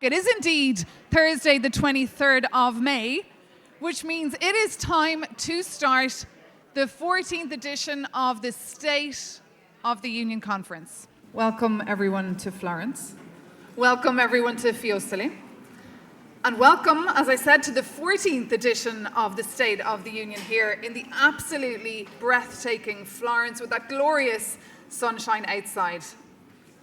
It is indeed Thursday, the 23rd of May, which means it is time to start the 14th edition of the State of the Union Conference. Welcome everyone to Florence. Welcome everyone to Fiesole. And welcome, as I said, to the 14th edition of the State of the Union here in the absolutely breathtaking Florence with that glorious sunshine outside.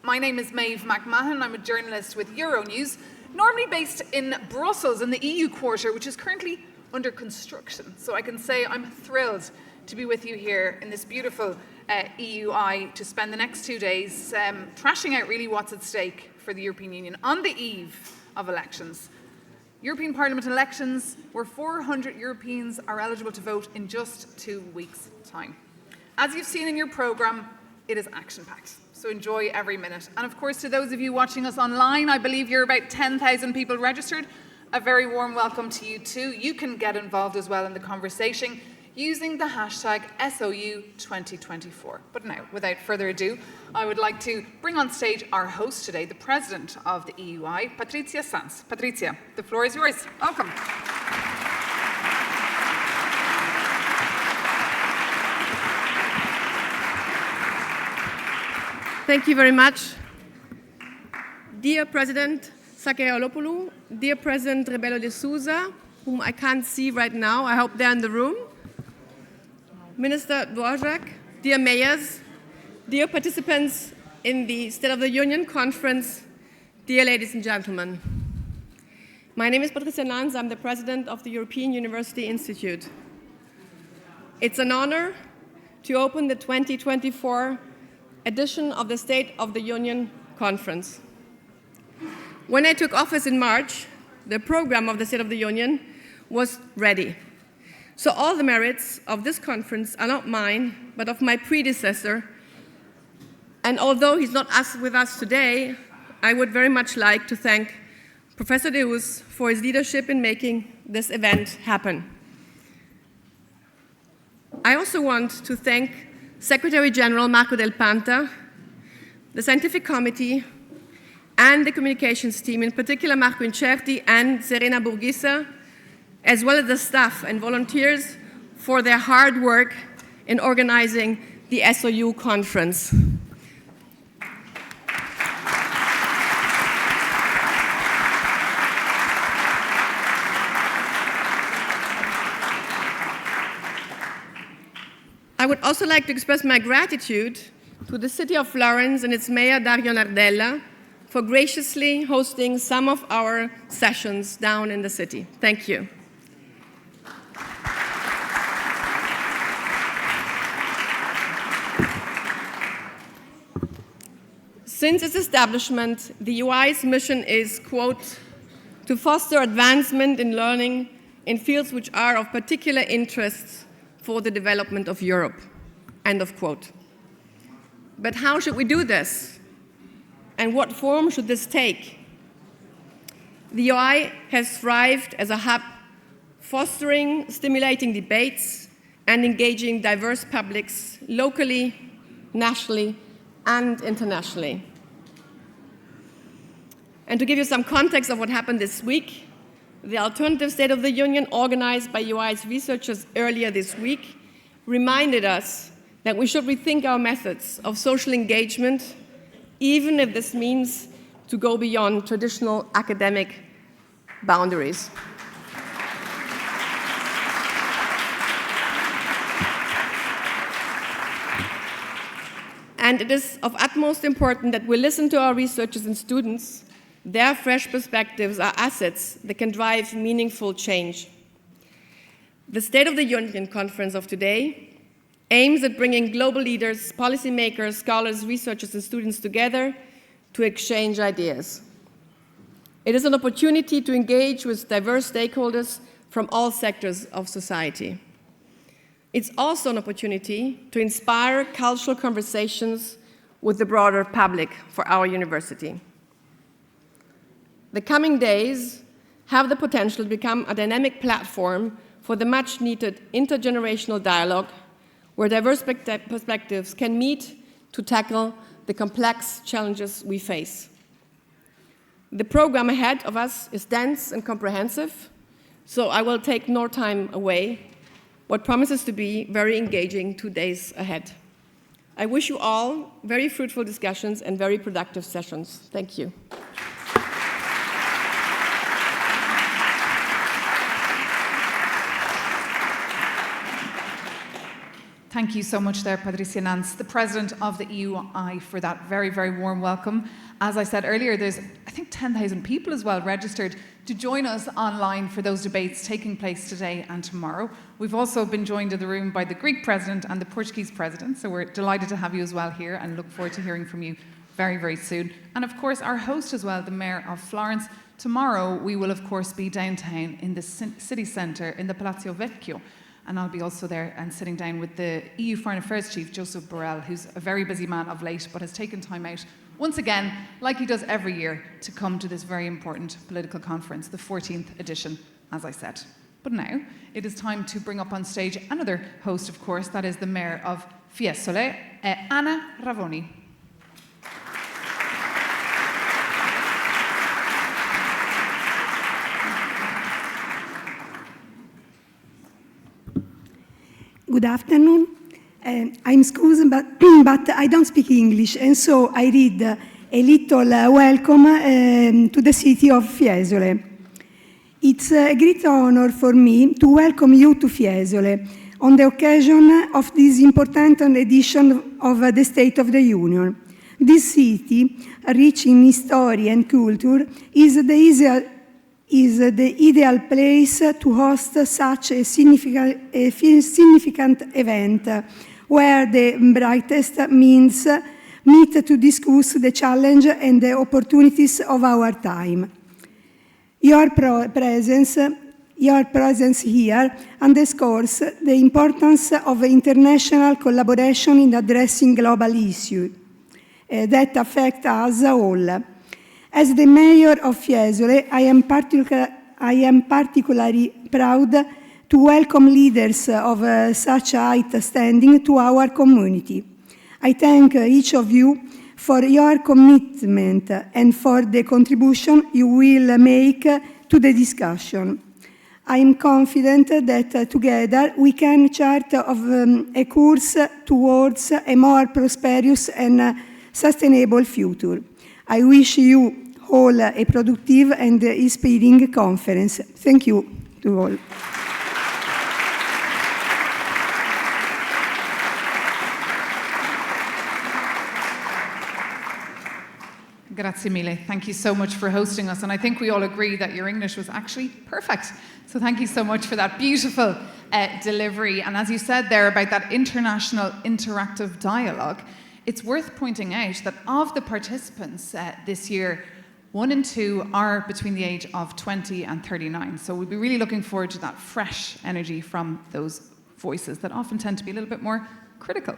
My name is Maeve McMahon. I'm a journalist with Euronews, normally based in Brussels in the EU quarter, which is currently under construction. So I can say I'm thrilled to be with you here in this beautiful EUI to spend the next 2 days trashing out really what's at stake for the European Union on the eve of elections. European Parliament elections, where 400 Europeans are eligible to vote in just 2 weeks' time. As you've seen in your programme, it is action-packed. So enjoy every minute. And of course, to those of you watching us online, I believe you're about 10,000 people registered. A very warm welcome to you too. You can get involved as well in the conversation using the hashtag SOU2024. But now, without further ado, I would like to bring on stage our host today, the President of the EUI, Patrizia Sanz. Patrizia, the floor is yours. Welcome. Thank you very much. Dear President Sakellaropoulou, dear President Rebelo de Sousa, whom I can't see right now, I hope they're in the room, Minister Dvorak, dear mayors, dear participants in the State of the Union Conference, dear ladies and gentlemen. My name is Patrizia Nanz. I'm the President of the European University Institute. It's an honor to open the 2024 edition of the State of the Union Conference. When I took office in March, the program of the State of the Union was ready. So all the merits of this conference are not mine, but of my predecessor. And although he's not with us today, I would very much like to thank Professor Deus for his leadership in making this event happen. I also want to thank Secretary General Marco Del Panta, the Scientific Committee, and the communications team, in particular Marco Incerti and Serena Burgisa, as well as the staff and volunteers for their hard work in organizing the SOU conference. I would also like to express my gratitude to the city of Florence and its mayor, Dario Nardella, for graciously hosting some of our sessions down in the city. Thank you. Since its establishment, the UI's mission is, quote, to foster advancement in learning in fields which are of particular interest for the development of Europe, end of quote. But how should we do this? And what form should this take? The UI has thrived as a hub, fostering, stimulating debates, and engaging diverse publics locally, nationally, and internationally. And to give you some context of what happened this week, the Alternative State of the Union, organized by UI's researchers earlier this week, reminded us that we should rethink our methods of social engagement, even if this means to go beyond traditional academic boundaries. And it is of utmost importance that we listen to our researchers and students. Their fresh perspectives are assets that can drive meaningful change. The State of the Union Conference of today aims at bringing global leaders, policymakers, scholars, researchers, and students together to exchange ideas. It is an opportunity to engage with diverse stakeholders from all sectors of society. It's also an opportunity to inspire cultural conversations with the broader public for our university. The coming days have the potential to become a dynamic platform for the much-needed intergenerational dialogue where diverse perspectives can meet to tackle the complex challenges we face. The program ahead of us is dense and comprehensive, so I will take no time away, what promises to be very engaging 2 days ahead. I wish you all very fruitful discussions and very productive sessions. Thank you. Thank you so much there, Patrizia Nanz, the President of the EUI, for that very, very warm welcome. As I said earlier, there's, I think, 10,000 people as well registered to join us online for those debates taking place today and tomorrow. We've also been joined in the room by the Greek President and the Portuguese President, so we're delighted to have you as well here and look forward to hearing from you very, very soon. And of course, our host as well, the Mayor of Florence. Tomorrow, we will of course be downtown in the city centre in the Palazzo Vecchio. And I'll be also there and sitting down with the EU Foreign Affairs Chief, Joseph Borrell, who's a very busy man of late, but has taken time out, once again, like he does every year, to come to this very important political conference, the 14th edition, as I said. But now, it is time to bring up on stage another host, of course, that is the Mayor of Fiesole, Anna Ravoni. Good afternoon. I'm excused, but I don't speak English, and so I read a little welcome to the city of Fiesole. It's a great honor for me to welcome you to Fiesole on the occasion of this important edition of the State of the Union. This city, rich in history and culture, is the ideal place to host such a significant event where the brightest minds meet to discuss the challenge and the opportunities of our time. Your presence here underscores the importance of international collaboration in addressing global issues that affect us all. As the Mayor of Fiesole, I am particularly proud to welcome leaders of such high standing to our community. I thank each of you for your commitment and for the contribution you will make to the discussion. I am confident that together we can chart a course towards a more prosperous and sustainable future. I wish you all a productive and inspiring conference. Thank you to all. Grazie mille. Thank you so much for hosting us. And I think we all agree that your English was actually perfect. So thank you so much for that beautiful delivery. And as you said there about that international interactive dialogue, it's worth pointing out that of the participants this year, 1 and 2 are between the age of 20 and 39. So we'll be really looking forward to that fresh energy from those voices that often tend to be a little bit more critical.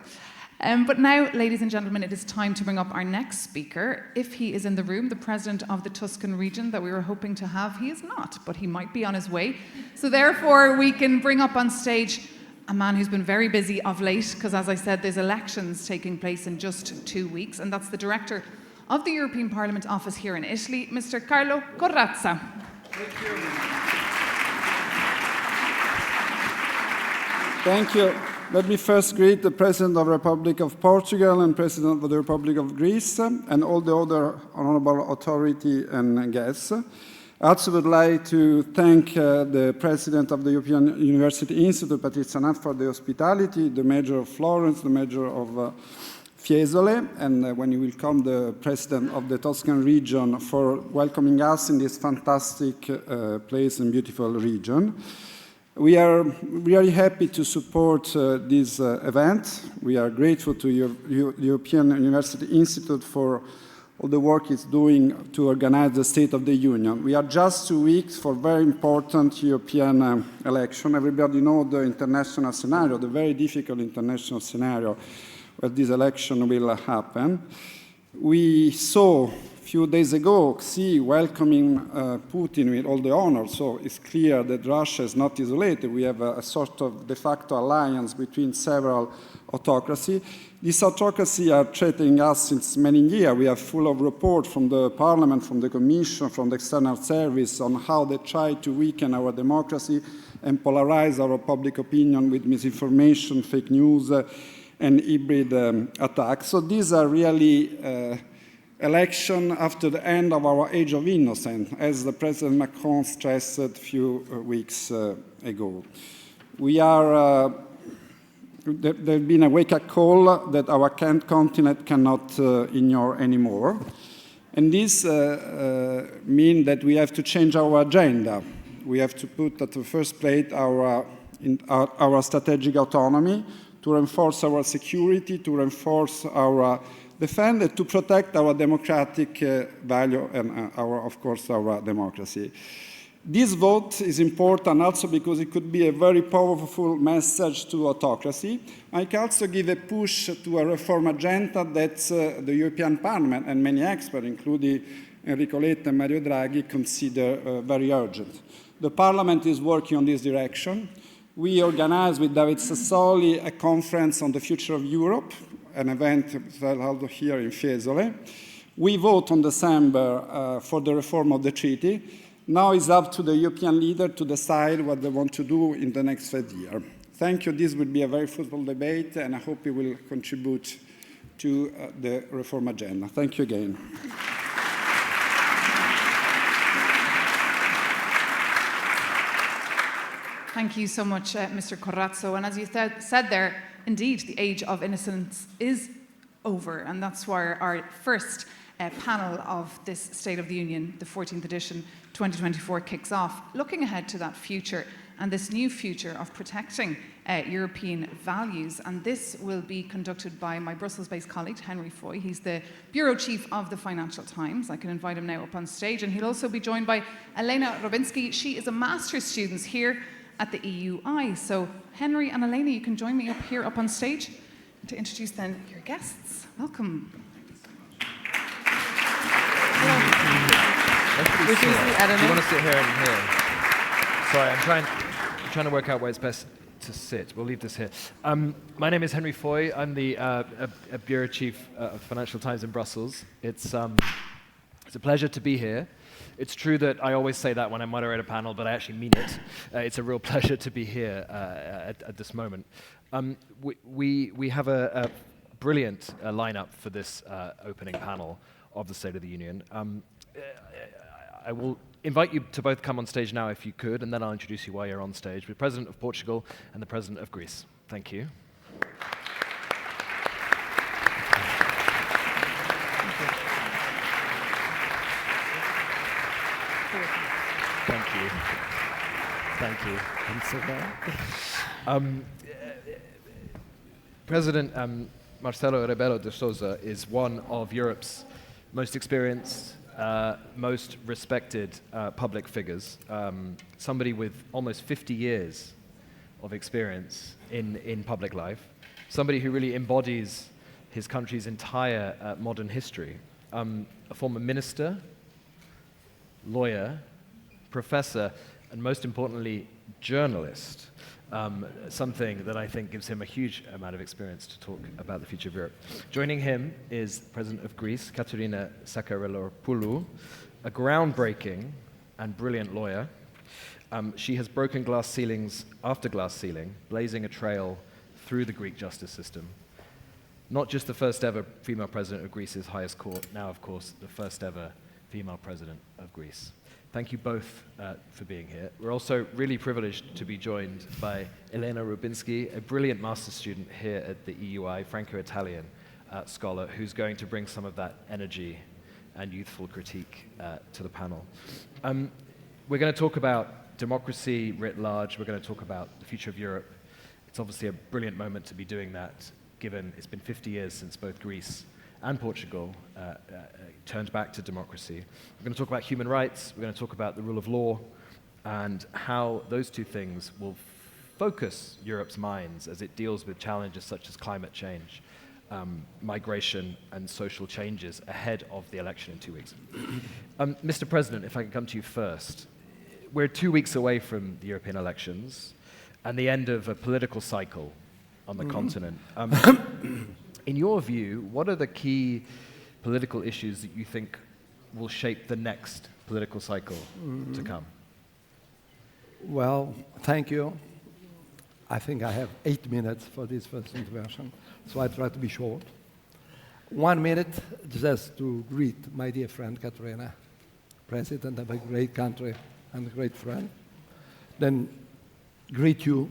But now, ladies and gentlemen, it is time to bring up our next speaker. If he is in the room, the President of the Tuscan region that we were hoping to have, he is not, but he might be on his way. So therefore, we can bring up on stage a man who's been very busy of late, because as I said, there's elections taking place in just 2 weeks, and that's the Director of the European Parliament office here in Italy, Mr. Carlo Corazza. Thank you. Thank you. Let me first greet the President of the Republic of Portugal and President of the Republic of Greece and all the other honorable authority and guests. I also would like to thank the President of the European University Institute, Patrizia, for the hospitality, the Mayor of Florence, the Mayor of Fiesole, and when you will come, the President of the Tuscan region for welcoming us in this fantastic place and beautiful region. We are very happy to support this event. We are grateful to European University Institute for all the work it's doing to organize the State of the Union. We are just 2 weeks for very important European election. Everybody knows the international scenario, the very difficult international scenario where this election will happen. We saw a few days ago, Xi welcoming Putin with all the honor, so it's clear that Russia is not isolated. We have a sort of de facto alliance between several autocracies. These autocracies are threatening us since many years. We are full of reports from the Parliament, from the Commission, from the External Service on how they try to weaken our democracy and polarize our public opinion with misinformation, fake news, and hybrid attacks. So these are really election after the end of our age of innocence, as the President Macron stressed a few weeks ago. There's been a wake-up call that our continent cannot ignore anymore. And this means that we have to change our agenda. We have to put at the first plate our strategic autonomy, to reinforce our security, to reinforce our defense, and to protect our democratic value and, of course, our democracy. This vote is important also because it could be a very powerful message to autocracy. I can also give a push to a reform agenda that the European Parliament and many experts, including Enrico Letta and Mario Draghi, consider very urgent. The Parliament is working on this direction. We organized with David Sassoli a conference on the future of Europe, an event held here in Fiesole. We vote on December for the reform of the treaty. Now it's up to the European leaders to decide what they want to do in the next 5 years. Thank you. This will be a very fruitful debate, and I hope it will contribute to the reform agenda. Thank you again. Thank you so much, Mr. Corazza. And as you said there, indeed, the age of innocence is over. And that's why our first panel of this State of the Union, the 14th edition, 2024, kicks off, looking ahead to that future and this new future of protecting European values. And this will be conducted by my Brussels-based colleague, Henry Foy. He's the Bureau Chief of the Financial Times. I can invite him now up on stage. And he'll also be joined by Elena Roubinski. She is a master's student here at the EUI. So Henry and Elena, you can join me up here up on stage to introduce then your guests. Welcome. Do you want to sit here and here? Sorry, I'm trying to work out where it's best to sit. We'll leave this here. My name is Henry Foy. I'm the Bureau Chief of Financial Times in Brussels. It's a pleasure to be here. It's true that I always say that when I moderate a panel, but I actually mean it. It's a real pleasure to be here at this moment. We have a brilliant lineup for this opening panel of the State of the Union. I will invite you to both come on stage now if you could, and then I'll introduce you while you're on stage with the President of Portugal and the President of Greece. Thank you. Thank you. President Marcelo Rebelo de Sousa is one of Europe's most experienced, most respected public figures, somebody with almost 50 years of experience in public life, somebody who really embodies his country's entire modern history, a former minister, lawyer, professor, and most importantly, journalist, something that I think gives him a huge amount of experience to talk about the future of Europe. Joining him is President of Greece, Katerina Sakellaropoulou, a groundbreaking and brilliant lawyer. She has broken glass ceilings after glass ceiling, blazing a trail through the Greek justice system. Not just the first ever female president of Greece's highest court, now of course the first ever female president of Greece. Thank you both for being here. We're also really privileged to be joined by Elena Roubinski, a brilliant master's student here at the EUI, Franco-Italian scholar, who's going to bring some of that energy and youthful critique to the panel. We're going to talk about democracy writ large. We're going to talk about the future of Europe. It's obviously a brilliant moment to be doing that, given it's been 50 years since both Greece and Portugal turned back to democracy. We're going to talk about human rights, we're going to talk about the rule of law, and how those two things will focus Europe's minds as it deals with challenges such as climate change migration and social changes ahead of the election in 2 weeks. Mr. President, if I can come to you first. We're 2 weeks away from the European elections and the end of a political cycle on the continent. In your view, what are the key political issues that you think will shape the next political cycle to come? Well, thank you. I think I have 8 minutes for this first intervention, so I try to be short. 1 minute just to greet my dear friend Katerina, President of a great country and a great friend. Then greet you,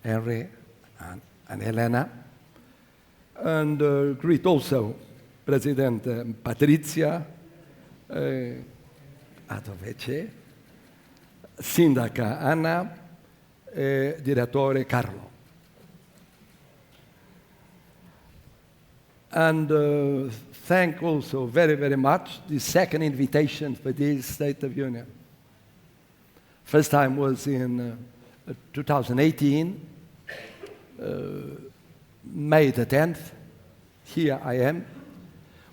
Henry and Elena, and greet also President Patrizia, Adovece, Sindaca Anna, Direttore Carlo. And thank also very, very much the second invitation for this State of Union. First time was in 2018, May the 10th. Here I am,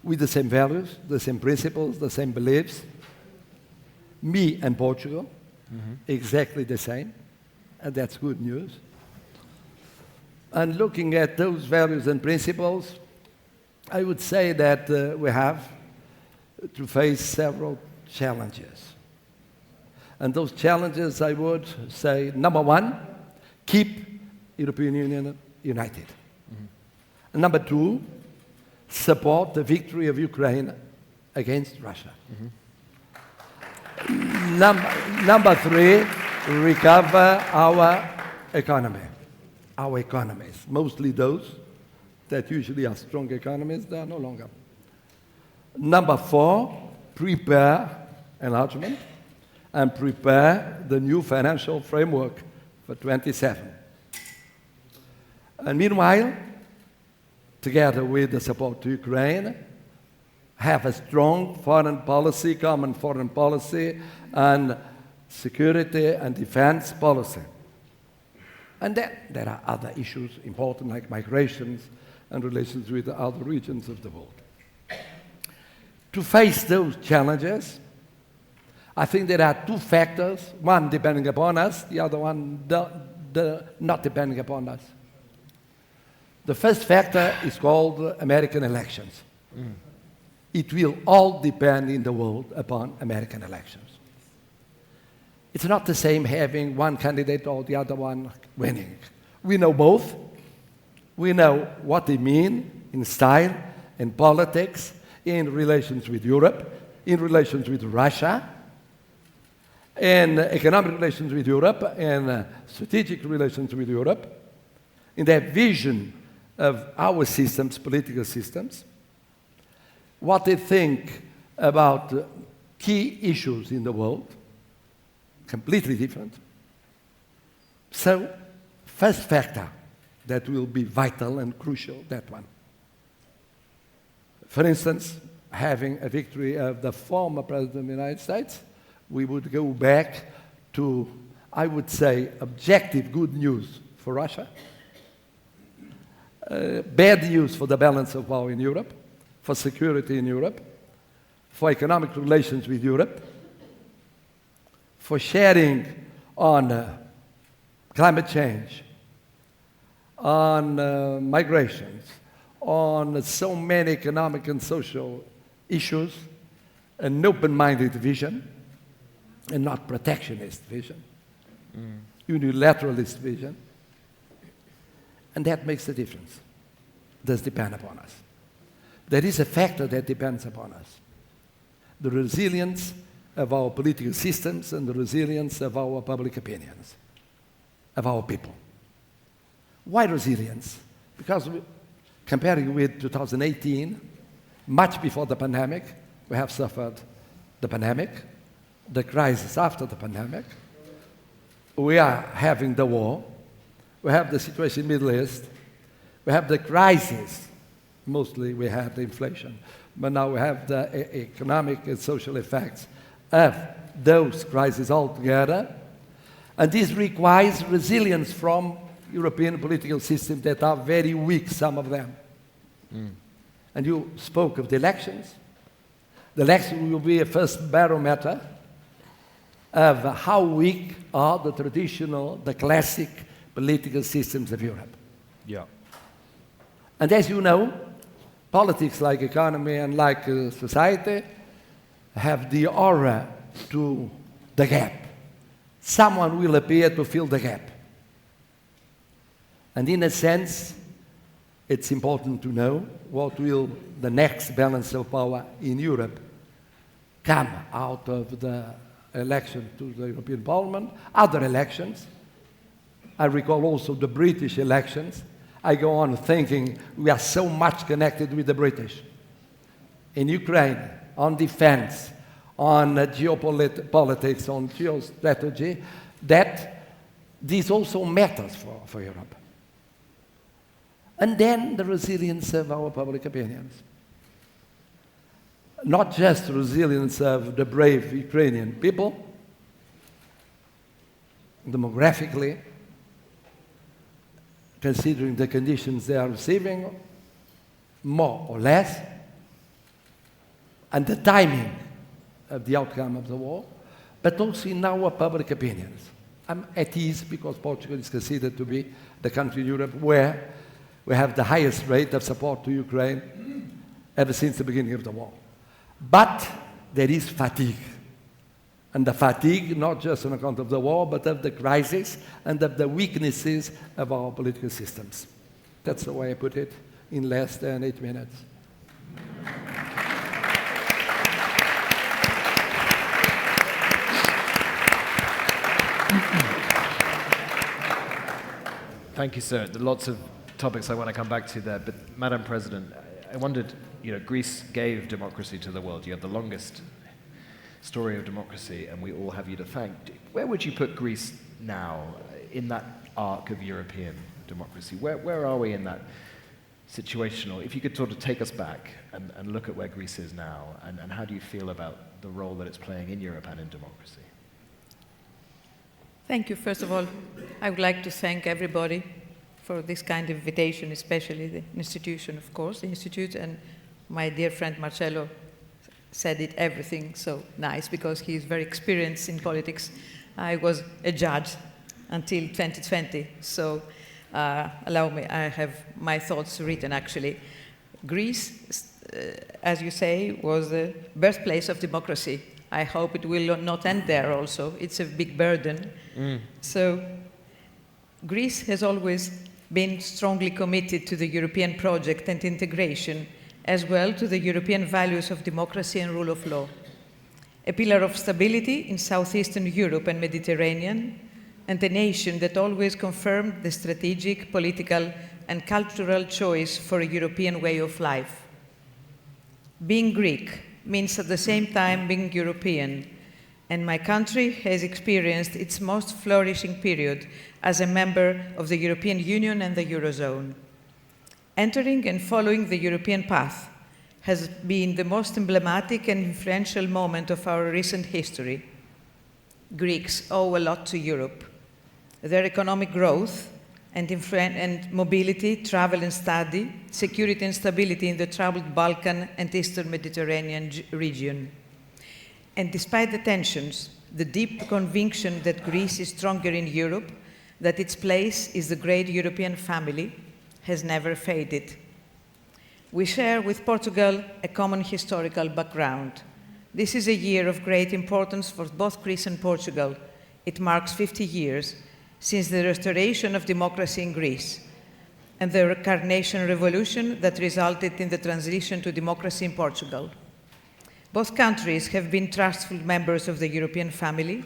with the same values, the same principles, the same beliefs. Me and Portugal, exactly the same, and that's good news. And looking at those values and principles, I would say that we have to face several challenges. And those challenges, I would say, number one, keep European Union united. And number two, support the victory of Ukraine against Russia. Number three, recover our economies, mostly those that usually are strong economies, they are no longer. Number four, prepare enlargement and prepare the new financial framework for 27. And meanwhile, together with the support to Ukraine, have a strong foreign policy, common foreign policy, and security and defense policy. And then there are other issues important like migrations and relations with the other regions of the world. To face those challenges, I think there are two factors, one depending upon us, the other one not depending upon us. The first factor is called American elections. It will all depend in the world upon American elections. It's not the same having one candidate or the other one winning. We know both. We know what they mean in style, in politics, in relations with Europe, in relations with Russia, in economic relations with Europe, and strategic relations with Europe, in their vision of our systems, political systems, what they think about key issues in the world, completely different. So, first factor that will be vital and crucial, that one. For instance, having a victory of the former President of the United States, we would go back to, I would say, objective good news for Russia, bad news for the balance of power in Europe, for security in Europe, for economic relations with Europe, for sharing on climate change, on migrations, on so many economic and social issues, an open-minded vision, and not protectionist vision, unilateralist vision. And that makes a difference. Does depend upon us. There is a factor that depends upon us. The resilience of our political systems and the resilience of our public opinions, of our people. Why resilience? Because comparing with 2018, much before the pandemic, we have suffered the pandemic, the crisis after the pandemic. We are having the war. We have the situation in the Middle East. We have the crisis. Mostly we had the inflation. But now we have the economic and social effects of those crises altogether. And this requires resilience from European political systems that are very weak, some of them. And you spoke of the elections. The election will be a first barometer of how weak are the traditional, the classic political systems of Europe. Yeah. And as you know, politics, like economy and like society, have the aura to the gap. Someone will appear to fill the gap. And in a sense, it's important to know what will the next balance of power in Europe come out of the election to the European Parliament, other elections. I recall also the British elections. I go on thinking we are so much connected with the British. In Ukraine, on defense, on geopolitics, on geostrategy, that this also matters for Europe. And then the resilience of our public opinions. Not just the resilience of the brave Ukrainian people, demographically, considering the conditions they are receiving, more or less, and the timing of the outcome of the war, but also in our public opinions. I'm at ease because Portugal is considered to be the country in Europe where we have the highest rate of support to Ukraine ever since the beginning of the war. But there is fatigue. And the fatigue, not just on account of the war, but of the crisis and of the weaknesses of our political systems. That's the way I put it in less than 8 minutes. Thank you, sir. There are lots of topics I want to come back to there, but Madam President, I wondered, Greece gave democracy to the world. You have the longest story of democracy, and we all have you to thank. Where would you put Greece now in that arc of European democracy? Where are we in that situation? Or if you could sort of take us back and look at where Greece is now, and how do you feel about the role that it's playing in Europe and in democracy? Thank you. First of all, I would like to thank everybody for this kind of invitation, especially the institution, of course, the Institute, and my dear friend Marcelo said it everything so nice because he is very experienced in politics. I was a judge until 2020, so allow me, I have my thoughts written actually. Greece, as you say, was the birthplace of democracy. I hope it will not end there also. It's a big burden. So Greece has always been strongly committed to the European project and integration, as well to the European values of democracy and rule of law. A pillar of stability in Southeastern Europe and Mediterranean, and a nation that always confirmed the strategic, political, and cultural choice for a European way of life. Being Greek means at the same time being European, and my country has experienced its most flourishing period as a member of the European Union and the Eurozone. Entering and following the European path has been the most emblematic and influential moment of our recent history. Greeks owe a lot to Europe. Their economic growth and mobility, travel and study, security and stability in the troubled Balkan and Eastern Mediterranean region. And despite the tensions, the deep conviction that Greece is stronger in Europe, that its place is the great European family, has never faded. We share with Portugal a common historical background. This is a year of great importance for both Greece and Portugal. It marks 50 years since the restoration of democracy in Greece and the Carnation Revolution that resulted in the transition to democracy in Portugal. Both countries have been trustful members of the European family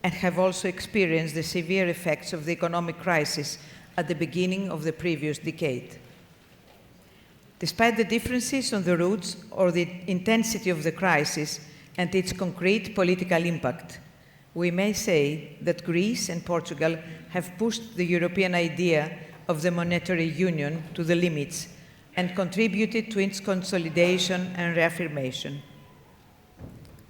and have also experienced the severe effects of the economic crisis at the beginning of the previous decade. Despite the differences on the roots or the intensity of the crisis and its concrete political impact, we may say that Greece and Portugal have pushed the European idea of the monetary union to the limits and contributed to its consolidation and reaffirmation.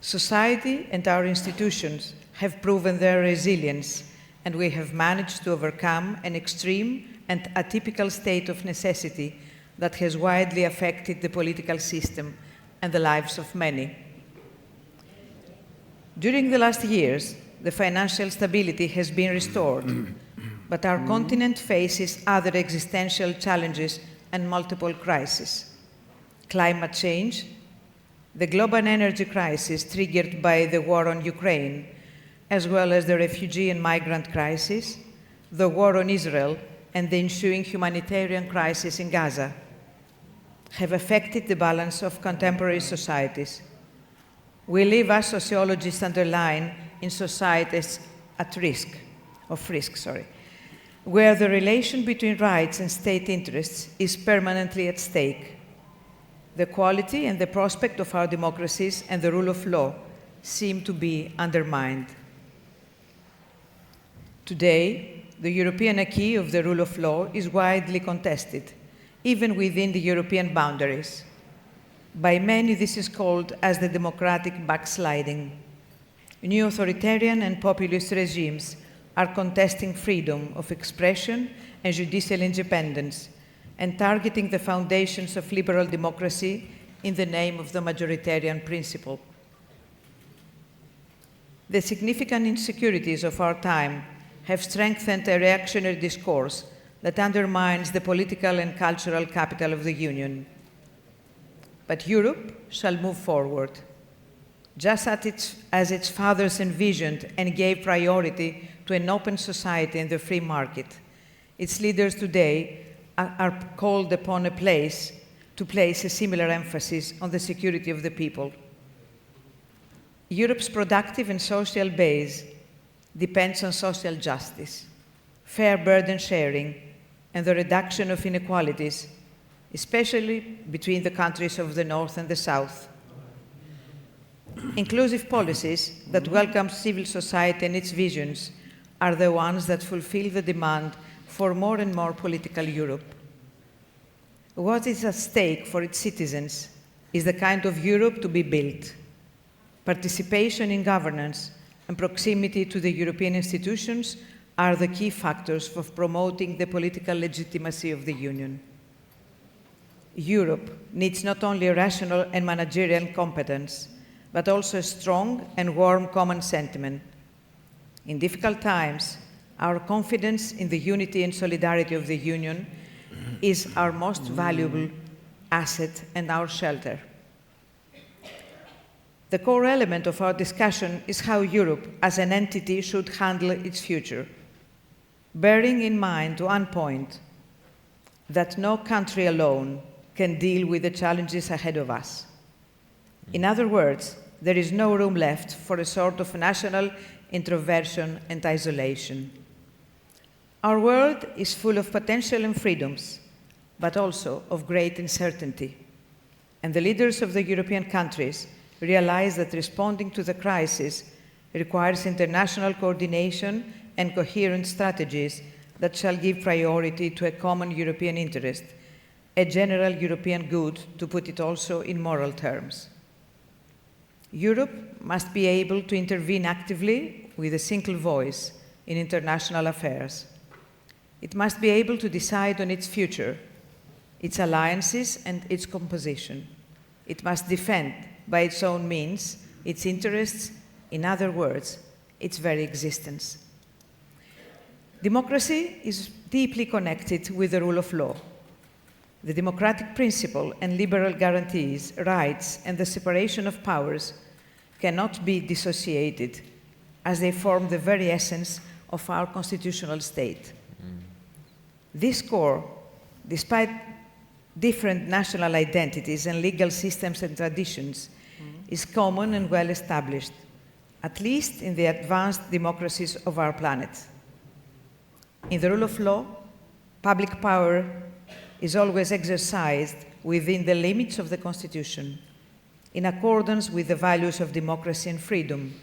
Society and our institutions have proven their resilience, and we have managed to overcome an extreme and atypical state of necessity that has widely affected the political system and the lives of many. During the last years, the financial stability has been restored, but our continent faces other existential challenges and multiple crises. Climate change, the global energy crisis triggered by the war on Ukraine, as well as the refugee and migrant crisis, the war on Israel, and the ensuing humanitarian crisis in Gaza, have affected the balance of contemporary societies. We live, as sociologists underline, in societies at risk, where the relation between rights and state interests is permanently at stake. The quality and the prospect of our democracies and the rule of law seem to be undermined. Today, the European acquis of the rule of law is widely contested, even within the European boundaries. By many, this is called as the democratic backsliding. New authoritarian and populist regimes are contesting freedom of expression and judicial independence, and targeting the foundations of liberal democracy in the name of the majoritarian principle. The significant insecurities of our time have strengthened a reactionary discourse that undermines the political and cultural capital of the Union. But Europe shall move forward. Just as its fathers envisioned and gave priority to an open society and the free market, its leaders today are called upon to place a similar emphasis on the security of the people. Europe's productive and social base depends on social justice, fair burden sharing, and the reduction of inequalities, especially between the countries of the North and the South. Inclusive policies that welcome civil society and its visions are the ones that fulfill the demand for more and more political Europe. What is at stake for its citizens is the kind of Europe to be built. Participation in governance and proximity to the European institutions are the key factors for promoting the political legitimacy of the Union. Europe needs not only rational and managerial competence, but also a strong and warm common sentiment. In difficult times, our confidence in the unity and solidarity of the Union is our most valuable asset and our shelter. The core element of our discussion is how Europe as an entity should handle its future, bearing in mind one point, that no country alone can deal with the challenges ahead of us. In other words, there is no room left for a sort of national introversion and isolation. Our world is full of potential and freedoms, but also of great uncertainty. And the leaders of the European countries realize that responding to the crisis requires international coordination and coherent strategies that shall give priority to a common European interest, a general European good, to put it also in moral terms. Europe must be able to intervene actively with a single voice in international affairs. It must be able to decide on its future, its alliances and its composition. It must defend by its own means its interests, in other words, its very existence. Democracy is deeply connected with the rule of law. The democratic principle and liberal guarantees, rights, and the separation of powers cannot be dissociated, as they form the very essence of our constitutional state. This core, despite different national identities and legal systems and traditions, is common and well established, at least in the advanced democracies of our planet. In the rule of law, public power is always exercised within the limits of the Constitution, in accordance with the values of democracy and freedom,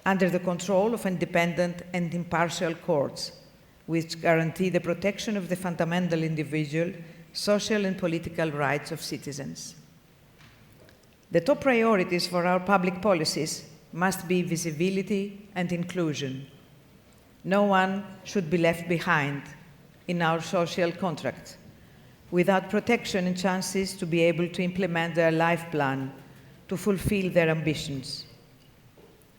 under the control of independent and impartial courts, which guarantee the protection of the fundamental individual, social and political rights of citizens. The top priorities for our public policies must be visibility and inclusion. No one should be left behind in our social contract. without protection and chances to be able to implement their life plan, to fulfill their ambitions.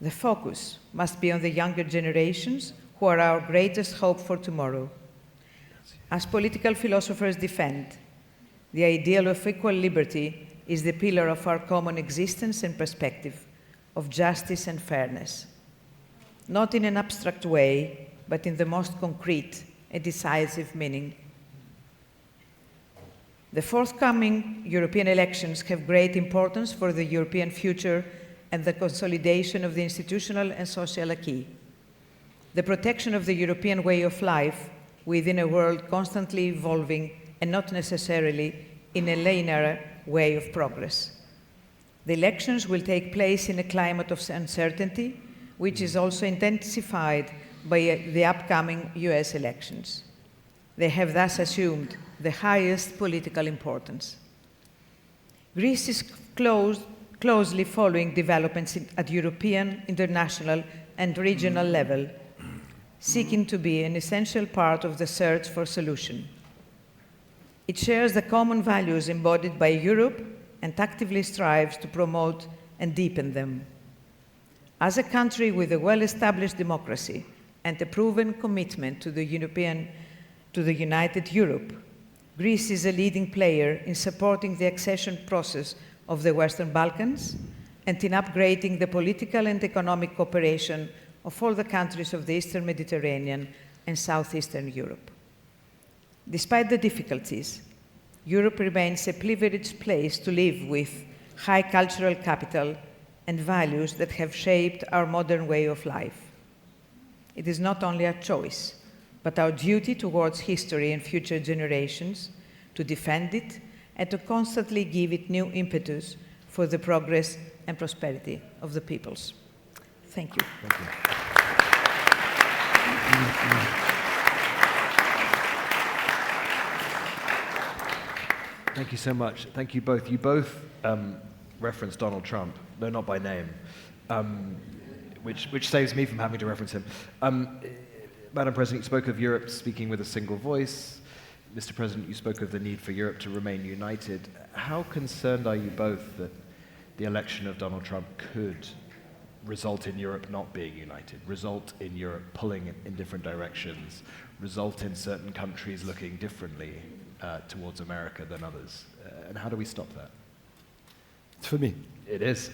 The focus must be on the younger generations who are our greatest hope for tomorrow. As political philosophers defend, the ideal of equal liberty is the pillar of our common existence and perspective, of justice and fairness. Not in an abstract way, but in the most concrete and decisive meaning. The forthcoming European elections have great importance for the European future and the consolidation of the institutional and social acquis. The protection of the European way of life within a world constantly evolving and not necessarily in a linear way of progress. The elections will take place in a climate of uncertainty, which is also intensified by the upcoming US elections. They have thus assumed the highest political importance. Greece is closely following developments at European, international, and regional level, seeking to be an essential part of the search for solution. It shares the common values embodied by Europe and actively strives to promote and deepen them. As a country with a well-established democracy and a proven commitment to the United Europe, Greece is a leading player in supporting the accession process of the Western Balkans and in upgrading the political and economic cooperation of all the countries of the Eastern Mediterranean and Southeastern Europe. Despite the difficulties, Europe remains a privileged place to live with high cultural capital and values that have shaped our modern way of life. It is not only a choice, but our duty towards history and future generations to defend it and to constantly give it new impetus for the progress and prosperity of the peoples. Thank you. Thank you. Thank you so much. Thank you both. You both referenced Donald Trump, though not by name, which saves me from having to reference him. Madam President, you spoke of Europe speaking with a single voice. Mr. President, you spoke of the need for Europe to remain united. How concerned are you both that the election of Donald Trump could result in Europe not being united, result in Europe pulling in different directions, result in certain countries looking differently towards America than others? And how do we stop that? It's for me. It is.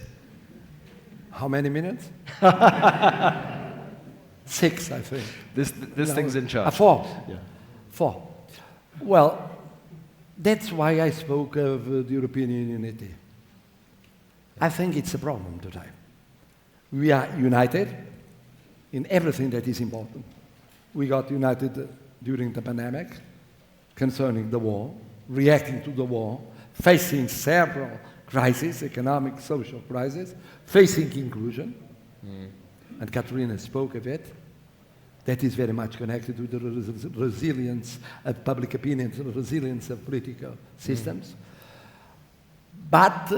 How many minutes? 6, I think. This thing's in charge. 4. Yeah. 4. Well, that's why I spoke of the European unity. I think it's a problem today. We are united in everything that is important. We got united during the pandemic, concerning the war, reacting to the war, facing several crises, economic, social crises, facing inclusion. And Katerina spoke of it. That is very much connected to the resilience of public opinion, to the resilience of political systems. But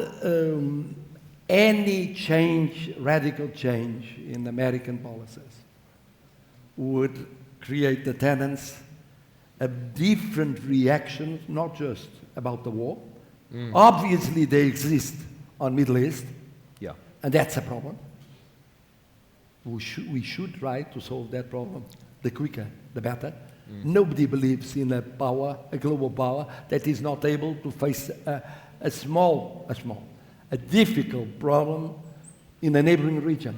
any change, radical change in American policies would create the tendency of different reactions, not just about the war. Obviously, they exist on Middle East, and that's a problem. We should try to solve that problem. The quicker, the better. Nobody believes in a global power that is not able to face a difficult problem in a neighboring region.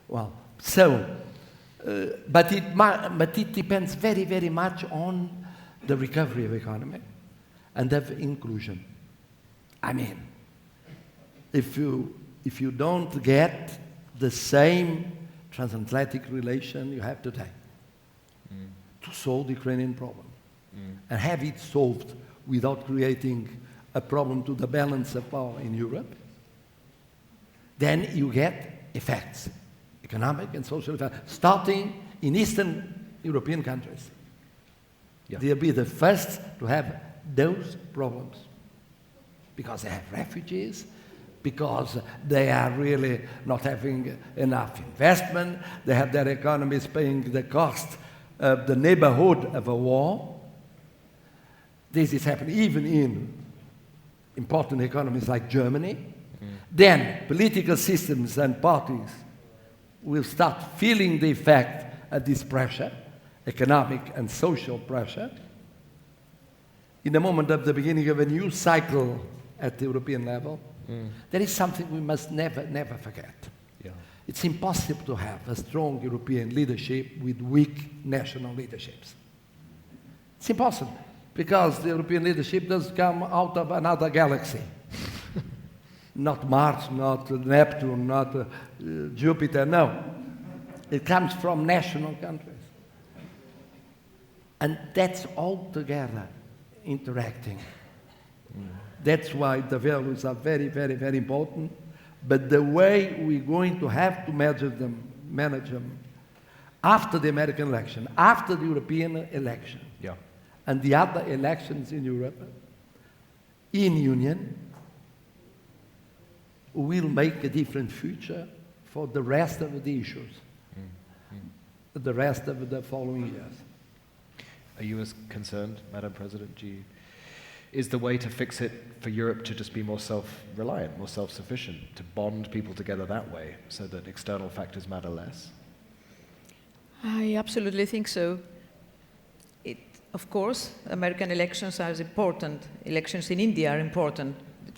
Well, so, but it depends very, very much on the recovery of economy and of inclusion. I mean, if you don't get the same transatlantic relation you have today to solve the Ukrainian problem and have it solved without creating a problem to the balance of power in Europe, then you get effects, economic and social effects, starting in Eastern European countries. They'll be the first to have those problems because they have refugees, because they are really not having enough investment, they have their economies paying the cost of the neighborhood of a war. This is happening even in important economies like Germany. Then political systems and parties will start feeling the effect of this pressure, economic and social pressure. In the moment of the beginning of a new cycle at the European level, there is something we must never forget. Yeah. It's impossible to have a strong European leadership with weak national leaderships. It's impossible, because the European leadership does come out of another galaxy. Not Mars, not Neptune, not Jupiter, no. It comes from national countries. And that's all together interacting. That's why the values are very, very, very important. But the way we're going to have to manage them after the American election, after the European election, and the other elections in Europe, in Union, will make a different future for the rest of the issues, the rest of the following years. Are you as concerned, Madam President? Is the way to fix it for Europe to just be more self-reliant, more self-sufficient, to bond people together that way so that external factors matter less? I absolutely think so. Of course, American elections are important. Elections in India are important.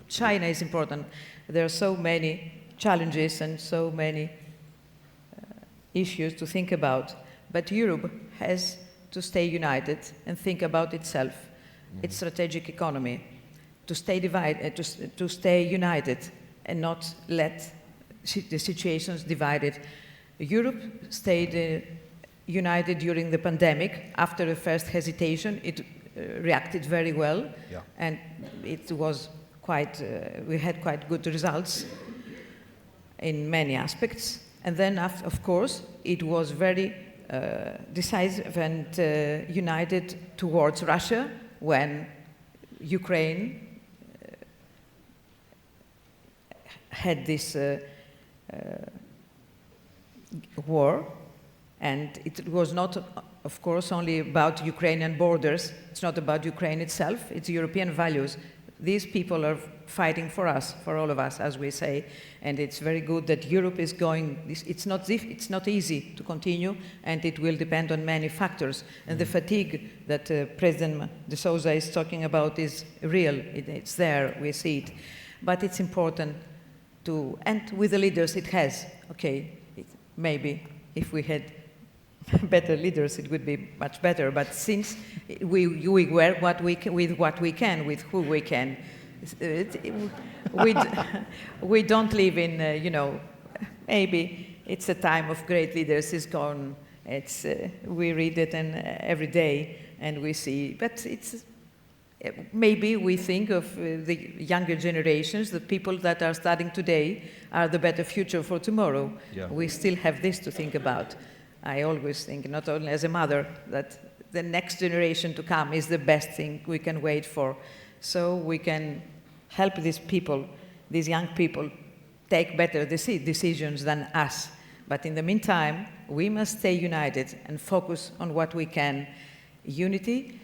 China is important. There are so many challenges and so many issues to think about. But Europe has to stay united and think about itself, its strategic economy, to stay divided, to stay united and not let the situations divided. Europe stayed united during the pandemic. After the first hesitation, it reacted very well, and it was quite, we had quite good results in many aspects. And then, of course, it was very decisive and united towards Russia when Ukraine had this war. And it was not, of course, only about Ukrainian borders. It's not about Ukraine itself. It's European values. These people are fighting for us, for all of us, as we say. And it's very good that Europe is going. It's not easy to continue, and it will depend on many factors. And the fatigue that President de Sousa is talking about is real. It's there. We see it. But it's important to, and with the leaders it has. Okay, maybe if we had better leaders, it would be much better. But since we work with what we can, with who we can, we don't live in, maybe it's a time of great leaders is gone. It's, we read it every day and we see, but it's, maybe we think of the younger generations, the people that are studying today are the better future for tomorrow. Yeah. We still have this to think about. I always think, not only as a mother, that the next generation to come is the best thing we can wait for. So we can help these people, these young people, take better decisions than us. But in the meantime, we must stay united and focus on what we can. Unity,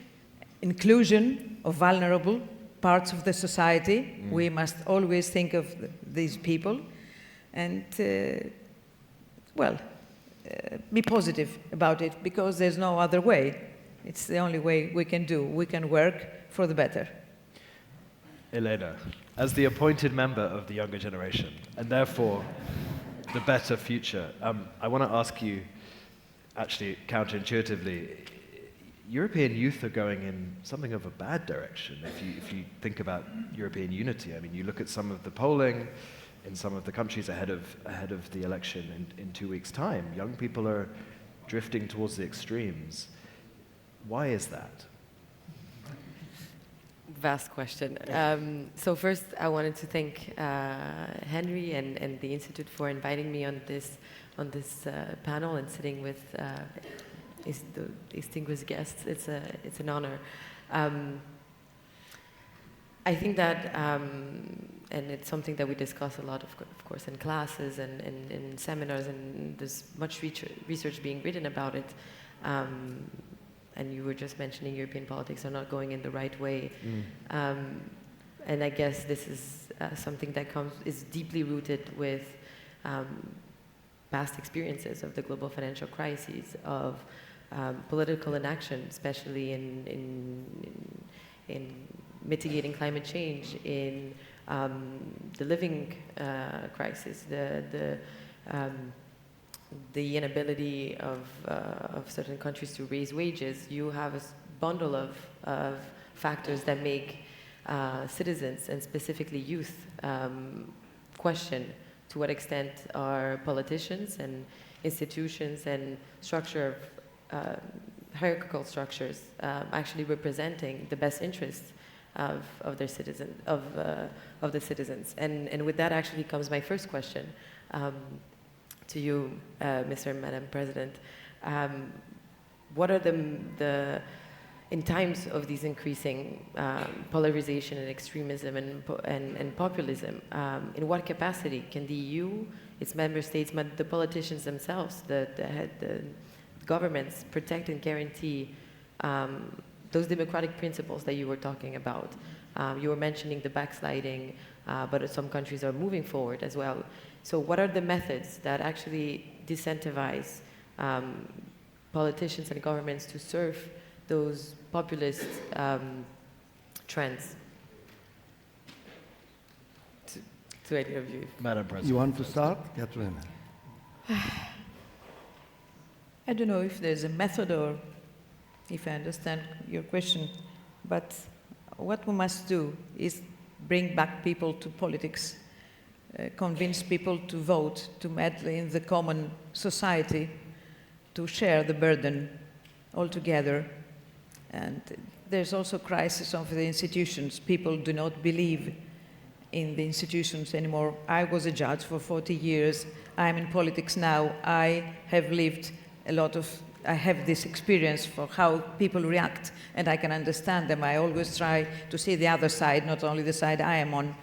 inclusion of vulnerable parts of the society. We must always think of these people and, be positive about it, because there's no other way. It's the only way we can do. We can work for the better. Elena, as the appointed member of the younger generation, and therefore the better future, I want to ask you, actually counterintuitively, European youth are going in something of a bad direction if you think about European unity. I mean, you look at some of the polling in some of the countries ahead of the election in 2 weeks' time. Young people are drifting towards the extremes. Why is that? Vast question. So first, I wanted to thank Henry and the Institute for inviting me on this panel and sitting with the distinguished guests. It's an honor. I think that, and it's something that we discuss a lot, of course, in classes and in seminars, and there's much research being written about it. And and you were just mentioning European politics are not going in the right way. And I guess this is something that is deeply rooted with past experiences of the global financial crises, of political inaction, especially in mitigating climate change, in the living crisis, the inability of certain countries to raise wages. You have a bundle of factors that make citizens, and specifically youth, question to what extent are politicians and institutions and hierarchical structures actually representing the best interests of the citizens. And with that actually comes my first question to you, Mr. and Madam President. What are the in times of these increasing polarization and extremism and populism, in what capacity can the EU, its member states, the politicians themselves, the governments protect and guarantee those democratic principles that you were talking about? You were mentioning the backsliding, but some countries are moving forward as well. So what are the methods that actually disincentivize politicians and governments to serve those populist trends? To any of you. Madam President. You want to start, Katerina? I don't know if there's a method or if I understand your question, but what we must do is bring back people to politics, convince people to vote, to meddle in the common society, to share the burden all together. And there's also a crisis of the institutions. People do not believe in the institutions anymore. I was a judge for 40 years. I'm in politics now. I have lived I have this experience for how people react, and I can understand them. I always try to see the other side, not only the side I am on.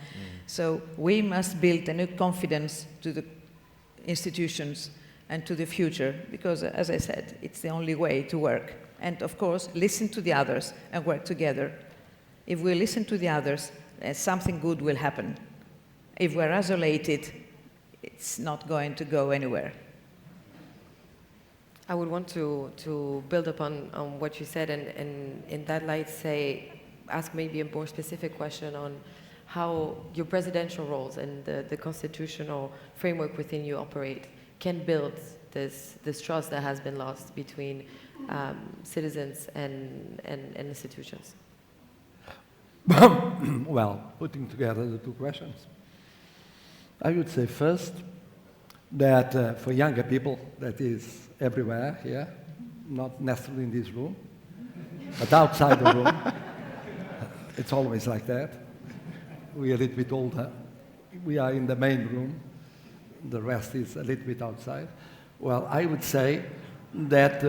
So we must build a new confidence to the institutions and to the future, because, as I said, it's the only way to work. And, of course, listen to the others and work together. If we listen to the others, something good will happen. If we're isolated, it's not going to go anywhere. I would want to build upon what you said, and in that light ask maybe a more specific question on how your presidential roles and the constitutional framework within you operate can build this trust that has been lost between citizens and institutions. Well, putting together the two questions, I would say first that for younger people, that is everywhere here, not necessarily in this room, but outside the room, it's always like that. We are a little bit older. We are in the main room. The rest is a little bit outside. Well, I would say that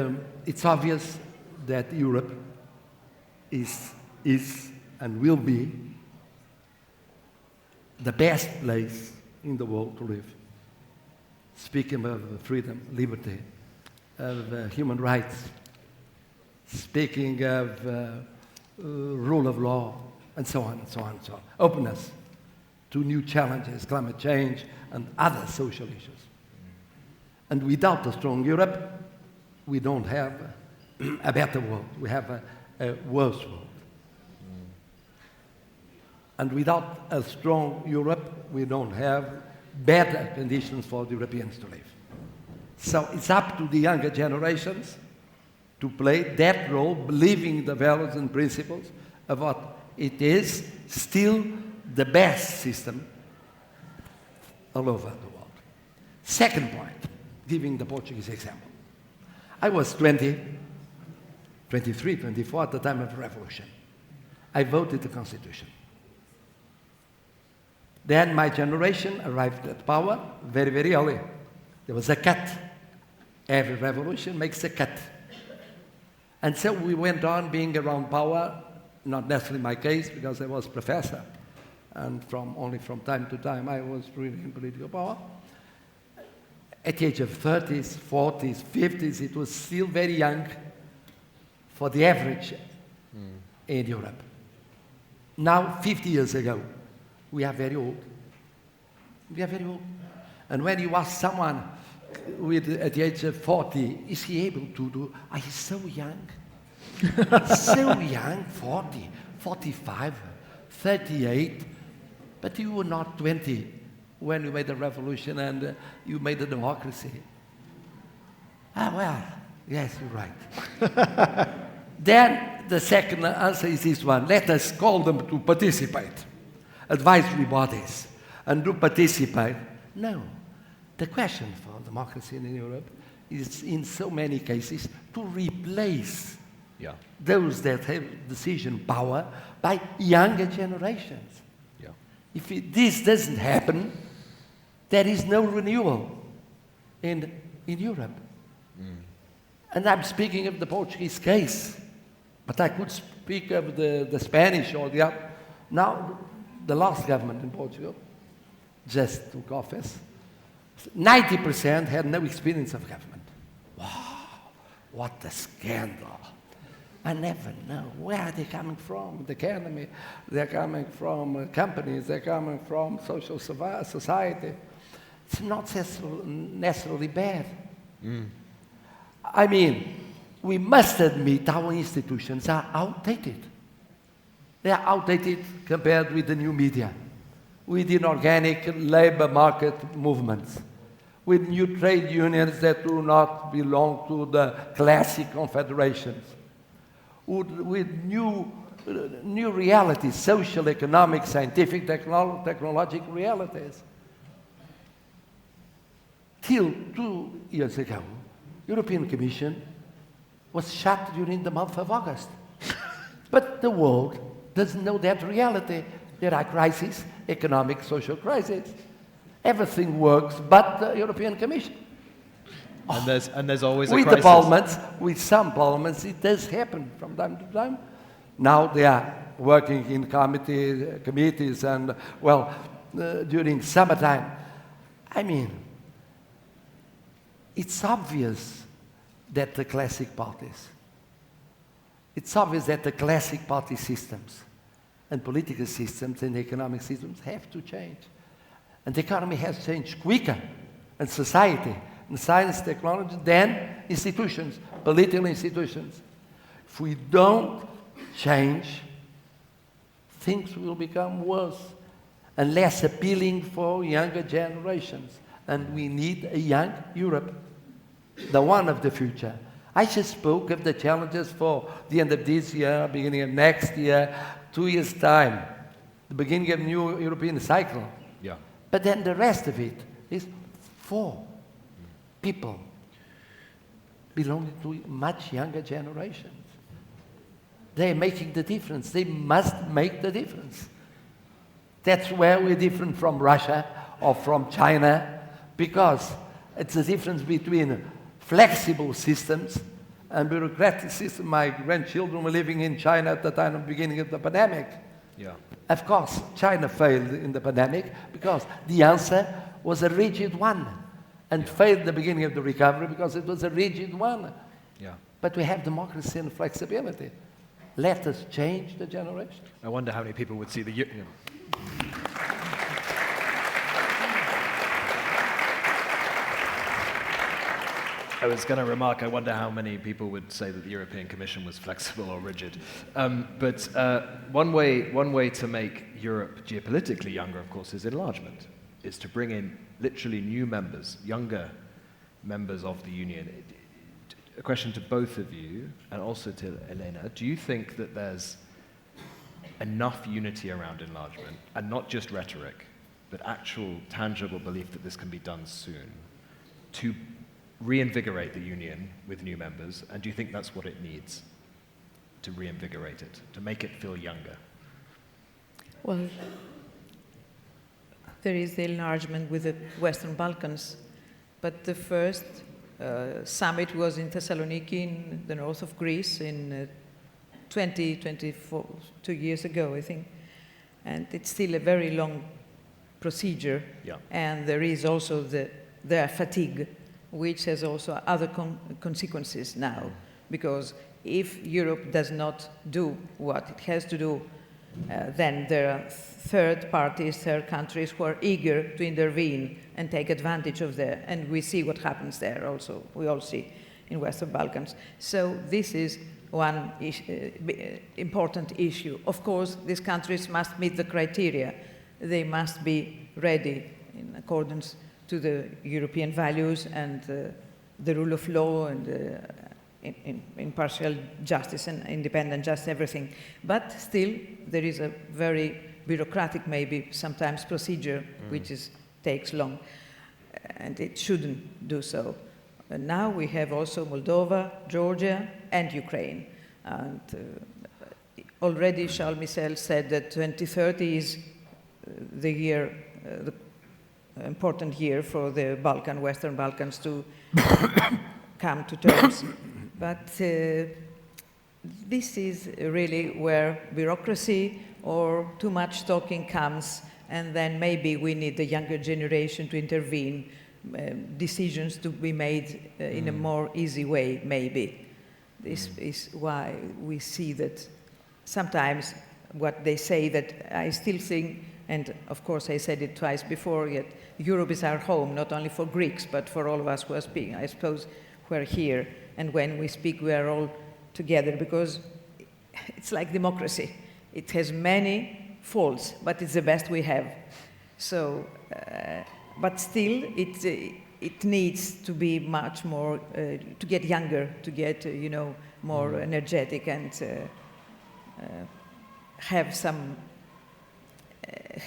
it's obvious that Europe is and will be the best place in the world to live. Speaking of freedom, liberty, of human rights, speaking of rule of law, and so on, and so on, and so on. Openness to new challenges, climate change, and other social issues. And without a strong Europe, we don't have a better world. We have a worse world. And without a strong Europe, we don't have better conditions for the Europeans to live. So it's up to the younger generations to play that role, believing the values and principles of what it is still the best system all over the world. Second point, giving the Portuguese example. I was 20, 23, 24 at the time of the revolution. I voted the Constitution. Then my generation arrived at power very, very early. There was a cut. Every revolution makes a cut. And so we went on being around power, not necessarily my case, because I was professor, and only from time to time I was really in political power. At the age of 30s, 40s, 50s, it was still very young for the average in Europe. Now, 50 years ago, we are very old. We are very old. And when you ask someone at the age of 40, is he able to do? Oh, he's so young. So young, 40, 45, 38. But you were not 20 when you made the revolution and you made the democracy. Ah, well, yes, you're right. Then the second answer is this one. Let us call them to participate. Advisory bodies. And do participate. No. The question for democracy in Europe is, in so many cases, to replace those that have decision power by younger generations. Yeah. If this doesn't happen, there is no renewal in Europe. And I'm speaking of the Portuguese case, but I could speak of the Spanish or the other. Now, the last government in Portugal just took office. 90% had no experience of government. Wow, what a scandal. I never know where are they coming from, the economy, they're coming from companies, they're coming from social society. It's not necessarily bad. I mean, we must admit our institutions are outdated. They are outdated compared with the new media, with inorganic labor market movements, with new trade unions that do not belong to the classic confederations, with new realities, social, economic, scientific, technological realities. Till 2 years ago, European Commission was shut during the month of August. But the world doesn't know that reality. There are crises, economic, social crises. Everything works but the European Commission. And there's always a with crisis. The parliaments, with some parliaments, it does happen from time to time. Now they are working in committees and, well, during summertime. I mean, it's obvious that the classic parties, it's obvious that the classic party systems and political systems and economic systems have to change. And the economy has changed quicker, and society, and science, technology, than institutions, political institutions. If we don't change, things will become worse and less appealing for younger generations. And we need a young Europe, the one of the future. I just spoke of the challenges for the end of this year, beginning of next year, 2 years' time, the beginning of a new European cycle. Yeah. But then the rest of it is for people belonging to much younger generations. They're making the difference. They must make the difference. That's where we're different from Russia or from China, because it's the difference between flexible systems and bureaucratic systems. My grandchildren were living in China at the time of the beginning of the pandemic. Yeah. Of course, China failed in the pandemic because the answer was a rigid one, and failed at the beginning of the recovery because it was a rigid one. Yeah. But we have democracy and flexibility. Let us change the generation. I wonder how many people would see the... I was going to remark, I wonder how many people would say that the European Commission was flexible or rigid. But one way to make Europe geopolitically younger, of course, is enlargement, is to bring in literally new members, younger members of the Union. A question to both of you, and also to Elena. Do you think that there's enough unity around enlargement, and not just rhetoric, but actual tangible belief that this can be done soon, to reinvigorate the Union with new members? And do you think that's what it needs, to reinvigorate it, to make it feel younger? Well, there is the enlargement with the Western Balkans, but the first summit was in Thessaloniki, in the north of Greece, in 2 years ago, I think. And it's still a very long procedure. Yeah. And there is also the fatigue, which has also other consequences now, because if Europe does not do what it has to do, then there are third parties, third countries who are eager to intervene and take advantage of that. And we see what happens there also. We all see in Western Balkans. So this is one important issue. Of course, these countries must meet the criteria. They must be ready in accordance to the European values and the rule of law and impartial justice and independent justice, everything. But still, there is a very bureaucratic, maybe sometimes procedure, which takes long, and it shouldn't do so. And now we have also Moldova, Georgia, and Ukraine. And already Charles Michel said that 2030 is the year, the important year for the Western Balkans to come to terms. But this is really where bureaucracy or too much talking comes, and then maybe we need the younger generation to intervene, decisions to be made in a more easy way, maybe. This is why we see that sometimes what they say, that I still think, and of course I said it twice before, yet Europe is our home, not only for Greeks, but for all of us who are speaking, I suppose, who are here. And when we speak, we are all together, because it's like democracy. It has many faults, but it's the best we have. So, but still, it needs to be much more, to get younger, to get, more energetic and have some,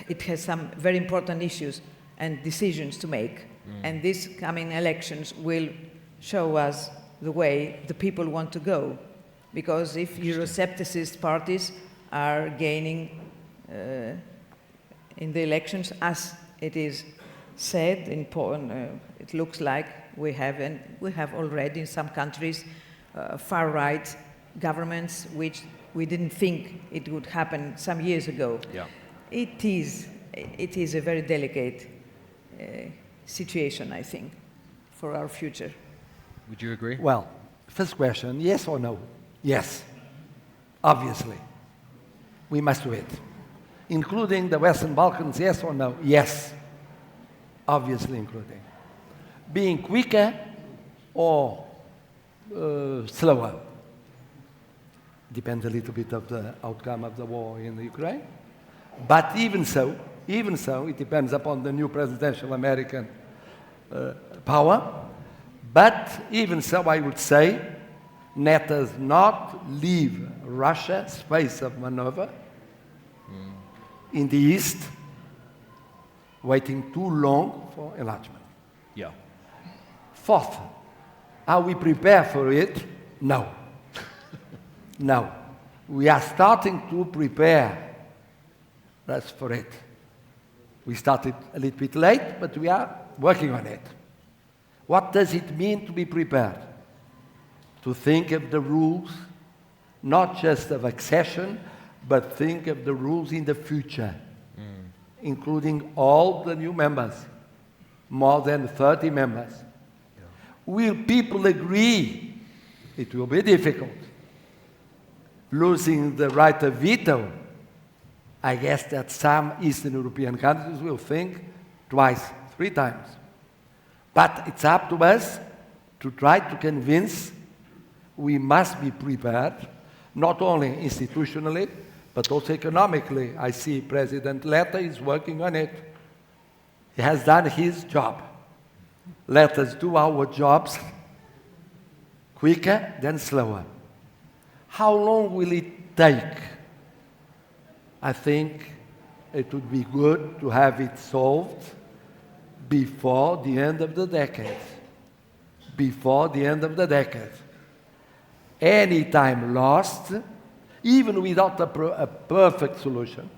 it has some very important issues and decisions to make. And these coming elections will show us the way the people want to go. Because if Euroscepticist parties are gaining in the elections, as it is said in Poland, it looks like we have already in some countries far-right governments, which we didn't think it would happen some years ago. Yeah. It is a very delicate situation, I think, for our future. Would you agree? Well, first question, yes or no? Yes, obviously. We must do it. Including the Western Balkans, yes or no? Yes, obviously including. Being quicker or slower? Depends a little bit of the outcome of the war in Ukraine. But even so, it depends upon the new presidential American power. But even so, I would say, let us not leave Russia space of maneuver in the East, waiting too long for enlargement. Yeah. Fourth, are we prepared for it? No. No. We are starting to prepare for it. We started a little bit late, but we are working on it. What does it mean to be prepared? To think of the rules, not just of accession, but think of the rules in the future, including all the new members, more than 30 members. Yeah. Will people agree? It will be difficult. Losing the right of veto, I guess that some Eastern European countries will think twice, 3 times. But it's up to us to try to convince we must be prepared, not only institutionally, but also economically. I see President Letta is working on it. He has done his job. Let us do our jobs quicker than slower. How long will it take? I think it would be good to have it solved before the end of the decade. Before the end of the decade. Any time lost, even without a perfect solution,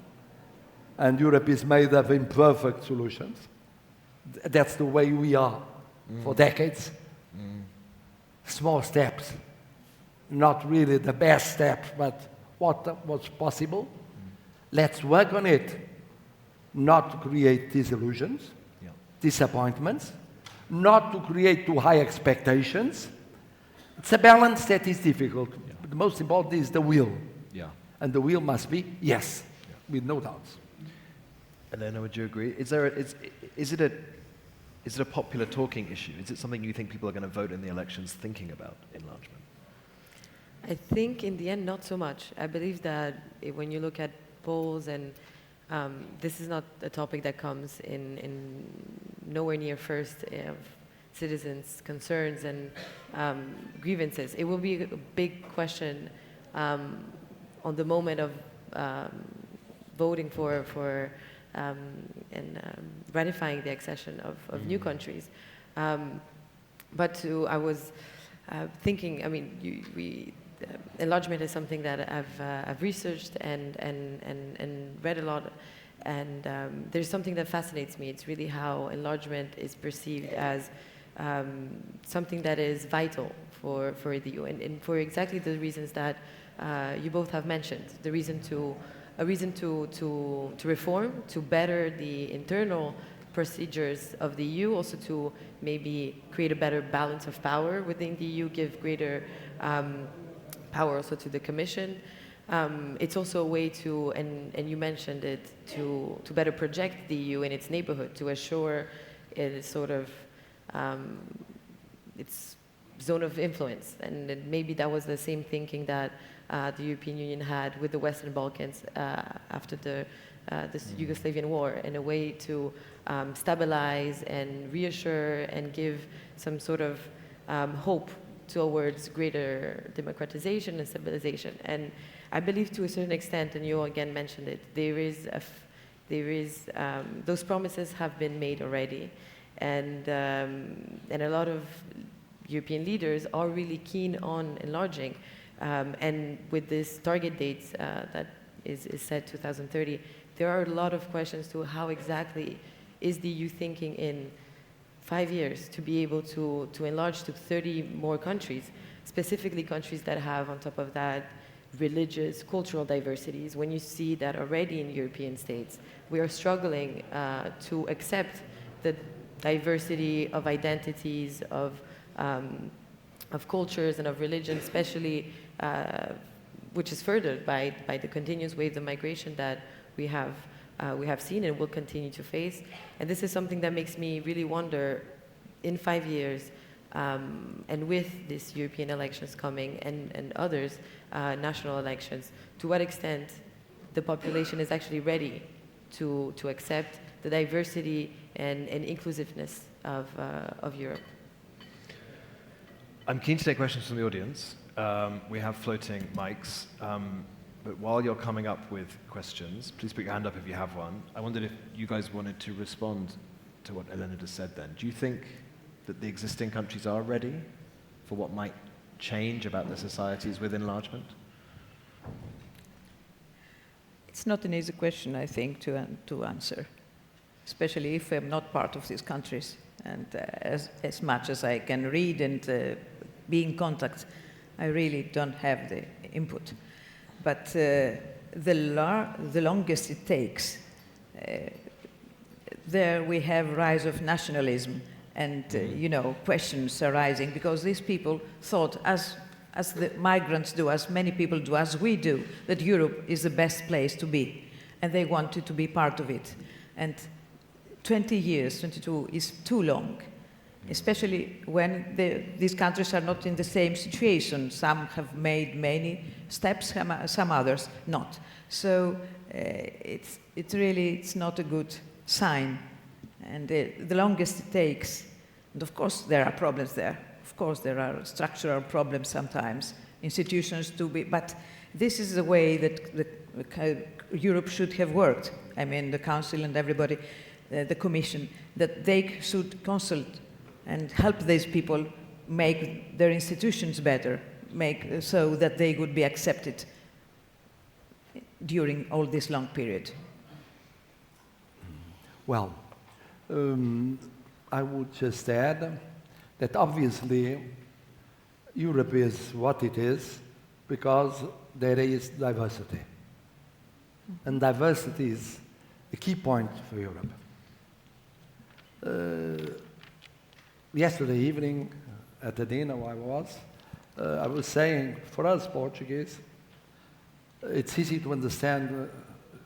and Europe is made of imperfect solutions, that's the way we are for decades. Small steps, not really the best steps, but what was possible. Let's work on it, not to create disillusions, disappointments, not to create too high expectations. It's a balance that is difficult, the most important is the will. Yeah. And the will must be yes, with no doubts. Elena, would you agree? Is it a popular talking issue? Is it something you think people are going to vote in the elections thinking about enlargement? I think in the end, not so much. I believe that when you look at polls, and this is not a topic that comes in nowhere near first of citizens' concerns and grievances. It will be a big question on the moment of voting for and ratifying the accession of new countries. I was thinking, I mean, enlargement is something that I've researched and read a lot, and there's something that fascinates me. It's really how enlargement is perceived as something that is vital for the EU, and for exactly the reasons that you both have mentioned. A reason to reform, to better the internal procedures of the EU, also to maybe create a better balance of power within the EU, give greater power also to the Commission. It's also a way to, and you mentioned it, to better project the EU in its neighborhood, to assure it sort of its zone of influence. And maybe that was the same thinking that the European Union had with the Western Balkans after the Yugoslavian war, in a way to stabilize and reassure and give some sort of hope towards greater democratization and stabilization. And I believe to a certain extent, and you again mentioned it, those promises have been made already, and a lot of European leaders are really keen on enlarging. And with this target dates that is set 2030, there are a lot of questions to how exactly is the EU thinking in 5 years to be able to enlarge to 30 more countries, specifically countries that have, on top of that, religious, cultural diversities. When you see that already in European states, we are struggling to accept the diversity of identities, of cultures and of religion, especially which is furthered by the continuous wave of migration that we have seen and will continue to face. And this is something that makes me really wonder, in 5 years, and with these European elections coming and others, national elections, to what extent the population is actually ready to accept the diversity and inclusiveness of Europe. I'm keen to take questions from the audience. We have floating mics. But while you're coming up with questions, please put your hand up if you have one. I wondered if you guys wanted to respond to what Elena just said then. Do you think that the existing countries are ready for what might change about their societies with enlargement? It's not an easy question, I think, to answer, especially if I'm not part of these countries. And as much as I can read and be in contact, I really don't have the input. But the longest it takes, there we have rise of nationalism and questions arising, because these people thought, as the migrants do, as many people do, as we do, that Europe is the best place to be, and they wanted to be part of it. And 20 years, 22, is too long, especially when these countries are not in the same situation. Some have made many steps, some others not. So it's not a good sign. And the longest it takes, and of course there are problems there. Of course there are structural problems sometimes, institutions to be, but this is the way that Europe should have worked. I mean, the Council and everybody, the Commission, that they should consult and help these people make their institutions better, make so that they would be accepted during all this long period. Well, I would just add that obviously Europe is what it is because there is diversity. And diversity is a key point for Europe. Yesterday evening at the dinner I was, I was saying, for us Portuguese, it's easy to understand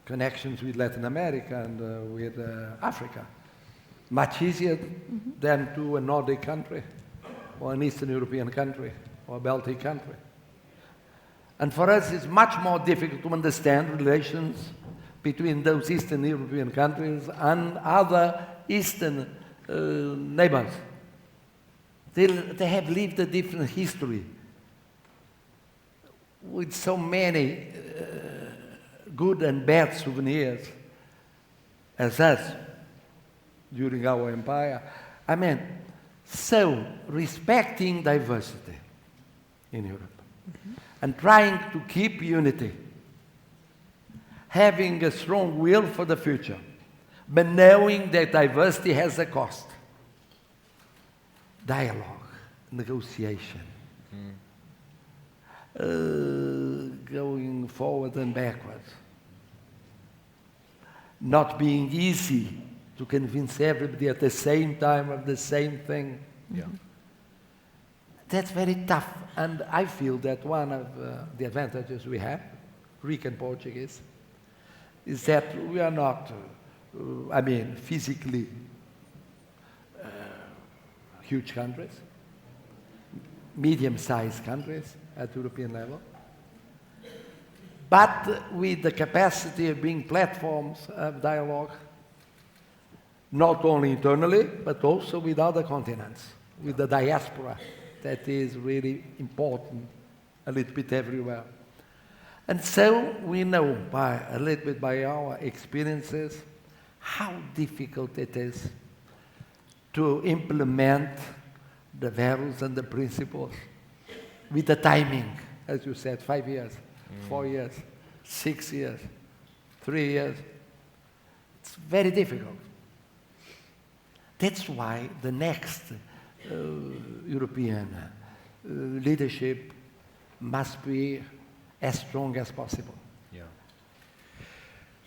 connections with Latin America and with Africa. Much easier than to a Nordic country, or an Eastern European country, or a Baltic country. And for us, it's much more difficult to understand relations between those Eastern European countries and other Eastern neighbors. They have lived a different history with so many good and bad souvenirs as us during our empire. I mean, so respecting diversity in Europe and trying to keep unity, having a strong will for the future, but knowing that diversity has a cost. Dialogue, negotiation, going forward and backwards. Not being easy to convince everybody at the same time of the same thing. Yeah. That's very tough, and I feel that one of the advantages we have, Greek and Portuguese, is that we are not, physically huge countries, medium-sized countries at European level, but with the capacity of being platforms of dialogue, not only internally, but also with other continents, with the diaspora. That is really important a little bit everywhere. And so we know a little bit by our experiences how difficult it is to implement the values and the principles with the timing, as you said, 5 years, 4 years, 6 years, 3 years. It's very difficult. That's why the next European leadership must be as strong as possible. Yeah.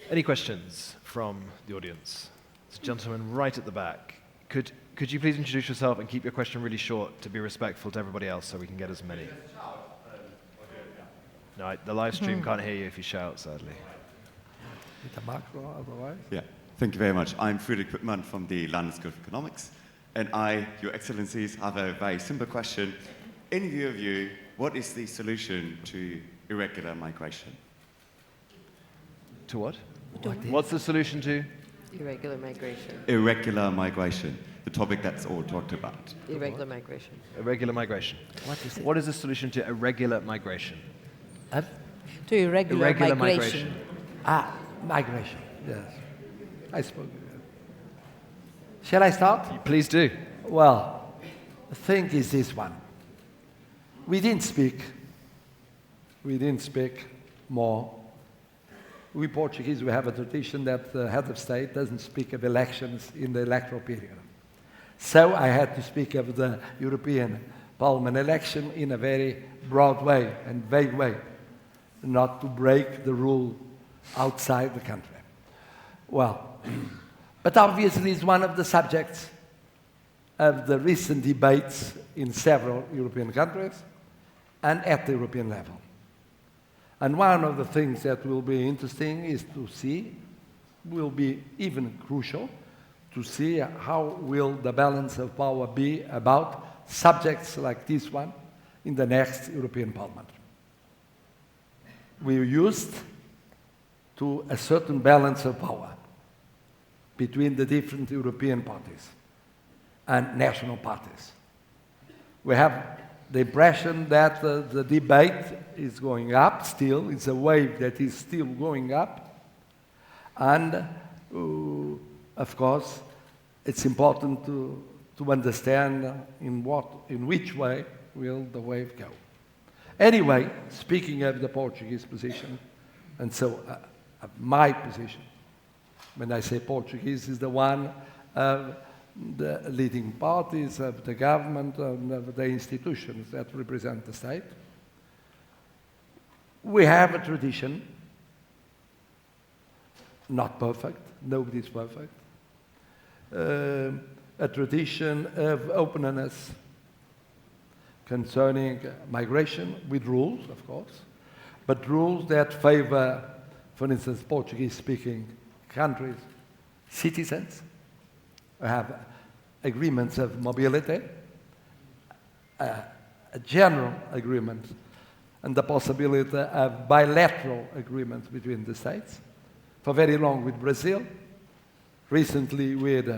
Any questions from the audience? This gentleman right at the back. Could you please introduce yourself and keep your question really short to be respectful to everybody else so we can get as many? No, the live stream can't hear you if you shout, sadly. With the macro, otherwise? Yeah, thank you very much. I'm Friedrich Wittmann from the London School of Economics. And I, Your Excellencies, have a very simple question. In your view, what is the solution to irregular migration? To what? What's the solution to? Irregular migration. Irregular migration, the topic that's all talked about. Irregular migration. Irregular migration. What is it? What is the solution to irregular migration? To irregular Irregular migration. Migration, yes. I spoke. Shall I start? Please do. Well, the thing is this one. We didn't speak more. We Portuguese, we have a tradition that the head of state doesn't speak of elections in the electoral period. So I had to speak of the European Parliament election in a very broad way and vague way, not to break the rule outside the country. Well, but obviously it's one of the subjects of the recent debates in several European countries and at the European level. And one of the things that will be interesting is to see, will be even crucial, to see how will the balance of power be about subjects like this one in the next European Parliament. We're used to a certain balance of power between the different European parties and national parties. We have the impression that the debate is going up still. It's a wave that is still going up. And, of course, it's important to understand in which way will the wave go. Anyway, speaking of the Portuguese position, and so my position, when I say Portuguese, is the one of the leading parties, of the government, and of the institutions that represent the state. We have a tradition, not perfect, nobody's perfect, a tradition of openness, concerning migration with rules, of course, but rules that favor, for instance, Portuguese-speaking countries, citizens who have agreements of mobility, a general agreement, and the possibility of bilateral agreements between the states, for very long with Brazil, recently with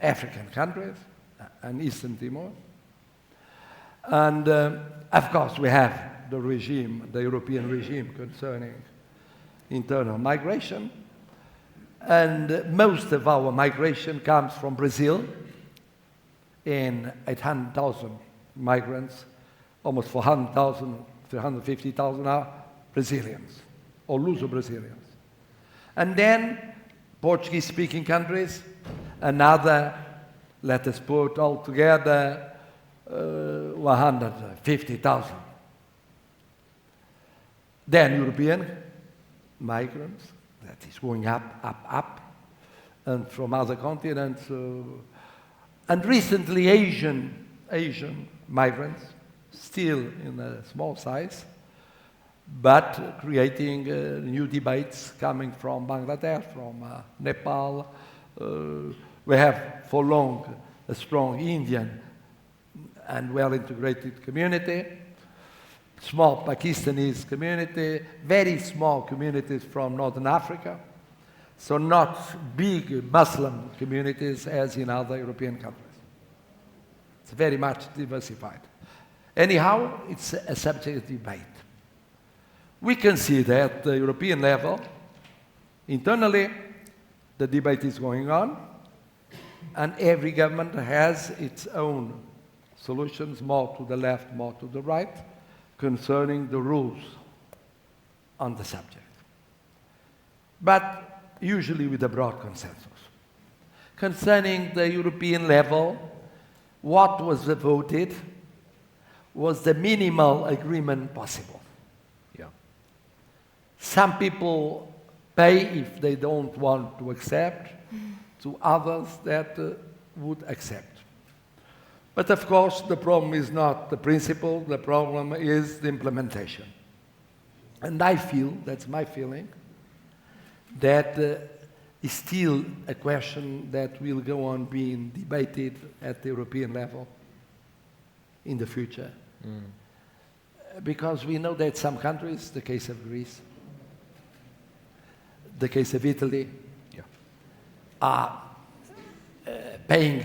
African countries and Eastern Timor. And of course, we have the regime, the European regime concerning internal migration. And most of our migration comes from Brazil, in 800,000 migrants, almost 400,000, 350,000 are Brazilians or Luso-Brazilians. And then Portuguese-speaking countries, another, let us put altogether, 150,000. Then European migrants, that is going up, and from other continents. And recently Asian migrants, still in a small size, but creating new debates coming from Bangladesh, from Nepal. We have for long a strong Indian and well-integrated community, small Pakistanis community, very small communities from Northern Africa, so not big Muslim communities as in other European countries. It's very much diversified. Anyhow, it's a subject of debate. We can see that at the European level, internally, the debate is going on, and every government has its own solutions, more to the left, more to the right, concerning the rules on the subject. But usually with a broad consensus. Concerning the European level, what was voted was the minimal agreement possible. Yeah. Some people pay if they don't want to accept, to others that would accept. But of course, the problem is not the principle, the problem is the implementation. And I feel, that's my feeling, that is still a question that will go on being debated at the European level in the future. Because we know that some countries, the case of Greece, the case of Italy, are paying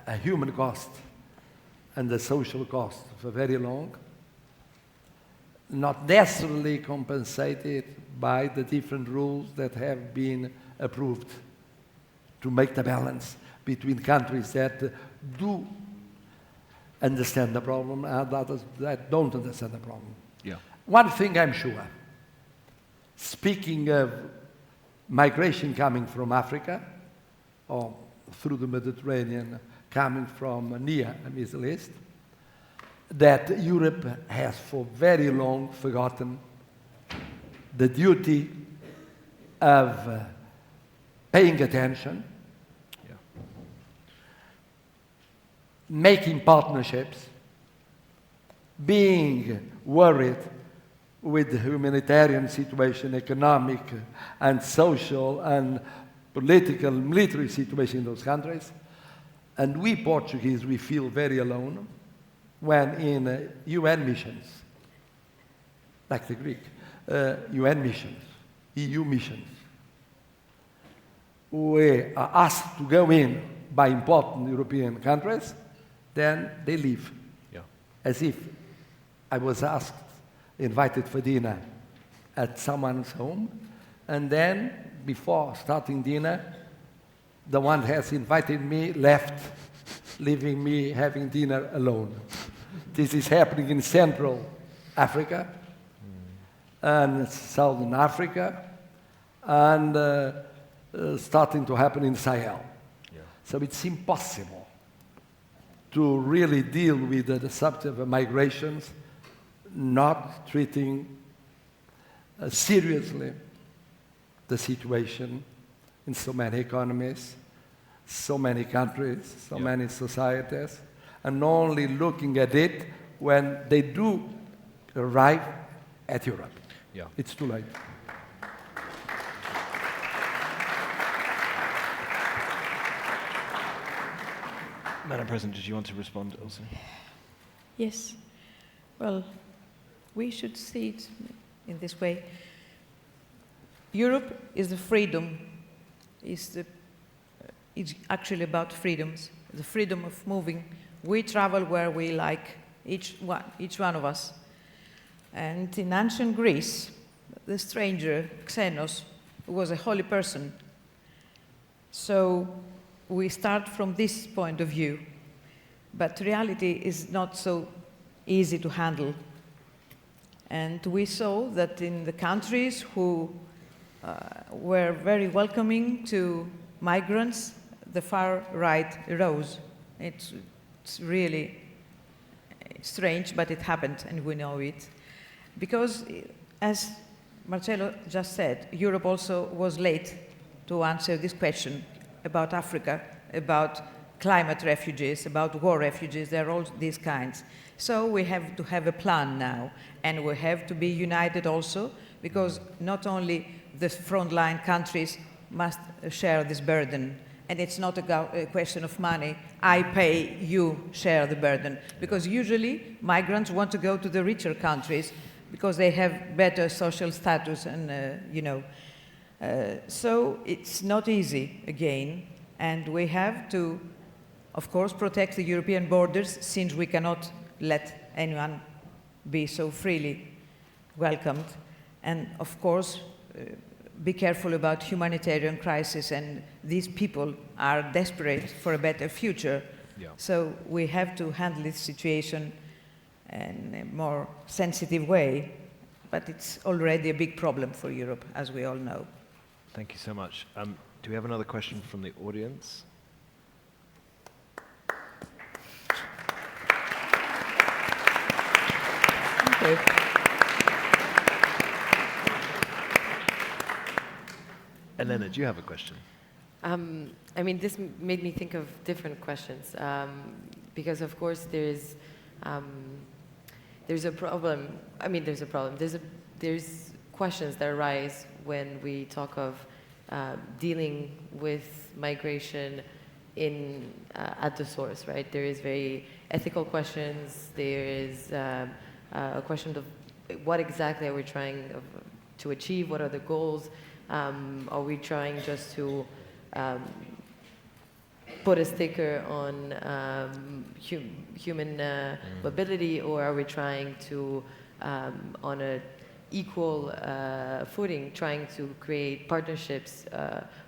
a human cost and a social cost for very long, not necessarily compensated by the different rules that have been approved to make the balance between countries that do understand the problem and others that don't understand the problem. Yeah. One thing I'm sure, speaking of migration coming from Africa or through the Mediterranean, coming from near the Middle East, that Europe has for very long forgotten the duty of paying attention, making partnerships, being worried with the humanitarian situation, economic and social and political, military situation in those countries. And we Portuguese, we feel very alone when in UN missions, like the Greek, UN missions, EU missions, we are asked to go in by important European countries, then they leave. Yeah. As if I was asked, invited for dinner at someone's home, and then before starting dinner, the one has invited me left, leaving me having dinner alone. This is happening in Central Africa and Southern Africa, and starting to happen in Sahel. Yeah. So it's impossible to really deal with the subject of migrations not treating seriously the situation in so many economies, so many countries, so many societies, and only looking at it when they do arrive at Europe. Yeah. It's too late. Madam President, did you want to respond also? Yes. Well, we should see it in this way. Europe is the freedom, it's actually about freedoms, the freedom of moving. We travel where we like, each one of us. And in ancient Greece, the stranger, Xenos, was a holy person. So we start from this point of view. But reality is not so easy to handle. And we saw that in the countries who were very welcoming to migrants, the far right rose. It's really strange, but it happened, and we know it. Because, as Marcelo just said, Europe also was late to answer this question about Africa, about climate refugees, about war refugees, there are all these kinds. So we have to have a plan now, and we have to be united also, because not only the frontline countries must share this burden, and it's not a question of money, I pay, you share the burden, because usually migrants want to go to the richer countries because they have better social status and, so it's not easy again, and we have to, of course, protect the European borders, since we cannot let anyone be so freely welcomed. And of course, be careful about humanitarian crisis, and these people are desperate for a better future. Yeah. So we have to handle this situation in a more sensitive way, but it's already a big problem for Europe, as we all know. Thank you so much. Do we have another question from the audience? Okay. Elena, do you have a question? I mean, this made me think of different questions, because of course there's a problem. I mean, there's a problem. There's questions that arise when we talk of dealing with migration at the source, right? There is very ethical questions. There is a question of what exactly are we trying to achieve? What are the goals? Are we trying just to put a sticker on human mobility, or are we trying to, on an equal footing, trying to create partnerships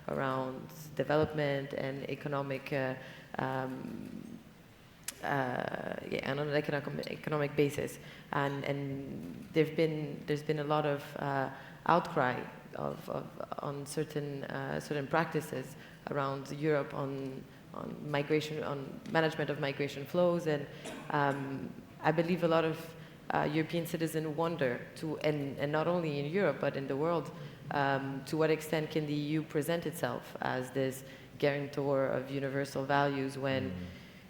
around development and economic, and on an economic basis? And there's been a lot of outcry on certain practices around Europe on migration, on management of migration flows, and I believe a lot of European citizens wonder and not only in Europe but in the world, to what extent can the EU present itself as this guarantor of universal values when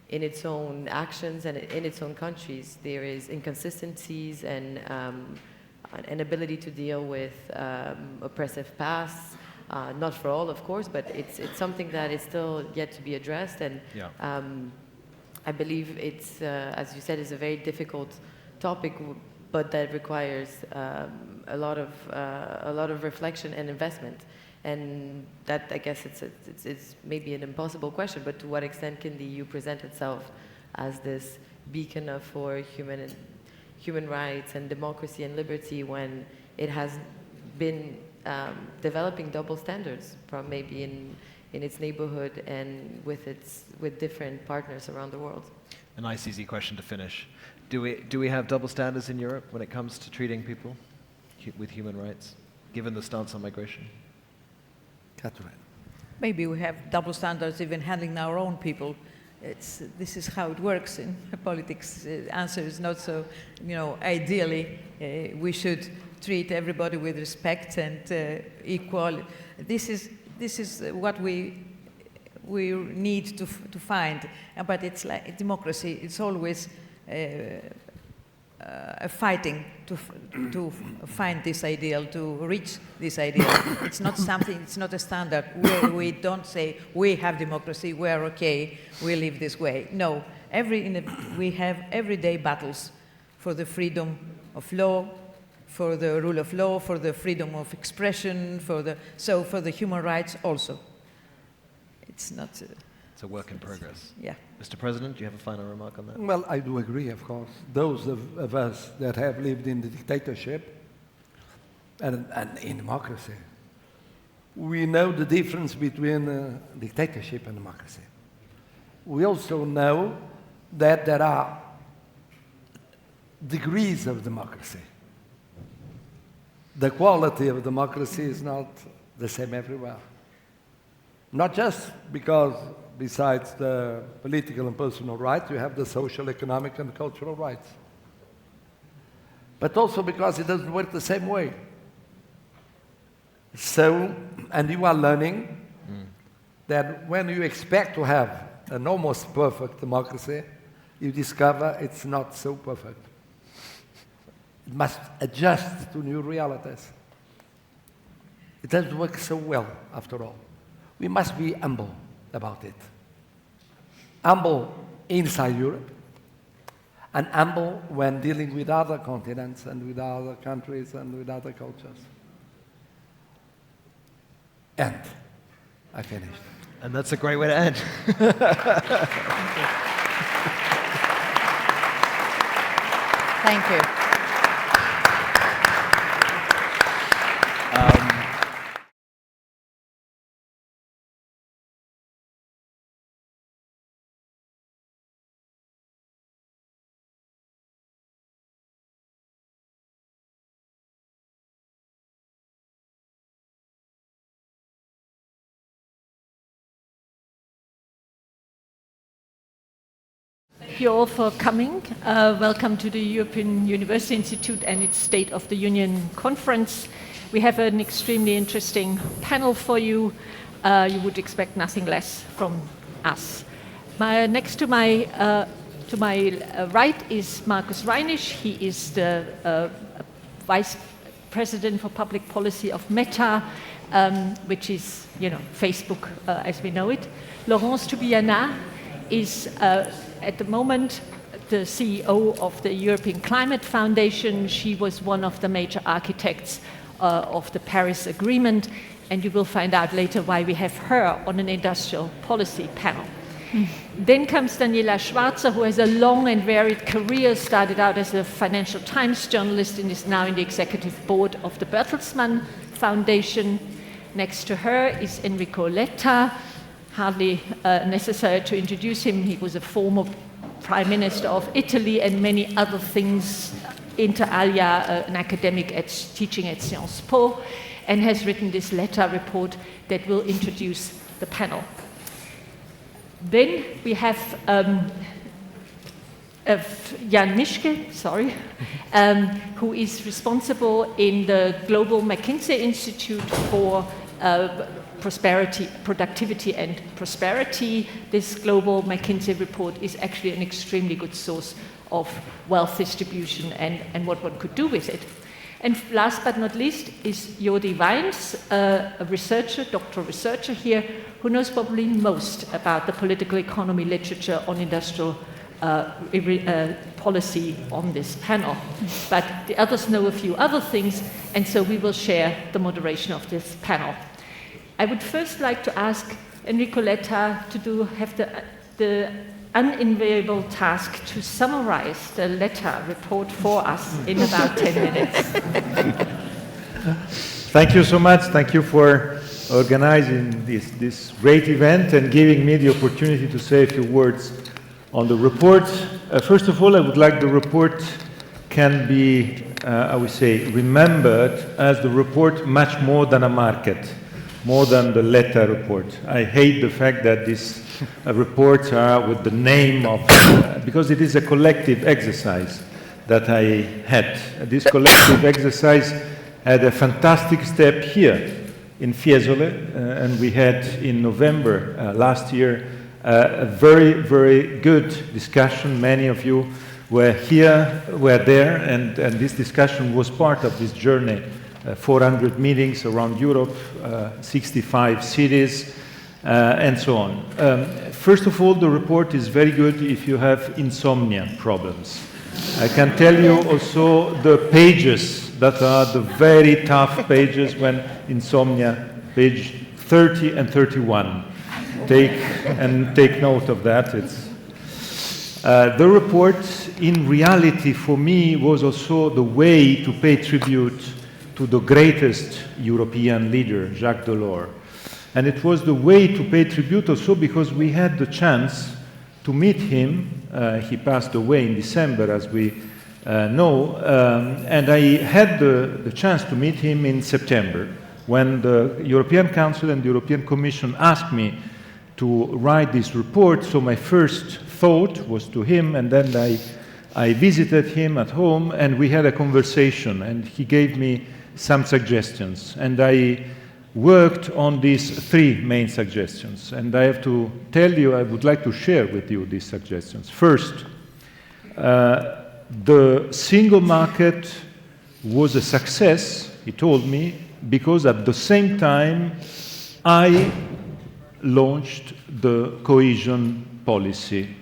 in its own actions and in its own countries there is inconsistencies and an ability to deal with oppressive pasts, not for all, of course, but it's something that is still yet to be addressed, and I believe it's, as you said, is a very difficult topic, but that requires a lot of reflection and investment, and that, I guess, it's maybe an impossible question, but to what extent can the EU present itself as this beacon for human rights and democracy and liberty when it has been developing double standards from maybe in its neighborhood and with different partners around the world? A nice easy question to finish. Do we have double standards in Europe when it comes to treating people with human rights, given the stance on migration? Katerina. Maybe we have double standards even handling our own people. This is how it works in politics. The answer is not so, ideally we should treat everybody with respect and equal. This is what we need to find. But it's like democracy. It's always fighting to find this ideal, to reach this ideal. It's not something, it's not a standard where we don't say, we have democracy, we are okay, we live this way. No, we have everyday battles for the freedom of law, for the rule of law, for the freedom of expression, for the human rights also. It's not... It's a work in progress. Yeah. Mr. President, do you have a final remark on that? Well, I do agree, of course. Those of us that have lived in the dictatorship and in democracy, we know the difference between dictatorship and democracy. We also know that there are degrees of democracy. The quality of democracy is not the same everywhere. Not just because besides the political and personal rights, you have the social, economic, and cultural rights. But also because it doesn't work the same way. So, and you are learning that when you expect to have an almost perfect democracy, you discover it's not so perfect. It must adjust to new realities. It doesn't work so well, after all. We must be humble about it. Humble inside Europe, and humble when dealing with other continents and with other countries and with other cultures. And I finished. And that's a great way to end. Thank you. Thank you all for coming. Welcome to the European University Institute and its State of the Union conference. We have an extremely interesting panel for you. You would expect nothing less from us. Next to my right is Markus Reinisch. He is the Vice President for Public Policy of Meta, which is, Facebook as we know it. Laurence Tubiana is at the moment the CEO of the European Climate Foundation. She was one of the major architects of the Paris Agreement, and you will find out later why we have her on an industrial policy panel. Then comes Daniela Schwarzer, who has a long and varied career, started out as a Financial Times journalist and is now in the executive board of the Bertelsmann Foundation. Next to her is Enrico Letta. Hardly necessary to introduce him. He was a former Prime Minister of Italy and many other things, inter alia an academic teaching at Sciences Po, and has written this Letta report that will introduce the panel. Then we have Jan Mischke, who is responsible in the Global McKinsey Institute for productivity and prosperity. This global McKinsey report is actually an extremely good source of wealth distribution and what one could do with it. And last but not least is Jordi Wijns, a researcher, doctoral researcher here, who knows probably most about the political economy literature on industrial policy on this panel. But the others know a few other things, and so we will share the moderation of this panel. I would first like to ask Enrico Letta to have the unenviable task to summarize the Letta report for us in about 10 minutes. Thank you so much. Thank you for organizing this great event and giving me the opportunity to say a few words on the report. First of all, I would like the report can be, I would say, remembered as the report much more than a market, more than the Letta report. I hate the fact that these reports are with the name of, because it is a collective exercise that I had. This collective exercise had a fantastic step here in Fiesole, and we had in November last year a very, very good discussion. Many of you were here, were there, and this discussion was part of this journey. 400 meetings around Europe, 65 cities, and so on. First of all, the report is very good if you have insomnia problems. I can tell you also the pages that are the very tough pages when insomnia, page 30 and 31. Take note of that. The report, in reality, for me, was also the way to pay tribute to the greatest European leader, Jacques Delors. And it was the way to pay tribute also because we had the chance to meet him. He passed away in December, as we know, and I had the chance to meet him in September when the European Council and the European Commission asked me to write this report. So my first thought was to him, and then I visited him at home, and we had a conversation, and he gave me some suggestions, and I worked on these three main suggestions, and I have to tell you, I would like to share with you these suggestions. First, the single market was a success, he told me, because at the same time I launched the cohesion policy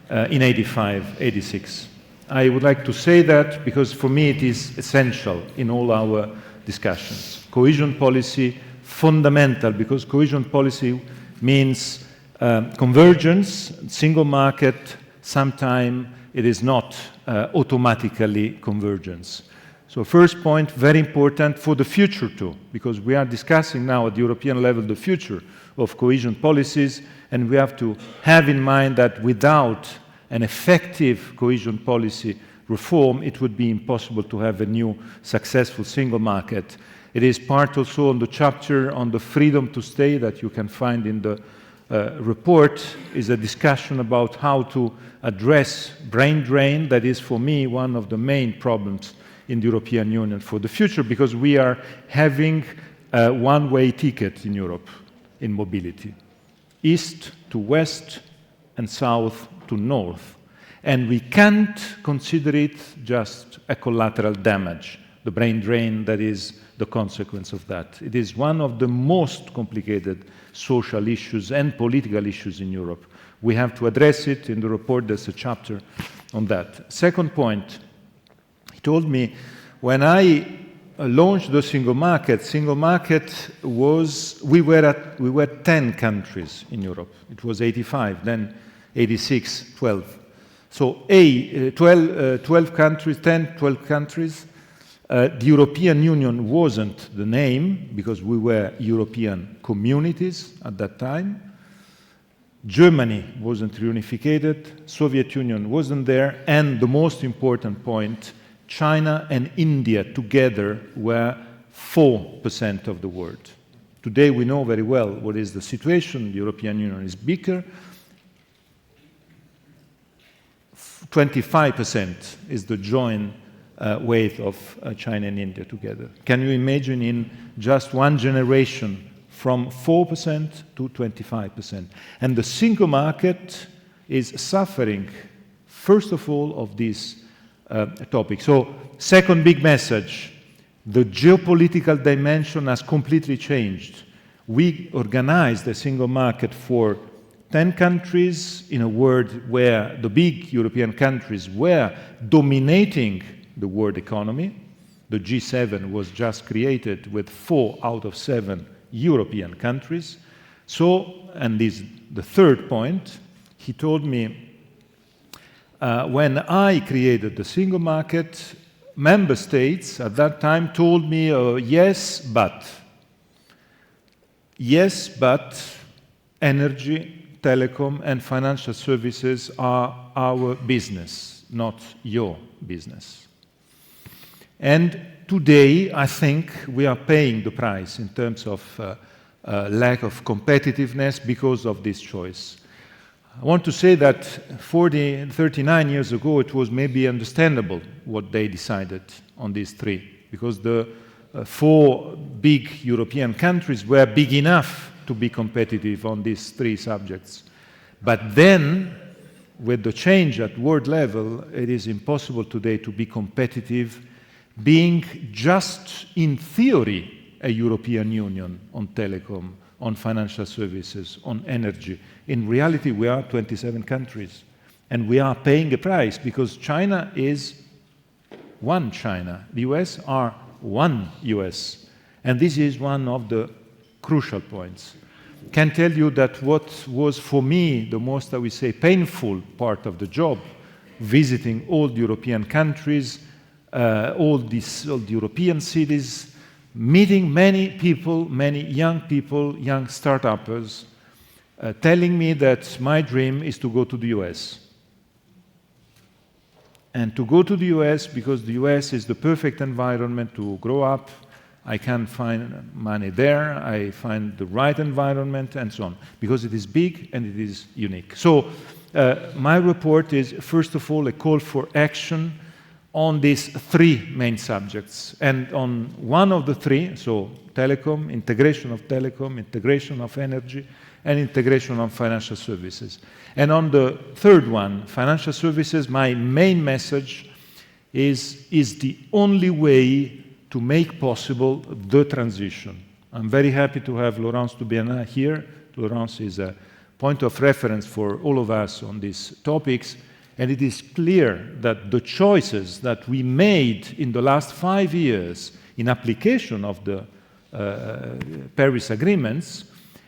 in 85, 86. I would like to say that because for me it is essential in all our discussions. Cohesion policy, fundamental, because cohesion policy means convergence, single market, sometimes it is not automatically convergence. So first point, very important for the future too, because we are discussing now at the European level the future of cohesion policies, and we have to have in mind that without an effective cohesion policy reform, it would be impossible to have a new successful single market. It is part also on the chapter on the freedom to stay that you can find in the report, is a discussion about how to address brain drain. That is, for me, one of the main problems in the European Union for the future, because we are having a one-way ticket in Europe in mobility, east to west and south to north. And we can't consider it just a collateral damage, the brain drain that is the consequence of that. It is one of the most complicated social issues and political issues in Europe. We have to address it. In the report, there's a chapter on that. Second point, he told me, when I launched the single market was, we were 10 countries in Europe. It was 85, then 86, 12. So 12 countries, 10, 12 countries. The European Union wasn't the name because we were European communities at that time. Germany wasn't reunificated, Soviet Union wasn't there, and the most important point, China and India together were 4% of the world. Today we know very well what is the situation. The European Union is bigger. 25% is the joint weight of China and India together. Can you imagine in just one generation from 4% to 25%? And the single market is suffering, first of all, of this topic. So, second big message, the geopolitical dimension has completely changed. We organized a single market for 10 countries in a world where the big European countries were dominating the world economy. The G7 was just created with 4 out of 7 European countries. So, and this the third point, he told me, when I created the single market, member states at that time told me, yes, but energy, telecom, and financial services are our business, not your business. And today, I think we are paying the price in terms of lack of competitiveness because of this choice. I want to say that 39 years ago, it was maybe understandable what they decided on these three, because the 4 big European countries were big enough to be competitive on these 3 subjects. But then with the change at world level, it is impossible today to be competitive, being just in theory a European Union on telecom, on financial services, on energy. In reality, we are 27 countries, and we are paying a price because China is one China. The US are one US. And this is one of the crucial points. Can tell you that what was for me the most, I would say, painful part of the job, visiting all the European countries, all the European cities, meeting many people, many young people, young start-uppers, telling me that my dream is to go to the US. And to go to the US because the US is the perfect environment to grow up. I can find money there, I find the right environment, and so on, because it is big and it is unique. So my report is, first of all, a call for action on these three main subjects. And on one of the three, so telecom, integration of energy, and integration of financial services. And on the third one, financial services, my main message is the only way to make possible the transition. I'm very happy to have Laurence Tubiana here. Laurence is a point of reference for all of us on these topics, and it is clear that the choices that we made in the last 5 years in application of the Paris agreements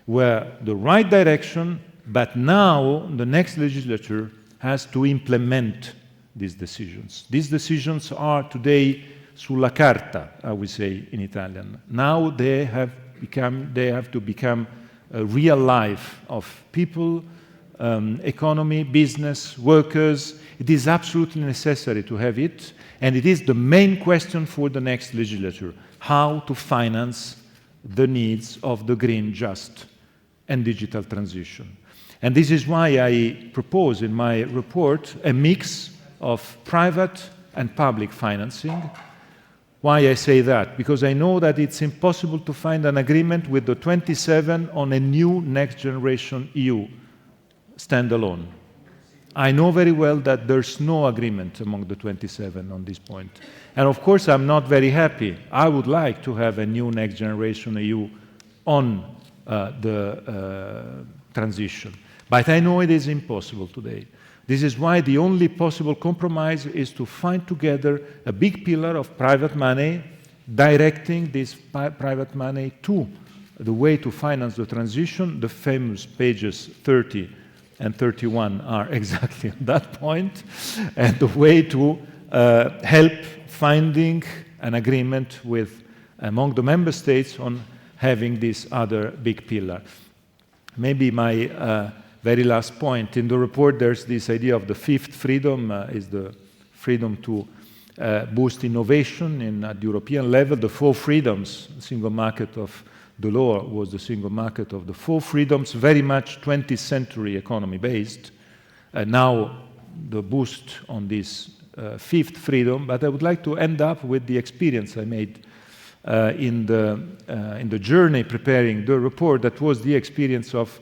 were the right direction, but now the next legislature has to implement these decisions. These decisions are today sulla carta, I would say in Italian. Now they have to become a real life of people, economy, business, workers. It is absolutely necessary to have it, and it is the main question for the next legislature, how to finance the needs of the green, just, and digital transition. And this is why I propose in my report a mix of private and public financing. Why I say that? Because I know that it's impossible to find an agreement with the 27 on a new next generation EU standalone. I know very well that there's no agreement among the 27 on this point. And of course, I'm not very happy. I would like to have a new next generation EU on the transition. But I know it is impossible today. This is why the only possible compromise is to find together a big pillar of private money, directing this private money to the way to finance the transition. The famous pages 30 and 31 are exactly at that point, and the way to help finding an agreement with among the member states on having this other big pillar. Maybe my very last point. In the report, there's this idea of the fifth freedom, is the freedom to boost innovation at the European level. The four freedoms, the single market of the law was the single market of the four freedoms, very much 20th century economy based. Now the boost on this fifth freedom, but I would like to end up with the experience I made in the journey preparing the report. That was the experience of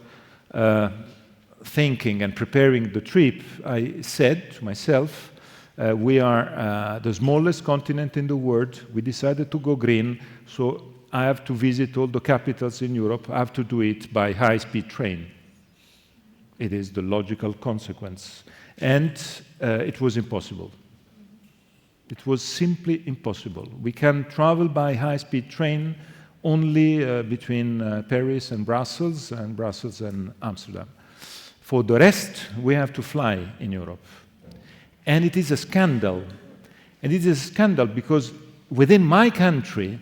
thinking and preparing the trip. I said to myself, we are the smallest continent in the world. We decided to go green, so I have to visit all the capitals in Europe. I have to do it by high-speed train. It is the logical consequence. And it was impossible. It was simply impossible. We can travel by high-speed train only between Paris and Brussels and Amsterdam. For the rest, we have to fly in Europe. And it is a scandal. And it is a scandal because within my country,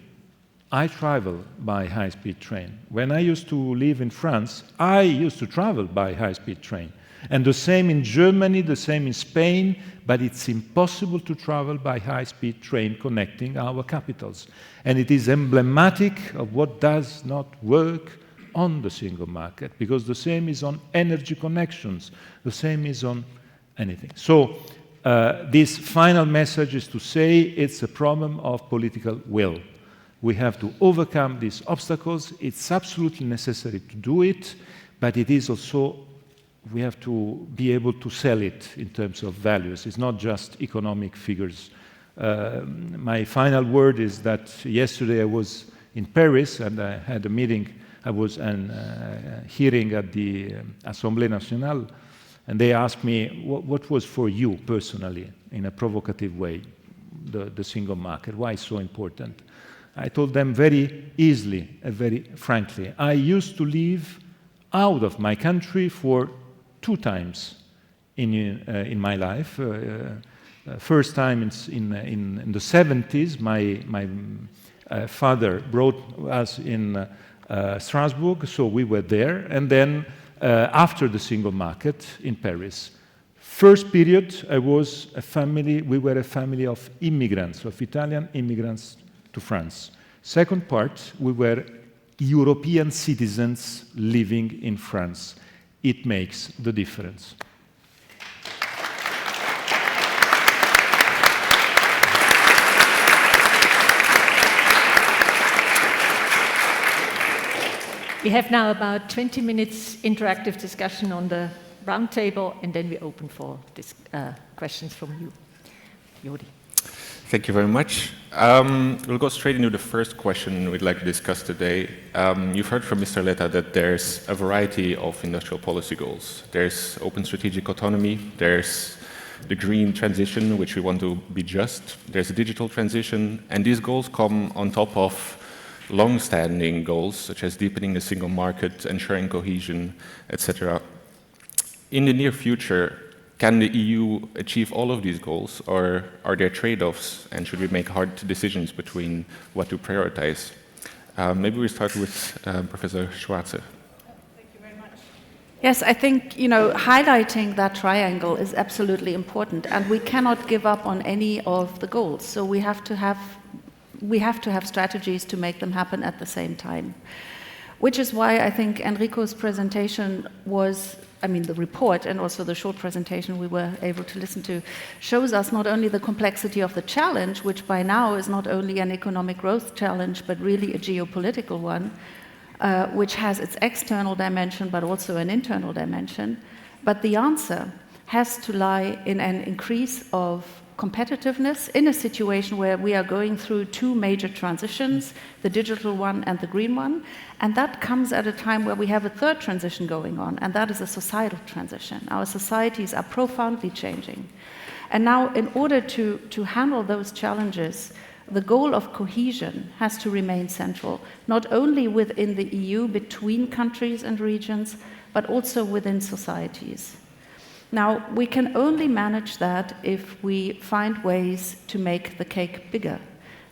I travel by high-speed train. When I used to live in France, I used to travel by high-speed train. And the same in Germany, the same in Spain, but it's impossible to travel by high-speed train connecting our capitals. And it is emblematic of what does not work on the single market, because the same is on energy connections, the same is on anything. So this final message is to say it's a problem of political will. We have to overcome these obstacles. It's absolutely necessary to do it, but it is also we have to be able to sell it in terms of values. It's not just economic figures. My final word is that yesterday I was in Paris and I had a meeting. I was hearing at the Assemblée Nationale, and they asked me, what was for you personally, in a provocative way, the single market? Why so important? I told them very easily and very frankly, I used to live out of my country for 2 times in my life. First time in the 70s, my father brought us in Strasbourg, so we were there, and then after the single market in Paris. First period, we were a family of immigrants, of Italian immigrants to France. Second part, we were European citizens living in France. It makes the difference. We have now about 20 minutes interactive discussion on the round table, and then we open for questions from you. Jordi. Thank you very much. We'll go straight into the first question we'd like to discuss today. You've heard from Mr. Letta that there's a variety of industrial policy goals. There's open strategic autonomy, there's the green transition, which we want to be just, there's a digital transition, and these goals come on top of long-standing goals, such as deepening the single market, ensuring cohesion, etc. In the near future, can the EU achieve all of these goals, or are there trade-offs, and should we make hard decisions between what to prioritize? Maybe we start with Professor Schwarzer. Thank you very much. Yes, I think, highlighting that triangle is absolutely important, and we cannot give up on any of the goals. So we have to have strategies to make them happen at the same time. Which is why I think Enrico's presentation the report and also the short presentation we were able to listen to, shows us not only the complexity of the challenge, which by now is not only an economic growth challenge, but really a geopolitical one, which has its external dimension, but also an internal dimension. But the answer has to lie in an increase of competitiveness in a situation where we are going through 2 major transitions, the digital one and the green one, and that comes at a time where we have a 3rd transition going on, and that is a societal transition. Our societies are profoundly changing. And now, in order to handle those challenges, the goal of cohesion has to remain central, not only within the EU, between countries and regions, but also within societies. Now, we can only manage that if we find ways to make the cake bigger.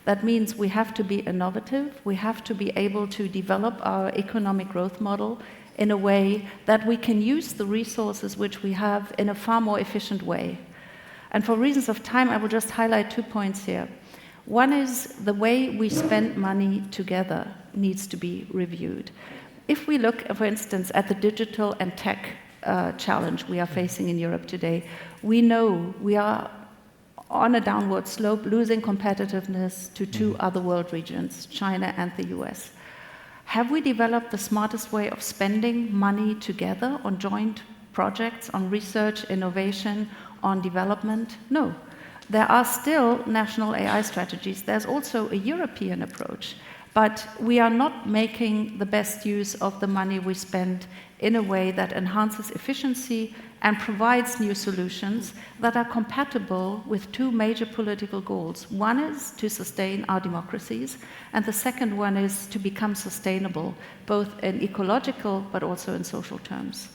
That means we have to be innovative, we have to be able to develop our economic growth model in a way that we can use the resources which we have in a far more efficient way. And for reasons of time, I will just highlight 2 points here. One is the way we spend money together needs to be reviewed. If we look, for instance, at the digital and tech challenge we are facing in Europe today, we know we are on a downward slope, losing competitiveness to 2 other world regions, China and the US. Have we developed the smartest way of spending money together on joint projects, on research, innovation, on development? No. There are still national AI strategies. There's also a European approach. But we are not making the best use of the money we spend in a way that enhances efficiency and provides new solutions that are compatible with 2 major political goals. One is to sustain our democracies, and the second one is to become sustainable, both in ecological but also in social terms.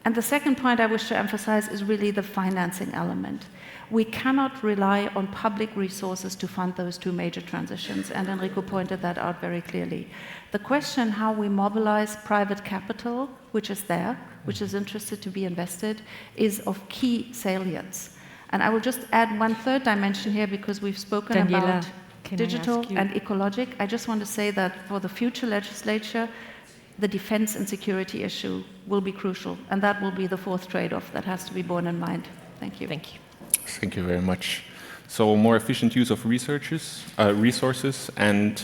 And the second point I wish to emphasize is really the financing element. We cannot rely on public resources to fund those 2 major transitions, and Enrico pointed that out very clearly. The question how we mobilize private capital, which is there, which is interested to be invested, is of key salience. And I will just add 1 3rd dimension here, because we've spoken Daniela, about digital and ecologic. I just want to say that for the future legislature, the defense and security issue will be crucial, and that will be the 4th trade-off that has to be borne in mind. Thank you. Thank you. Thank you very much. So more efficient use of resources and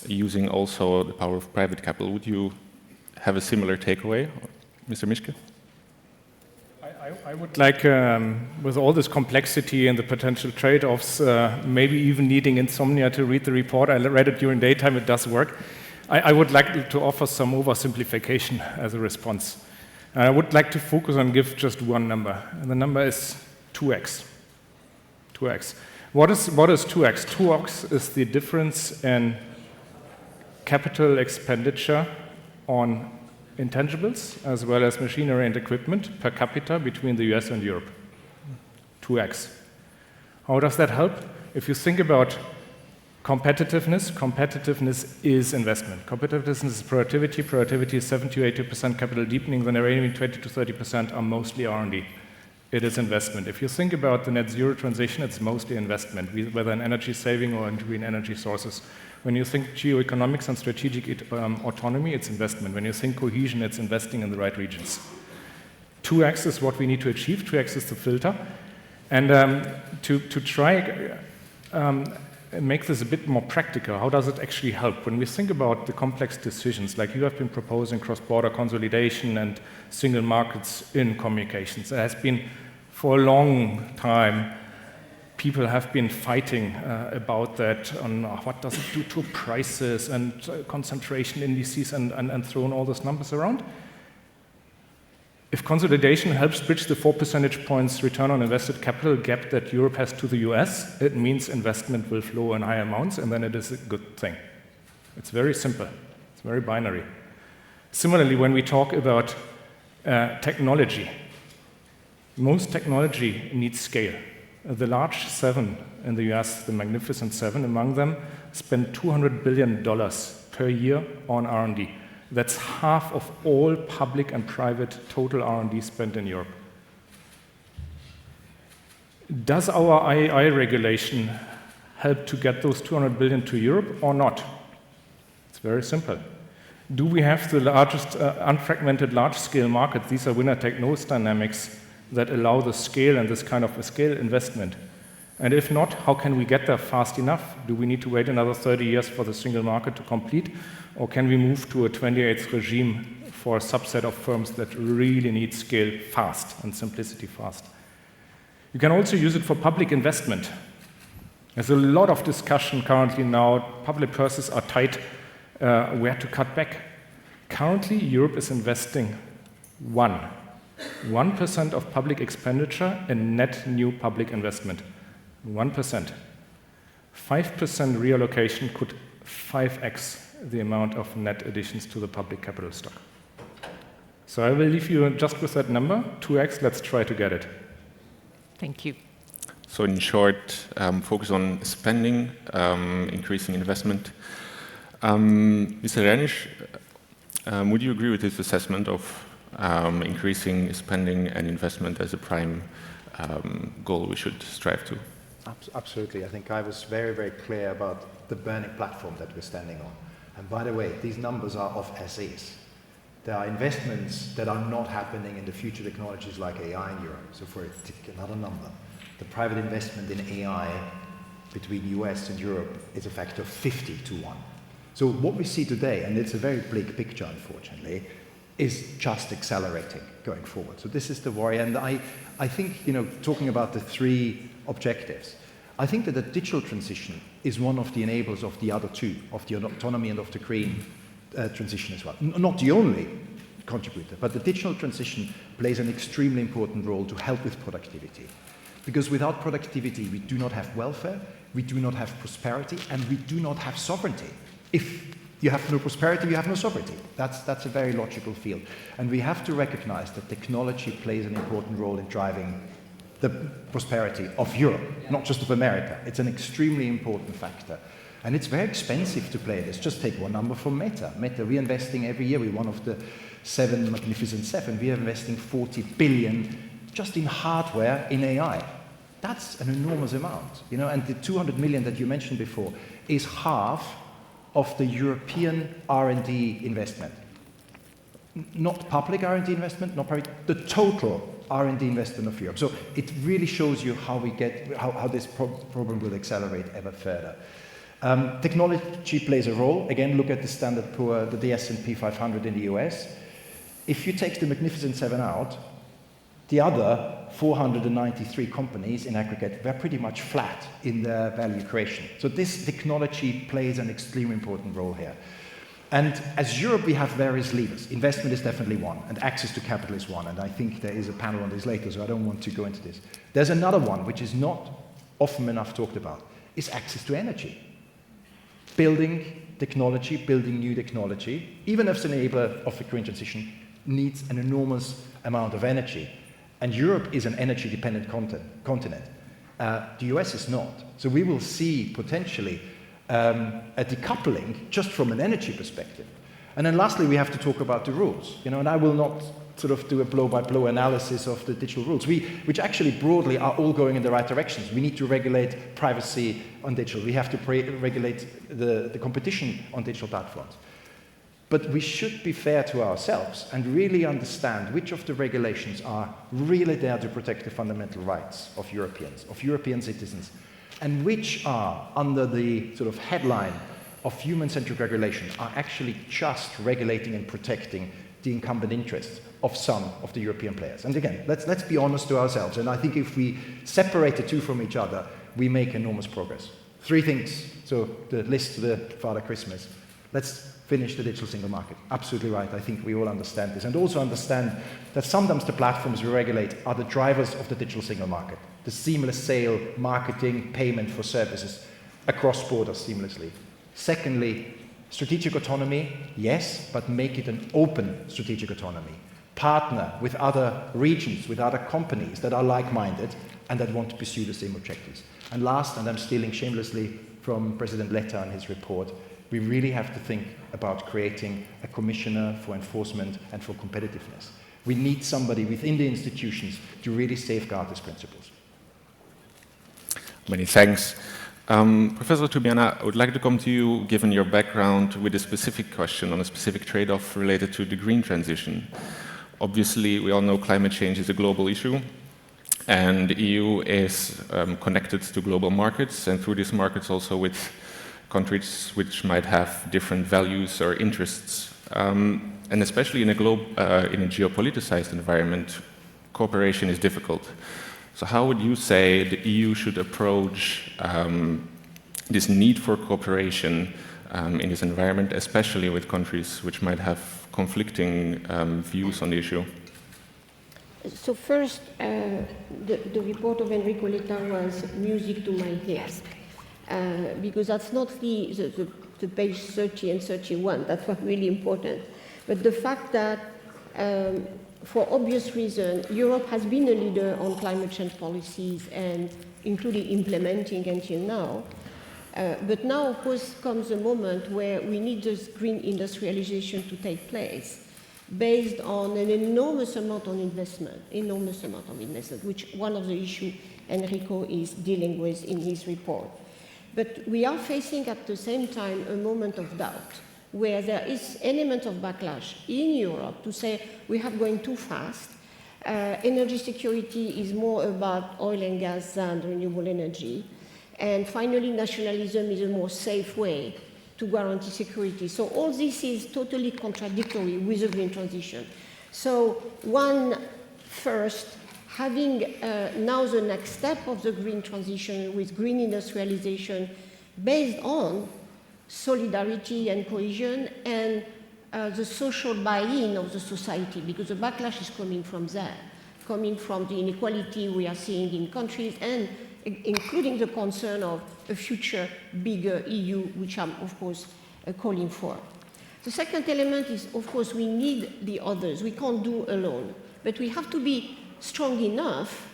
using also the power of private capital. Would you have a similar takeaway? Mr. Mischke? I would like, with all this complexity and the potential trade-offs, maybe even needing insomnia to read the report, I read it during daytime, it does work. I would like to offer some oversimplification as a response. I would like to focus on give just one number, and the number is 2x. 2x. What is 2x? 2x is the difference in capital expenditure on intangibles as well as machinery and equipment per capita between the US and Europe. 2x. How does that help? If you think about competitiveness, competitiveness is investment. Competitiveness is productivity. Productivity is 70 to 80% capital deepening. The remaining 20 to 30% are mostly R&D. It is investment. If you think about the net zero transition, it's mostly investment, whether in energy saving or in green energy sources. When you think geoeconomics and strategic autonomy, it's investment. When you think cohesion, it's investing in the right regions. 2x is what we need to achieve. 2x is the filter. And to try make this a bit more practical, how does it actually help? When we think about the complex decisions, like you have been proposing cross-border consolidation and single markets in communications, there has been for a long time people have been fighting about that, on what does it do to prices and concentration indices and thrown all those numbers around. If consolidation helps bridge the 4 percentage points return on invested capital gap that Europe has to the US, it means investment will flow in high amounts, and then it is a good thing. It's very simple. It's very binary. Similarly, when we talk about technology, most technology needs scale. The large seven in the US, the magnificent seven among them, spend $200 billion per year on R&D. That's half of all public and private total R&D spent in Europe. Does our AI regulation help to get those 200 billion to Europe or not? It's very simple. Do we have the largest unfragmented large-scale market? These are winner-take-most dynamics that allow the scale and this kind of a scale investment. And if not, how can we get there fast enough? Do we need to wait another 30 years for the single market to complete? Or can we move to a 28th regime for a subset of firms that really need scale fast and simplicity fast? You can also use it for public investment. There's a lot of discussion currently now. Public purses are tight, where to cut back. Currently, Europe is investing 1% of public expenditure in net new public investment. 1%. 5% reallocation could 5x the amount of net additions to the public capital stock. So I will leave you just with that number, 2x, let's try to get it. Thank you. So in short, focus on spending, increasing investment. Mr. Reinisch, would you agree with this assessment of increasing spending and investment as a prime goal we should strive to? Absolutely. I think I was very, very clear about the burning platform that we're standing on. And by the way, these numbers are of as is. There are investments that are not happening in the future technologies like AI in Europe. So for another number, the private investment in AI between US and Europe is a factor of 50 to 1. So what we see today, and it's a very bleak picture, unfortunately, is just accelerating going forward. So this is the worry. And I think, talking about the three objectives, I think that the digital transition is one of the enablers of the other two, of the autonomy and of the green transition as well. Not the only contributor, but the digital transition plays an extremely important role to help with productivity. Because without productivity, we do not have welfare, we do not have prosperity, and we do not have sovereignty. If you have no prosperity, you have no sovereignty. That's a very logical field. And we have to recognize that technology plays an important role in driving the prosperity of Europe, not just of America. It's an extremely important factor. And it's very expensive to play this. Just take one number from Meta. Meta, we're investing every year, we're one of the magnificent seven, we're investing 40 billion just in hardware in AI. That's an enormous amount, and the 200 million that you mentioned before is half of the European R&D investment. Not public R&D investment, not private, the total R&D investment of Europe. So it really shows you how this problem will accelerate ever further. Technology plays a role. Again, look at the Standard & Poor's, the S&P 500 in the US. If you take the Magnificent Seven out, the other 493 companies in aggregate were pretty much flat in their value creation. So this technology plays an extremely important role here. And as Europe, we have various levers. Investment is definitely one, and access to capital is one, and I think there is a panel on this later, so I don't want to go into this. There's another one, which is not often enough talked about, is access to energy. Building technology, building new technology, even if it's an enabler of the green transition, needs an enormous amount of energy. And Europe is an energy-dependent continent. The US is not. So we will see potentially a decoupling just from an energy perspective. And then lastly, we have to talk about the rules. And I will not sort of do a blow-by-blow analysis of the digital rules, which actually broadly are all going in the right directions. We need to regulate privacy on digital. We have to regulate the competition on digital platforms. But we should be fair to ourselves and really understand which of the regulations are really there to protect the fundamental rights of European citizens, and which are, under the sort of headline of human-centric regulation, are actually just regulating and protecting the incumbent interests of some of the European players. And again, let's be honest to ourselves. And I think if we separate the two from each other, we make enormous progress. 3 things. So the list to the Father Christmas. Let's finish the digital single market. Absolutely right. I think we all understand this. And also understand that sometimes the platforms we regulate are the drivers of the digital single market. The seamless sale, marketing, payment for services across borders seamlessly. Secondly, strategic autonomy, yes, but make it an open strategic autonomy. Partner with other regions, with other companies that are like-minded and that want to pursue the same objectives. And last, and I'm stealing shamelessly from President Letta and his report, we really have to think about creating a commissioner for enforcement and for competitiveness. We need somebody within the institutions to really safeguard these principles. Many thanks. Professor Tubiana, I would like to come to you, given your background, with a specific question on a specific trade-off related to the green transition. Obviously, we all know climate change is a global issue, and the EU is connected to global markets, and through these markets also with countries which might have different values or interests. And especially in a geopoliticized environment, cooperation is difficult. So how would you say the EU should approach this need for cooperation in this environment, especially with countries which might have conflicting views on the issue? So first, the report of Enrico Letta was music to my ears, because that's not the page 30 and 31, that was really important. But the fact that, for obvious reasons, Europe has been a leader on climate change policies and including implementing until now. But now, of course, comes a moment where we need this green industrialization to take place based on an enormous amount of investment, which one of the issues Enrico is dealing with in his report. But we are facing at the same time a moment of doubt, where there is an element of backlash in Europe to say we are going too fast. Energy security is more about oil and gas than renewable energy. And finally, nationalism is a more safe way to guarantee security. So all this is totally contradictory with the green transition. So first, having now the next step of the green transition with green industrialization based on solidarity and cohesion and the social buy-in of the society, because the backlash is coming from there, coming from the inequality we are seeing in countries and including the concern of a future bigger EU, which I'm, of course, calling for. The second element is, of course, we need the others. We can't do alone, but we have to be strong enough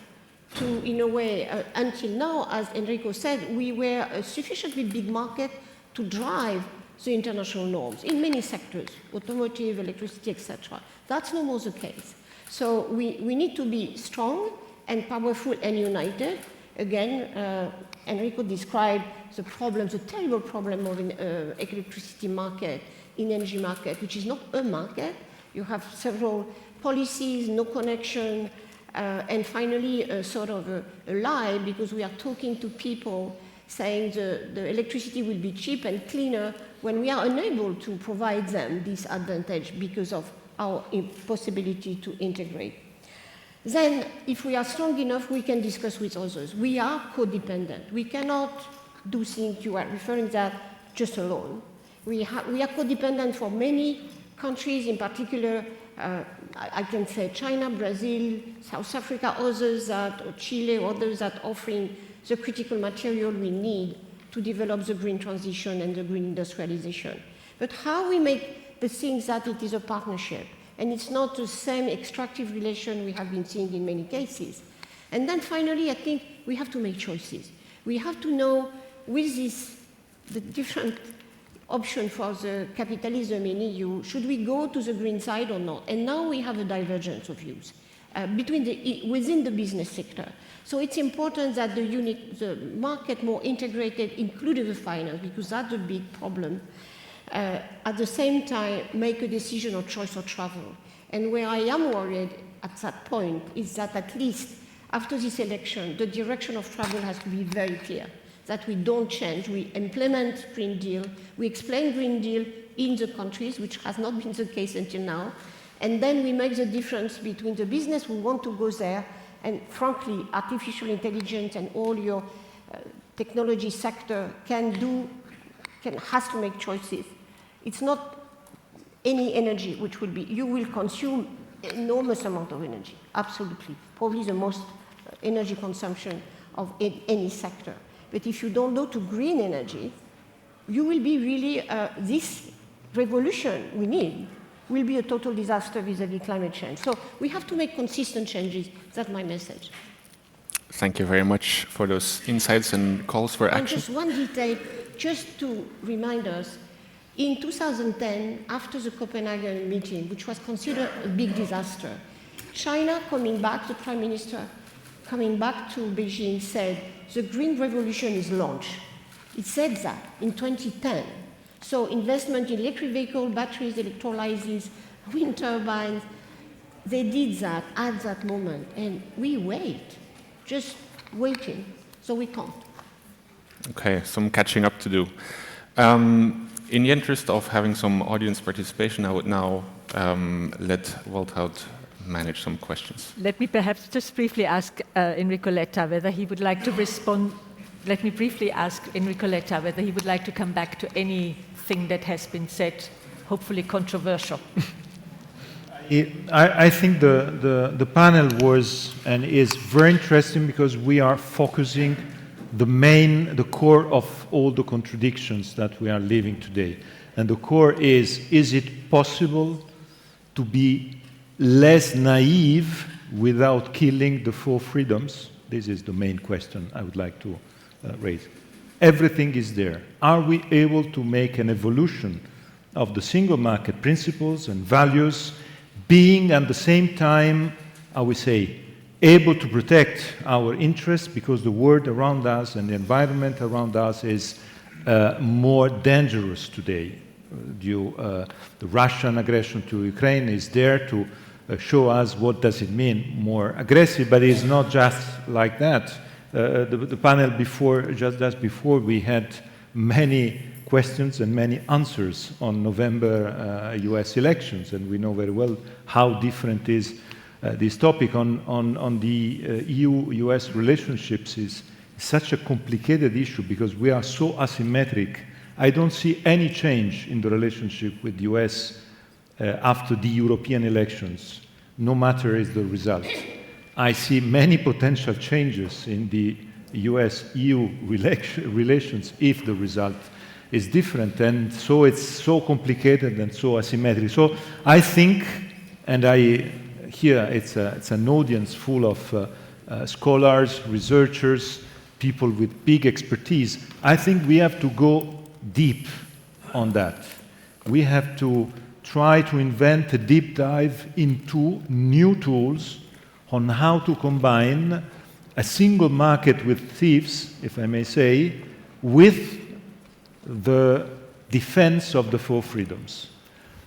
to, in a way, until now, as Enrico said, we were a sufficiently big market to drive the international norms in many sectors, automotive, electricity, etc. That's no more the case. So we need to be strong and powerful and united. Again, Enrico described the terrible problem of an electricity market, in energy market, which is not a market. You have several policies, no connection, and finally a sort of a lie, because we are talking to people saying the electricity will be cheap and cleaner when we are unable to provide them this advantage because of our possibility to integrate. Then, if we are strong enough, we can discuss with others. We are codependent. We cannot do things you are referring that just alone. We are codependent for many countries, in particular, I can say China, Brazil, South Africa, others that, or Chile, others that offering the critical material we need to develop the green transition and the green industrialization. But how we make the things that it is a partnership, and it's not the same extractive relation we have been seeing in many cases. And then finally, I think we have to make choices. We have to know with the different option for the capitalism in EU, should we go to the green side or not? And now we have a divergence of views within the business sector. So it's important that the market more integrated, including the finance, because that's a big problem. At the same time, make a decision or choice of travel. And where I am worried at that point is that at least after this election, the direction of travel has to be very clear, that we don't change, we implement Green Deal, we explain Green Deal in the countries, which has not been the case until now, and then we make the difference between the business who want to go there, and frankly, artificial intelligence and all your technology sector has to make choices. It's not any energy which will be, you will consume enormous amount of energy, absolutely, probably the most energy consumption of any sector. But if you don't go to green energy, you will be really, this revolution we need will be a total disaster vis-à-vis climate change. So we have to make consistent changes. That's my message. Thank you very much for those insights and calls for action. And just one detail, just to remind us, in 2010, after the Copenhagen meeting, which was considered a big disaster, China coming back, the Prime Minister coming back to Beijing said, the green revolution is launched. It said that in 2010. So investment in electric vehicles, batteries, electrolyzers, wind turbines, they did that at that moment. And we wait, just waiting, so we can't. Okay, some catching up to do. In the interest of having some audience participation, I would now let Waltraud manage some questions. Let me perhaps just briefly ask Enrico Letta whether he would like to respond. Let me briefly ask Enrico Letta whether he would like to come back to anything that has been said, hopefully controversial. I think the panel was and is very interesting because we are focusing the core of all the contradictions that we are living today. And the core is it possible to be less naive without killing the four freedoms? This is the main question I would like to raise. Everything is there. Are we able to make an evolution of the single market principles and values, being at the same time, I would say, able to protect our interests because the world around us and the environment around us is more dangerous today. The Russian aggression to Ukraine is there to show us what does it mean, more aggressive, but it's not just like that. The panel before, just before, we had many questions and many answers on November US elections, and we know very well how different is this topic on the EU-US relationships is such a complicated issue because we are so asymmetric. I don't see any change in the relationship with the US after the European elections, no matter is the result. I see many potential changes in the US-EU relations if the result is different, and so it's so complicated and so asymmetric. So I think, and here it's an audience full of scholars, researchers, people with big expertise. I think we have to go deep on that. We have to try to invent a deep dive into new tools on how to combine a single market with thieves, if I may say, with the defense of the four freedoms.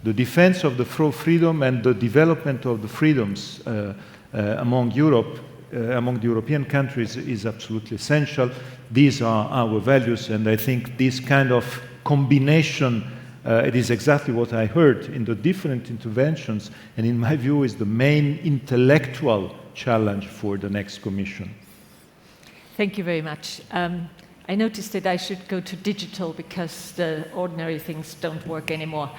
The defense of the four freedoms and the development of the freedoms among Europe, among the European countries is absolutely essential. These are our values, and I think this kind of combination It is exactly what I heard in the different interventions, and in my view is the main intellectual challenge for the next Commission. Thank you very much. I noticed that I should go to digital because the ordinary things don't work anymore.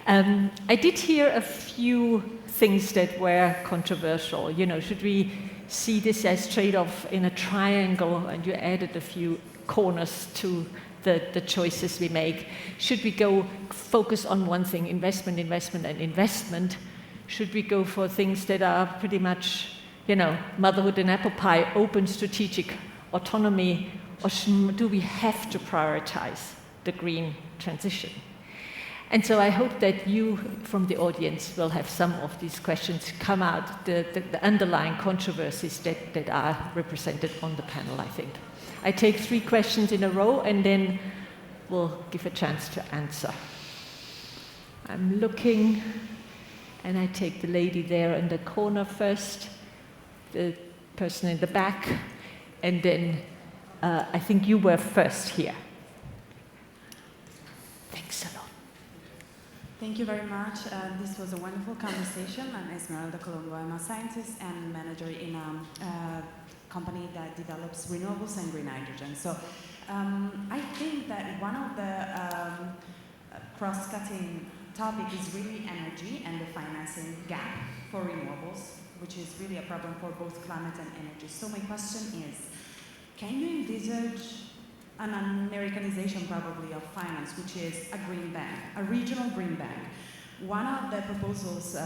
I did hear a few things that were controversial. You know, should we see this as trade-off in a triangle? And you added a few corners to the choices we make. Should we go focus on one thing, investment, investment, and investment? Should we go for things that are pretty much, you know, motherhood and apple pie, open strategic autonomy, or do we have to prioritize the green transition? And so I hope that you, from the audience, will have some of these questions come out, the underlying controversies that are represented on the panel, I think. I take 3 questions in a row, and then we'll give a chance to answer. I'm looking, and I take the lady there in the corner first, the person in the back, and then I think you were first here. Thanks a lot. Thank you very much. This was a wonderful conversation. I'm Esmeralda Colombo. I'm a scientist and manager in a company that develops renewables and green hydrogen. So I think that one of the cross-cutting topic is really energy and the financing gap for renewables, which is really a problem for both climate and energy. So my question is, can you envisage an Americanization probably of finance, which is a green bank, a regional green bank? One of the proposals,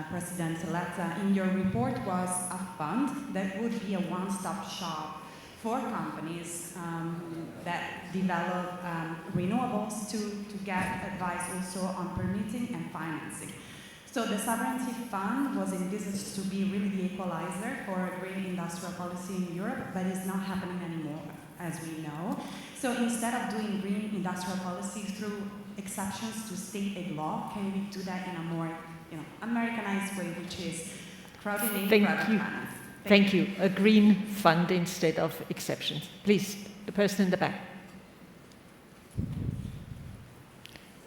President Letta, in your report was a fund that would be a one-stop shop for companies that develop renewables to get advice also on permitting and financing. So the sovereignty fund was envisaged to be really the equalizer for green industrial policy in Europe, but it's not happening anymore, as we know. So instead of doing green industrial policy through exceptions to state aid law, can we do that in a more, Americanized way, which is crowding in private finance? Thank you. A green fund instead of exceptions. Please, the person in the back.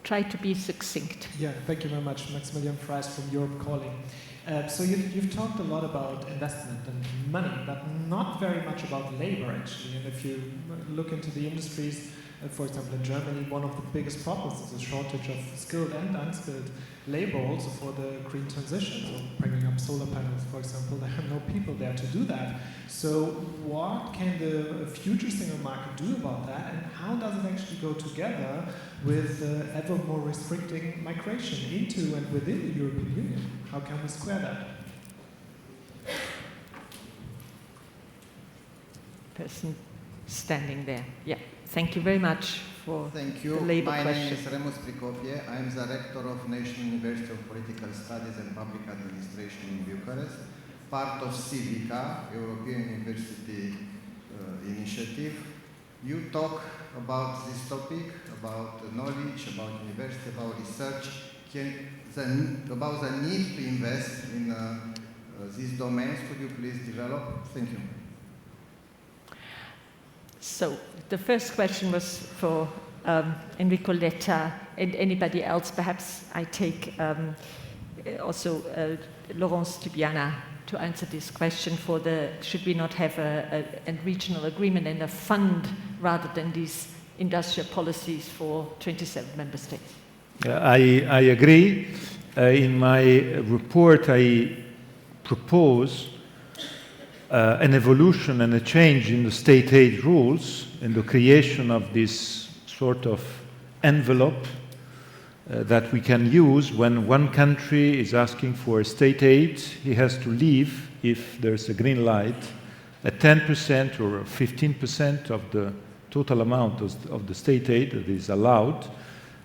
Try to be succinct. Yeah, thank you very much. Maximilian Fries from Europe Calling. So you've talked a lot about investment and money, but not very much about labor, actually. And if you look into the industries, for example, in Germany, one of the biggest problems is a shortage of skilled and unskilled labor also for the green transition. So bringing up solar panels, for example, there are no people there to do that. So what can the future single market do about that, and how does it actually go together with ever more restricting migration into and within the European Union? How can we square that? Person standing there. Yeah. Thank you very much for the labor question. My name is Remus Prikopie. I am the rector of National University of Political Studies and Public Administration in Bucharest, part of Civica, European University Initiative. You talk about this topic, about knowledge, about university, about research, about the need to invest in these domains. Could you please develop? Thank you. So the first question was for Enrico, Letta, and anybody else. Perhaps I take also Laurence, Tubiana to answer this question for should we not have a regional agreement and a fund rather than these industrial policies for 27 member states? I agree. In my report, I propose an evolution and a change in the state aid rules and the creation of this sort of envelope that we can use when one country is asking for state aid. He has to leave, if there's a green light, at 10% or 15% of the total amount of the state aid that is allowed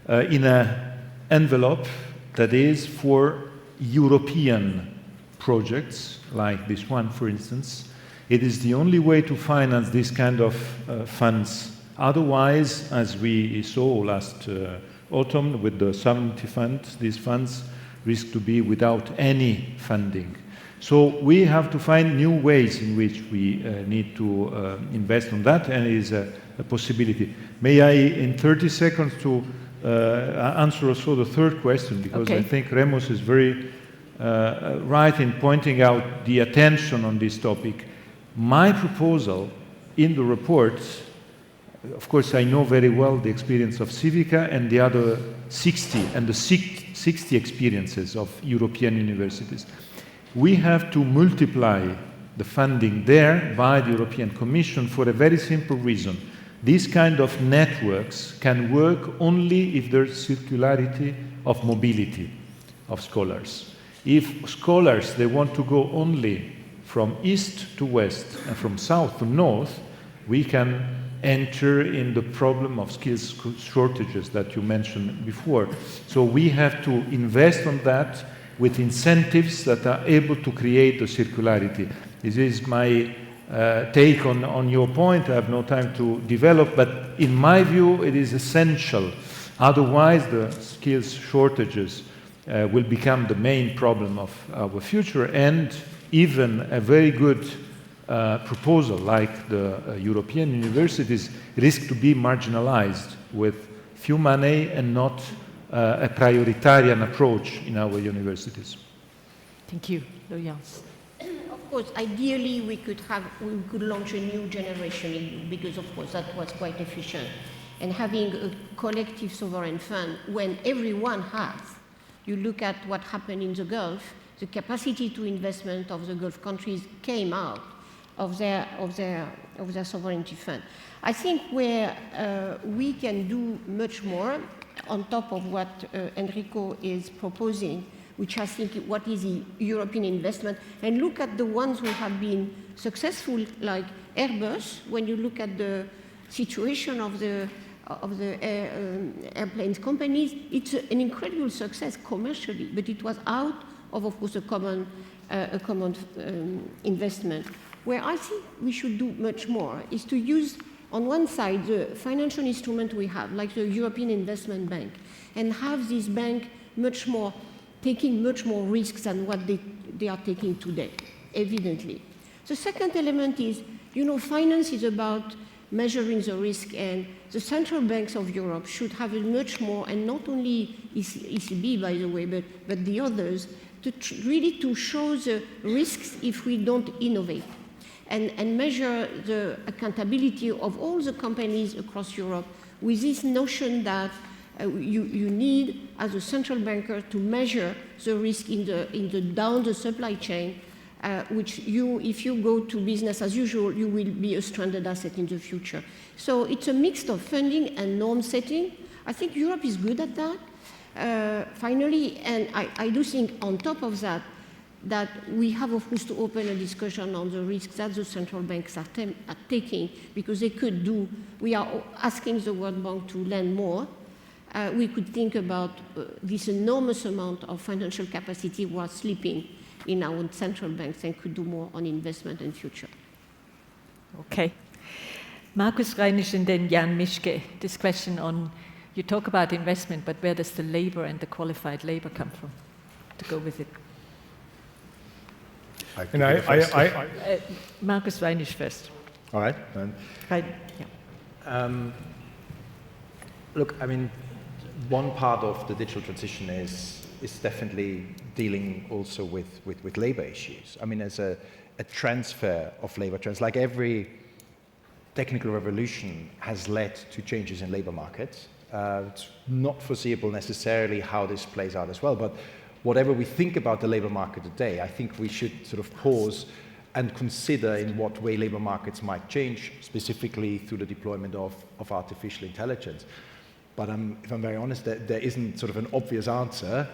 in an envelope that is for European projects, like this one, for instance. It is the only way to finance this kind of funds. Otherwise, as we saw last autumn with the sovereignty fund, these funds risk to be without any funding. So we have to find new ways in which we need to invest on that, and it is a possibility. May I, in 30 seconds, to answer also the third question, because I think Remus is very right in pointing out the attention on this topic. My proposal in the report, of course, I know very well the experience of Civica and the other 60 experiences of European universities. We have to multiply the funding there by the European Commission for a very simple reason. These kind of networks can work only if there's circularity of mobility of scholars. If scholars, they want to go only from east to west and from south to north, we can enter in the problem of skills shortages that you mentioned before. So we have to invest on that with incentives that are able to create the circularity. This is my take on your point. I have no time to develop, but in my view, it is essential. Otherwise, the skills shortages will become the main problem of our future, and even a very good proposal like the European universities risk to be marginalized with few money and not a prioritarian approach in our universities. Thank you. Laurence. Of course, ideally we could launch a new generation, because of course that was quite efficient. And having a collective sovereign fund when everyone has, you look at what happened in the Gulf, the capacity to investment of the Gulf countries came out of their sovereignty fund. I think where we can do much more on top of what Enrico is proposing, which I think what is the European investment, and look at the ones who have been successful, like Airbus. When you look at the situation of the airplanes companies, it's an incredible success commercially, but it was out of course, a common investment. Where I think we should do much more is to use, on one side, the financial instrument we have, like the European Investment Bank, and have this bank taking much more risks than what they are taking today, evidently. The second element is, finance is about measuring the risk, and the central banks of Europe should have much more, and not only ECB, by the way, but the others, really to show the risks if we don't innovate, and measure the accountability of all the companies across Europe with this notion that you need, as a central banker, to measure the risk down the supply chain, which if you go to business as usual, you will be a stranded asset in the future. So it's a mix of funding and norm setting. I think Europe is good at that. Finally, and I do think on top of that we have, of course, to open a discussion on the risks that the central banks are taking, because they could do, we are asking the World Bank to lend more. We could think about this enormous amount of financial capacity was sleeping in our central banks, and could do more on investment and future. Okay. Markus, Reinisch, and then Jan Mischke. This question on, you talk about investment, but where does the labor and the qualified labor come from to go with it? And Markus, Reinisch first. All right. Right. Yeah. Look, I mean, one part of the digital transition is definitely dealing also with labor issues. I mean, as a transfer of labor trends, like every technical revolution has led to changes in labor markets. It's not foreseeable necessarily how this plays out as well, but whatever we think about the labor market today, I think we should sort of pause and consider in what way labor markets might change, specifically through the deployment of artificial intelligence. But if I'm very honest, there isn't sort of an obvious answer.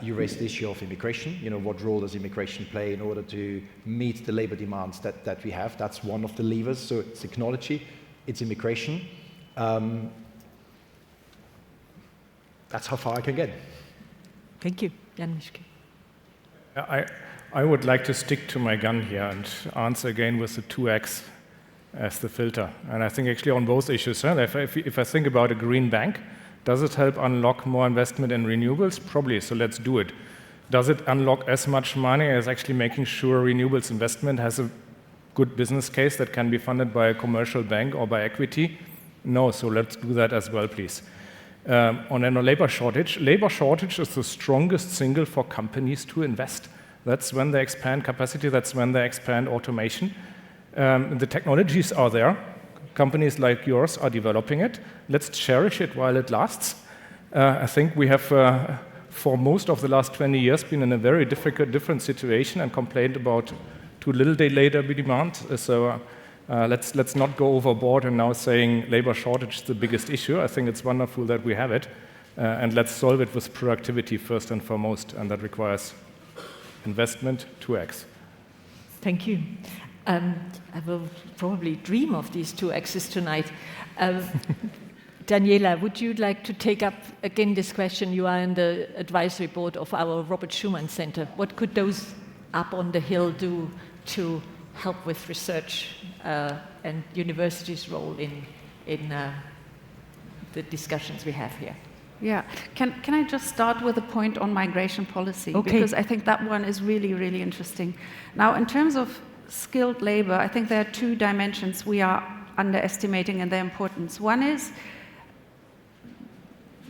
You raised the issue of immigration. What role does immigration play in order to meet the labor demands that we have? That's one of the levers. So it's technology, it's immigration. That's how far I can get. Thank you. Jan Mischke. I would like to stick to my gun here and answer again with the 2x as the filter. And I think actually on both issues, if I think about a green bank, does it help unlock more investment in renewables? Probably, so let's do it. Does it unlock as much money as actually making sure renewables investment has a good business case that can be funded by a commercial bank or by equity? No, so let's do that as well, please. On a labor shortage is the strongest signal for companies to invest. That's when they expand capacity, that's when they expand automation. The technologies are there. Companies like yours are developing it. Let's cherish it while it lasts. I think we have, for most of the last 20 years, been in a very different situation and complained about too little labor demand. So let's not go overboard and now saying labor shortage is the biggest issue. I think it's wonderful that we have it. And let's solve it with productivity first and foremost. And that requires investment 2x. Thank you. I will probably dream of these 2x's tonight. Daniela, would you like to take up again this question? You are in the advisory board of our Robert Schuman Center. What could those up on the hill do to help with research and universities' role in the discussions we have here? Yeah, can I just start with a point on migration policy? Okay. Because I think that one is really, really interesting. Now, in terms of skilled labor, I think there are two dimensions we are underestimating in their importance. One is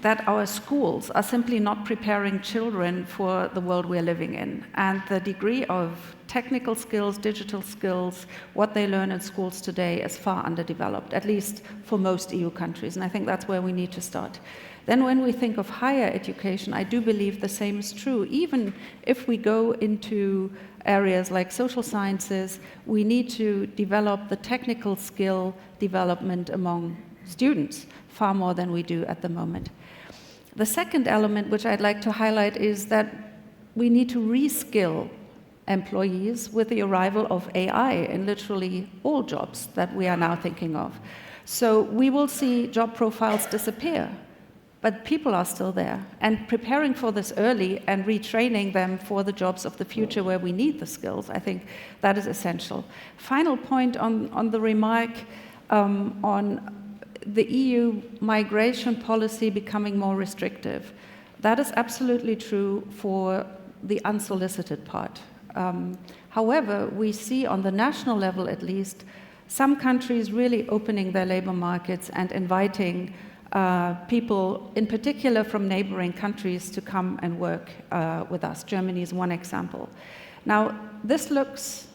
that our schools are simply not preparing children for the world we're living in. And the degree of technical skills, digital skills, what they learn in schools today is far underdeveloped, at least for most EU countries. And I think that's where we need to start. Then when we think of higher education, I do believe the same is true. Even if we go into areas like social sciences, we need to develop the technical skill development among students far more than we do at the moment. The second element which I'd like to highlight is that we need to reskill employees with the arrival of AI in literally all jobs that we are now thinking of. So we will see job profiles disappear, but people are still there. And preparing for this early and retraining them for the jobs of the future where we need the skills, I think that is essential. Final point on the remark on the EU migration policy becoming more restrictive. That is absolutely true for the unsolicited part. However, we see on the national level at least, some countries really opening their labor markets and inviting people, in particular from neighboring countries, to come and work with us. Germany is one example. Now, this looks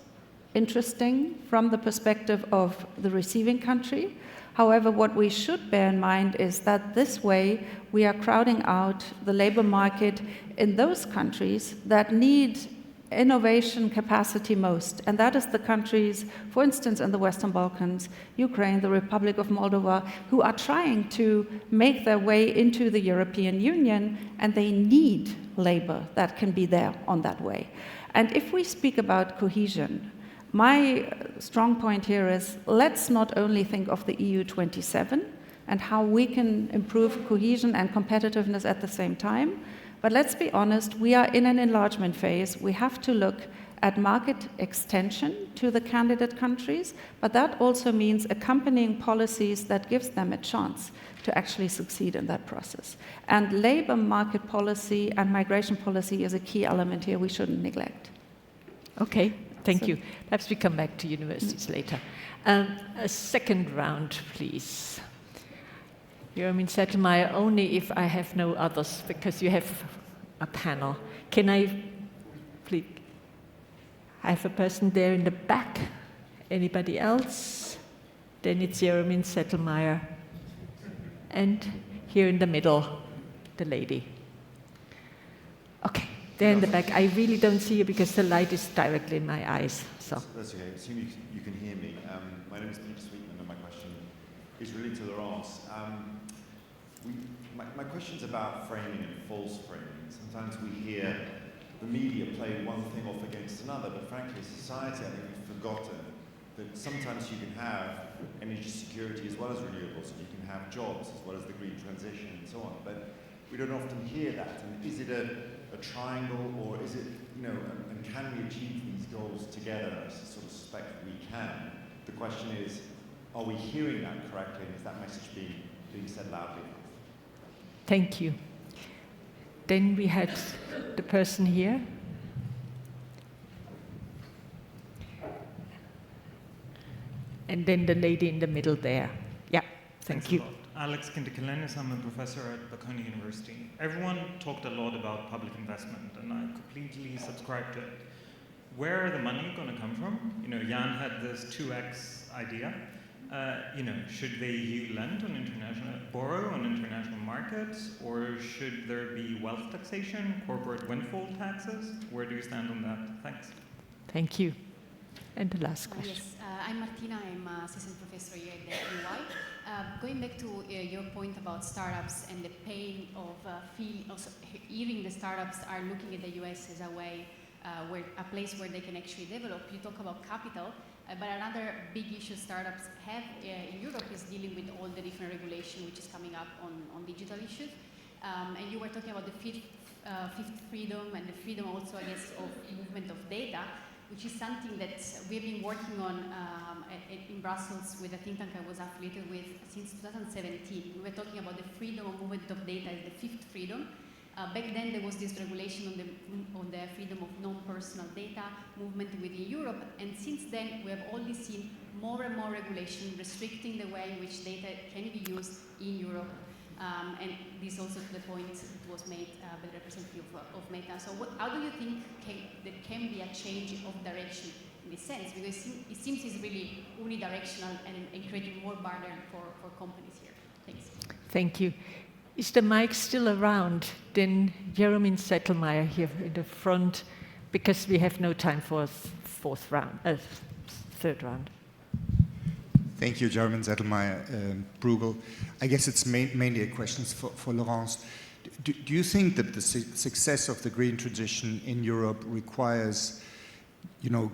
interesting from the perspective of the receiving country. However, what we should bear in mind is that this way we are crowding out the labor market in those countries that need innovation capacity most, and that is the countries, for instance, in the Western Balkans, Ukraine, the Republic of Moldova, who are trying to make their way into the European Union, and they need labor that can be there on that way. And if we speak about cohesion, my strong point here is let's not only think of the EU 27 and how we can improve cohesion and competitiveness at the same time, but let's be honest, we are in an enlargement phase. We have to look at market extension to the candidate countries, but that also means accompanying policies that gives them a chance to actually succeed in that process. And labor market policy and migration policy is a key element here we shouldn't neglect. Okay, thank you. Perhaps we come back to universities later. A second round, please. Jeremy Settelmeier, only if I have no others, because you have a panel. Can I please have a person there in the back? Anybody else? Then it's Jeremy Settelmeier. And here in the middle, the lady. Okay, there in the back. I really don't see you because the light is directly in my eyes. So. That's okay. I assume you can hear me. My name is Peter Sweetman, and my question is really to Laurence. My question's about framing and false framing. Sometimes we hear the media play one thing off against another, but frankly, society, I think, has forgotten that sometimes you can have energy security as well as renewables, and you can have jobs as well as the green transition and so on. But we don't often hear that. And is it a triangle, or is it, and can we achieve these goals together? I sort of suspect we can. The question is, are we hearing that correctly, and is that message being said loudly? Thank you. Then we had the person here. And then the lady in the middle there. Yeah, thank you. Alex Kintikalenis. I'm a professor at Bocconi University. Everyone talked a lot about public investment, and I completely subscribe to it. Where are the money going to come from? You know, Jan had this 2x idea. You know, should the EU lend on borrow on international markets, or should there be wealth taxation, corporate windfall taxes? Where do you stand on that? Thanks. Thank you. And the last question. Yes, I'm Martina. I'm an assistant professor here at the EUI. Going back to your point about startups and the pain of hearing the startups are looking at the US as a way, a place where they can actually develop. You talk about capital, but another big issue startups have in Europe is dealing with all the different regulation which is coming up on digital issues. And you were talking about the fifth freedom and the freedom also, I guess, of movement of data, which is something that we've been working on in Brussels with a think tank I was affiliated with since 2017. We were talking about the freedom of movement of data as the fifth freedom. Back then there was this regulation on the freedom of non-personal data movement within Europe, and since then we have only seen more and more regulation restricting the way in which data can be used in Europe. And this also to the point that was made by the representative of Meta. So how do you think there can be a change of direction in this sense? Because it seems it's really unidirectional and creating more burden for companies here. Thanks. Thank you. Is the mic still around? Then Jeremy Zettelmeier here in the front, because we have no time for a third round. Thank you, Jeremy Zettelmeier, Bruegel. I guess it's mainly a question for Laurence. Do you think that the success of the green transition in Europe requires, you know,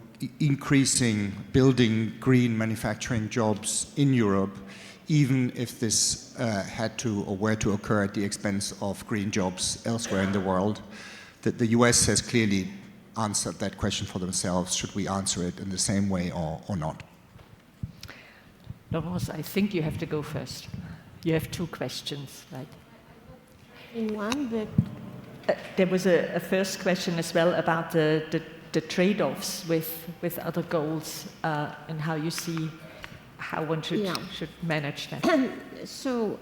building green manufacturing jobs in Europe, even if this had to or were to occur at the expense of green jobs elsewhere in the world? That the US has clearly answered that question for themselves. Should we answer it in the same way or not? Laurence, I think you have to go first. You have two questions, right? In one, but there was a first question as well about the trade-offs with other goals and how you see how one should manage that. So,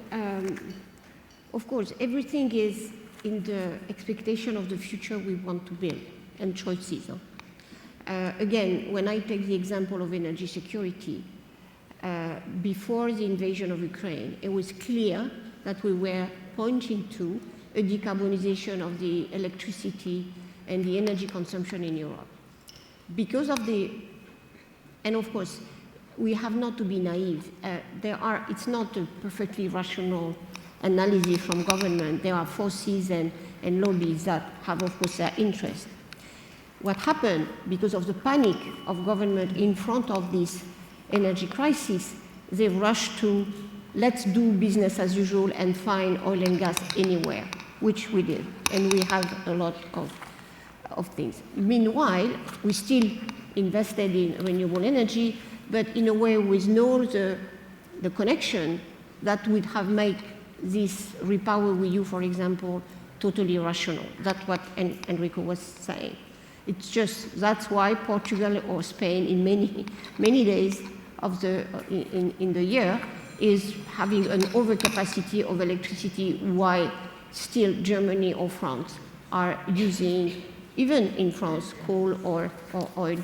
of course, everything is in the expectation of the future we want to build and choices. Again, when I take the example of energy security, before the invasion of Ukraine, it was clear that we were pointing to a decarbonization of the electricity and the energy consumption in Europe. Because of and of course, we have not to be naive. It's not a perfectly rational analysis from government. There are forces and lobbies that have, of course, their interest. What happened, because of the panic of government in front of this energy crisis, they rushed to let's do business as usual and find oil and gas anywhere, which we did, and we have a lot of things. Meanwhile, we still invested in renewable energy, but in a way with no the connection that would have made this REPowerEU, for example, totally rational. That's what Enrico was saying. It's just that's why Portugal or Spain, in many days of in the year, is having an overcapacity of electricity, while still Germany or France are using, even in France, coal or oil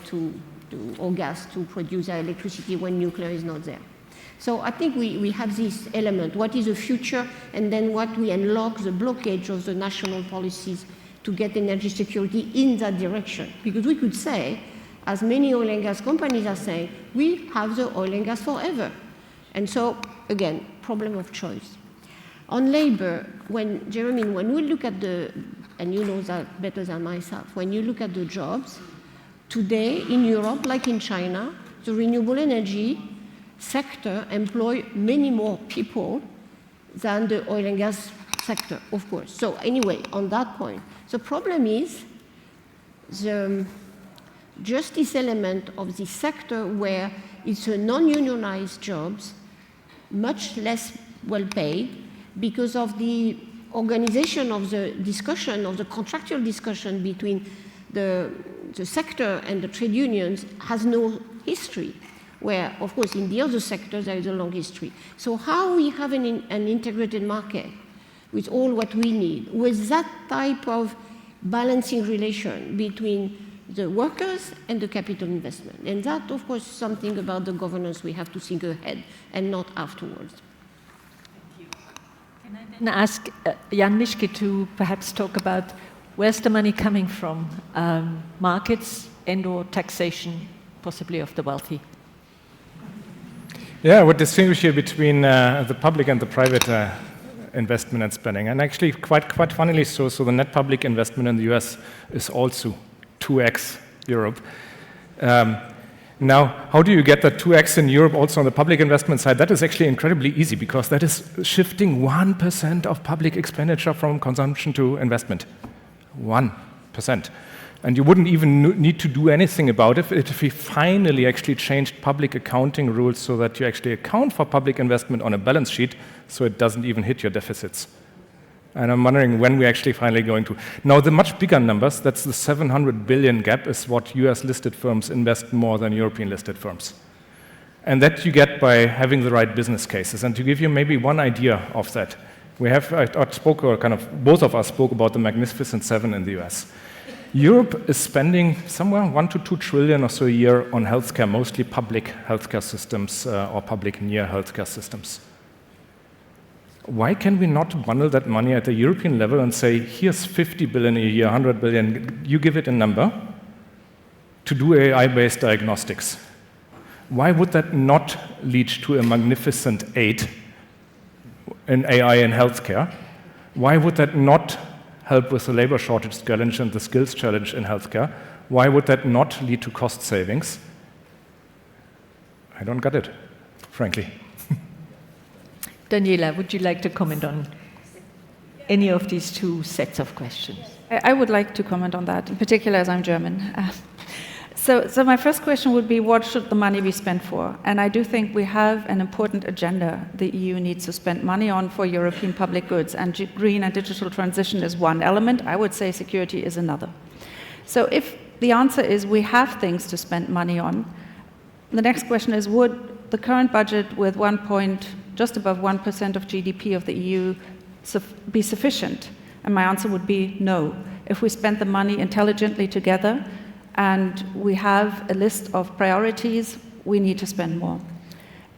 or gas to produce their electricity when nuclear is not there. So I think we have this element, what is the future, and then what we unlock the blockage of the national policies to get energy security in that direction. Because we could say, as many oil and gas companies are saying, we have the oil and gas forever. And so, again, problem of choice. On labor, when we look at and you know that better than myself, when you look at the jobs, today in Europe, like in China, the renewable energy sector employ many more people than the oil and gas sector, of course. So anyway, on that point, the problem is the justice element of the sector where it's a non-unionized jobs, much less well paid, because of the organization of the discussion, of the contractual discussion between the sector and the trade unions has no history. where, of course, in the other sectors there is a long history. So how we have an integrated market with all what we need, with that type of balancing relation between the workers and the capital investment. And that, of course, is something about the governance we have to think ahead and not afterwards. Can I then ask Jan Mischke to perhaps talk about where's the money coming from? Markets and/or taxation, possibly of the wealthy? Yeah, I would distinguish here between the public and the private investment and spending. And actually, quite funnily so the net public investment in the US is also 2x Europe. Now, how do you get that 2x in Europe also on the public investment side? That is actually incredibly easy because that is shifting 1% of public expenditure from consumption to investment. 1%. And you wouldn't even need to do anything about it if we finally actually changed public accounting rules so that you actually account for public investment on a balance sheet so it doesn't even hit your deficits. And I'm wondering when we're actually finally going to. Now, the much bigger numbers, that's the 700 billion gap, is what US-listed firms invest more than European-listed firms. And that you get by having the right business cases. And to give you maybe one idea of that, we have, both of us spoke about the Magnificent Seven in the US. Europe is spending somewhere 1 to 2 trillion or so a year on healthcare, mostly public healthcare systems or public near healthcare systems. Why can we not bundle that money at the European level and say, here's 50 billion a year, 100 billion, you give it a number to do AI-based diagnostics? Why would that not lead to a magnificent 8 in AI in healthcare? Why would that not help with the labor shortage challenge and the skills challenge in healthcare? Why would that not lead to cost savings? I don't get it, frankly. Daniela, would you like to comment on any of these two sets of questions? I would like to comment on that, in particular as I'm German. So my first question would be, what should the money be spent for? And I do think we have an important agenda the EU needs to spend money on for European public goods, and green and digital transition is one element. I would say security is another. So if the answer is we have things to spend money on, the next question is, would the current budget with just above 1% of GDP of the EU be sufficient? And my answer would be no. If we spend the money intelligently together and we have a list of priorities, we need to spend more.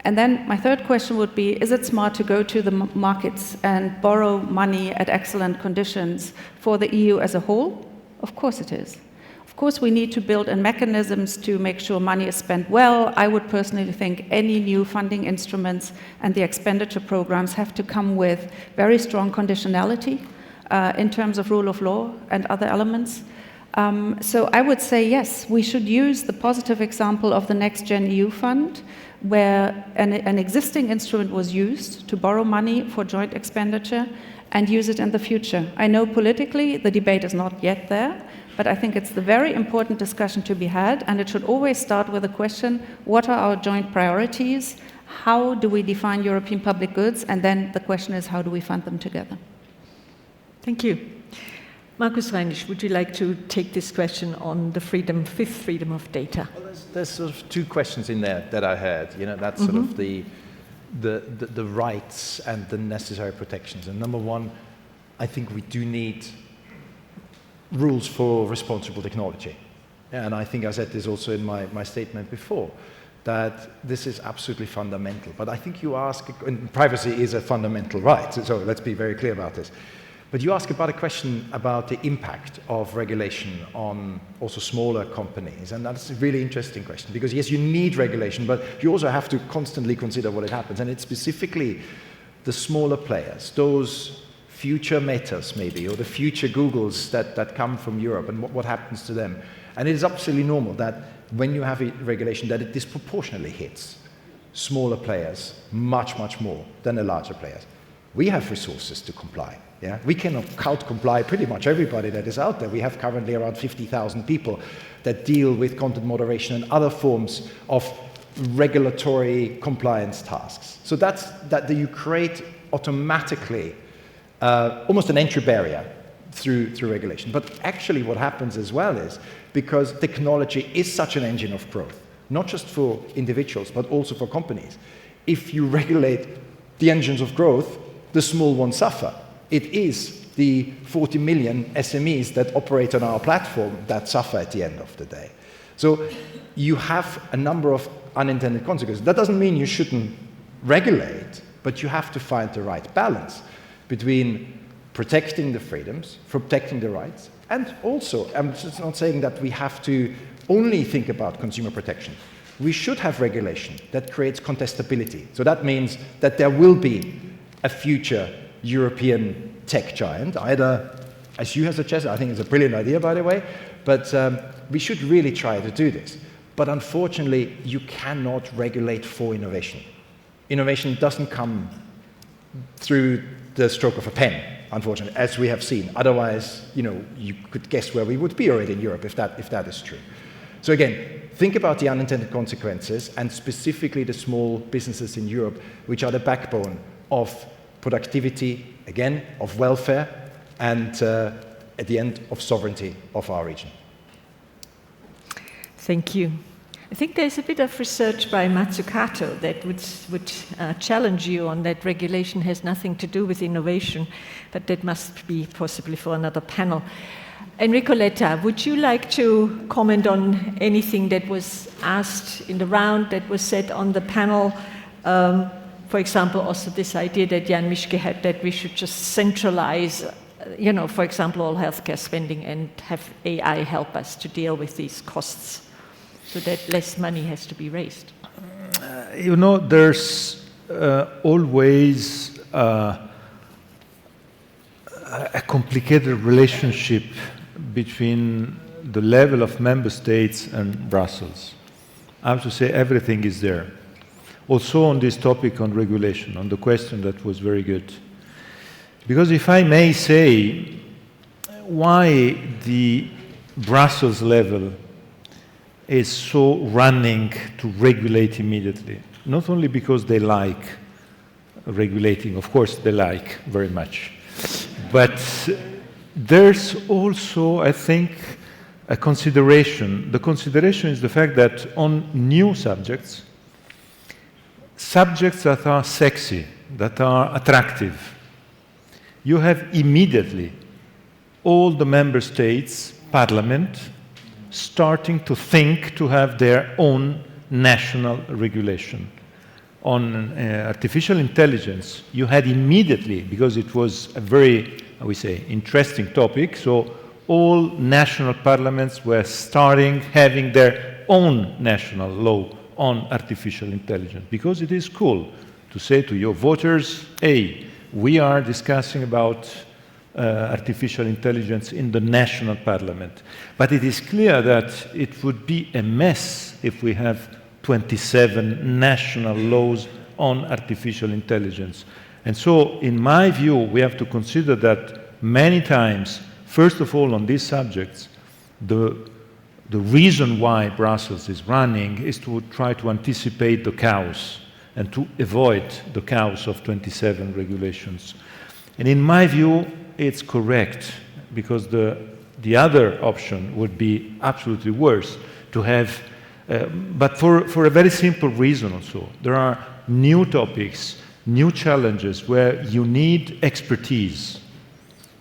And then my third question would be, is it smart to go to the markets and borrow money at excellent conditions for the EU as a whole? Of course it is. Of course, we need to build in mechanisms to make sure money is spent well. I would personally think any new funding instruments and the expenditure programs have to come with very strong conditionality in terms of rule of law and other elements. So I would say, yes, we should use the positive example of the Next Gen EU fund, where an existing instrument was used to borrow money for joint expenditure and use it in the future. I know politically the debate is not yet there, but I think it's the very important discussion to be had, and it should always start with the question, what are our joint priorities? How do we define European public goods? And then the question is, how do we fund them together? Thank you. Markus Reinisch, would you like to take this question on the fifth freedom of data? Well, there's sort of two questions in there that I heard. You know, that's sort of the rights and the necessary protections. And number one, I think we do need rules for responsible technology. And I think I said this also in my statement before, that this is absolutely fundamental. But I think you ask, and privacy is a fundamental right, so let's be very clear about this. But you ask about a question about the impact of regulation on also smaller companies, and that's a really interesting question, because yes, you need regulation, but you also have to constantly consider what it happens, and it's specifically the smaller players, those future Metas maybe, or the future Googles that come from Europe, and what happens to them. And it is absolutely normal that when you have a regulation that it disproportionately hits smaller players much, much more than the larger players. We have resources to comply. Yeah? We can out-comply pretty much everybody that is out there. We have currently around 50,000 people that deal with content moderation and other forms of regulatory compliance tasks. So that you create automatically almost an entry barrier through regulation. But actually what happens as well is, because technology is such an engine of growth, not just for individuals, but also for companies. If you regulate the engines of growth, the small ones suffer. It is the 40 million SMEs that operate on our platform that suffer at the end of the day. So you have a number of unintended consequences. That doesn't mean you shouldn't regulate, but you have to find the right balance between protecting the freedoms, protecting the rights, and also, I'm just not saying that we have to only think about consumer protection. We should have regulation that creates contestability. So that means that there will be a future European tech giant, either, as you have suggested, I think it's a brilliant idea, by the way, but we should really try to do this. But unfortunately, you cannot regulate for innovation. Innovation doesn't come through the stroke of a pen, unfortunately, as we have seen. Otherwise, you could guess where we would be already in Europe if that is true. So again, think about the unintended consequences, and specifically the small businesses in Europe, which are the backbone of productivity, again, of welfare, and at the end of sovereignty of our region. Thank you. I think there's a bit of research by Mazzucato that would challenge you on that regulation has nothing to do with innovation, but that must be possibly for another panel. Enrico, Letta, would you like to comment on anything that was asked in the round, that was said on the panel? For example, also this idea that Jan Mischke had, that we should just centralize, for example, all healthcare spending and have AI help us to deal with these costs, so that less money has to be raised. There's always a complicated relationship between the level of member states and Brussels. I have to say everything is there. Also on this topic on regulation, on the question that was very good. Because if I may say, why the Brussels level is so running to regulate immediately. Not only because they like regulating, of course they like very much, but there's also, I think, a consideration. The consideration is the fact that on new subjects that are sexy, that are attractive, you have immediately all the member states' parliament starting to think to have their own national regulation. On artificial intelligence, you had immediately, because it was a very, I would say, interesting topic, so all national parliaments were starting having their own national law on artificial intelligence, because it is cool to say to your voters, hey, we are discussing about artificial intelligence in the national parliament. But it is clear that it would be a mess if we have 27 national laws on artificial intelligence. And so, in my view, we have to consider that many times, first of all, on these subjects, the reason why Brussels is running is to try to anticipate the chaos and to avoid the chaos of 27 regulations. And in my view, it's correct, because the other option would be absolutely worse, to have, but for a very simple reason also. There are new topics, new challenges where you need expertise,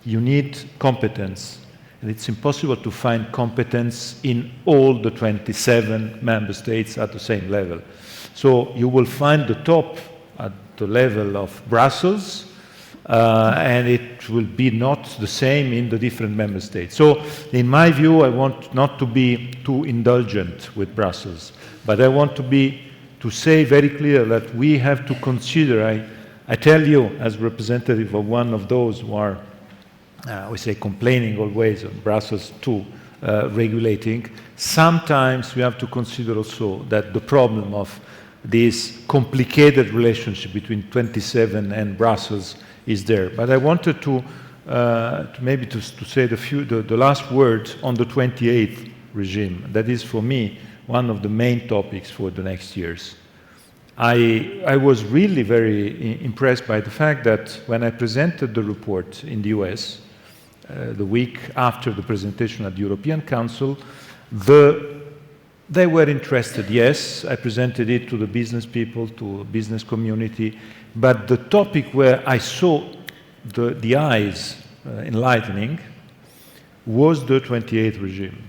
you need competence, and it's impossible to find competence in all the 27 member states at the same level. So you will find the top at the level of Brussels, and it will be not the same in the different member states. So, in my view, I want not to be too indulgent with Brussels, but I want to say very clear that we have to consider, I tell you, as representative of one of those who are, we say, complaining always of Brussels too, regulating, sometimes we have to consider also that the problem of this complicated relationship between 27 and Brussels is there. But I wanted to say the last word on the 28th regime. That is, for me, one of the main topics for the next years. I was really very impressed by the fact that when I presented the report in the US, the week after the presentation at the European Council, the they were interested, yes. I presented it to the business people, to business community, but the topic where I saw the eyes enlightening was the 28th regime.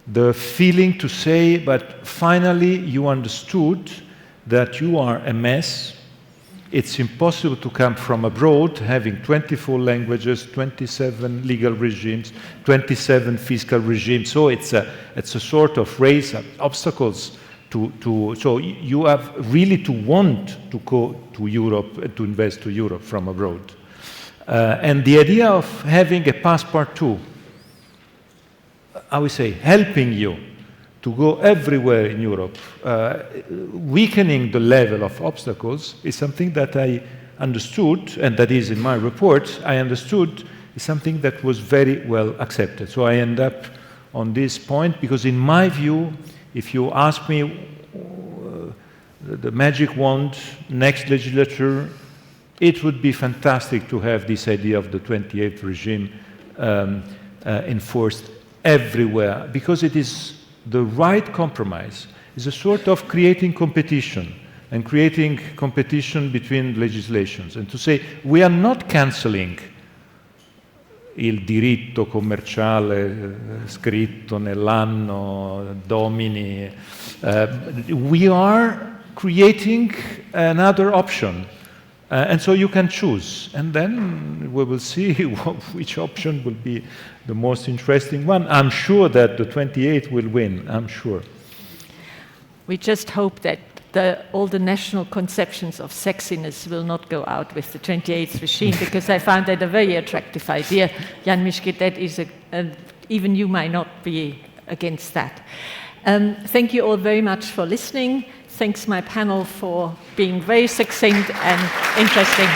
The feeling to say, but finally you understood that you are a mess. It's impossible to come from abroad having 24 languages, 27 legal regimes, 27 fiscal regimes. So it's a sort of race of obstacles so you have really to want to go to Europe, to invest to Europe from abroad. And the idea of having a passport too, I would say, helping you to go everywhere in Europe, weakening the level of obstacles is something that I understood, and that is in my report, I understood is something that was very well accepted. So I end up on this point because in my view, if you ask me the magic wand, next legislature, it would be fantastic to have this idea of the 28th regime enforced everywhere, because it is the right compromise. It's a sort of creating competition and creating competition between legislations, and to say we are not cancelling il diritto commerciale scritto nell'anno Domini. We are creating another option. And so you can choose, and then we will see which option will be the most interesting one. I'm sure that the 28th will win, I'm sure. We just hope that all the national conceptions of sexiness will not go out with the 28th regime, because I found that a very attractive idea. Jan Mischke, that is even you might not be against that. Thank you all very much for listening. Thanks my panel for being very succinct and interesting.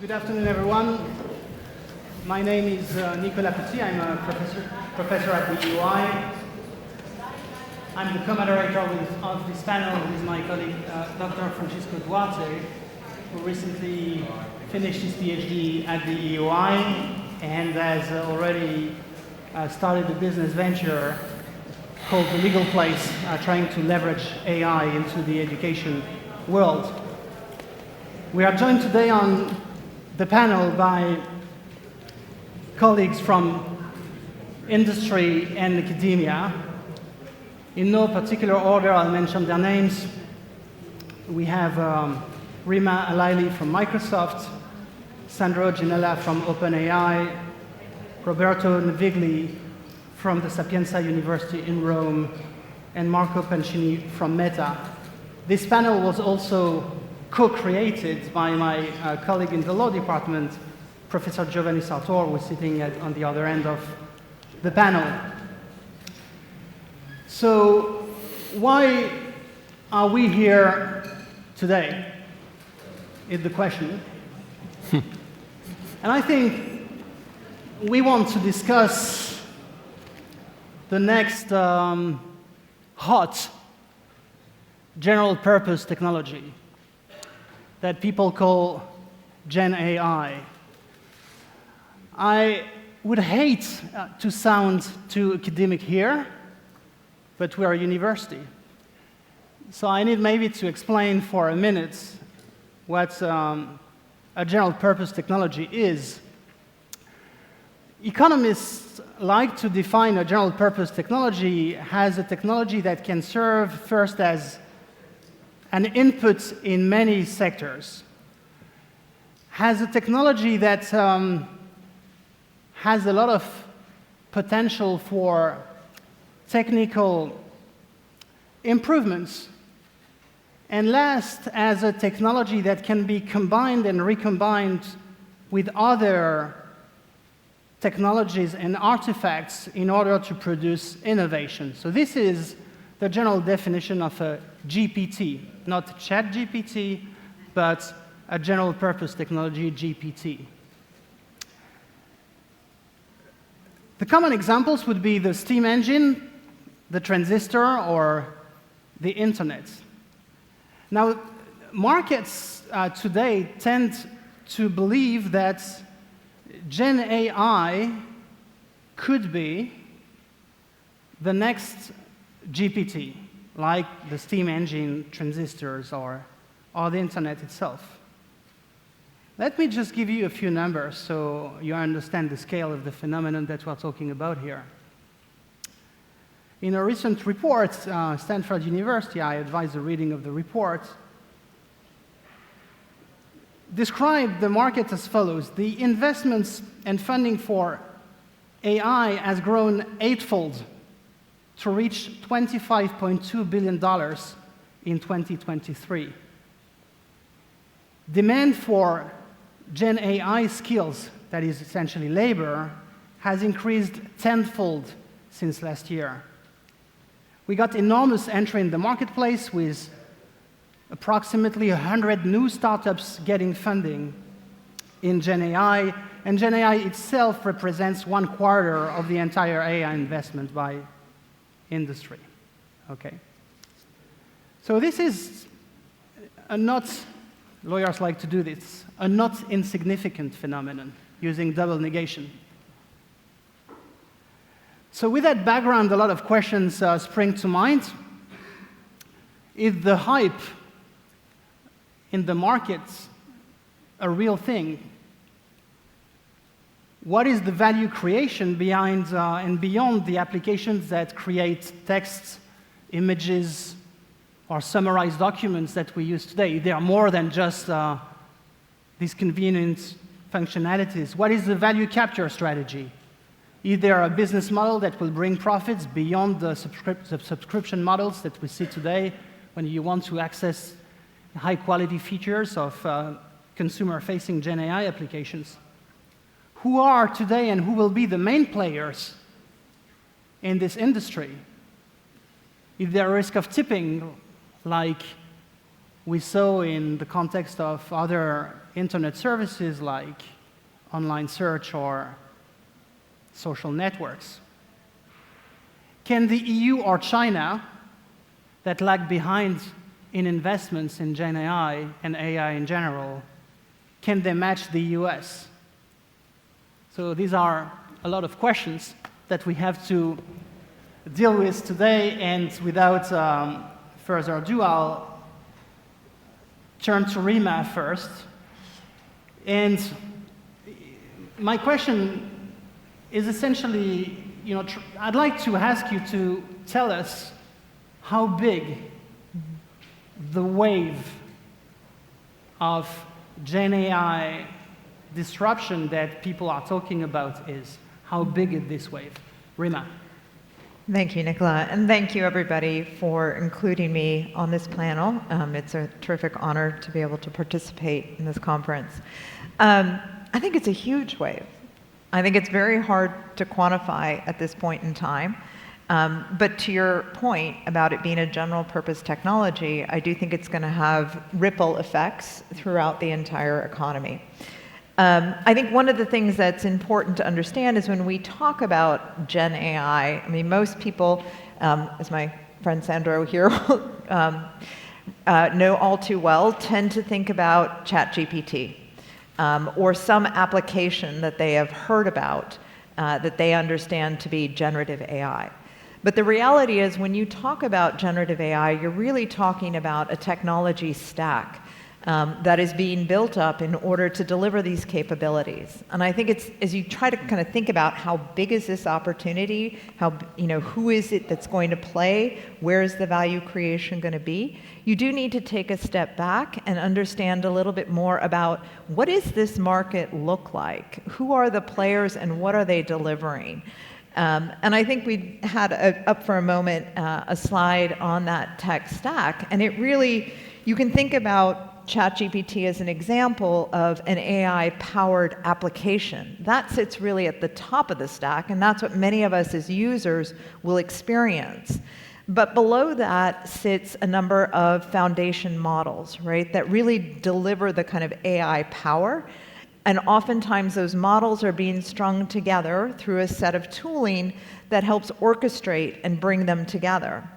Good afternoon, everyone. My name is Nicolas Petit. I'm a professor at the EUI. I'm the co-moderator of this panel with my colleague, Dr. Francisco Duarte, who recently finished his PhD at the EUI and has already started a business venture called The Legal Place, trying to leverage AI into the education world. We are joined today on the panel by colleagues from industry and academia. In no particular order, I'll mention their names. We have Rima Alaili from Microsoft, Sandro Ginella from OpenAI, Roberto Navigli from the Sapienza University in Rome, and Marco Pancini from Meta. This panel was also co-created by my colleague in the law department, Professor Giovanni Sartor, who is sitting on the other end of the panel. So why are we here today is the question. And I think we want to discuss the next hot general purpose technology that people call GenAI. I would hate to sound too academic here, but we are a university. So I need maybe to explain for a minute what a general purpose technology is. Economists like to define a general purpose technology as a technology that can serve first as an input in many sectors, has a technology that has a lot of potential for technical improvements, and last, as a technology that can be combined and recombined with other technologies and artifacts in order to produce innovation. So this is the general definition of a GPT, not ChatGPT, but a general purpose technology, GPT. The common examples would be the steam engine, the transistor, or the internet. Now, markets today tend to believe that GenAI could be the next GPT, like the steam engine, transistors, or the internet itself. Let me just give you a few numbers so you understand the scale of the phenomenon that we're talking about here. In a recent report, Stanford University, I advise the reading of the report, described the market as follows. The investments and funding for AI has grown eightfold to reach $25.2 billion in 2023. Demand for GenAI skills, that is essentially labor, has increased tenfold since last year. We got enormous entry in the marketplace with approximately 100 new startups getting funding in GenAI, and GenAI itself represents 1/4 of the entire AI investment by industry. Okay. So this is a not, lawyers like to do this, a not insignificant phenomenon using double negation. So with that background, a lot of questions spring to mind. Is the hype in the markets a real thing? What is the value creation behind and beyond the applications that create text, images, or summarized documents that we use today? They are more than just these convenient functionalities. What is the value capture strategy? Is there a business model that will bring profits beyond the subscription models that we see today when you want to access high-quality features of consumer-facing GenAI applications? Who are today and who will be the main players in this industry? Is there a risk of tipping, like we saw in the context of other internet services like online search or social networks? Can the EU or China, that lag behind in investments in GenAI and AI in general, can they match the US? So these are a lot of questions that we have to deal with today, and without further ado, I'll turn to Rima first. And my question is essentially, I'd like to ask you to tell us how big the wave of GenAI disruption that people are talking about is. How big is this wave? Rima. Thank you, Nicola, and thank you, everybody, for including me on this panel. It's a terrific honor to be able to participate in this conference. I think it's a huge wave. I think it's very hard to quantify at this point in time. But to your point about it being a general purpose technology, I do think it's going to have ripple effects throughout the entire economy. I think one of the things that's important to understand is when we talk about GenAI, I mean, most people, as my friend Sandro here know all too well, tend to think about ChatGPT or some application that they have heard about that they understand to be generative AI. But the reality is when you talk about generative AI, you're really talking about a technology stack that is being built up in order to deliver these capabilities. And I think it's, as you try to kind of think about how big is this opportunity, who is it that's going to play, where is the value creation going to be, you do need to take a step back and understand a little bit more about what does this market look like? Who are the players and what are they delivering? And I think we had up for a moment a slide on that tech stack, and it really, you can think about ChatGPT is an example of an AI-powered application. That sits really at the top of the stack, and that's what many of us as users will experience. But below that sits a number of foundation models, right, that really deliver the kind of AI power. And oftentimes those models are being strung together through a set of tooling that helps orchestrate and bring them together.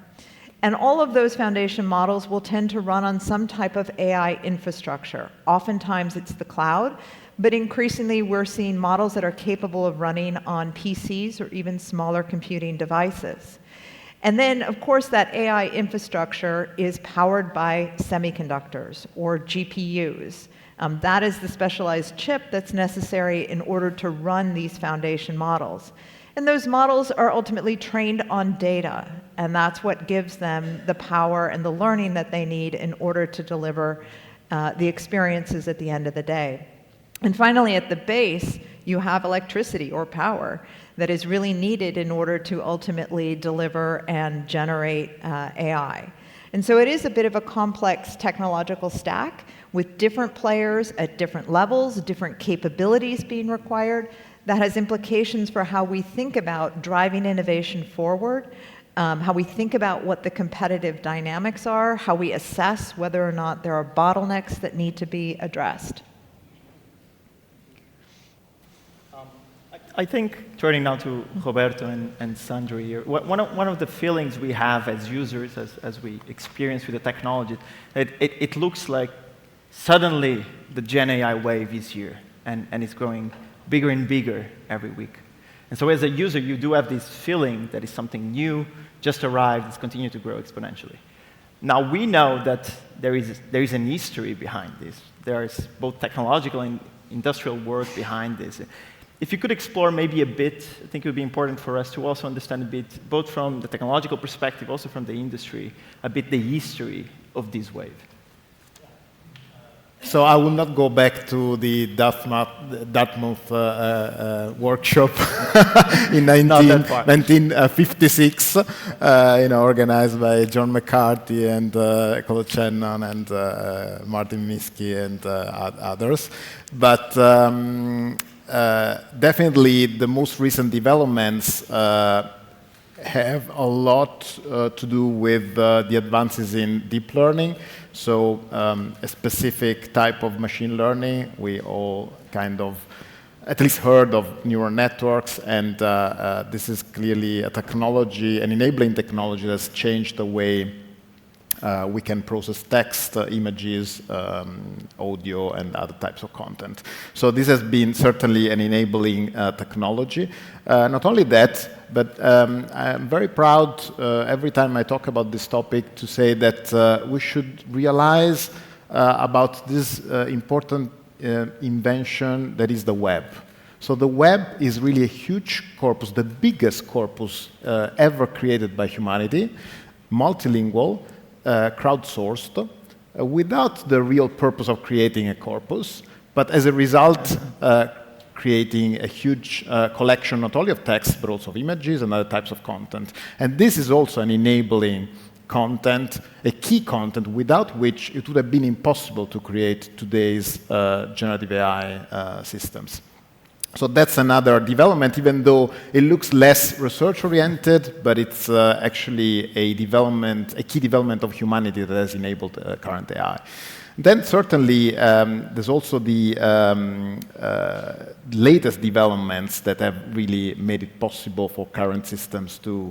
And all of those foundation models will tend to run on some type of AI infrastructure. Oftentimes it's the cloud, but increasingly we're seeing models that are capable of running on PCs or even smaller computing devices. And then, of course, that AI infrastructure is powered by semiconductors or GPUs. That is the specialized chip that's necessary in order to run these foundation models. And those models are ultimately trained on data, and that's what gives them the power and the learning that they need in order to deliver the experiences at the end of the day. And finally, at the base, you have electricity or power that is really needed in order to ultimately deliver and generate AI. And so it is a bit of a complex technological stack with different players at different levels, different capabilities being required. That has implications for how we think about driving innovation forward, how we think about what the competitive dynamics are, how we assess whether or not there are bottlenecks that need to be addressed. I think, turning now to Roberto and Sandro here, one of the feelings we have as users, as we experience with the technology, it looks like suddenly the GenAI wave is here, and it's growing bigger and bigger every week. And so as a user, you do have this feeling that is something new, just arrived, it's continuing to grow exponentially. Now, we know that there is an history behind this. There is both technological and industrial work behind this. If you could explore maybe a bit, I think it would be important for us to also understand a bit, both from the technological perspective, also from the industry, a bit the history of this wave. So I will not go back to the Dartmouth workshop in 1956, organized by John McCarthy and Claude Shannon and Martin Mischke and others. But definitely the most recent developments have a lot to do with the advances in deep learning. So a specific type of machine learning, we all kind of at least heard of neural networks, and this is clearly a technology, an enabling technology that's changed the way we can process text, images, audio, and other types of content. So this has been certainly an enabling technology. Not only that, but I'm very proud every time I talk about this topic to say that we should realize about this important invention that is the web. So the web is really a huge corpus, the biggest corpus ever created by humanity, multilingual, crowdsourced, without the real purpose of creating a corpus, but as a result, creating a huge collection not only of text, but also of images and other types of content. And this is also an enabling content, a key content, without which it would have been impossible to create today's generative AI systems. So that's another development, even though it looks less research-oriented, but it's actually a development, a key development of humanity that has enabled current AI. Then certainly there's also the latest developments that have really made it possible for current systems to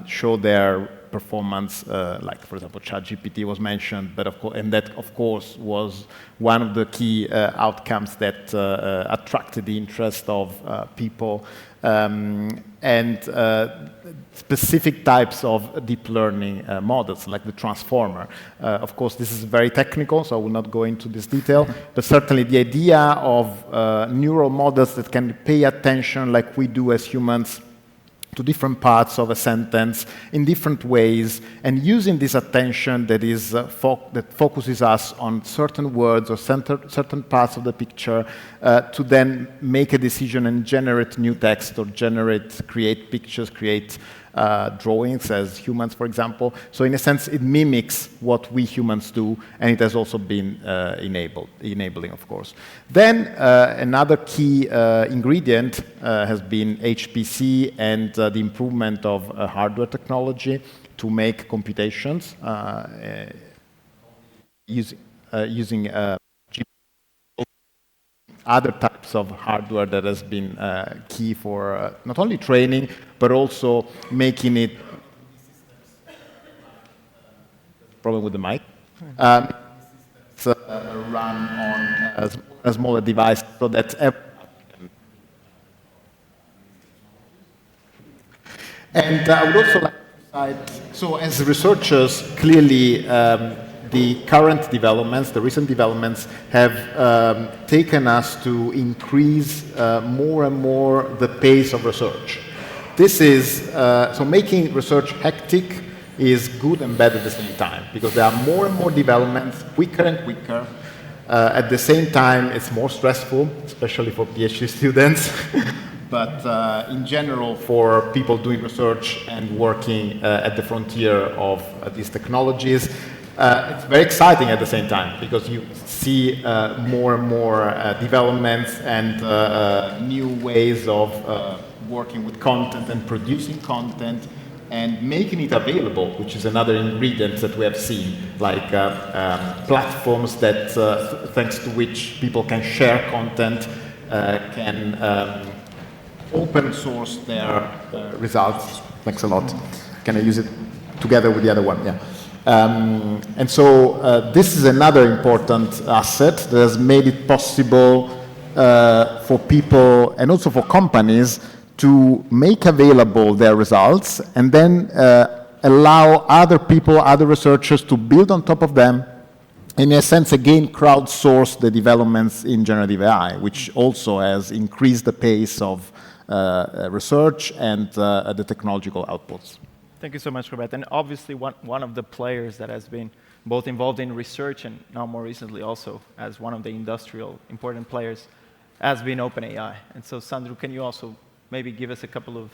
show their performance, like for example ChatGPT was mentioned, but of course, and that of course was one of the key outcomes that attracted the interest of people, and specific types of deep learning models, like the transformer. Of course, this is very technical, so I will not go into this detail, but certainly the idea of neural models that can pay attention like we do as humans to different parts of a sentence in different ways, and using this attention that is that focuses us on certain words or certain parts of the picture to then make a decision and generate new text or create pictures, create drawings as humans, for example. So in a sense, it mimics what we humans do, and it has also been enabling, of course. Then another key ingredient has been HPC and the improvement of hardware technology to make computations using other types of hardware that has been key for not only training, but also making it problem with the mic. Run on a smaller device so that and I would also like to cite, so as researchers, clearly the current developments, the recent developments, have taken us to increase more and more the pace of research. This is, so making research hectic is good and bad at the same time, because there are more and more developments, quicker and quicker. At the same time, it's more stressful, especially for PhD students, but in general, for people doing research and working at the frontier of these technologies. It's very exciting at the same time, because you see more and more developments and new ways of working with content and producing content and making it available, which is another ingredient that we have seen, like platforms that, thanks to which people can share content, can open source their results. Thanks a lot. Can I use it together with the other one? Yeah. And so this is another important asset that has made it possible for people and also for companies to make available their results and then allow other people, other researchers to build on top of them, in a sense, again, crowdsource the developments in generative AI, which also has increased the pace of research and the technological outputs. Thank you so much, Robert. And obviously, one of the players that has been both involved in research and now more recently also as one of the industrial important players has been OpenAI. And so, Sandro, can you also maybe give us a couple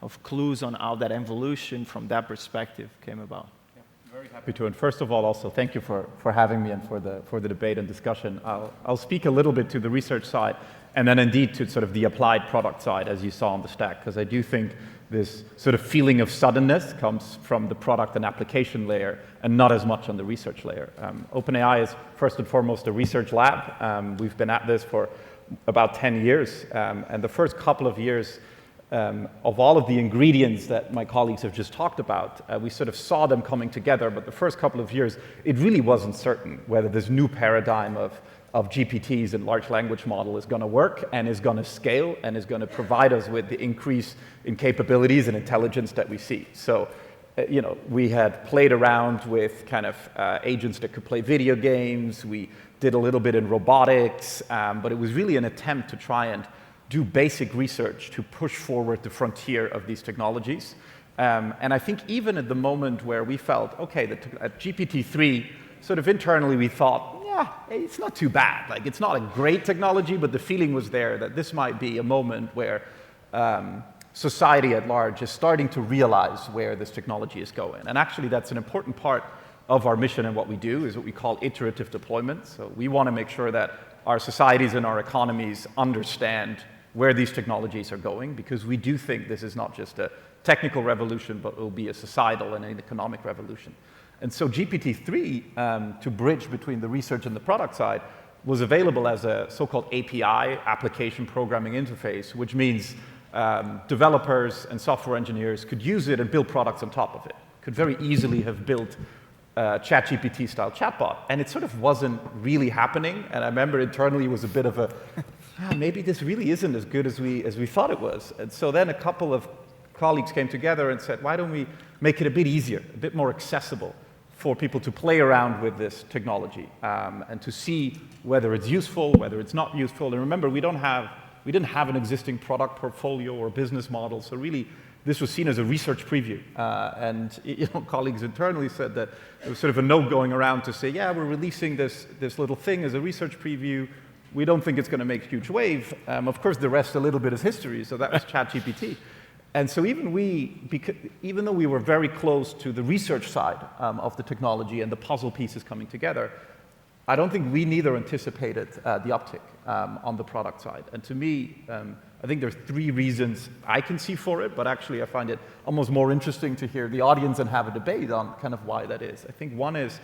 of clues on how that evolution from that perspective came about? Yeah, very happy to. And first of all, also, thank you for having me and for the debate and discussion. I'll speak a little bit to the research side and then indeed to sort of the applied product side, as you saw on the stack, because I do think this sort of feeling of suddenness comes from the product and application layer and not as much on the research layer. OpenAI is first and foremost a research lab. We've been at this for about 10 years. And the first couple of years of all of the ingredients that my colleagues have just talked about, we sort of saw them coming together. But the first couple of years, it really wasn't certain whether this new paradigm of GPTs and large language model is going to work and is going to scale and is going to provide us with the increase in capabilities and intelligence that we see. So, you know, we had played around with kind of agents that could play video games. We did a little bit in robotics, but it was really an attempt to try and do basic research to push forward the frontier of these technologies. And I think even at the moment where we felt, okay, at GPT-3, sort of internally we thought, yeah, it's not too bad. Like, it's not a great technology, but the feeling was there that this might be a moment where society at large is starting to realize where this technology is going. And actually, that's an important part of our mission and what we do, is what we call iterative deployment. So we want to make sure that our societies and our economies understand where these technologies are going, because we do think this is not just a technical revolution, but it will be a societal and an economic revolution. And so GPT-3, to bridge between the research and the product side, was available as a so-called API, application programming interface, which means developers and software engineers could use it and build products on top of it. Could very easily have built ChatGPT-style chatbot, and it sort of wasn't really happening. And I remember internally it was a bit of a, maybe this really isn't as good as we thought it was. And so then a couple of colleagues came together and said, why don't we make it a bit easier, a bit more accessible for people to play around with this technology and to see whether it's useful, whether it's not useful. And remember, we didn't have an existing product portfolio or business model, so really this was seen as a research preview. And you know, colleagues internally said that there was sort of a note going around to say, yeah, we're releasing this little thing as a research preview. We don't think it's going to make a huge wave. Of course, the rest a little bit is history, so that was ChatGPT. And so even though we were very close to the research side of the technology and the puzzle pieces coming together, I don't think we neither anticipated the uptick on the product side. And to me, I think there's 3 reasons I can see for it, but actually I find it almost more interesting to hear the audience and have a debate on kind of why that is. I think one is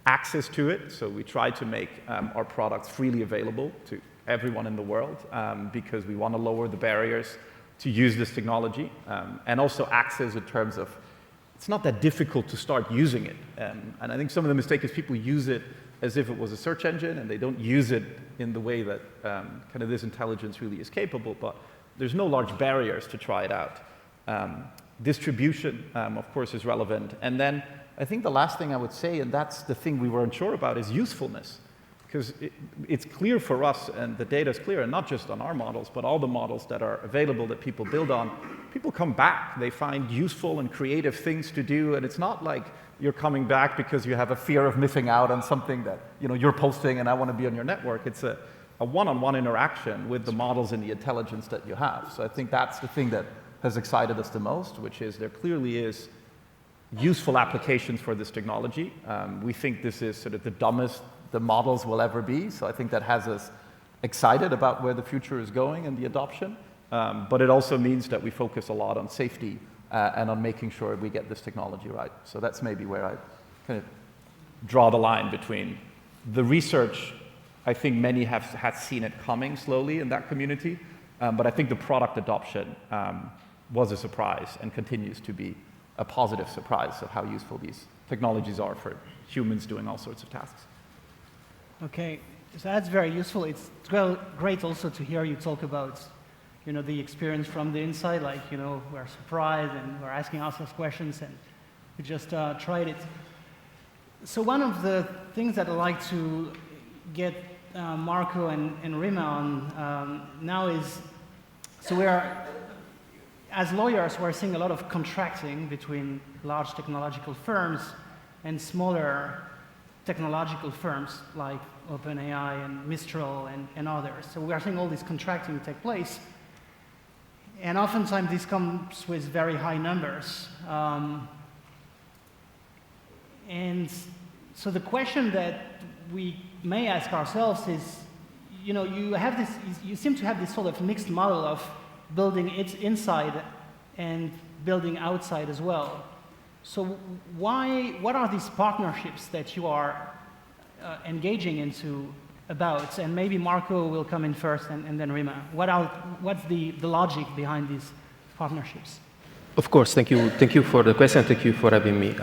access to it. So we try to make our products freely available to everyone in the world because we want to lower the barriers to use this technology, and also access in terms of it's not that difficult to start using it. And I think some of the mistake is people use it as if it was a search engine, and they don't use it in the way that kind of this intelligence really is capable, but there's no large barriers to try it out. Distribution, of course, is relevant. And then I think the last thing I would say, and that's the thing we weren't sure about, is usefulness. Because it's clear for us, and the data is clear, and not just on our models, but all the models that are available that people build on, people come back. They find useful and creative things to do, and it's not like you're coming back because you have a fear of missing out on something that you're posting and I want to be on your network. It's a one-on-one interaction with the models and the intelligence that you have. So I think that's the thing that has excited us the most, which is there clearly is useful applications for this technology. We think this is sort of the dumbest the models will ever be. So I think that has us excited about where the future is going and the adoption. But it also means that we focus a lot on safety and on making sure we get this technology right. So that's maybe where I kind of draw the line between the research. I think many have seen it coming slowly in that community. But I think the product adoption was a surprise and continues to be a positive surprise of how useful these technologies are for humans doing all sorts of tasks. Okay, so that's very useful. It's great also to hear you talk about, the experience from the inside, like, we're surprised and we're asking ourselves questions and we just tried it. So one of the things that I'd like to get Marco and Rima on now is, so as lawyers, we're seeing a lot of contracting between large technological firms and smaller technological firms like OpenAI and Mistral and others. So we are seeing all this contracting take place. And oftentimes this comes with very high numbers. And so the question that we may ask ourselves is, you seem to have this sort of mixed model of building it inside and building outside as well. So what are these partnerships that you are engaging into about? And maybe Marco will come in first and then Rima. What's the logic behind these partnerships? Of course, thank you for the question, thank you for having me.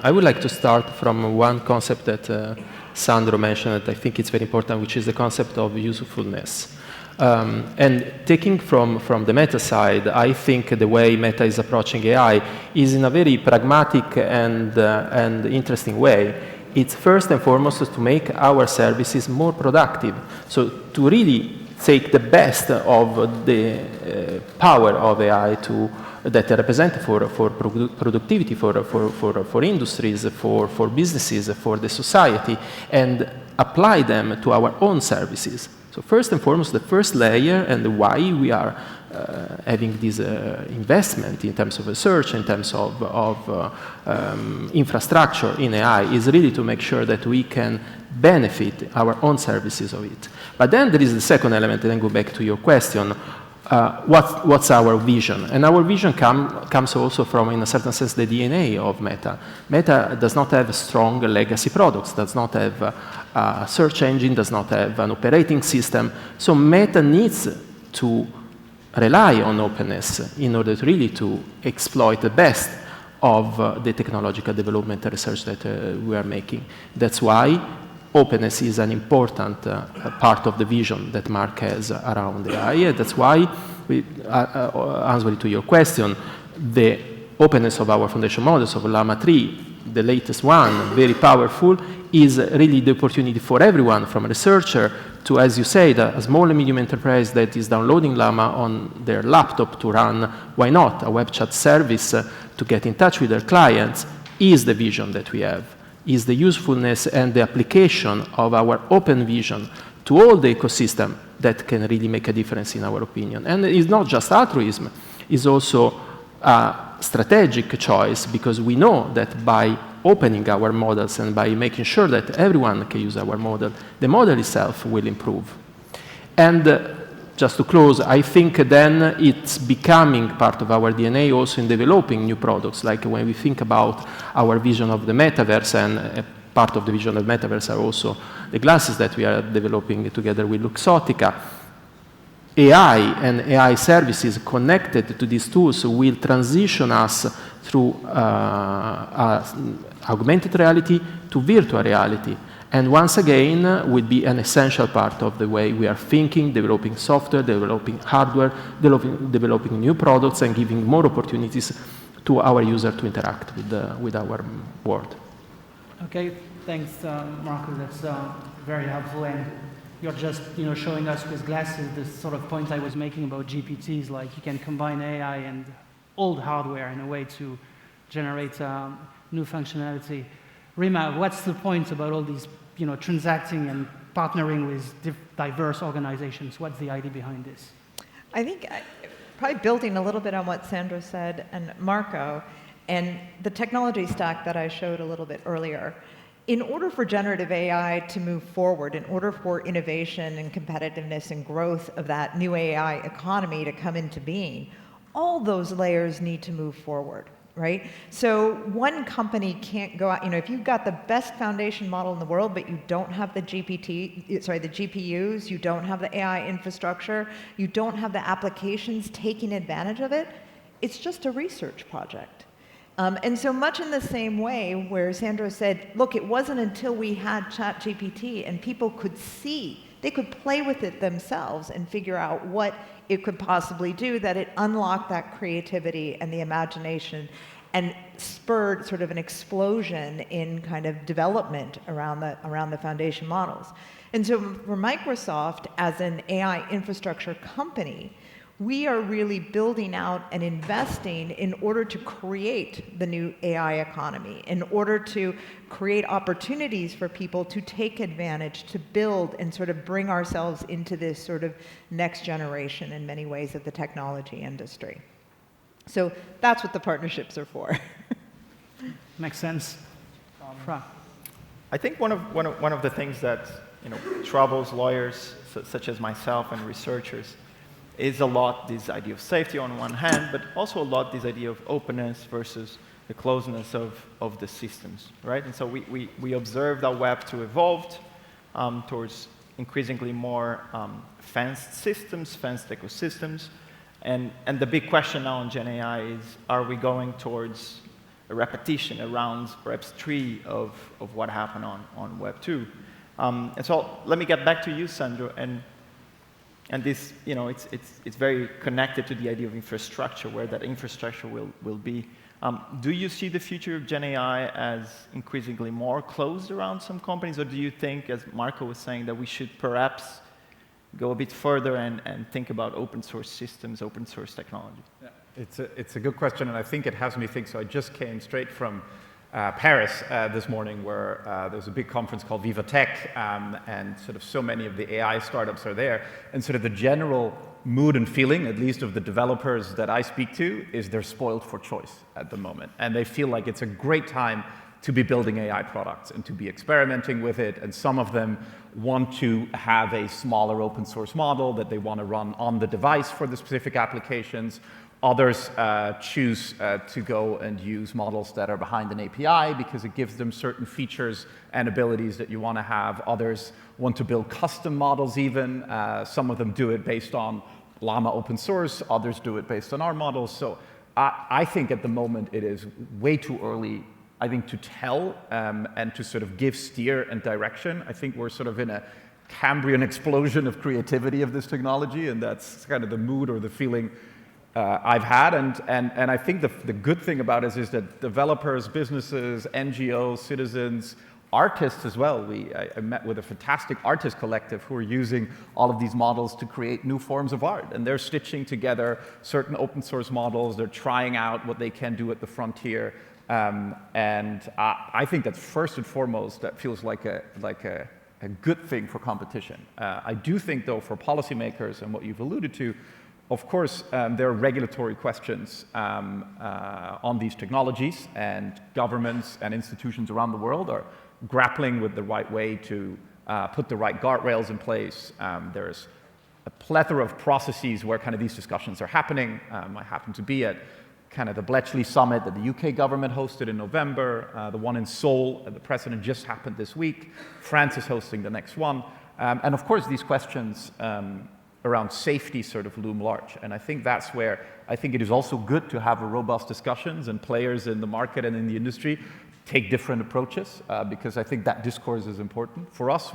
I would like to start from one concept that Sandro mentioned that I think it's very important, which is the concept of usefulness. And taking from the Meta side, I think the way Meta is approaching AI is in a very pragmatic and interesting way. It's first and foremost to make our services more productive. So to really take the best of the power of AI that represent for productivity, for industries, for businesses, for the society, and apply them to our own services. So first and foremost, the first layer and why we are having this investment in terms of research, in terms of infrastructure in AI, is really to make sure that we can benefit our own services of it. But then there is the second element, and then go back to your question. What's our vision? And our vision comes also from, in a certain sense, the DNA of Meta. Meta does not have strong legacy products, does not have a search engine, does not have an operating system. So Meta needs to rely on openness in order to really to exploit the best of the technological development and research that we are making. That's why openness is an important part of the vision that Mark has around AI. That's why, answering to your question, the openness of our foundation models of Llama 3, the latest one, very powerful, is really the opportunity for everyone, from a researcher to, as you said, a small and medium enterprise that is downloading Llama on their laptop to run, why not, a web chat service to get in touch with their clients, is the vision that we have, is the usefulness and the application of our open vision to all the ecosystem that can really make a difference in our opinion. And it's not just altruism, it's also a strategic choice because we know that by opening our models and by making sure that everyone can use our model, the model itself will improve. And just to close, I think then it's becoming part of our DNA also in developing new products, like when we think about our vision of the metaverse, and part of the vision of the metaverse are also the glasses that we are developing together with Luxottica. AI and AI services connected to these tools will transition us through augmented reality to virtual reality. And once again, will be an essential part of the way we are thinking, developing software, developing hardware, developing new products, and giving more opportunities to our user to interact with our world. Okay, thanks, Markus. That's very helpful. And you're just, showing us with glasses this sort of point I was making about GPTs, like you can combine AI and old hardware in a way to generate new functionality. Rima, what's the point about all these, transacting and partnering with diverse organizations? What's the idea behind this? I think probably building a little bit on what Sandro said and Marco, and the technology stack that I showed a little bit earlier. In order for generative AI to move forward, in order for innovation and competitiveness and growth of that new AI economy to come into being, all those layers need to move forward, right? So one company can't go out, if you've got the best foundation model in the world, but you don't have the GPUs, you don't have the AI infrastructure, you don't have the applications taking advantage of it, it's just a research project. And so much in the same way where Sandro said, look, it wasn't until we had ChatGPT and people could see, they could play with it themselves and figure out what it could possibly do, that it unlocked that creativity and the imagination and spurred sort of an explosion in kind of development around the foundation models. And so for Microsoft, as an AI infrastructure company, we are really building out and investing in order to create the new AI economy, in order to create opportunities for people to take advantage, to build and sort of bring ourselves into this sort of next generation in many ways of the technology industry. So that's what the partnerships are for. Makes sense. I think one of the things that troubles lawyers such as myself and researchers is a lot this idea of safety on one hand, but also a lot this idea of openness versus the closeness of the systems, right? And so we observed our Web 2 evolved towards increasingly more fenced systems, fenced ecosystems, and the big question now on GenAI is, are we going towards a repetition, a round, perhaps 3 of what happened on Web 2? And so let me get back to you, Sandro, and this, it's very connected to the idea of infrastructure, where that infrastructure will be. Do you see the future of GenAI as increasingly more closed around some companies, or do you think, as Marco was saying, that we should perhaps go a bit further and think about open source systems, open source technology? Yeah. It's a good question, and I think it has me think. So I just came straight from Paris this morning, where there's a big conference called Viva Tech, and sort of so many of the AI startups are there. And sort of the general mood and feeling, at least of the developers that I speak to, is they're spoiled for choice at the moment. And they feel like it's a great time to be building AI products and to be experimenting with it. And some of them want to have a smaller open source model that they want to run on the device for the specific applications. Others choose to go and use models that are behind an API because it gives them certain features and abilities that you want to have. Others want to build custom models even. Some of them do it based on Llama open source. Others do it based on our models. So I think at the moment it is way too early, I think, to tell and to sort of give steer and direction. I think we're sort of in a Cambrian explosion of creativity of this technology, and that's kind of the mood or the feeling I've had, and I think the good thing about it is that developers, businesses, NGOs, citizens, artists as well. I met with a fantastic artist collective who are using all of these models to create new forms of art, and they're stitching together certain open source models. They're trying out what they can do at the frontier, and I think that's first and foremost, that feels like a good thing for competition. I do think, though, for policymakers and what you've alluded to, Of course, there are regulatory questions on these technologies, and governments and institutions around the world are grappling with the right way to put the right guardrails in place. There's a plethora of processes where kind of these discussions are happening. I happen to be at kind of the Bletchley Summit that the UK government hosted in November. The one in Seoul, the President just happened this week. France is hosting the next one. And of course, these questions around safety sort of loom large. And I think that's where I think it is also good to have a robust discussions, and players in the market and in the industry take different approaches, because I think that discourse is important. For us,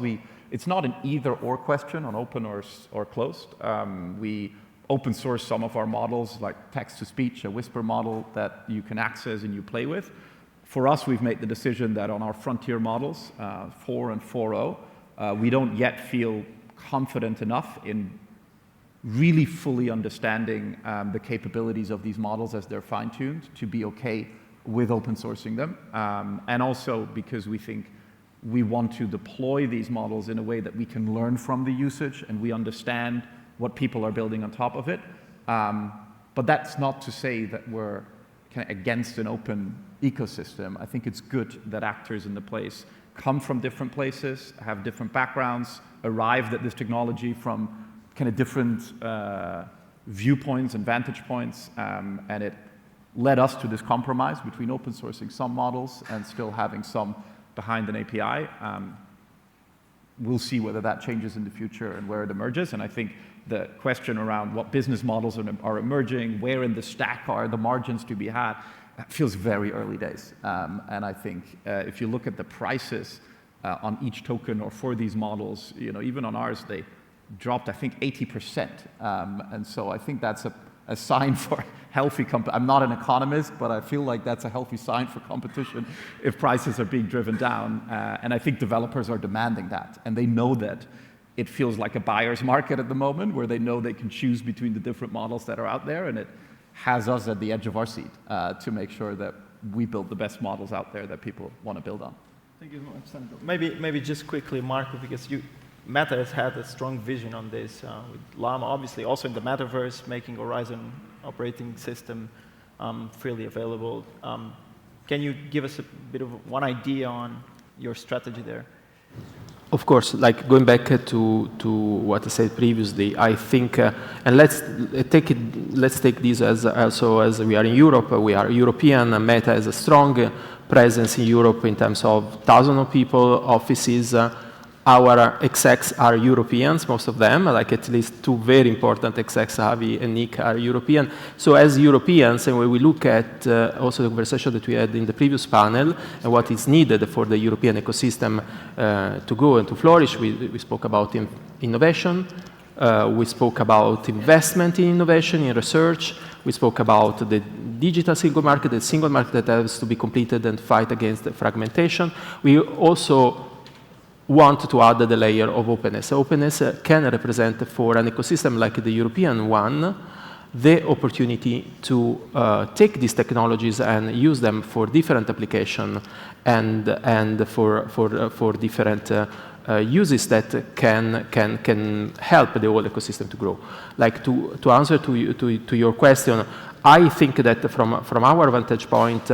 it's not an either-or question on open or closed. We open source some of our models, like text-to-speech, a whisper model that you can access and you play with. For us, we've made the decision that on our frontier models, 4 and 4.0, we don't yet feel confident enough in really fully understanding the capabilities of these models as they're fine-tuned to be okay with open sourcing them. And also because we think we want to deploy these models in a way that we can learn from the usage and we understand what people are building on top of it. But that's not to say that we're kind of against an open ecosystem. I think it's good that actors in the place come from different places, have different backgrounds, arrived at this technology from kind of different viewpoints and vantage points, and it led us to this compromise between open sourcing some models and still having some behind an API. We'll see whether that changes in the future and where it emerges. And I think the question around what business models are emerging, where in the stack are the margins to be had, feels very early days. And I think if you look at the prices on each token or for these models, even on ours, they dropped, I think, 80%. And so I think that's a sign for healthy competition. I'm not an economist, but I feel like that's a healthy sign for competition if prices are being driven down. And I think developers are demanding that. And they know that it feels like a buyer's market at the moment, where they know they can choose between the different models that are out there. And it has us at the edge of our seat to make sure that we build the best models out there that people want to build on. Thank you so much, Sandro. Maybe just quickly, Markus, because Meta has had a strong vision on this, with Llama, obviously, also in the metaverse, making Horizon operating system freely available. Can you give us a bit of one idea on your strategy there? Of course, like going back to what I said previously, I think, and let's take this as also as we are in Europe, we are European, and Meta has a strong presence in Europe in terms of thousands of people, offices. Our execs are Europeans, most of them, like at least 2 very important execs, Avi and Nick, are European. So as Europeans, and when we look at also the conversation that we had in the previous panel, and what is needed for the European ecosystem to go and to flourish, we spoke about innovation, we spoke about investment in innovation, in research, we spoke about the digital single market, the single market that has to be completed and fight against the fragmentation. We also want to add the layer of openness. Openness can represent for an ecosystem like the European one, the opportunity to take these technologies and use them for different applications and for different uses that can help the whole ecosystem to grow. Like to answer to your question, I think that from our vantage point,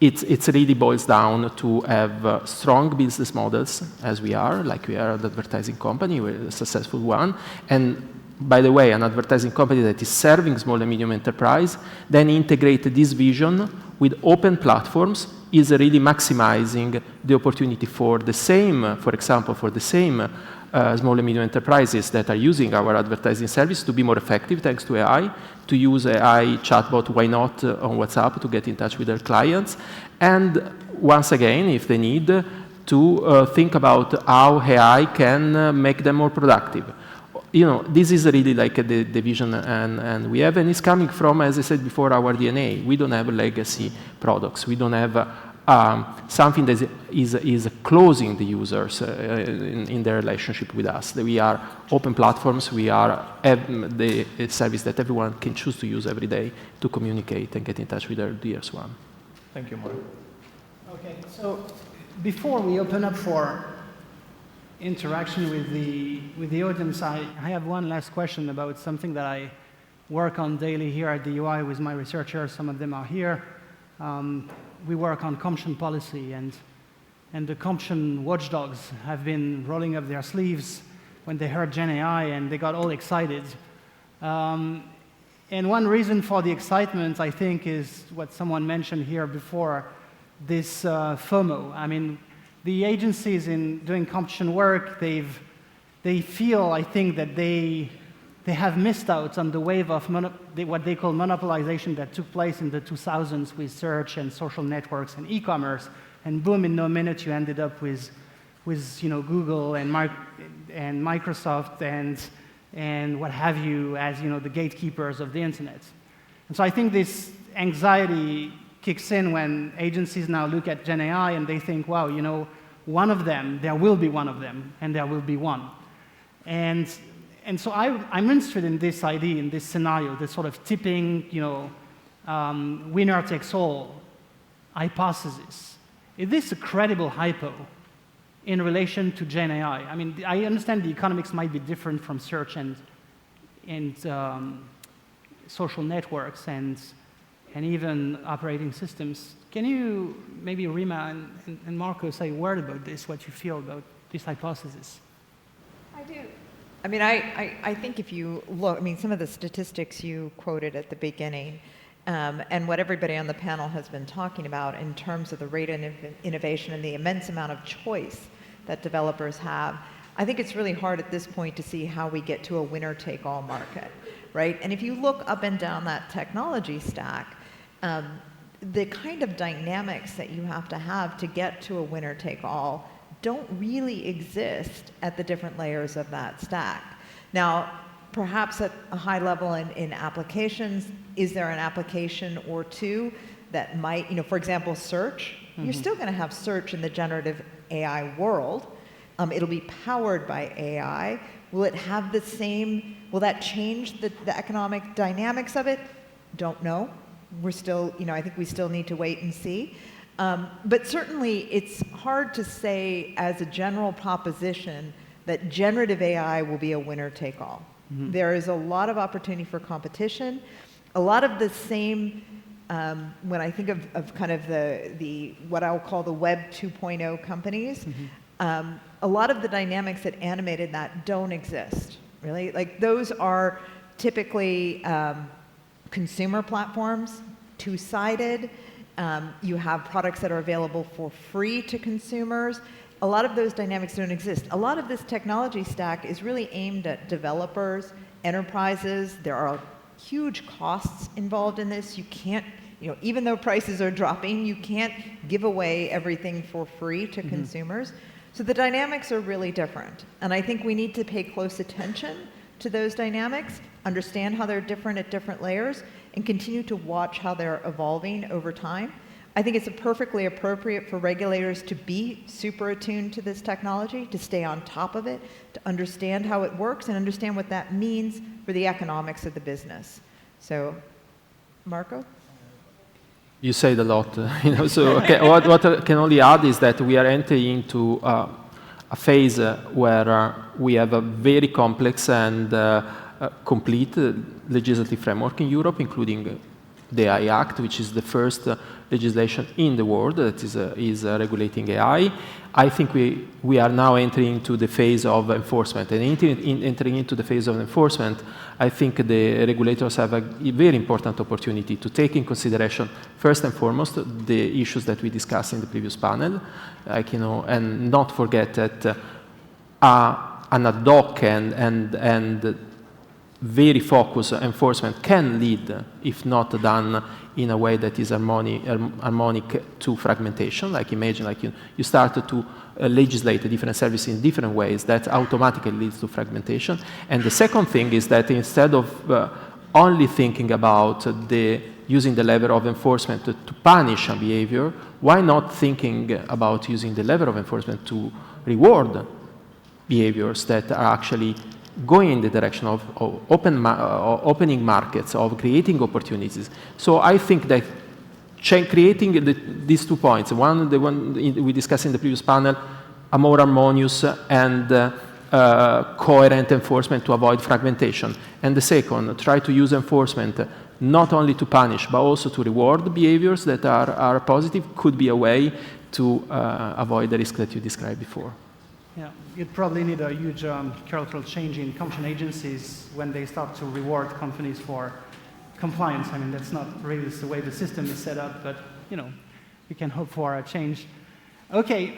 it really boils down to have strong business models, as we are, like we are an advertising company, we're a successful one. And by the way, an advertising company that is serving small and medium enterprise, then integrate this vision with open platforms is really maximizing the opportunity for the same, for example, for the same small and medium enterprises that are using our advertising service to be more effective thanks to AI, to use AI chatbot, why not, on WhatsApp to get in touch with their clients. And once again, if they need, to think about how AI can make them more productive. This is really like the vision and we have, and it's coming from, as I said before, our DNA. We don't have legacy products. We don't have something that is closing the users in their relationship with us. We are open platforms. We are the service that everyone can choose to use every day to communicate and get in touch with their dearest one. Thank you, Mark. Okay, so before we open up for interaction with the audience. I have one last question about something that I work on daily here at the EUI with my researchers. Some of them are here. We work on competition policy, and the competition watchdogs have been rolling up their sleeves when they heard GenAI, and they got all excited. And one reason for the excitement, I think, is what someone mentioned here before, this FOMO. I mean, the agencies in doing competition work, they feel, I think, that they have missed out on the wave of what they call monopolization that took place in the 2000s with search and social networks and e-commerce, and boom, in no minute you ended up with Google and Microsoft and what have you as the gatekeepers of the internet. And so I think this anxiety kicks in when agencies now look at GenAI and they think, wow, one of them, there will be one of them, and there will be one. And so I'm interested in this idea, in this scenario, this sort of tipping, winner takes all hypothesis. Is this a credible hypo in relation to GenAI? I mean, I understand the economics might be different from search and social networks and even operating systems. Can you maybe, Rima and Markus, say a word about this, what you feel about this hypothesis? I do. I mean, I think if you look, some of the statistics you quoted at the beginning, and what everybody on the panel has been talking about in terms of the rate of innovation and the immense amount of choice that developers have, I think it's really hard at this point to see how we get to a winner-take-all market, right? And if you look up and down that technology stack, the kind of dynamics that you have to get to a winner-take-all don't really exist at the different layers of that stack. Now, perhaps at a high level in applications, is there an application or two that might, for example, search? Mm-hmm. You're still going to have search in the generative AI world. It'll be powered by AI. Will it have the same, will that change the economic dynamics of it? Don't know. We're still, I think we still need to wait and see. But certainly it's hard to say as a general proposition that generative AI will be a winner-take-all. Mm-hmm. There is a lot of opportunity for competition. A lot of the same, when I think of kind of the what I'll call the Web 2.0 companies, mm-hmm. A lot of the dynamics that animated that don't exist, really. Like those are typically consumer platforms, two-sided. You have products that are available for free to consumers. A lot of those dynamics don't exist. A lot of this technology stack is really aimed at developers, enterprises. There are huge costs involved in this. You can't, even though prices are dropping, you can't give away everything for free to mm-hmm. consumers. So the dynamics are really different. And I think we need to pay close attention to those dynamics, understand how they're different at different layers, and continue to watch how they're evolving over time. I think it's perfectly appropriate for regulators to be super attuned to this technology, to stay on top of it, to understand how it works and understand what that means for the economics of the business. So, Marco? You said a lot, so okay, what I can only add is that we are entering into a phase where we have a very complex and complete legislative framework in Europe, including the AI Act, which is the first legislation in the world that is regulating AI. I think we are now entering into the phase of enforcement. And entering into the phase of enforcement, I think the regulators have a very important opportunity to take in consideration, first and foremost, the issues that we discussed in the previous panel, and not forget that an ad hoc and very focused enforcement can lead, if not done in a way that is harmonic to fragmentation. Like imagine, you start to legislate different services in different ways, that automatically leads to fragmentation. And the second thing is that instead of only thinking about using the lever of enforcement to punish a behavior, why not thinking about using the lever of enforcement to reward behaviors that are actually going in the direction of opening markets, of creating opportunities. So I think that creating these 2 points, the one we discussed in the previous panel, a more harmonious and coherent enforcement to avoid fragmentation. And the second, try to use enforcement not only to punish, but also to reward behaviors that are positive, could be a way to avoid the risk that you described before. Yeah, you'd probably need a huge cultural change in competition agencies when they start to reward companies for compliance. I mean, that's not really the way the system is set up, but, you know, we can hope for a change. Okay,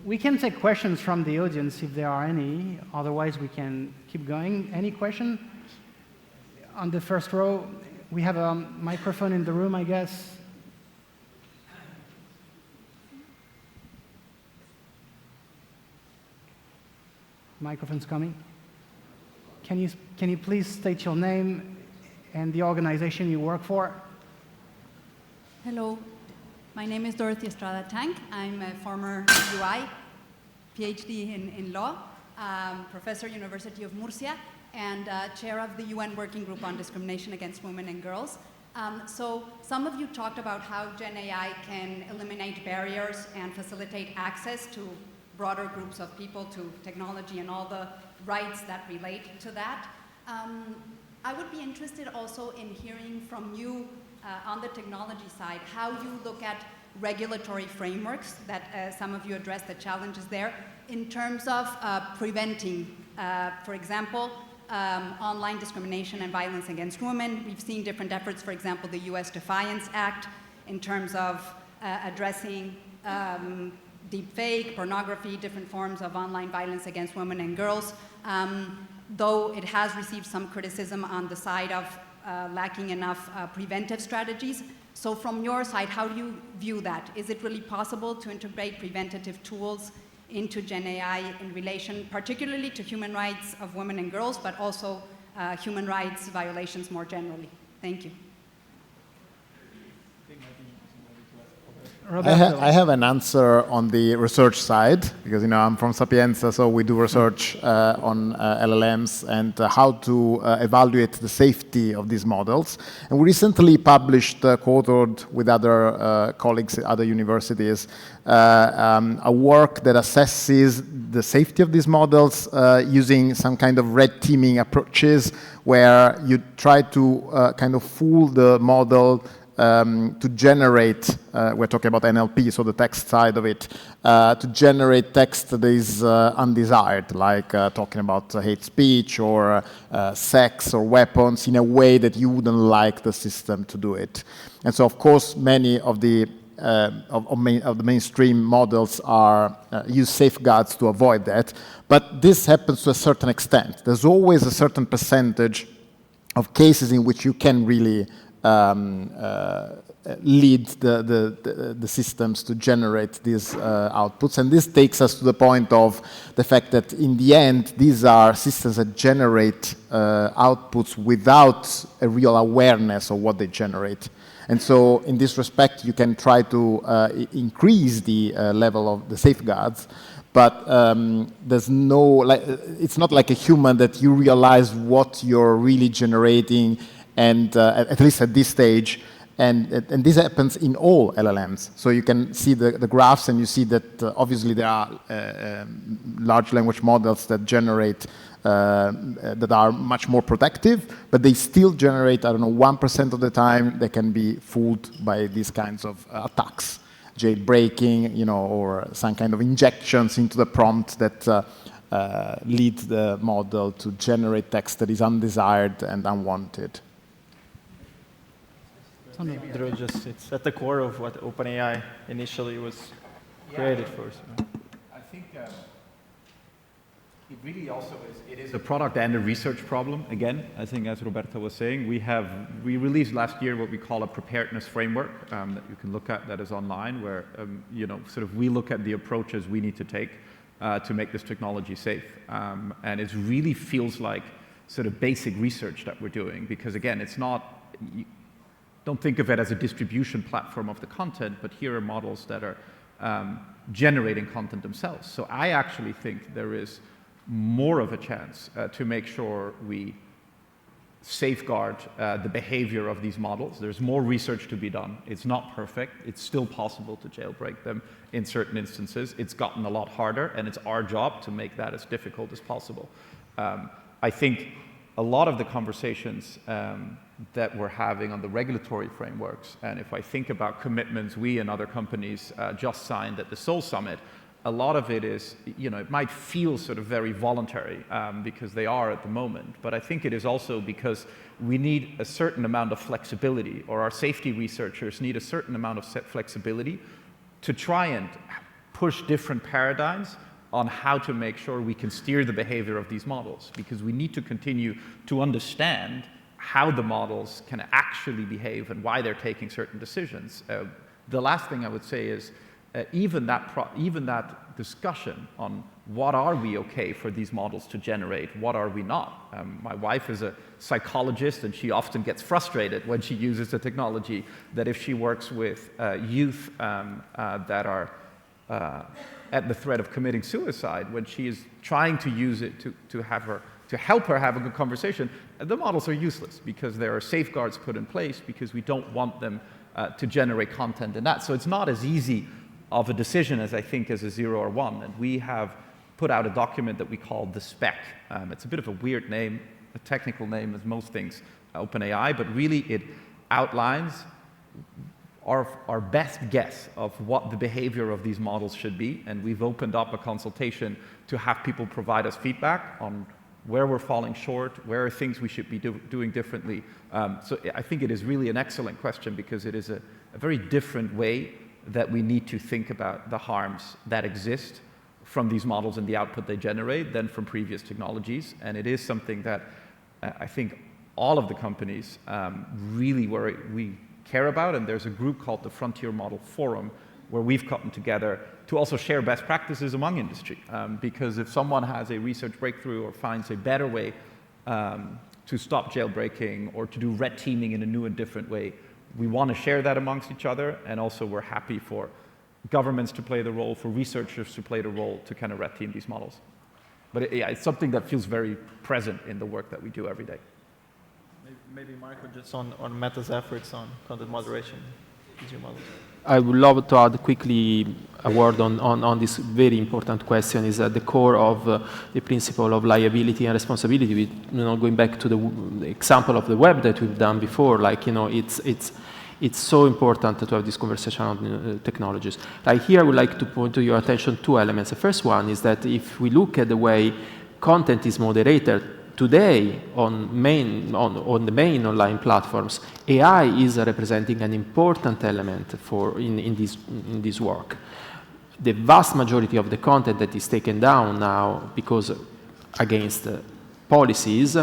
we can take questions from the audience if there are any. Otherwise, we can keep going. Any question? On the first row, we have a microphone in the room, I guess. Microphone's coming. Can you please state your name and the organization you work for? Hello, my name is Dorothy Estrada Tank. I'm a former EUI, PhD in law, professor, University of Murcia, and chair of the UN Working Group on Discrimination Against Women and Girls. So some of you talked about how GenAI can eliminate barriers and facilitate access to broader groups of people to technology and all the rights that relate to that. I would be interested also in hearing from you on the technology side, how you look at regulatory frameworks that some of you addressed the challenges there in terms of preventing, for example, online discrimination and violence against women. We've seen different efforts, for example, the US Defiance Act in terms of addressing deepfake, pornography, different forms of online violence against women and girls, though it has received some criticism on the side of lacking enough preventive strategies. So from your side, how do you view that? Is it really possible to integrate preventative tools into GenAI in relation particularly to human rights of women and girls, but also human rights violations more generally? Thank you. I have an answer on the research side, because I'm from Sapienza, so we do research on LLMs and how to evaluate the safety of these models. And we recently published, co-authored with other colleagues at other universities, a work that assesses the safety of these models using some kind of red teaming approaches, where you try to kind of fool the model to generate, we're talking about NLP, so the text side of it, to generate text that is undesired, like talking about hate speech or sex or weapons in a way that you wouldn't like the system to do it. And so, of course, many of the mainstream models use safeguards to avoid that, but this happens to a certain extent. There's always a certain percentage of cases in which you can really lead the systems to generate these outputs. And this takes us to the point of the fact that in the end, these are systems that generate outputs without a real awareness of what they generate. And so in this respect, you can try to increase the level of the safeguards, but there's no, it's not like a human that you realize what you're really generating, and at least at this stage, and this happens in all LLMs. So you can see the graphs, and you see that obviously there are large language models that generate, that are much more protective, but they still generate, I don't know, 1% of the time they can be fooled by these kinds of attacks, jailbreaking, or some kind of injections into the prompt that lead the model to generate text that is undesired and unwanted. It's at the core of what OpenAI initially was created for. So. I think it really also is a product and a research problem. Again, I think as Roberta was saying, we released last year what we call a preparedness framework that you can look at, that is online, where sort of we look at the approaches we need to take to make this technology safe. And it really feels like sort of basic research that we're doing, because again, it's not. Don't think of it as a distribution platform of the content, but here are models that are generating content themselves. So I actually think there is more of a chance to make sure we safeguard the behavior of these models. There's more research to be done. It's not perfect. It's still possible to jailbreak them in certain instances. It's gotten a lot harder, and it's our job to make that as difficult as possible. I think a lot of the conversations that we're having on the regulatory frameworks, and if I think about commitments we and other companies just signed at the Seoul Summit, a lot of it is, it might feel sort of very voluntary because they are at the moment, but I think it is also because we need a certain amount of flexibility, or our safety researchers need a certain amount of flexibility to try and push different paradigms on how to make sure we can steer the behavior of these models, because we need to continue to understand how the models can actually behave and why they're taking certain decisions. The last thing I would say is even that discussion on what are we okay for these models to generate, what are we not. My wife is a psychologist, and she often gets frustrated when she uses the technology, that if she works with youth that are at the threat of committing suicide, when she is trying to use it to help her have a good conversation, the models are useless because there are safeguards put in place because we don't want them to generate content in that. So it's not as easy of a decision as I think as a 0 or 1. And we have put out a document that we call the spec. It's a bit of a weird name, a technical name as most things OpenAI, but really it outlines our best guess of what the behavior of these models should be, and we've opened up a consultation to have people provide us feedback on where we're falling short, where are things we should be doing differently. So I think it is really an excellent question, because it is a very different way that we need to think about the harms that exist from these models and the output they generate than from previous technologies, and it is something that I think all of the companies we care about, and there's a group called the Frontier Model Forum where we've gotten together to also share best practices among industry, because if someone has a research breakthrough or finds a better way to stop jailbreaking or to do red teaming in a new and different way, we want to share that amongst each other, and also we're happy for governments to play the role, for researchers to play the role to kind of red team these models. But it's something that feels very present in the work that we do every day. Maybe Markus, just on Meta's efforts on content moderation, easier models. I would love to add quickly a word on this very important question. Is at the core of the principle of liability and responsibility. Going back to the example of the web that we've done before, it's so important to have this conversation on technologies. Here I would like to point to your attention two elements. The first one is that if we look at the way content is moderated today on the main online platforms, AI is representing an important element in this work. The vast majority of the content that is taken down now because against policies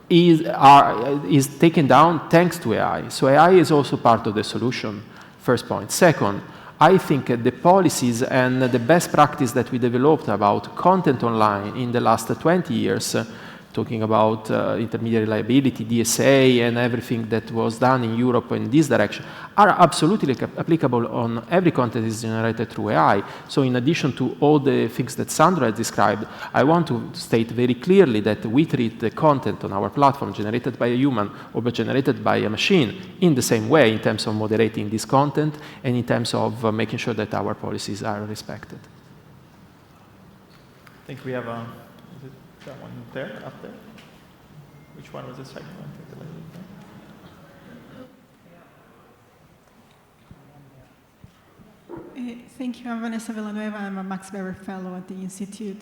is taken down thanks to AI. So AI is also part of the solution, first point. Second, I think the policies and the best practice that we developed about content online in the last 20 years, talking about intermediary liability, DSA, and everything that was done in Europe in this direction, are absolutely applicable on every content that is generated through AI. So in addition to all the things that Sandro has described, I want to state very clearly that we treat the content on our platform generated by a human or generated by a machine in the same way in terms of moderating this content and in terms of making sure that our policies are respected. I think we have that one there, up there. Which one was the second one? Thank you. I'm Vanessa Villanueva. I'm a Max Weber Fellow at the Institute.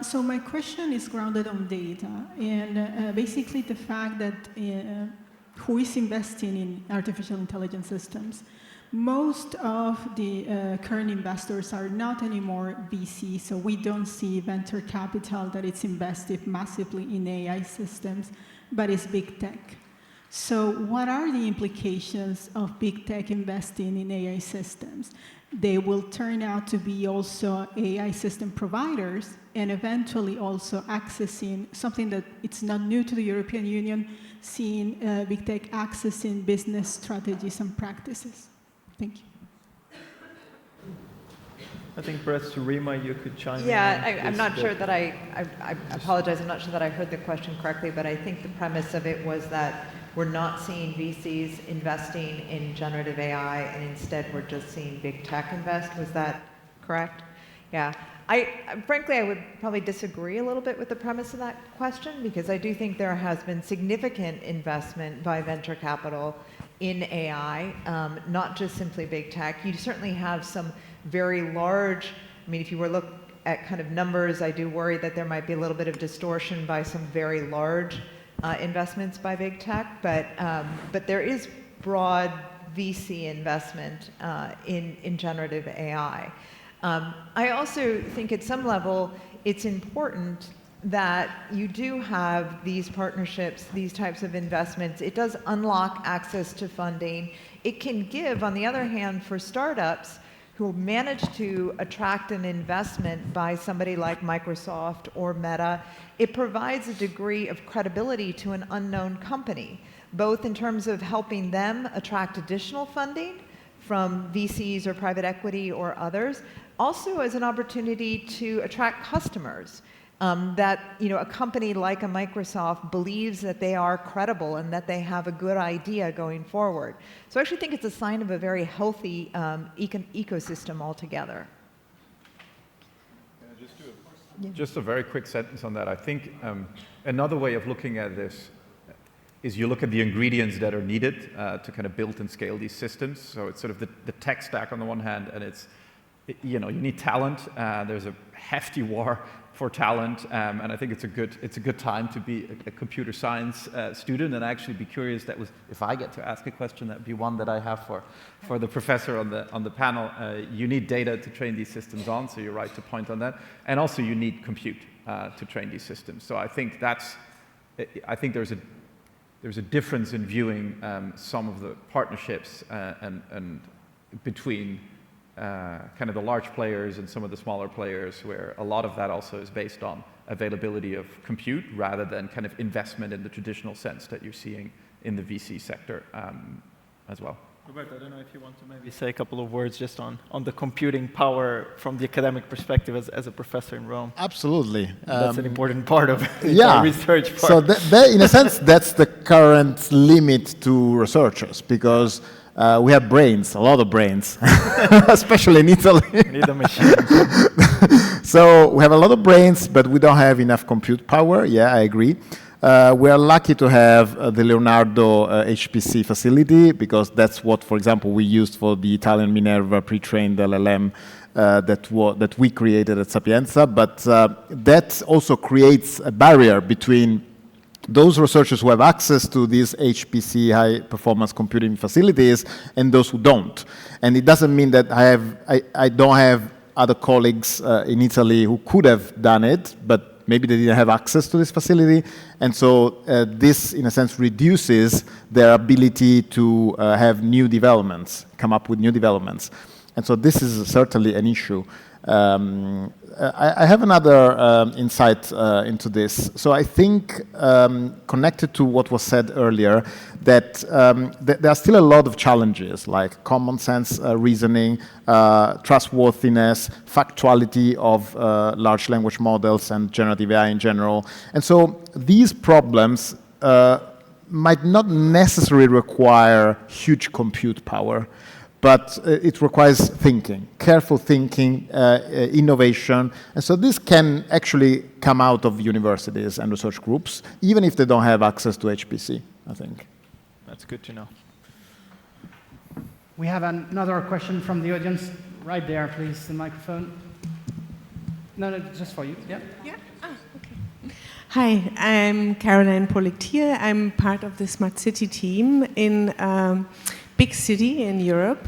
So my question is grounded on data, and basically the fact that who is investing in artificial intelligence systems. Most of the current investors are not anymore VC, so we don't see venture capital that it's invested massively in AI systems, but it's big tech. So what are the implications of big tech investing in AI systems? They will turn out to be also AI system providers and eventually also accessing something that it's not new to the European Union, seeing big tech accessing business strategies and practices. Thank you. I think perhaps to Rima, you could chime in. Yeah, I'm not sure that I apologize, I'm not sure that I heard the question correctly, but I think the premise of it was that we're not seeing VCs investing in generative AI, and instead we're just seeing big tech invest. Was that correct? Yeah. Frankly, I would probably disagree a little bit with the premise of that question, because I do think there has been significant investment by venture capital in AI, not just simply big tech. You certainly have some very large, I mean, if you were look at kind of numbers, I do worry that there might be a little bit of distortion by some very large investments by big tech, but there is broad VC investment in generative AI. I also think at some level it's important that you do have these partnerships, these types of investments. It does unlock access to funding. It can give, on the other hand, for startups who manage to attract an investment by somebody like Microsoft or Meta, it provides a degree of credibility to an unknown company, both in terms of helping them attract additional funding from VCs or private equity or others, also as an opportunity to attract customers. That a company like a Microsoft believes that they are credible and that they have a good idea going forward. So I actually think it's a sign of a very healthy ecosystem altogether. Just a very quick sentence on that. I think another way of looking at this is you look at the ingredients that are needed to kind of build and scale these systems. So it's sort of the tech stack on the one hand, and you need talent. There's a hefty war for talent, and I think it's a good time to be a computer science student. And actually be curious. If I get to ask a question, that would be one that I have for the professor on the panel. You need data to train these systems on, so you're right to point on that. And also you need compute to train these systems. So I think there's a difference in viewing some of the partnerships and between kind of the large players and some of the smaller players, where a lot of that also is based on availability of compute rather than kind of investment in the traditional sense that you're seeing in the VC sector as well. Roberto, I don't know if you want to maybe say a couple of words just on the computing power from the academic perspective as a professor in Rome. Absolutely. That's an important part of the research part. So in a sense, that's the current limit to researchers, because we have brains, a lot of brains, especially in Italy. Need a machine. So we have a lot of brains, but we don't have enough compute power. Yeah, I agree. We are lucky to have the Leonardo HPC facility, because that's what, for example, we used for the Italian Minerva pre-trained LLM that we created at Sapienza. But that also creates a barrier between those researchers who have access to these HPC, high-performance computing facilities, and those who don't. And it doesn't mean that I don't have other colleagues in Italy who could have done it, but maybe they didn't have access to this facility. And so this, in a sense, reduces their ability to have new developments, come up with new developments. And so this is certainly an issue. I have another insight into this. So I think, connected to what was said earlier, that there are still a lot of challenges, like common sense reasoning, trustworthiness, factuality of large language models and generative AI in general. And so these problems might not necessarily require huge compute power, but it requires thinking, careful thinking, innovation. And so this can actually come out of universities and research groups, even if they don't have access to HPC, I think. That's good to know. We have another question from the audience. Right there, please, the microphone. No, just for you. Yeah. Yeah. Okay. Hi, I'm Caroline Politier. I'm part of the Smart City team in big city in Europe.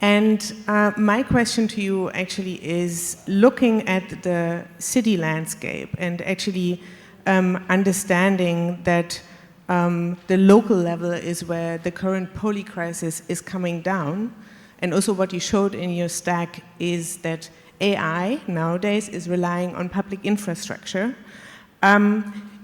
And my question to you actually is looking at the city landscape and actually understanding that the local level is where the current poly crisis is coming down. And also what you showed in your stack is that AI nowadays is relying on public infrastructure,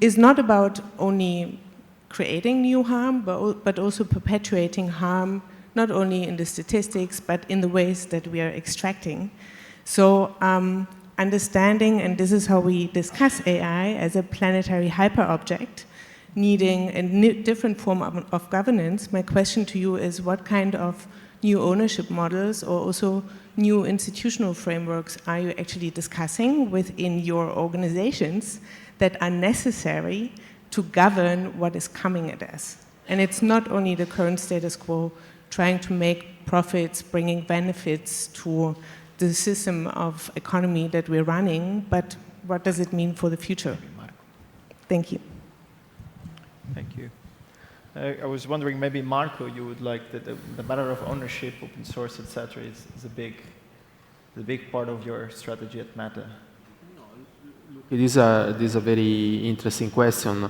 is not about only creating new harm, but also perpetuating harm, not only in the statistics, but in the ways that we are extracting. So understanding, and this is how we discuss AI, as a planetary hyperobject, needing a different form of governance, my question to you is what kind of new ownership models or also new institutional frameworks are you actually discussing within your organizations that are necessary to govern what is coming at us? And it's not only the current status quo, trying to make profits, bringing benefits to the system of economy that we're running, but what does it mean for the future? Thank you. Thank you. I was wondering, maybe Marco, you would like the matter of ownership, open source, etc., is a big part of your strategy at Meta. It is a very interesting question.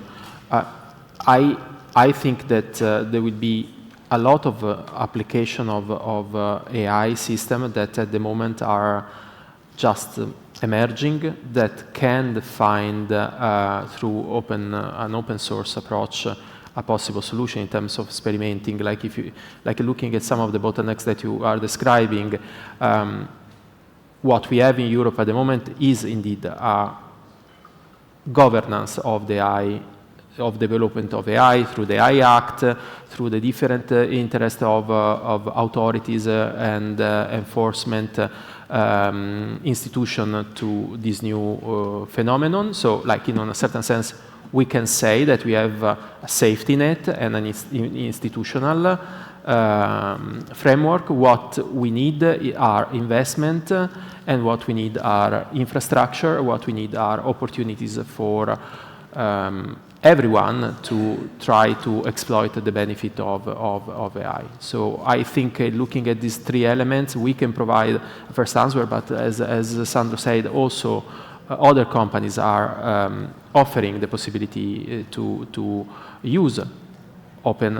I think that there will be a lot of application of AI systems that at the moment are just emerging that can find through an open source approach a possible solution in terms of experimenting. Like looking at some of the bottlenecks that you are describing, what we have in Europe at the moment is indeed a governance of the AI, of development of AI through the AI Act, through the different interests of authorities and enforcement institution to this new phenomenon. So, like in a certain sense, we can say that we have a safety net and an institutional framework. What we need are investment, and what we need are infrastructure. What we need are opportunities for everyone to try to exploit the benefit of AI. So I think looking at these three elements, we can provide a first answer, but as Sandro said, also other companies are offering the possibility to use open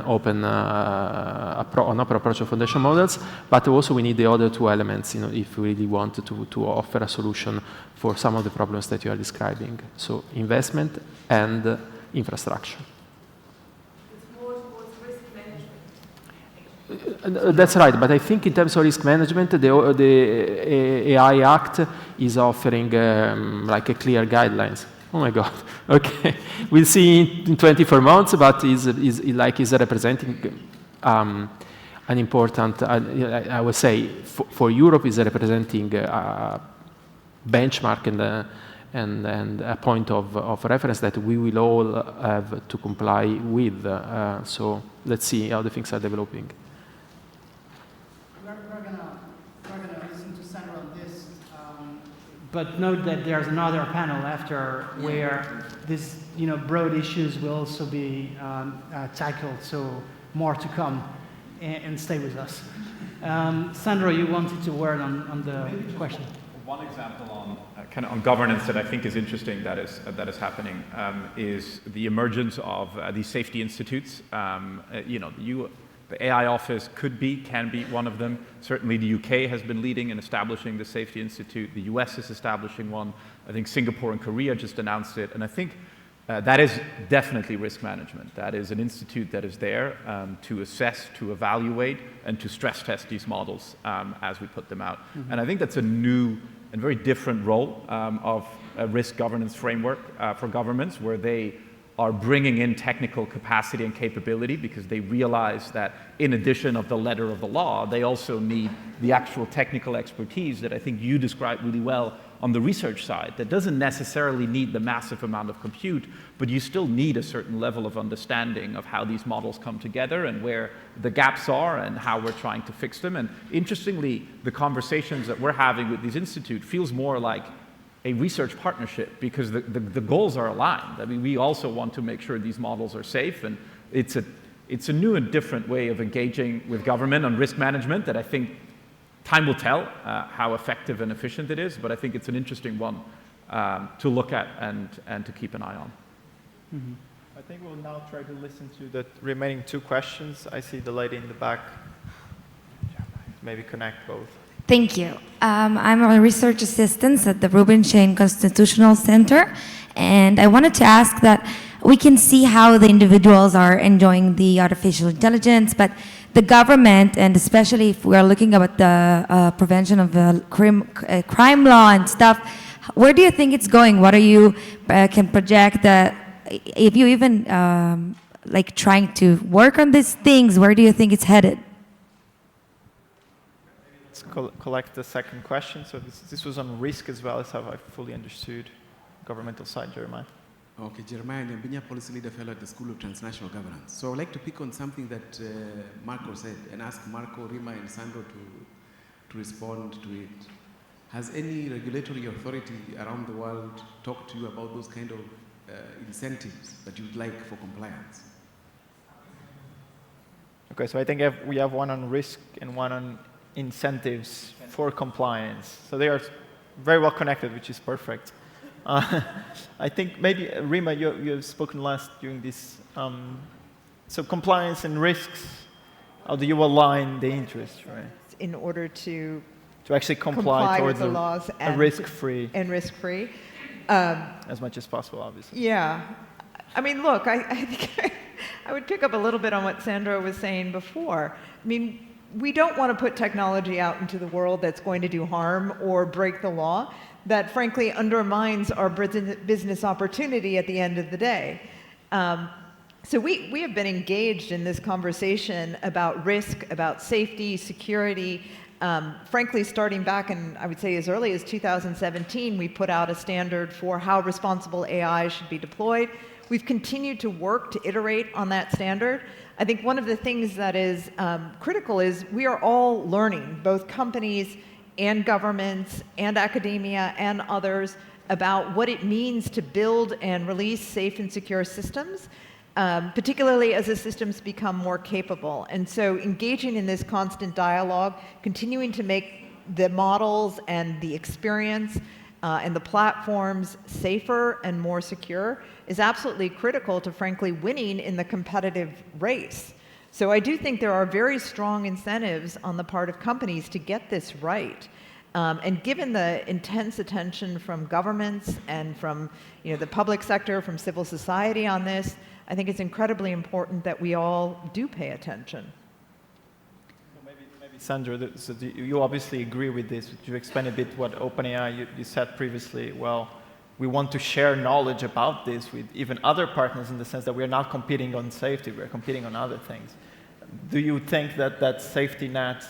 approach of foundation models, but also we need the other two elements, if we really want to offer a solution for some of the problems that you are describing. So investment and infrastructure. It's more towards risk management. That's right, but I think in terms of risk management, the AI Act is offering like a clear guidelines. Oh my God. Okay, we'll see in 24 months, but is representing an important. I would say for Europe is representing a benchmark and a point of reference that we will all have to comply with. So let's see how the things are developing. We're gonna listen to Sandra on this, but note that there's another panel after where these broad issues will also be tackled. So more to come, and stay with us. Sandra, you wanted to word on the question. One example on governance that I think is interesting that is happening is the emergence of these safety institutes. The AI office can be one of them. Certainly the UK has been leading in establishing the safety institute. The US is establishing one. I think Singapore and Korea just announced it. And I think that is definitely risk management. That is an institute that is there to assess, to evaluate, and to stress test these models as we put them out. Mm-hmm. And I think that's a new and very different role of a risk governance framework for governments, where they are bringing in technical capacity and capability because they realize that in addition of the letter of the law, they also need the actual technical expertise that I think you described really well on the research side. That doesn't necessarily need the massive amount of compute, but you still need a certain level of understanding of how these models come together and where the gaps are and how we're trying to fix them. And interestingly, the conversations that we're having with these institutes feels more like a research partnership because the goals are aligned. I mean, we also want to make sure these models are safe, and it's a new and different way of engaging with government on risk management that I think time will tell how effective and efficient it is, but I think it's an interesting one to look at and to keep an eye on. Mm-hmm. I think we'll now try to listen to the remaining two questions. I see the lady in the back. Maybe connect both. Thank you. I'm a research assistant at the Roubinski Constitutional Center, and I wanted to ask that we can see how the individuals are enjoying the artificial intelligence, but the government, and especially if we are looking at the prevention of crime law and stuff, where do you think it's going? What are you can project? If you even like trying to work on these things, where do you think it's headed? Let's collect the second question. So this was on risk as well as how I fully understood governmental side, Jeremiah. Okay, Jeremiah, I'm a policy leader fellow at the School of Transnational Governance. So I'd like to pick on something that Marco said and ask Marco, Rima, and Sandro to respond to it. Has any regulatory authority around the world talked to you about those kind of incentives that you'd like for compliance? Okay, so I think we have one on risk and one on incentives for compliance. So they are very well connected, which is perfect. I think maybe, Rima, you have spoken last during this. So compliance and risks, how do you align the interest, right? In order to actually comply towards with the laws and risk-free. And risk-free. As much as possible, obviously. Yeah. I mean, look, I think I would pick up a little bit on what Sandro was saying before. I mean, we don't want to put technology out into the world that's going to do harm or break the law, that frankly undermines our business opportunity at the end of the day. So we have been engaged in this conversation about risk, about safety, security. Frankly, starting back in, I would say, as early as 2017, we put out a standard for how responsible AI should be deployed. We've continued to work to iterate on that standard. I think one of the things that is critical is we are all learning, both companies and governments and academia and others, about what it means to build and release safe and secure systems, particularly as the systems become more capable. And so engaging in this constant dialogue, continuing to make the models and the experience and the platforms safer and more secure is absolutely critical to, frankly, winning in the competitive race. So I do think there are very strong incentives on the part of companies to get this right. And given the intense attention from governments and from the public sector, from civil society on this, I think it's incredibly important that we all do pay attention. Maybe Sandra, so you obviously agree with this. Would you expand a bit what OpenAI, you said previously, well, we want to share knowledge about this with even other partners in the sense that we're not competing on safety, we're competing on other things. Do you think that safety net,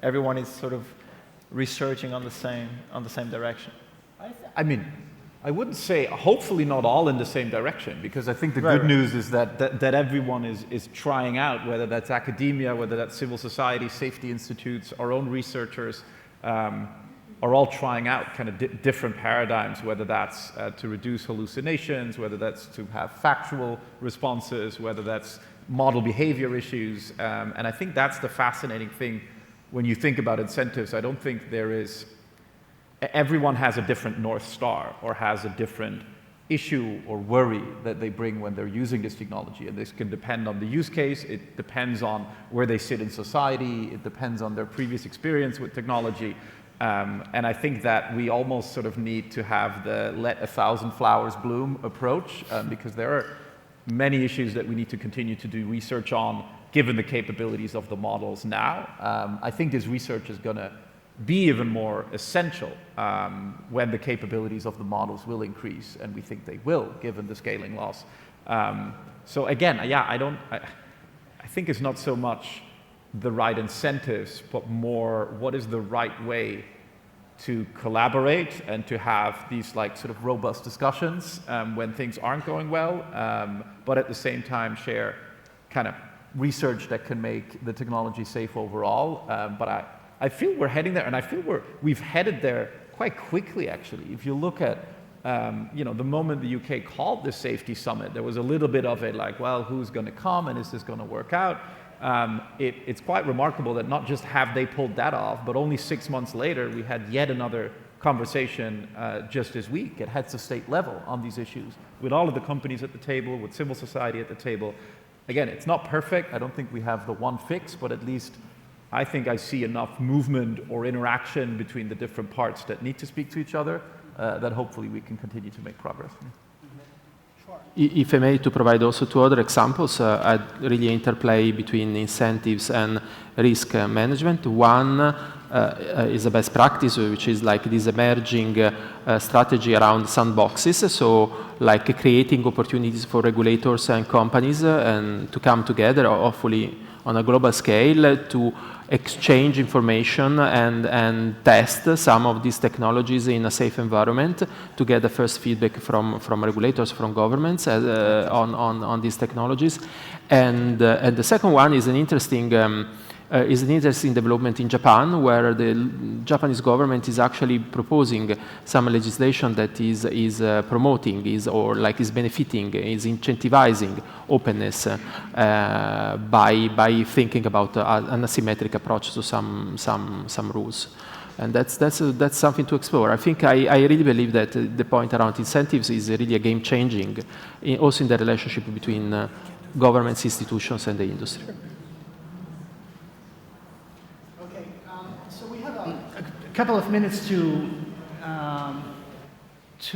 everyone is sort of researching on the same direction? I mean, I wouldn't say, hopefully not all in the same direction, because I think the good news is that everyone is trying out, whether that's academia, whether that's civil society, safety institutes, our own researchers, are all trying out kind of different paradigms, whether that's to reduce hallucinations, whether that's to have factual responses, whether that's model behavior issues. And I think that's the fascinating thing when you think about incentives. I don't think there is, everyone has a different North Star or has a different issue or worry that they bring when they're using this technology. And this can depend on the use case, it depends on where they sit in society, it depends on their previous experience with technology. And I think that we almost sort of need to have the let 1,000 flowers bloom approach, because there are many issues that we need to continue to do research on, given the capabilities of the models now. I think this research is going to be even more essential when the capabilities of the models will increase, and we think they will, given the scaling laws. So again, yeah, I think it's not so much the right incentives, but more what is the right way to collaborate and to have these like sort of robust discussions when things aren't going well, but at the same time share kind of research that can make the technology safe overall. But I feel we're heading there, and I feel we've headed there quite quickly, actually. If you look at the moment the UK called this safety summit, there was a little bit of it like, well, who's going to come and is this going to work out? It's quite remarkable that not just have they pulled that off, but only 6 months later we had yet another conversation just this week at heads of state level on these issues, with all of the companies at the table, with civil society at the table. Again, it's not perfect. I don't think we have the one fix, but at least I think I see enough movement or interaction between the different parts that need to speak to each other that hopefully we can continue to make progress. Sure. if I may, to provide also two other examples, really interplay between incentives and risk management. One is a best practice, which is like this emerging strategy around sandboxes, so like creating opportunities for regulators and companies and to come together, hopefully on a global scale, to exchange information and test some of these technologies in a safe environment to get the first feedback from regulators, from governments on these technologies. And the second one is an interesting development in Japan, where the Japanese government is actually proposing some legislation that is promoting, is benefiting, is incentivizing openness by thinking about an asymmetric approach to some rules. And that's something to explore. I think I really believe that the point around incentives is really a game-changing, also in the relationship between governments, institutions, and the industry. A couple of minutes to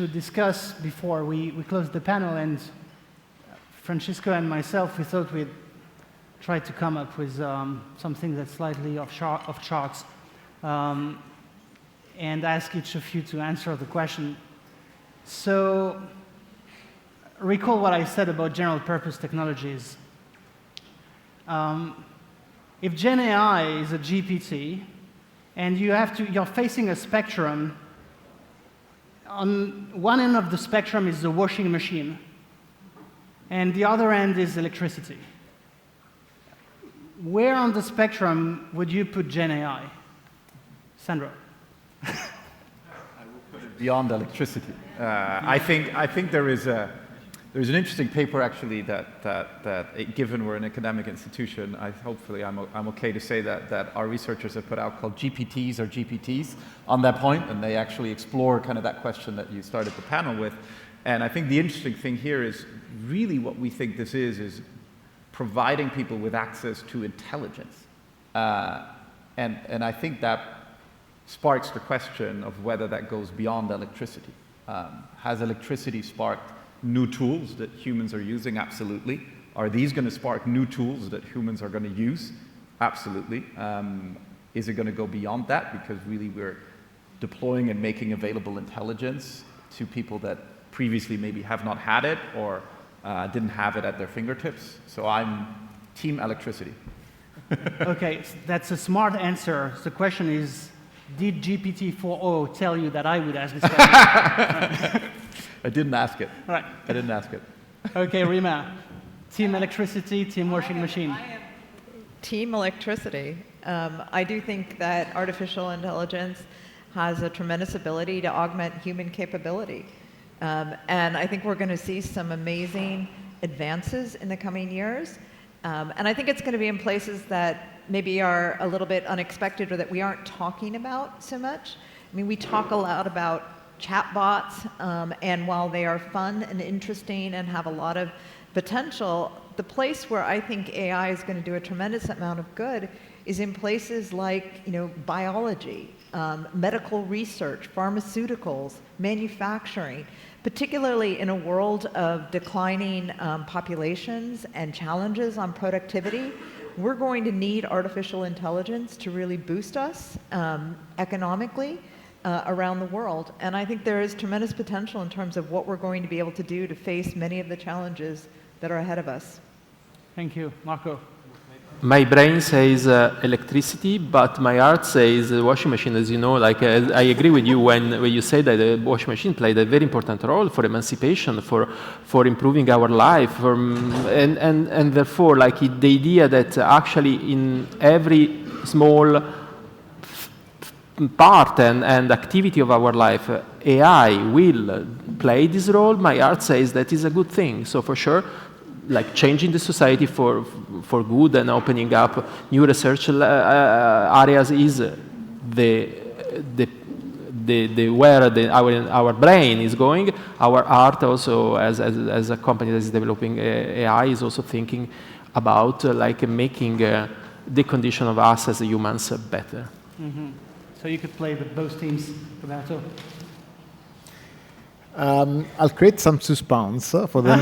discuss before we close the panel, and Francisco and myself, we thought we'd try to come up with something that's slightly off charts, and ask each of you to answer the question. So recall what I said about general purpose technologies. If GenAI is a GPT, and you're facing a spectrum. On one end of the spectrum is the washing machine, and the other end is electricity. Where on the spectrum would you put GenAI? Sandro? I will put it beyond electricity. I think there's an interesting paper actually that given we're an academic institution, hopefully I'm okay to say that our researchers have put out, called GPTs or GPTs on that point, and they actually explore kind of that question that you started the panel with. And I think the interesting thing here is really what we think this is providing people with access to intelligence. And I think that sparks the question of whether that goes beyond electricity. Has electricity sparked new tools that humans are using? Absolutely. Are these going to spark new tools that humans are going to use? Absolutely. Is it going to go beyond that, because really we're deploying and making available intelligence to people that previously maybe have not had it or didn't have it at their fingertips? So I'm team electricity. Okay, that's a smart answer. The question is, did GPT-4o tell you that I would ask this question? I didn't ask it. Right. I didn't ask it. Okay, Rima. Team electricity, team washing machine. I am team electricity. I do think that artificial intelligence has a tremendous ability to augment human capability. And I think we're going to see some amazing advances in the coming years. And I think it's going to be in places that maybe are a little bit unexpected or that we aren't talking about so much. I mean, we talk a lot about chatbots, and while they are fun and interesting and have a lot of potential, the place where I think AI is going to do a tremendous amount of good is in places like, biology, medical research, pharmaceuticals, manufacturing, particularly in a world of declining populations and challenges on productivity. We're going to need artificial intelligence to really boost us economically around the world. And I think there is tremendous potential in terms of what we're going to be able to do to face many of the challenges that are ahead of us. Thank you. Marco? My brain says electricity, but my heart says washing machine. As you know, I agree with you when you say that the washing machine played a very important role for emancipation, for improving our life, and therefore, the idea that actually in every small part and activity of our life, AI will play this role. My heart says that is a good thing. So for sure, changing the society for good and opening up new research areas is where our brain is going. Our art also, as a company that is developing AI, is also thinking about making the condition of us as humans better. Mm-hmm. So you could play with both teams, Roberto. I'll create some suspense for the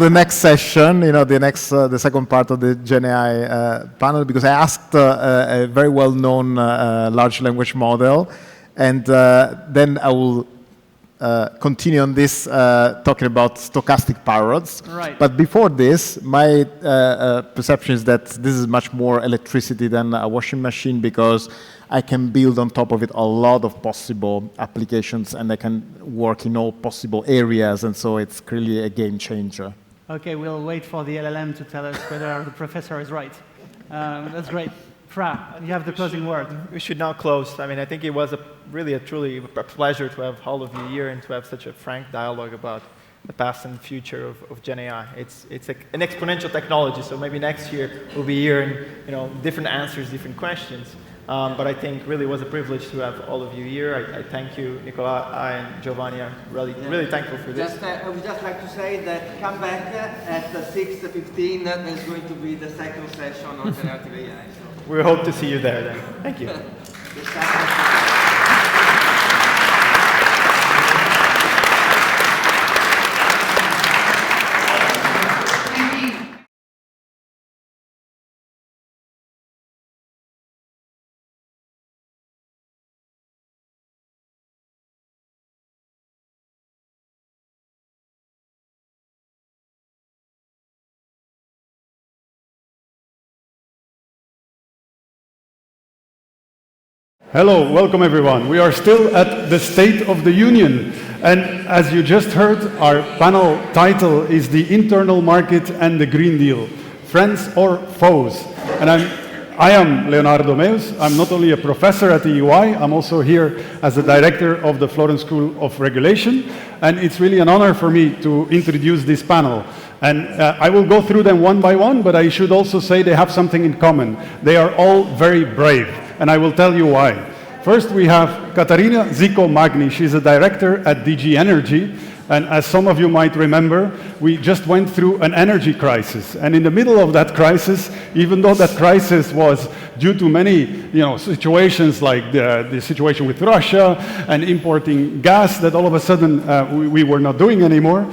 next session. The second part of the GenAI panel, because I asked a very well-known large language model, and then I will continue on this talking about stochastic parrots. Right. But before this, my perception is that this is much more electricity than a washing machine, because I can build on top of it a lot of possible applications, and I can work in all possible areas, and so it's clearly a game changer. Okay, we'll wait for the LLM to tell us whether the professor is right. That's great. Fra, you have the closing word. We should now close. I mean, I think it was truly a pleasure to have all of you here and to have such a frank dialogue about the past and future of GenAI. It's an exponential technology, so maybe next year we'll be hearing different answers, different questions. But I think really was a privilege to have all of you here. I thank you, Nicola and Giovanni. I'm really thankful for this. I would just like to say that come back at 6:15. There's going to be the second session on generative AI. So. We hope to see you there then. Thank you. Hello, welcome everyone. We are still at the State of the Union. And as you just heard, our panel title is The Internal Market and the Green Deal, Friends or Foes? And I am Leonardo Meus. I'm not only a professor at the EUI, I'm also here as the director of the Florence School of Regulation. And it's really an honor for me to introduce this panel. And I will go through them one by one, but I should also say they have something in common. They are all very brave. And I will tell you why. First, we have Katerina Zico-Magni. She's a director at DG Energy. And as some of you might remember, we just went through an energy crisis. And in the middle of that crisis, even though that crisis was due to many situations like the situation with Russia and importing gas that all of a sudden we were not doing anymore,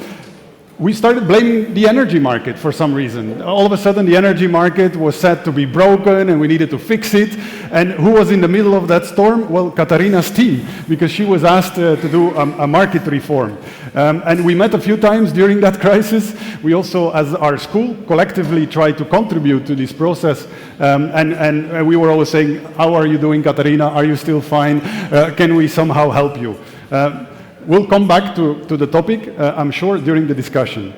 we started blaming the energy market for some reason. All of a sudden, the energy market was said to be broken and we needed to fix it. And who was in the middle of that storm? Well, Katerina's team, because she was asked to do a market reform. And we met a few times during that crisis. We also, as our school, collectively tried to contribute to this process. And we were always saying, how are you doing, Katerina? Are you still fine? Can we somehow help you? We'll come back to the topic, I'm sure, during the discussion.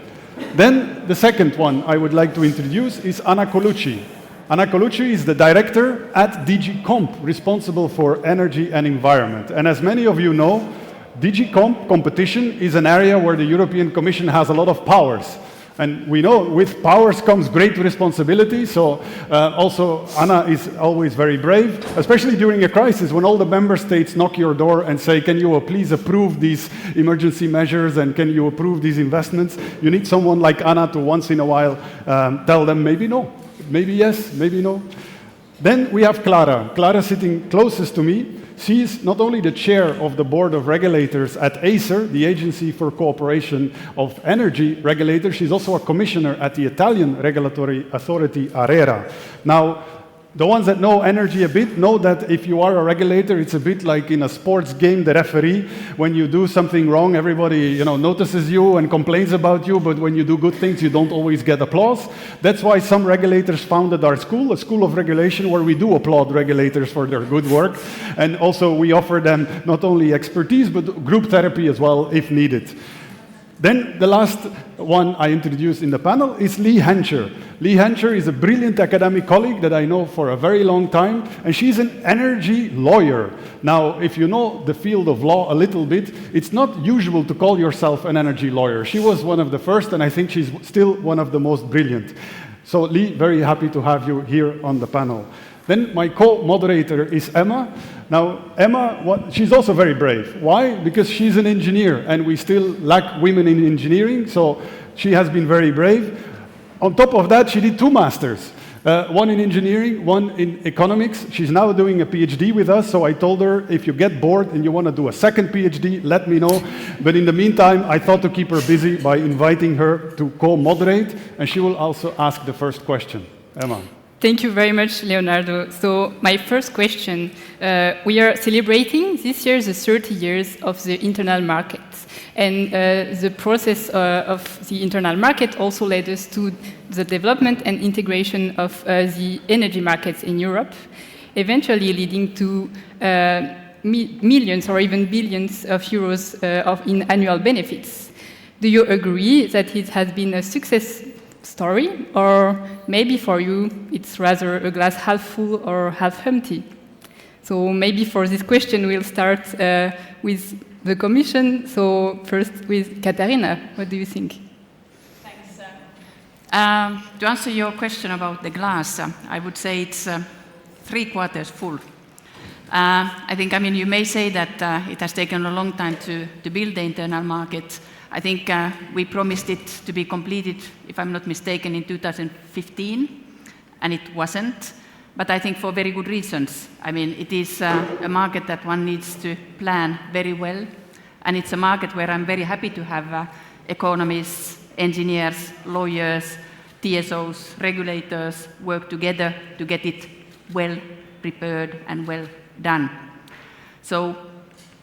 Then the second one I would like to introduce is Anna Colucci. Anna Colucci is the director at DG Comp, responsible for energy and environment. And as many of you know, DG Comp competition is an area where the European Commission has a lot of powers. And we know with powers comes great responsibility, so also Anna is always very brave, especially during a crisis when all the member states knock your door and say, can you please approve these emergency measures and can you approve these investments? You need someone like Anna to once in a while tell them maybe no, maybe yes, maybe no. Then we have Clara. Clara sitting closest to me. She is not only the chair of the board of regulators at ACER, the Agency for Cooperation of Energy Regulators. She's also a commissioner at the Italian regulatory authority, ARERA. Now, the ones that know energy a bit know that if you are a regulator, it's a bit like in a sports game, the referee. When you do something wrong, everybody notices you and complains about you, but when you do good things, you don't always get applause. That's why some regulators founded our school, a school of regulation, where we do applaud regulators for their good work. And also we offer them not only expertise, but group therapy as well, if needed. Then the last one I introduced in the panel is Lee Hencher. Lee Hencher is a brilliant academic colleague that I know for a very long time, and she's an energy lawyer. Now, if you know the field of law a little bit, it's not usual to call yourself an energy lawyer. She was one of the first, and I think she's still one of the most brilliant. So Lee, very happy to have you here on the panel. Then my co-moderator is Emma. Now, Emma, she's also very brave. Why? Because she's an engineer, and we still lack women in engineering, so she has been very brave. On top of that, she did 2 masters. one in engineering, one in economics. She's now doing a PhD with us, so I told her, if you get bored and you want to do a second PhD, let me know. But in the meantime, I thought to keep her busy by inviting her to co-moderate, and she will also ask the first question. Emma. Thank you very much, Leonardo. So my first question, we are celebrating this year the 30 years of the internal market. And the process of the internal market also led us to the development and integration of the energy markets in Europe, eventually leading to millions or even billions of euros in annual benefits. Do you agree that it has been a success story, or maybe for you it's rather a glass half full or half empty? So maybe for this question we'll start with the Commission. So first with Katerina, what do you think? Thanks. To answer your question about the glass, I would say it's 3/4 full. I think, you may say that it has taken a long time to build the internal market. I think we promised it to be completed, if I'm not mistaken, in 2015, and it wasn't. But I think for very good reasons. It is a market that one needs to plan very well, and it's a market where I'm very happy to have economists, engineers, lawyers, TSOs, regulators work together to get it well prepared and well done. So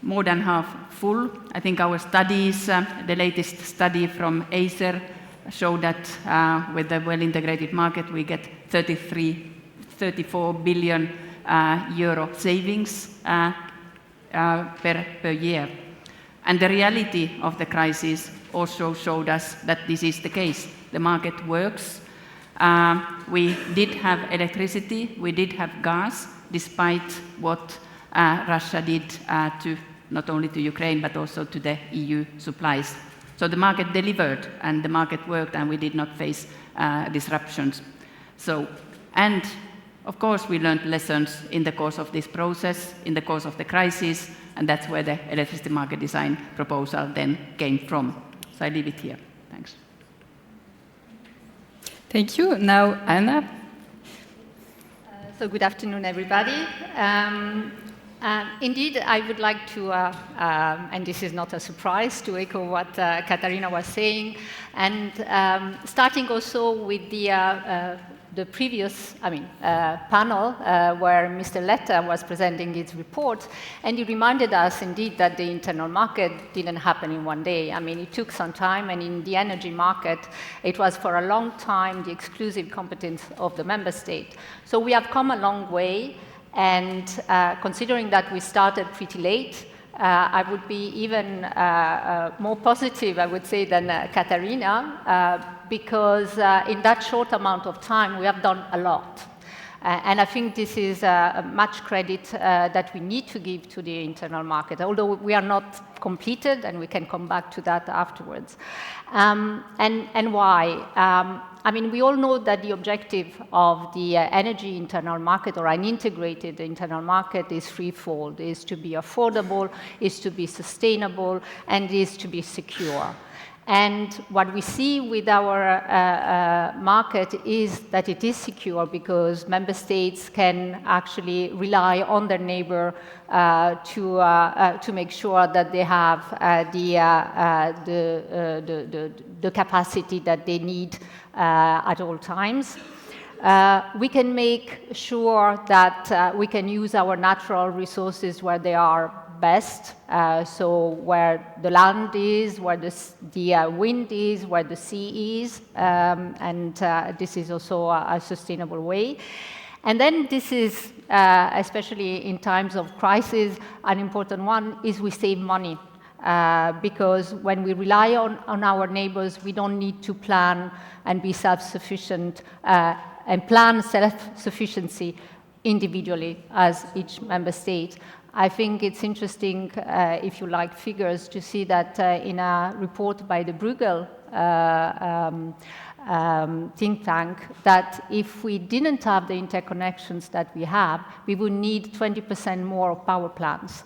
more than half full. I think our studies, the latest study from Acer, show that with the well-integrated market we get 34 billion euro savings per year. And the reality of the crisis also showed us that this is the case. The market works. We did have electricity, we did have gas, despite what Russia did to not only to Ukraine, but also to the EU supplies. So the market delivered, and the market worked, and we did not face disruptions. And of course, we learned lessons in the course of this process, in the course of the crisis, and that's where the electricity market design proposal then came from. So I leave it here. Thanks. Thank you. Now, Anna. So good afternoon, everybody. Indeed, I would like to, and this is not a surprise, to echo what Katerina was saying, and starting also with the previous, panel where Mr. Letta was presenting his report, and he reminded us indeed that the internal market didn't happen in one day. It took some time, and in the energy market, it was for a long time the exclusive competence of the member state. So we have come a long way. And considering that we started pretty late, I would be even more positive, I would say, than Katerina, because in that short amount of time, we have done a lot. And I think this is much credit that we need to give to the internal market, although we are not completed, and we can come back to that afterwards. And why? We all know that the objective of the energy internal market, or an integrated internal market, is threefold: is to be affordable, is to be sustainable, and is to be secure. And what we see with our market is that it is secure because member states can actually rely on their neighbor to make sure that they have the capacity that they need at all times. We can make sure that we can use our natural resources where they are best, so where the land is, where the wind is, where the sea is, and this is also a sustainable way. And then this is, especially in times of crisis, an important one is we save money. Because when we rely on our neighbors, we don't need to plan and be self-sufficient and plan self-sufficiency individually as each member state. I think it's interesting, if you like figures, to see that in a report by the Bruegel think tank, that if we didn't have the interconnections that we have, we would need 20% more power plants.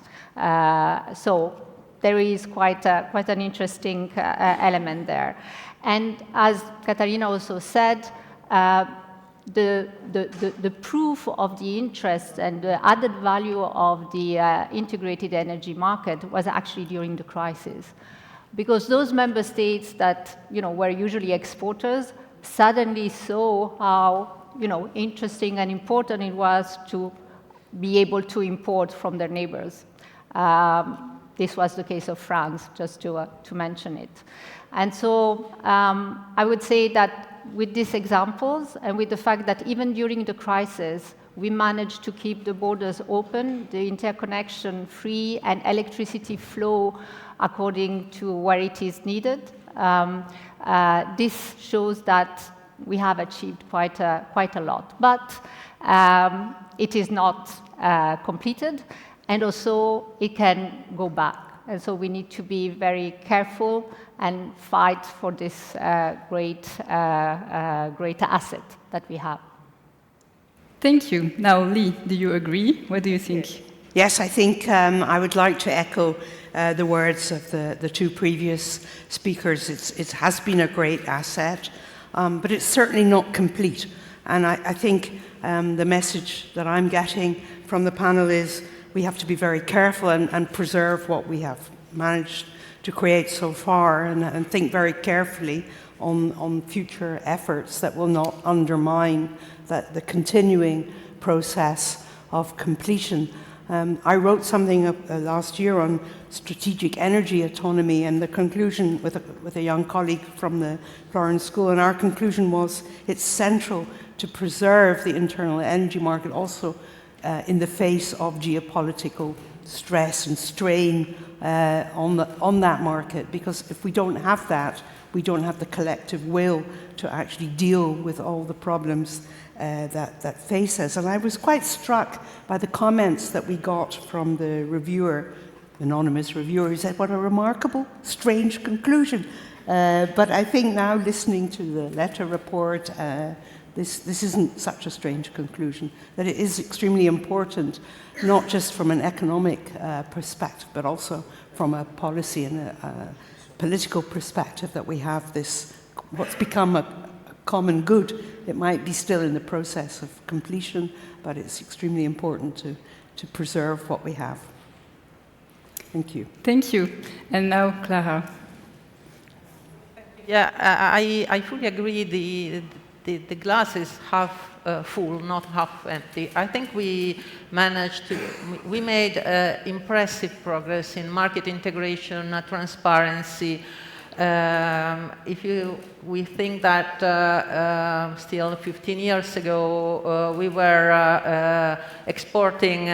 So there is quite an interesting element there. And as Katerina also said, the proof of the interest and the added value of the integrated energy market was actually during the crisis. Because those member states that were usually exporters suddenly saw how interesting and important it was to be able to import from their neighbors. This was the case of France, just to mention it. And so I would say that with these examples and with the fact that even during the crisis, we managed to keep the borders open, the interconnection free, and electricity flow according to where it is needed. This shows that we have achieved quite a lot. But it is not completed, and also it can go back. And so we need to be very careful and fight for this great asset that we have. Thank you. Now, Lee, do you agree? What do you think? Yes, I think I would like to echo the words of the two previous speakers. It has been a great asset, but it's certainly not complete. And I think the message that I'm getting from the panel is we have to be very careful and preserve what we have managed to create so far, and think very carefully on future efforts that will not undermine the continuing process of completion. I wrote something last year on strategic energy autonomy, and the conclusion with a young colleague from the Florence School, and our conclusion was it's central to preserve the internal energy market also in the face of geopolitical stress and strain on that market, because if we don't have that, we don't have the collective will to actually deal with all the problems that face us. And I was quite struck by the comments that we got from the reviewer, anonymous reviewer, who said, what a remarkable, strange conclusion. But I think now, listening to the Letta report, this isn't such a strange conclusion, that it is extremely important, not just from an economic perspective, but also from a policy and a political perspective, that we have this, what's become a common good. It might be still in the process of completion, but it's extremely important to preserve what we have. Thank you. Thank you. And now, Clara. Yeah, I fully agree. The glass is half full, not half empty. I think we made impressive progress in market integration, transparency. We think that still 15 years ago we were exporting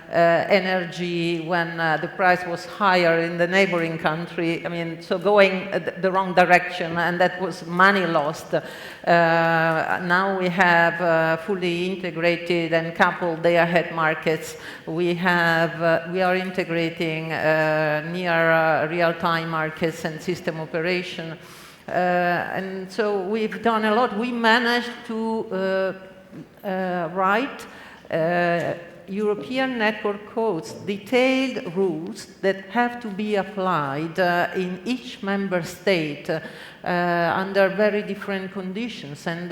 energy when the price was higher in the neighboring country. I mean, so going the wrong direction, and that was money lost. Now we have fully integrated and coupled day-ahead markets. We are integrating near real-time markets and system operation. And so we've done a lot. We managed to write European network codes, detailed rules that have to be applied in each member state under very different conditions. And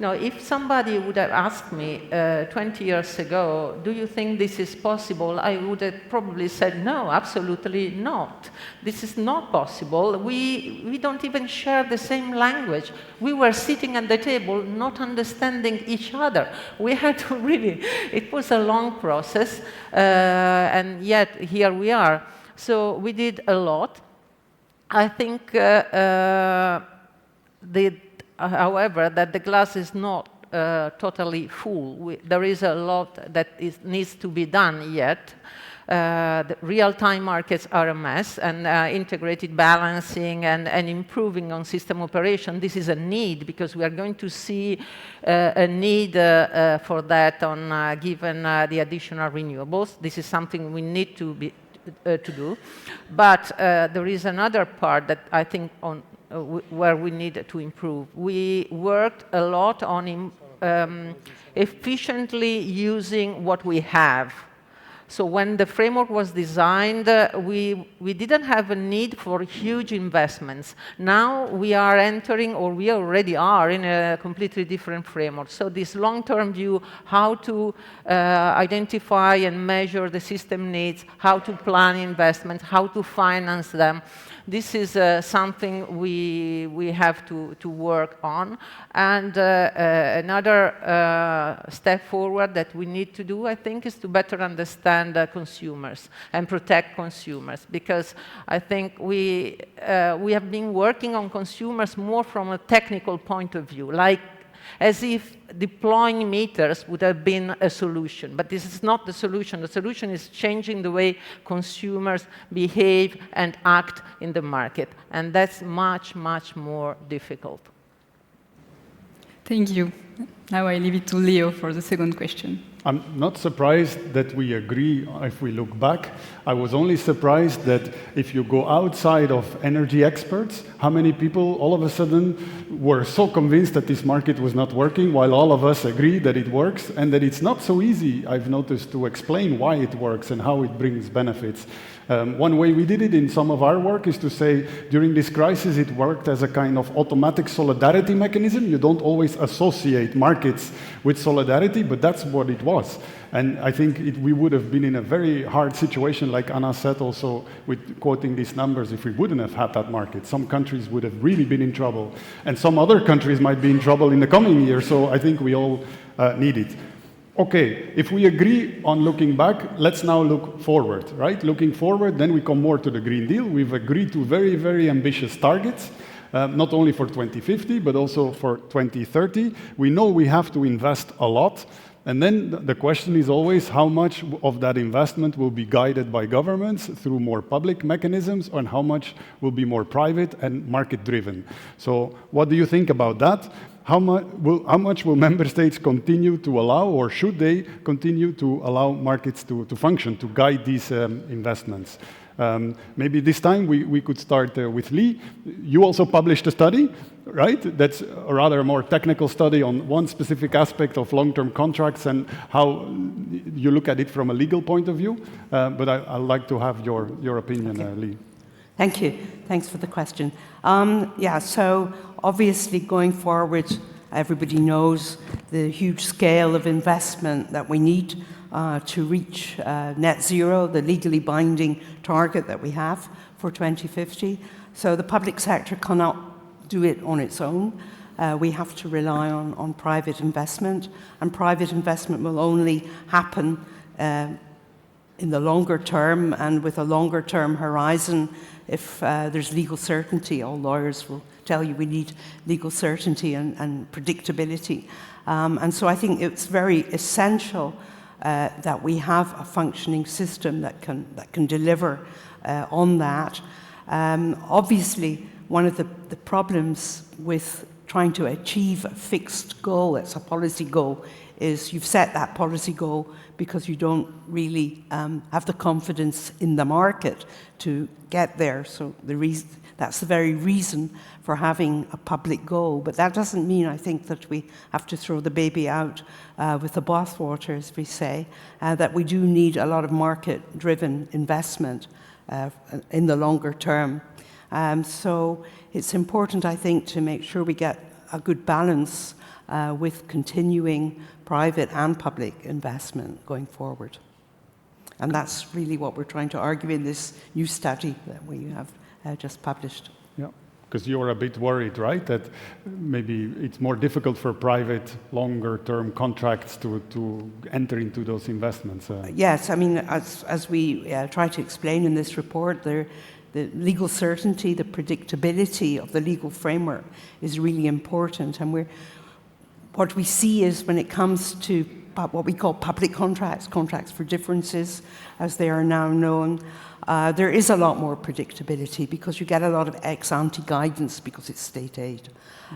now, if somebody would have asked me 20 years ago, do you think this is possible? I would have probably said, no, absolutely not. This is not possible. We don't even share the same language. We were sitting at the table not understanding each other. We had to really, it was a long process, and yet here we are. So we did a lot. I think however, that the glass is not totally full. There is a lot that needs to be done yet. The real-time markets are a mess, and integrated balancing and improving on system operation, this is a need, because we are going to see a need for that on given the additional renewables. This is something we need to do. But there is another part that I think where we need to improve. We worked a lot on efficiently using what we have. So when the framework was designed, we didn't have a need for huge investments. Now we are entering, or we already are, in a completely different framework. So this long-term view, how to identify and measure the system needs, how to plan investments, how to finance them, this is something we have to work on. And another step forward that we need to do, I think, is to better understand consumers and protect consumers. Because I think we have been working on consumers more from a technical point of view, like as if deploying meters would have been a solution. But this is not the solution. The solution is changing the way consumers behave and act in the market. And that's much, much more difficult. Thank you. Now I leave it to Leo for the second question. I'm not surprised that we agree if we look back. I was only surprised that if you go outside of energy experts, how many people all of a sudden were so convinced that this market was not working, while all of us agree that it works, and that it's not so easy, I've noticed, to explain why it works and how it brings benefits. One way we did it in some of our work is to say, during this crisis, it worked as a kind of automatic solidarity mechanism. You don't always associate markets with solidarity, but that's what it was. And I think we would have been in a very hard situation, like Anna said also, with quoting these numbers, if we wouldn't have had that market. Some countries would have really been in trouble, and some other countries might be in trouble in the coming year, so I think we all need it. Okay, if we agree on looking back, let's now look forward, right? Looking forward, then we come more to the Green Deal. We've agreed to very, very ambitious targets, not only for 2050, but also for 2030. We know we have to invest a lot. And then the question is always how much of that investment will be guided by governments through more public mechanisms, and how much will be more private and market-driven. So what do you think about that? How much will member states continue to allow, or should they continue to allow markets to function, to guide these investments? Maybe this time we could start with Lee. You also published a study, right? That's a rather more technical study on one specific aspect of long-term contracts and how you look at it from a legal point of view. But I'd like to have your opinion, okay. Lee. Thank you. Thanks for the question. So obviously going forward, everybody knows the huge scale of investment that we need to reach net zero, the legally binding target that we have for 2050. So the public sector cannot do it on its own. We have to rely on private investment, and private investment will only happen in the longer term and with a longer term horizon if there's legal certainty. All lawyers will tell you we need legal certainty and predictability. And so I think it's very essential that we have a functioning system that can deliver on that. Obviously, one of the problems with trying to achieve a fixed goal, it's a policy goal, is you've set that policy goal because you don't really have the confidence in the market to get there. So that's the very reason for having a public goal. But that doesn't mean, I think, that we have to throw the baby out with the bathwater, as we say, that we do need a lot of market-driven investment in the longer term. So it's important, I think, to make sure we get a good balance with continuing private and public investment going forward. And that's really what we're trying to argue in this new study that we have just published. Yeah, because you're a bit worried, right, that maybe it's more difficult for private, longer-term contracts to enter into those investments. Yes, I mean, as we try to explain in this report, the legal certainty, the predictability of the legal framework is really important. And what we see is when it comes to what we call public contracts, contracts for differences, as they are now known, there is a lot more predictability because you get a lot of ex-ante guidance because it's state aid.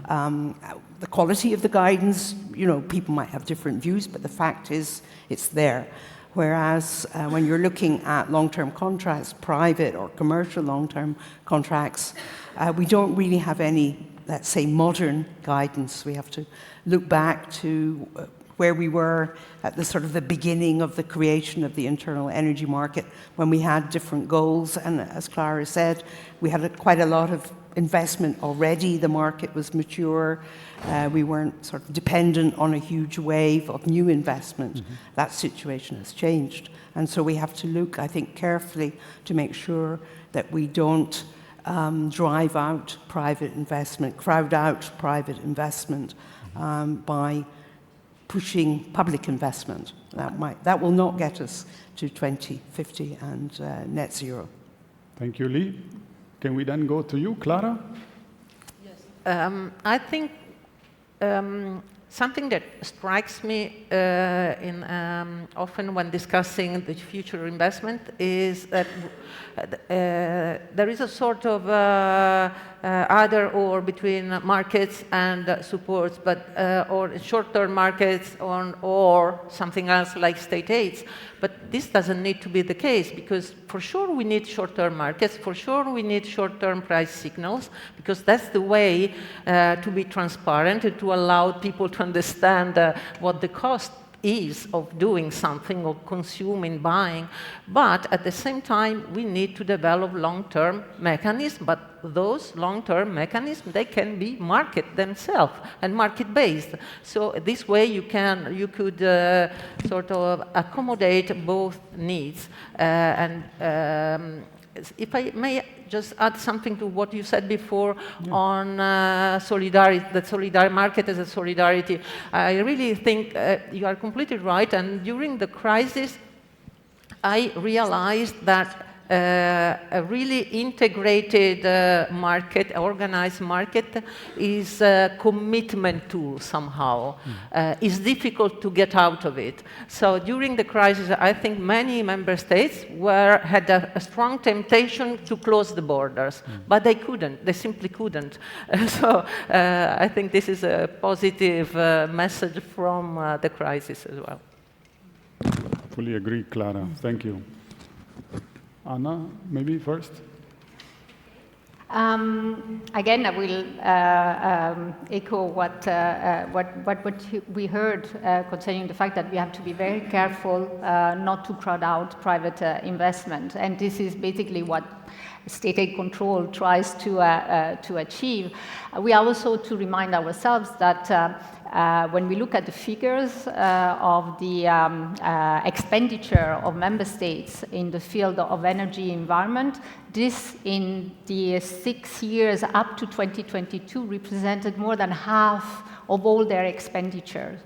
The quality of the guidance, people might have different views, but the fact is it's there. Whereas when you're looking at long-term contracts, private or commercial long-term contracts, we don't really have any, let's say, modern guidance. We have to look back to where we were at the sort of the beginning of the creation of the internal energy market, when we had different goals. And as Clara said, we had quite a lot of investment already. The market was mature. We weren't sort of dependent on a huge wave of new investment. That situation has changed. And so we have to look, I think, carefully to make sure that we don't drive out private investment, crowd out private investment by pushing public investment. That will not get us to 2050 and net zero. Thank you, Lee. Can we then go to you, Clara? Yes. I think something that strikes me often when discussing the future investment is that there is a sort of either or between markets and supports, but or short-term markets or something else like state aids. But this doesn't need to be the case, because for sure we need short-term markets, for sure we need short-term price signals, because that's the way to be transparent and to allow people to understand what the cost is of doing something, of consuming, buying. But at the same time, we need to develop long-term mechanisms, but those long-term mechanisms, they can be market themselves and market-based. So this way you could sort of accommodate both needs. If I may just add something to what you said before on solidarity, the solidarity market as a solidarity, I really think you are completely right. And during the crisis, I realized that a really integrated market, organized market, is a commitment tool somehow. It's difficult to get out of it. So during the crisis, I think many member states had a strong temptation to close the borders, but they couldn't. They simply couldn't. So I think this is a positive message from the crisis as well. Fully agree, Clara. Thank you. Anna, maybe first? Again, I will echo what we heard concerning the fact that we have to be very careful not to crowd out private investment. And this is basically what state aid control tries to achieve. We are also to remind ourselves that when we look at the figures of the expenditure of member states in the field of energy environment, this in the 6 years up to 2022 represented more than half of all their expenditures.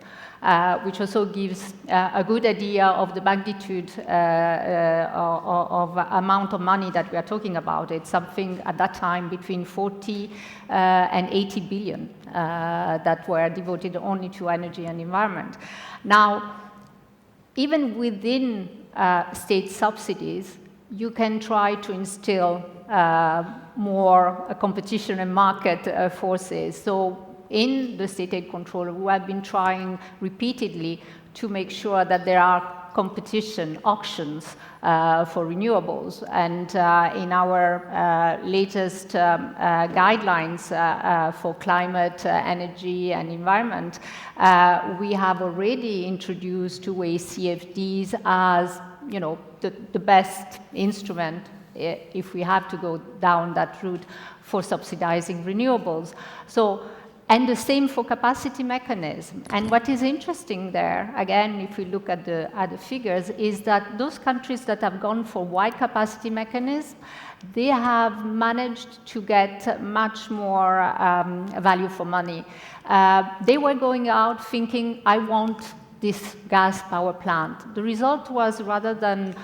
Which also gives a good idea of the magnitude of amount of money that we are talking about. It's something at that time between 40 and 80 billion that were devoted only to energy and environment. Now, even within state subsidies, you can try to instill more competition and market forces. So in the state aid control, we have been trying repeatedly to make sure that there are competition auctions for renewables. And in our latest guidelines for climate, energy, and environment, we have already introduced two-way CFDs as, you know, the best instrument if we have to go down that route for subsidizing renewables. And the same for capacity mechanism. And what is interesting there, again, if we look at the figures, is that those countries that have gone for wide capacity mechanism, they have managed to get much more value for money. They were going out thinking, I want this gas power plant. The result was, rather than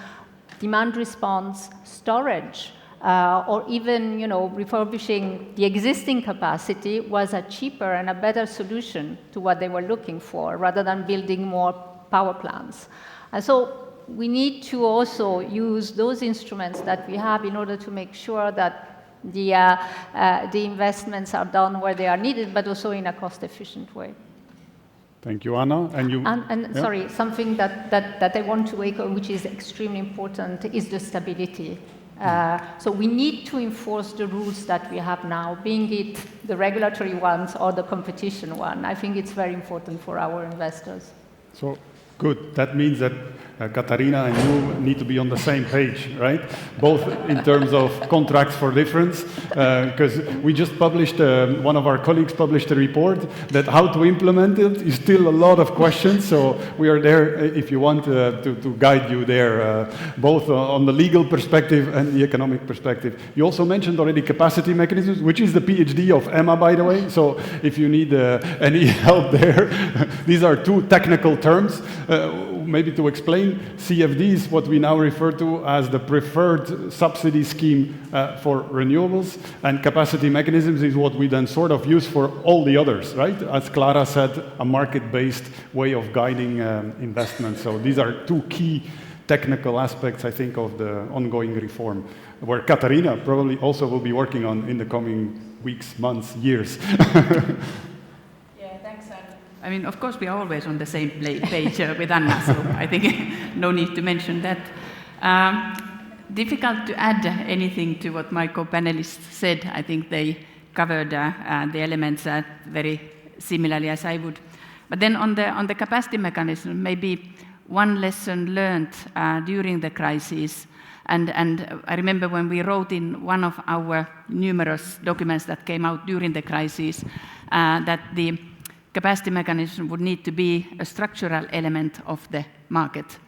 demand response, storage, or even, you know, refurbishing the existing capacity was a cheaper and a better solution to what they were looking for, rather than building more power plants. And so we need to also use those instruments that we have in order to make sure that the investments are done where they are needed, but also in a cost-efficient way. Thank you, Anna. And you? And sorry, something that I want to echo, which is extremely important, is the stability. So we need to enforce the rules that we have now, being it the regulatory ones or the competition one. I think it's very important for our investors. So, good. That means that Katerina and you need to be on the same page, right? Both in terms of contracts for difference, because we just published, one of our colleagues published a report that how to implement it is still a lot of questions, so we are there if you want to guide you there, both on the legal perspective and the economic perspective. You also mentioned already capacity mechanisms, which is the PhD of Emma, by the way, so if you need any help there, these are two technical terms. Maybe to explain, CFD is what we now refer to as the preferred subsidy scheme for renewables, and capacity mechanisms is what we then sort of use for all the others, right? As Clara said, a market-based way of guiding investment. So these are two key technical aspects, I think, of the ongoing reform, where Katerina probably also will be working on in the coming weeks, months, years. I mean, of course, we are always on the same page with Anna, so I think no need to mention that. Difficult to add anything to what my co-panelists said. I think they covered the elements very similarly as I would. But then on the capacity mechanism, maybe one lesson learned during the crisis, and I remember when we wrote in one of our numerous documents that came out during the crisis that the capacity mechanism would need to be a structural element of the market.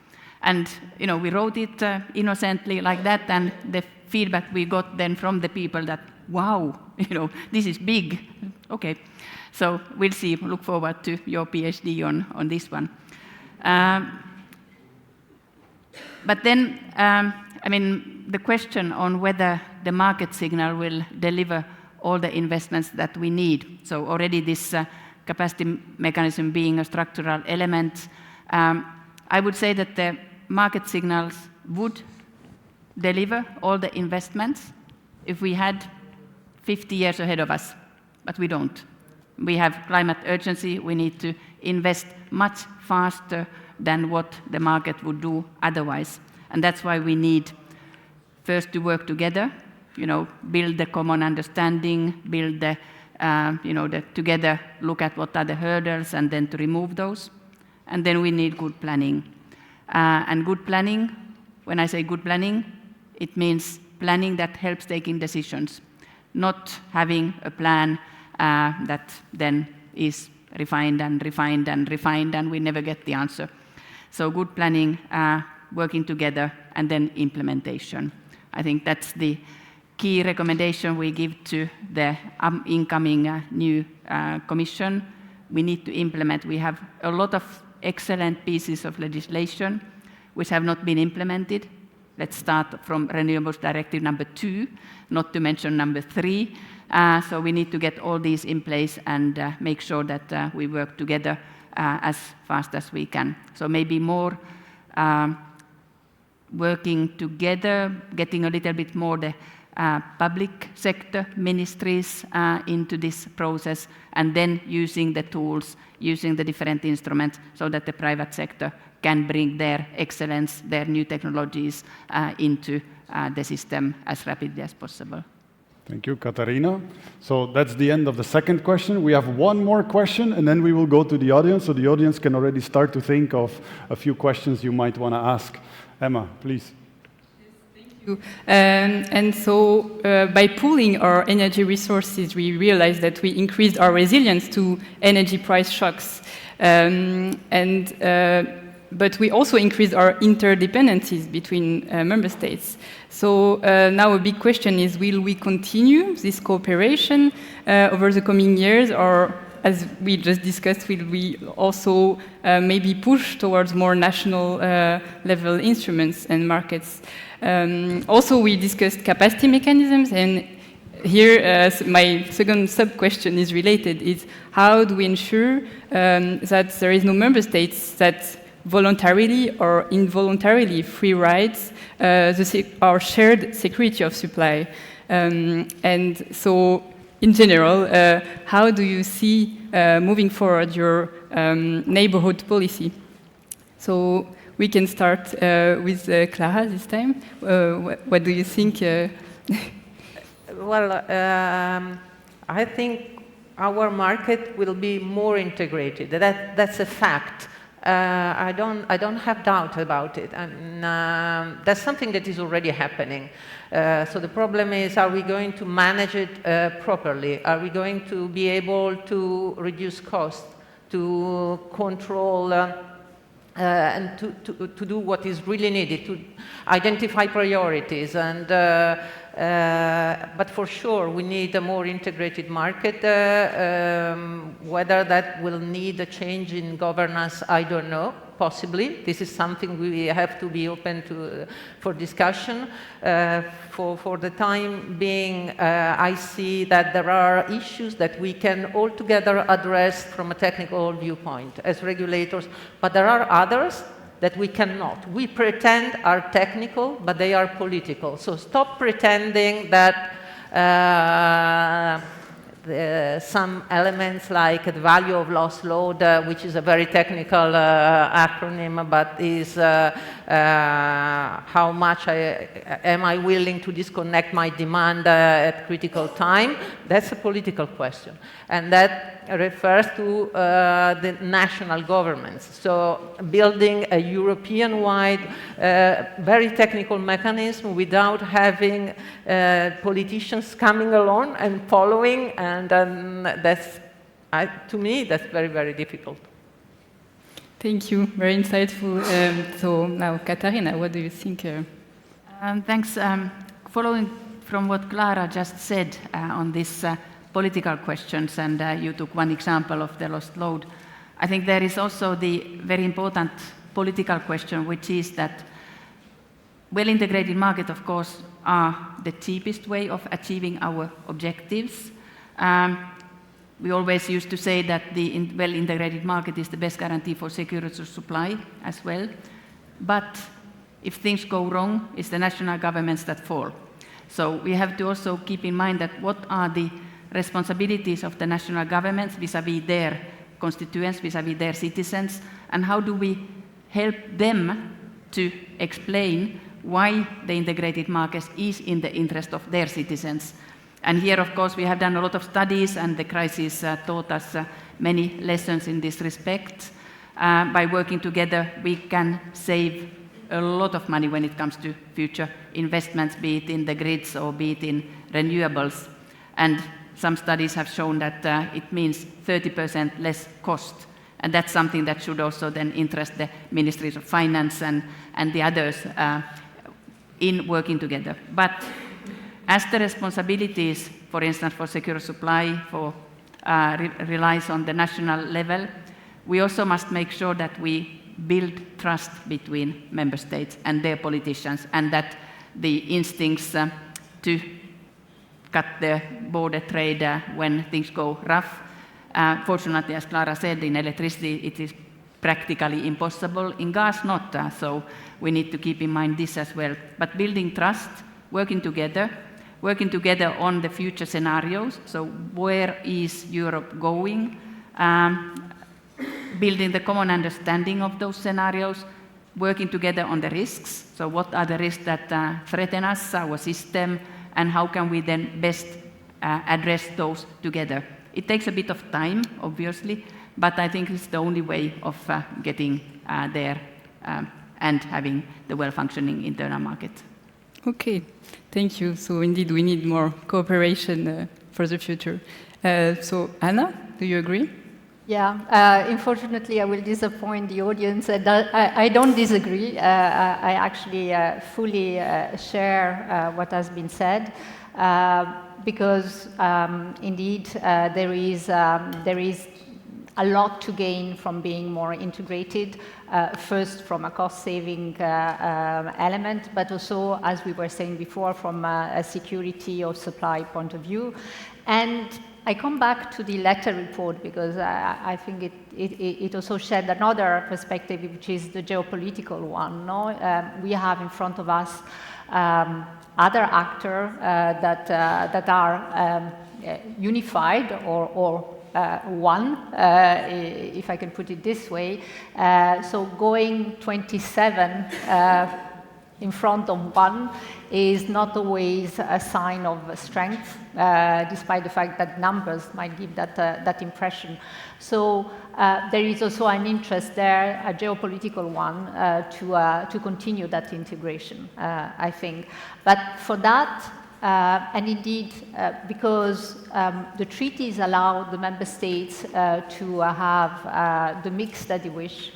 And we wrote it innocently like that, and the feedback we got then from the people that, wow, this is big. Okay, so we'll see, look forward to your PhD on this one. But then, I mean, the question on whether the market signal will deliver all the investments that we need. So already this capacity mechanism being a structural element, I would say that the market signals would deliver all the investments if we had 50 years ahead of us, but we don't. We have climate urgency, we need to invest much faster than what the market would do otherwise. And that's why we need first to work together, build the common understanding, build the together look at what are the hurdles and then to remove those. And then we need good planning. And good planning, when I say good planning, it means planning that helps taking decisions, not having a plan that then is refined and refined and refined and we never get the answer. So good planning, working together, and then implementation. I think that's the key recommendation we give to the incoming new commission. We need to implement. We have a lot of excellent pieces of legislation which have not been implemented. Let's start from Renewables Directive number 2, not to mention number 3. So we need to get all these in place and make sure that we work together as fast as we can. So maybe more working together, getting a little bit more the public sector ministries into this process, and then using the tools, using the different instruments so that the private sector can bring their excellence, their new technologies into the system as rapidly as possible. Thank you, Katerina. So that's the end of the second question. We have one more question, and then we will go to the audience, so the audience can already start to think of a few questions you might want to ask. Emma, please. And so by pooling our energy resources, we realized that we increased our resilience to energy price shocks. But we also increased our interdependencies between member states. So now a big question is, will we continue this cooperation over the coming years, or as we just discussed, will we also maybe push towards more national level instruments and markets? Also, we discussed capacity mechanisms, and here my second sub-question is related, is how do we ensure that there is no member states that voluntarily or involuntarily free rides our shared security of supply? And so, in general, how do you see moving forward your neighborhood policy? So we can start with Clara this time. What do you think? Well, I think our market will be more integrated. That's a fact. I don't have doubt about it. And that's something that is already happening. So the problem is, are we going to manage it properly? Are we going to be able to reduce costs, to control and to do what is really needed, to identify priorities? And but for sure, we need a more integrated market. Whether that will need a change in governance, I don't know. Possibly. This is something we have to be open to for discussion. For the time being, I see that there are issues that we can altogether address from a technical viewpoint as regulators, but there are others that we cannot. We pretend are technical, but they are political. So stop pretending that some elements like the value of loss load, which is a very technical acronym, but is how much am I willing to disconnect my demand at critical time? That's a political question. And that refers to the national governments. So building a European-wide, very technical mechanism without having politicians coming along and following, and that's, to me, that's very, very difficult. Thank you, very insightful. So now, Katerina, what do you think? Thanks. Following from what Clara just said on this political questions, and you took one example of the lost load, I think there is also the very important political question, which is that well-integrated market, of course, are the cheapest way of achieving our objectives. We always used to say that the well-integrated market is the best guarantee for security of supply as well. But if things go wrong, it's the national governments that fall. So we have to also keep in mind that what are the responsibilities of the national governments vis-à-vis their constituents, vis-à-vis their citizens, and how do we help them to explain why the integrated market is in the interest of their citizens. And here, of course, we have done a lot of studies, and the crisis taught us many lessons in this respect. By working together, we can save a lot of money when it comes to future investments, be it in the grids or be it in renewables. And some studies have shown that it means 30% less cost. And that's something that should also then interest the ministries of finance and the others in working together. But as the responsibilities, for instance, for secure supply relies on the national level, we also must make sure that we build trust between member states and their politicians, and that the instincts to cut the border trade when things go rough. Fortunately, as Clara said, in electricity it is practically impossible. In gas, not. So we need to keep in mind this as well. But building trust, working together on the future scenarios. So where is Europe going? Building the common understanding of those scenarios, working together on the risks. So what are the risks that threaten us, our system, and how can we then best address those together? It takes a bit of time, obviously, but I think it's the only way of getting there and having the well-functioning internal market. Okay, thank you. So indeed, we need more cooperation for the future. So Anna, do you agree? Yeah, unfortunately, I will disappoint the audience. I don't disagree. I actually fully share what has been said, because indeed there is a lot to gain from being more integrated, first from a cost-saving element, but also, as we were saying before, from a security of supply point of view. And I come back to the Letta report because I think it also shed another perspective, which is the geopolitical one. No? We have in front of us other actors that are unified or one, if I can put it this way. So going 27 in front of one is not always a sign of strength, despite the fact that numbers might give that impression. So there is also an interest there, a geopolitical one, to continue that integration, I think. But for that, and indeed, because the treaties allow the member states to have the mix that they wish,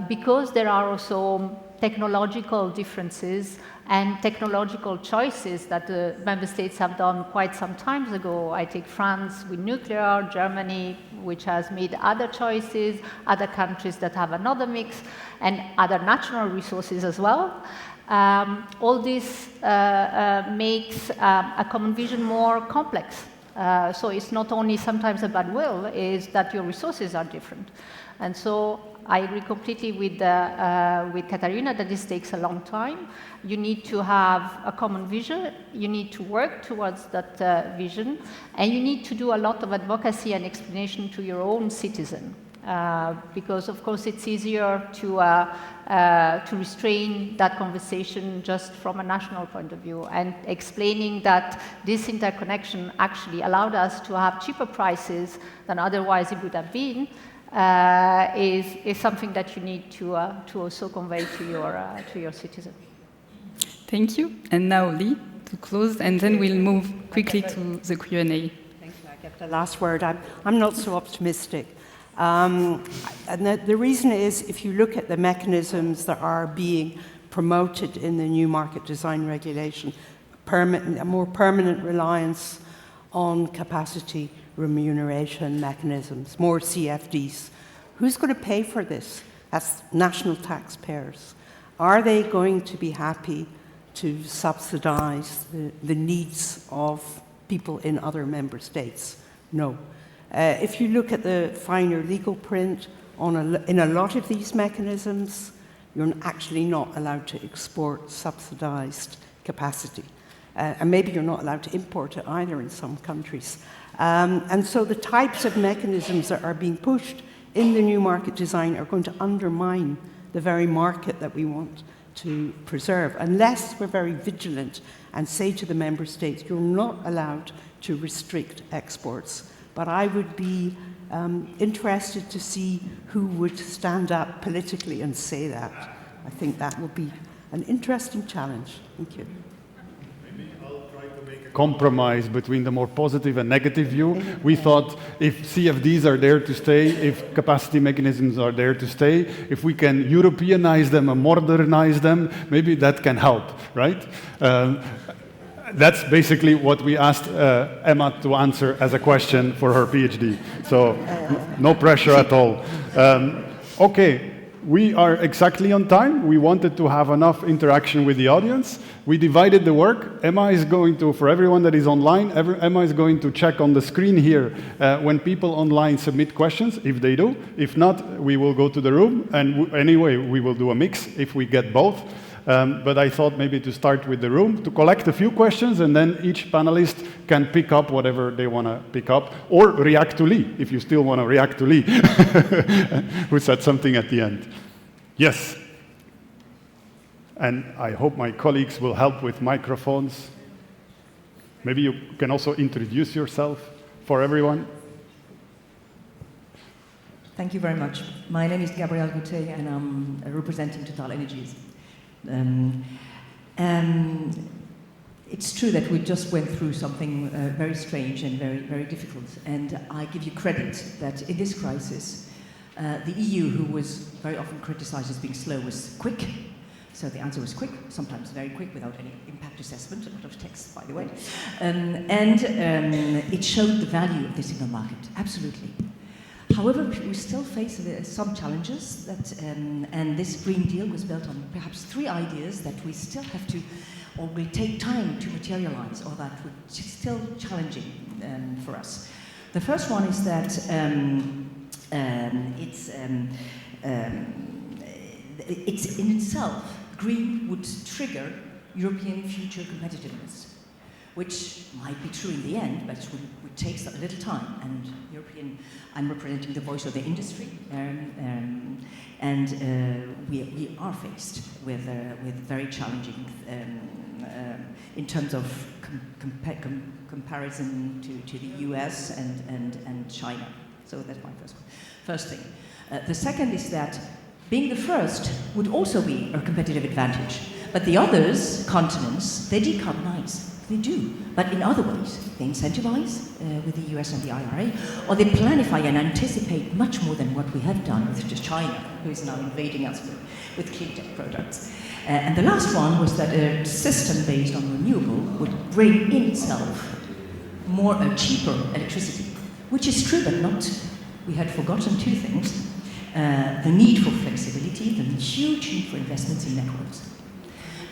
because there are also technological differences and technological choices that the member states have done quite some time ago. I take France with nuclear, Germany, which has made other choices, other countries that have another mix, and other natural resources as well. All this makes a common vision more complex. So it's not only sometimes a bad will, it's that your resources are different. And so I agree completely with Katerina that this takes a long time. You need to have a common vision, you need to work towards that vision, and you need to do a lot of advocacy and explanation to your own citizen. Because of course it's easier to restrain that conversation just from a national point of view, and explaining that this interconnection actually allowed us to have cheaper prices than otherwise it would have been, is something that you need to also convey to your citizen. Thank you. And now Lee, to close, and then we'll move quickly to the Q&A. Thank you. I get the last word. I'm not so optimistic. And the reason is, if you look at the mechanisms that are being promoted in the new market design regulation, a more permanent reliance on capacity remuneration mechanisms, more CFDs. Who's going to pay for this? That's national taxpayers. Are they going to be happy to subsidize the needs of people in other member states? No. If you look at the finer legal print in a lot of these mechanisms, you're actually not allowed to export subsidized capacity. And maybe you're not allowed to import it either in some countries. And so the types of mechanisms that are being pushed in the new market design are going to undermine the very market that we want to preserve, unless we're very vigilant and say to the member states, you're not allowed to restrict exports. But I would be interested to see who would stand up politically and say that. I think that will be an interesting challenge. Thank you. Compromise between the more positive and negative view. We thought if CFDs are there to stay, if capacity mechanisms are there to stay, if we can Europeanize them and modernize them, maybe that can help, right? That's basically what we asked Emma to answer as a question for her PhD. So no pressure at all. Okay. We are exactly on time. We wanted to have enough interaction with the audience. We divided the work. Emma is going to, for everyone that is online, Emma is going to check on the screen here when people online submit questions, if they do. If not, we will go to the room. And anyway, we will do a mix if we get both. But I thought maybe to start with the room, to collect a few questions, and then each panelist can pick up whatever they want to pick up, or react to Lee, if you still want to react to Lee, who said something at the end. Yes. And I hope my colleagues will help with microphones. Maybe you can also introduce yourself for everyone. Thank you very much. My name is Gabrielle Goutet, and I'm representing Total Energies. It's true that we just went through something very strange and very, very difficult. And I give you credit that in this crisis, the EU, who was very often criticized as being slow, was quick. So the answer was quick, sometimes very quick, without any impact assessment, a lot of text, by the way. It showed the value of the single market, absolutely. However, we still face some challenges, and this Green Deal was built on perhaps 3 ideas that we still have to, or will take time to materialize, or that would still challenging for us. The first one is that it's in itself, green would trigger European future competitiveness. which might be true in the end, but would take a little time. And I'm representing the voice of the industry, and we are faced with very challenging in terms of comparison to the US and China. So that's my first thing. The second is that being the first would also be a competitive advantage. But the others, continents, they decarbonize. They do. But in other ways, they incentivize with the US and the IRA, or they planify and anticipate much more than what we have done with China, who is now invading us with clean tech products. And the last one was that a system based on renewable would bring in itself more cheaper electricity, which is true, but not. We had forgotten two things. The need for flexibility, the huge need for investments in networks.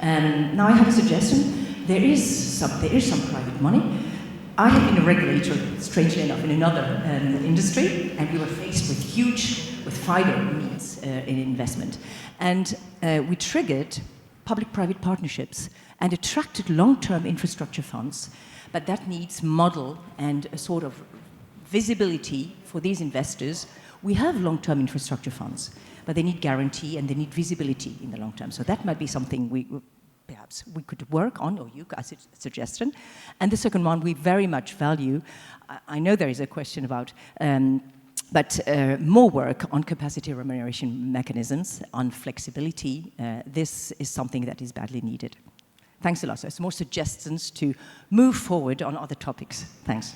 Now I have a suggestion. There is some private money. I have been a regulator, strangely enough, in another industry, and we were faced with fiber needs in investment. And we triggered public-private partnerships and attracted long-term infrastructure funds, but that needs model and a sort of visibility for these investors. We have long-term infrastructure funds, but they need guarantee and they need visibility in the long term. So that might be something perhaps we could work on, or you as a suggestion. And the second one we very much value. I know there is a question about, but more work on capacity remuneration mechanisms, on flexibility. This is something that is badly needed. Thanks a lot. So it's more suggestions to move forward on other topics. Thanks.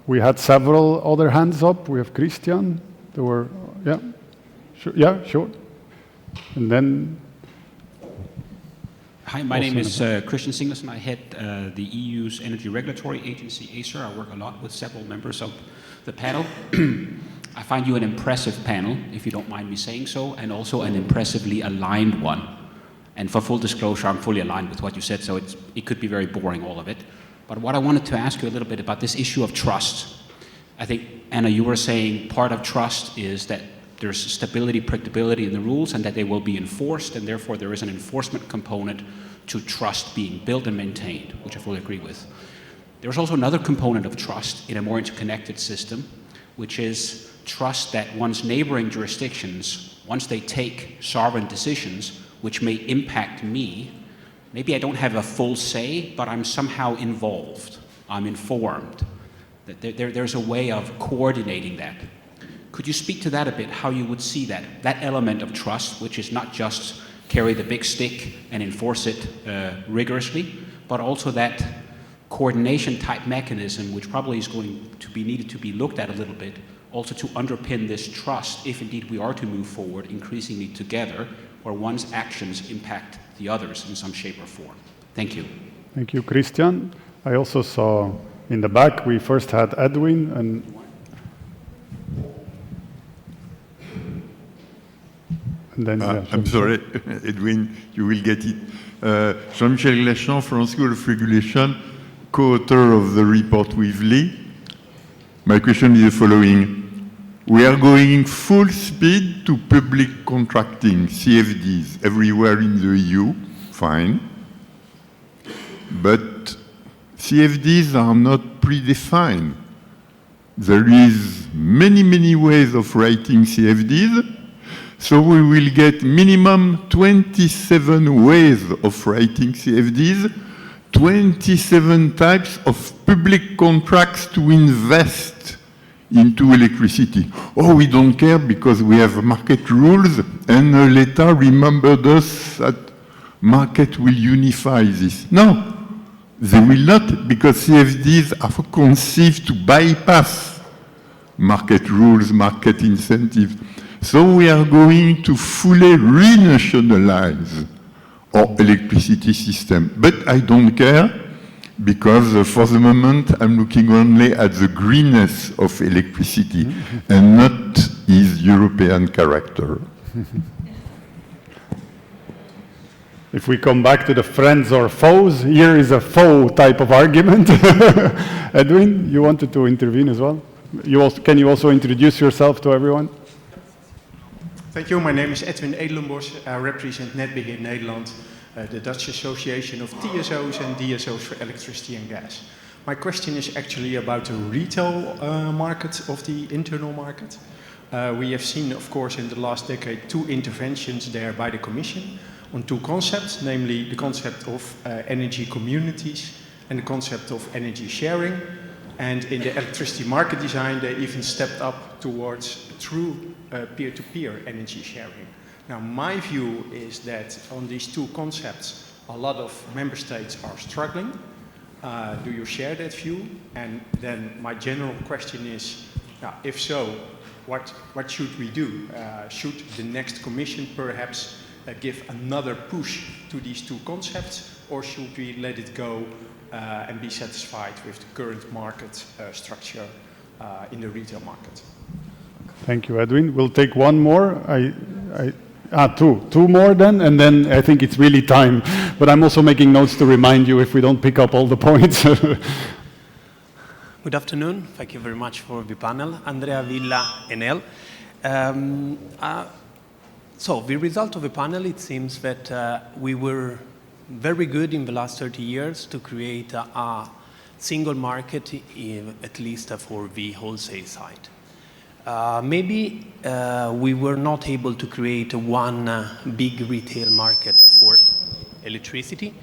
We had several other hands up. We have Christian. There were, yeah, sure. Yeah, sure. And then. Hi, my name is Christian Singleson. I head the EU's Energy Regulatory Agency, ACER. I work a lot with several members of the panel. I find you an impressive panel, if you don't mind me saying so, and also an impressively aligned one. And for full disclosure, I'm fully aligned with what you said, so it could be very boring, all of it. But what I wanted to ask you a little bit about this issue of trust. I think, Anna, you were saying part of trust is that there's stability, predictability in the rules and that they will be enforced, and therefore there is an enforcement component to trust being built and maintained, which I fully agree with. There's also another component of trust in a more interconnected system, which is trust that one's neighboring jurisdictions, once they take sovereign decisions, which may impact me, maybe I don't have a full say, but I'm somehow involved. I'm informed. That there's a way of coordinating that. Could you speak to that a bit, how you would see that element of trust, which is not just carry the big stick and enforce it rigorously, but also that coordination type mechanism, which probably is going to be needed to be looked at a little bit, also to underpin this trust, if indeed we are to move forward increasingly together, where one's actions impact the others in some shape or form. Thank you. Thank you, Christian. I also saw in the back, we first had Edwin and then I'm sorry, Edwin, you will get it. Jean-Michel Glachan from School of Regulation, co-author of the report with Lee. My question is the following. We are going full speed to public contracting, CFDs, everywhere in the EU, fine. But CFDs are not predefined. There is many ways of writing CFDs, so we will get minimum 27 ways of writing CFDs, 27 types of public contracts to invest into electricity. Oh, we don't care because we have market rules, and Letta remembered us that market will unify this. No, they will not, because CFDs are conceived to bypass market rules, market incentives. So we are going to fully renationalize our electricity system. But I don't care, because for the moment I'm looking only at the greenness of electricity and not its European character. If we come back to the friends or foes, here is a foe type of argument. Edwin, you wanted to intervene as well? Can you also introduce yourself to everyone? Thank you. My name is Edwin Edelenbos. I represent Netbeheer Nederland. the Dutch Association of TSOs and DSOs for Electricity and Gas. My question is actually about the retail market of the internal market. We have seen, of course, in the last decade, 2 interventions there by the Commission on 2 concepts, namely the concept of energy communities and the concept of energy sharing. And in the electricity market design, they even stepped up towards true peer-to-peer energy sharing. Now, my view is that on these 2 concepts, a lot of member states are struggling. Do you share that view? And then my general question is, if so, what should we do? Should the next Commission perhaps give another push to these 2 concepts, or should we let it go and be satisfied with the current market structure in the retail market? Thank you, Edwin. We'll take one more. Two more then, and then I think it's really time. But I'm also making notes to remind you if we don't pick up all the points. Good afternoon. Thank you very much for the panel. Andrea Villa, Enel. So the result of the panel, it seems that we were very good in the last 30 years to create a single market, at least for the wholesale side. Maybe we were not able to create one big retail market for electricity.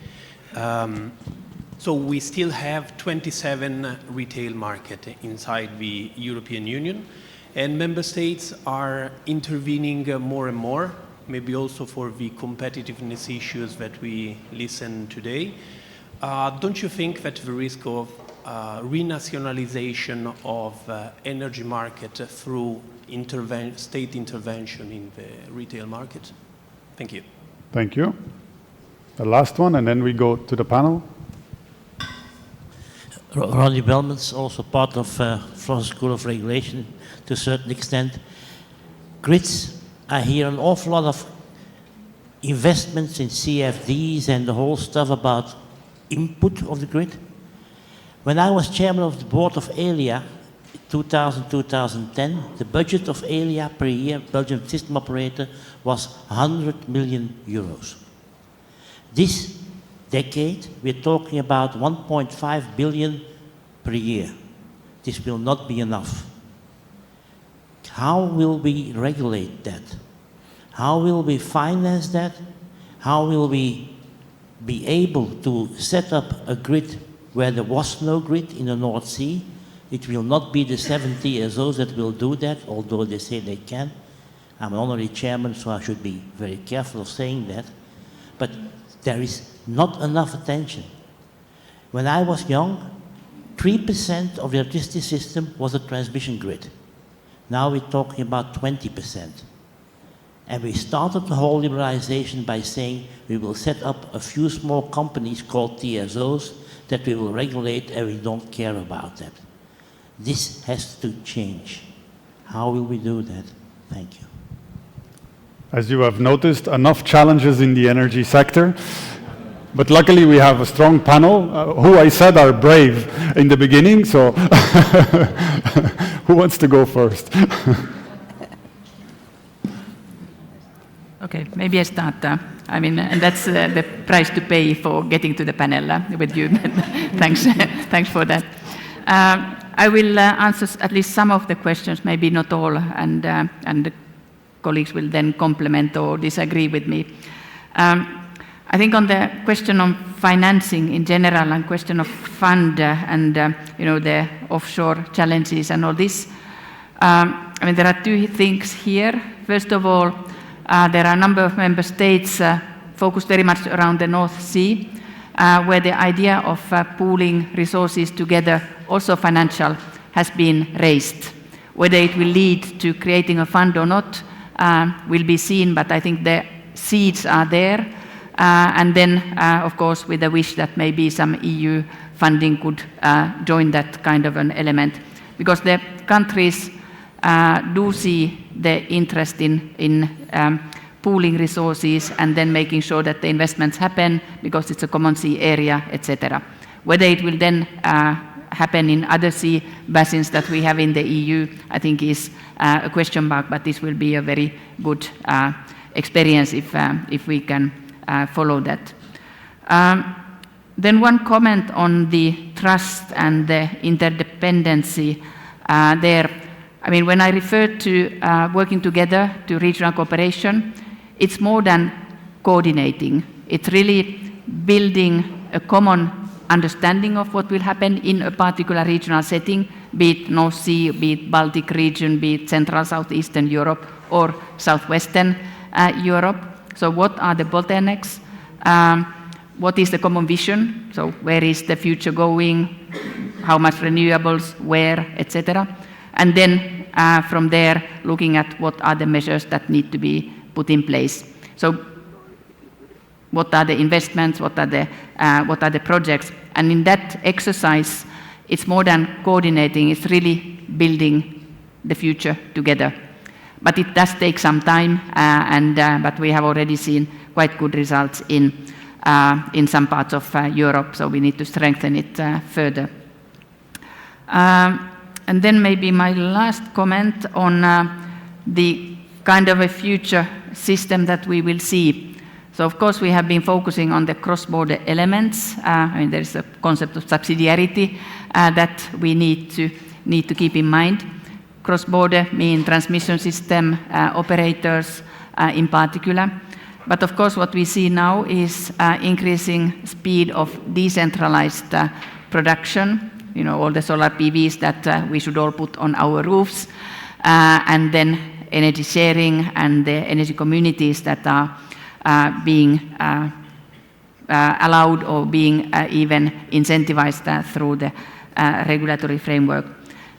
So we still have 27 retail markets inside the European Union, and member states are intervening more and more, maybe also for the competitiveness issues that we listen today. Don't you think that the risk of renationalization of energy market through state intervention in the retail market? Thank you. Thank you. The last one, and then we go to the panel. Ronnie Belmans, also part of Florence School of Regulation to a certain extent. Grids, I hear an awful lot of investments in CFDs and the whole stuff about input of the grid. When I was chairman of the board of ELIA, 2000-2010, the budget of ELIA per year, Belgian system operator, was 100 million euros. This decade, we're talking about 1.5 billion per year. This will not be enough. How will we regulate that? How will we finance that? How will we be able to set up a grid where there was no grid in the North Sea? It will not be the 7 TSOs that will do that, although they say they can. I'm an honorary chairman, so I should be very careful of saying that. But there is not enough attention. When I was young, 3% of the electricity system was a transmission grid. Now we're talking about 20%. And we started the whole liberalization by saying we will set up a few small companies called TSOs that we will regulate, and we don't care about that. This has to change. How will we do that? Thank you. As you have noticed, enough challenges in the energy sector. But luckily we have a strong panel, who I said are brave in the beginning, so who wants to go first? Okay, maybe I start. I mean, and that's the price to pay for getting to the panel with you. Thanks, thanks for that. I will answer at least some of the questions, maybe not all, and the colleagues will then complement or disagree with me. I think on the question on financing in general and question of fund and you know, the offshore challenges and all this, I mean, there are 2 things here. First of all, there are a number of member states focused very much around the North Sea, where the idea of pooling resources together, also financial, has been raised. Whether it will lead to creating a fund or not will be seen, but I think the seeds are there. And then, of course, with the wish that maybe some EU funding could join that kind of an element. Because the countries do see the interest in pooling resources and then making sure that the investments happen because it's a common sea area, etc. Whether it will then happen in other sea basins that we have in the EU, I think is a question mark, but this will be a very good experience if we can follow that. Then one comment on the trust and the interdependency there. I mean, when I refer to working together to regional cooperation, it's more than coordinating. It's really building a common understanding of what will happen in a particular regional setting, be it North Sea, be it Baltic region, be it Central Southeastern Europe or Southwestern Europe. So what are the bottlenecks? What is the common vision? So where is the future going? How much renewables, where, etc. And then from there, looking at what are the measures that need to be put in place. So what are the investments, what are the projects? And in that exercise, it's more than coordinating, it's really building the future together. But it does take some time, but we have already seen quite good results in some parts of Europe, so we need to strengthen it further. And then maybe my last comment on the kind of a future system that we will see. So of course we have been focusing on the cross-border elements. I mean, there's a concept of subsidiarity that we need to keep in mind. Cross-border mean transmission system operators in particular. But of course what we see now is increasing speed of decentralized production. You know, all the solar PVs that we should all put on our roofs, and then energy sharing and the energy communities that are being allowed or being even incentivized through the regulatory framework.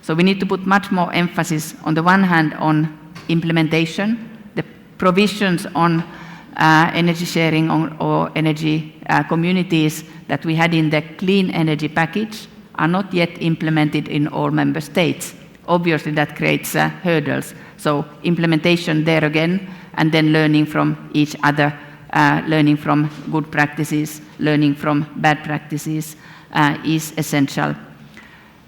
So we need to put much more emphasis on the one hand on implementation, the provisions on energy sharing or energy communities that we had in the clean energy package are not yet implemented in all member states. Obviously that creates hurdles. So implementation there again, and then learning from each other, learning from good practices, learning from bad practices is essential.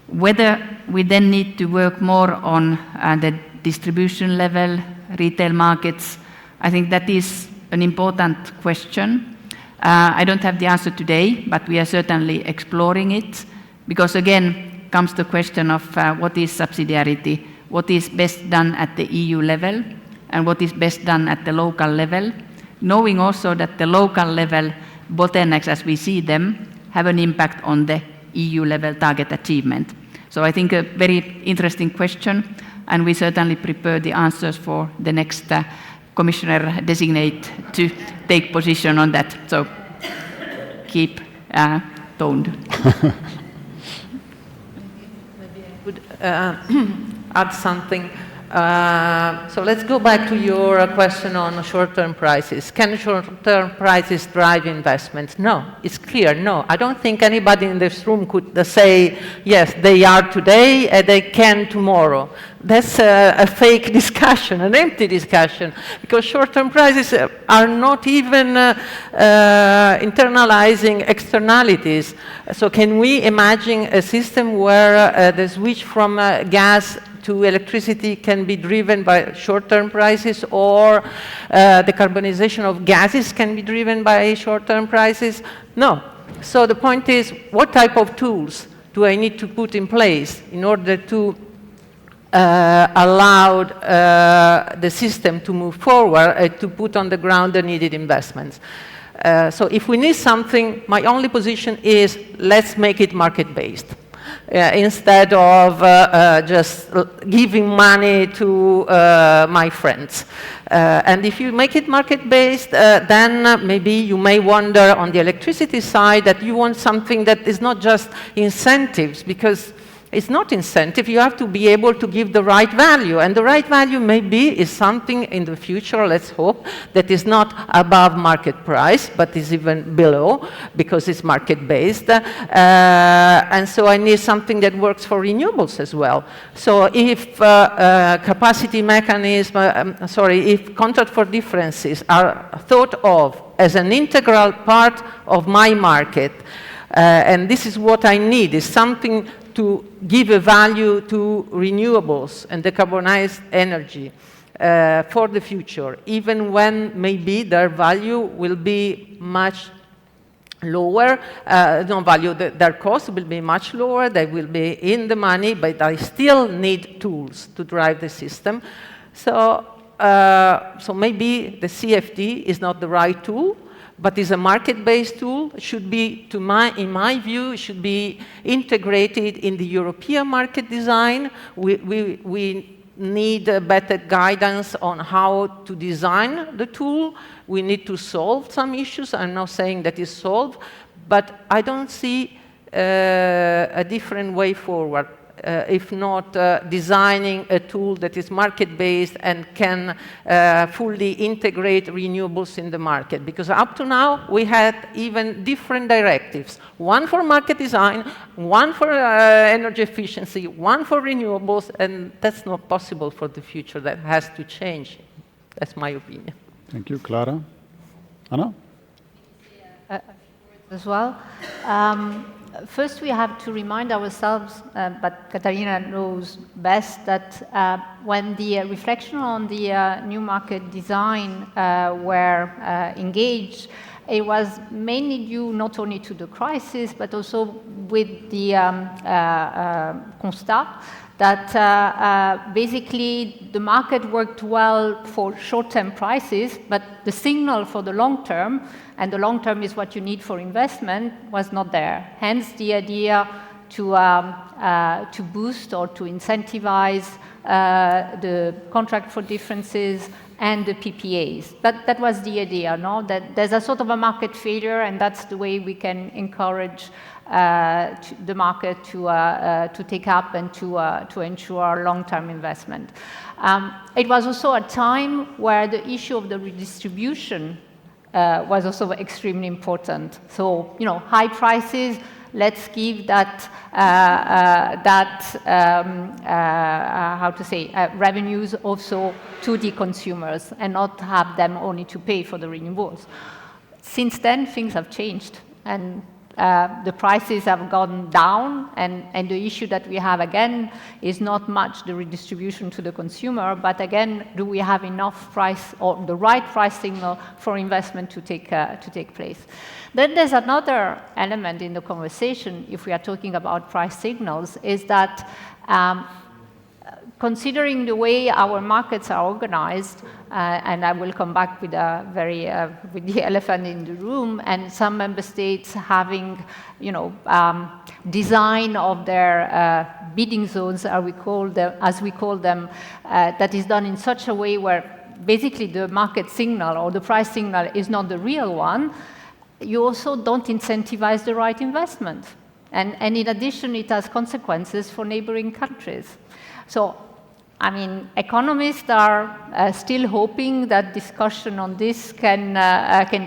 Whether we then need to work more on the distribution level, retail markets, I think that is an important question. I don't have the answer today, but we are certainly exploring it, because again comes the question of what is subsidiarity, what is best done at the EU level, and what is best done at the local level, knowing also that the local level bottlenecks as we see them have an impact on the EU level target achievement. So I think a very interesting question, and we certainly prepare the answers for the next commissioner designate to take position on that. So keep toned. Maybe I could add something. So let's go back to your question on short-term prices. Can short-term prices drive investments? No, it's clear, no. I don't think anybody in this room could say, yes, they are today and they can tomorrow. That's a fake discussion, an empty discussion, because short-term prices are not even internalizing externalities. So can we imagine a system where the switch from gas to electricity can be driven by short-term prices, or the carbonization of gases can be driven by short-term prices? No. So the point is, what type of tools do I need to put in place in order to allow the system to move forward, to put on the ground the needed investments? So if we need something, my only position is, let's make it market-based. Instead of just giving money to my friends. And if you make it market-based, then maybe you may wonder on the electricity side that you want something that is not just incentives, because it's not incentive. You have to be able to give the right value. And the right value maybe is something in the future, let's hope, that is not above market price, but is even below, because it's market-based. And so I need something that works for renewables as well. So if capacity mechanism, if contract for differences are thought of as an integral part of my market, and this is what I need, is something to give a value to renewables and decarbonized energy for the future, even when maybe their value will be much lower, their cost will be much lower, they will be in the money, but I still need tools to drive the system. So, so maybe the CFD is not the right tool, but is a market-based tool, should be, in my view, should be integrated in the European market design. We need better guidance on how to design the tool. We need to solve some issues. I'm not saying that it's solved, but I don't see a different way forward, if not designing a tool that is market-based and can fully integrate renewables in the market. Because up to now, we had even different directives. One for market design, one for energy efficiency, one for renewables, and that's not possible for the future. That has to change. That's my opinion. Thank you. Clara? Anna? As well. First, we have to remind ourselves, but Katerina knows best, that when the reflection on the new market design were engaged, it was mainly due not only to the crisis, but also with the constat that basically the market worked well for short-term prices, but the signal for the long term, and the long term is what you need for investment, was not there. Hence the idea to boost or to incentivize the contract for differences and the PPAs. That was the idea, no? That there's a sort of a market failure, and that's the way we can encourage the market to take up and to ensure long-term investment. It was also a time where the issue of the redistribution was also extremely important. So, you know, high prices, let's give that, revenues also to the consumers and not have them only to pay for the renewables. Since then, things have changed, and the prices have gone down, and the issue that we have again is not much the redistribution to the consumer, but again, do we have enough price or the right price signal for investment to take place? Then there's another element in the conversation, if we are talking about price signals, is that considering the way our markets are organized, and I will come back with with the elephant in the room, and some member states having, you know, design of their bidding zones, as we call them, that is done in such a way where basically the market signal or the price signal is not the real one. You also don't incentivize the right investment, and in addition, it has consequences for neighboring countries. So, I mean, economists are still hoping that discussion on this can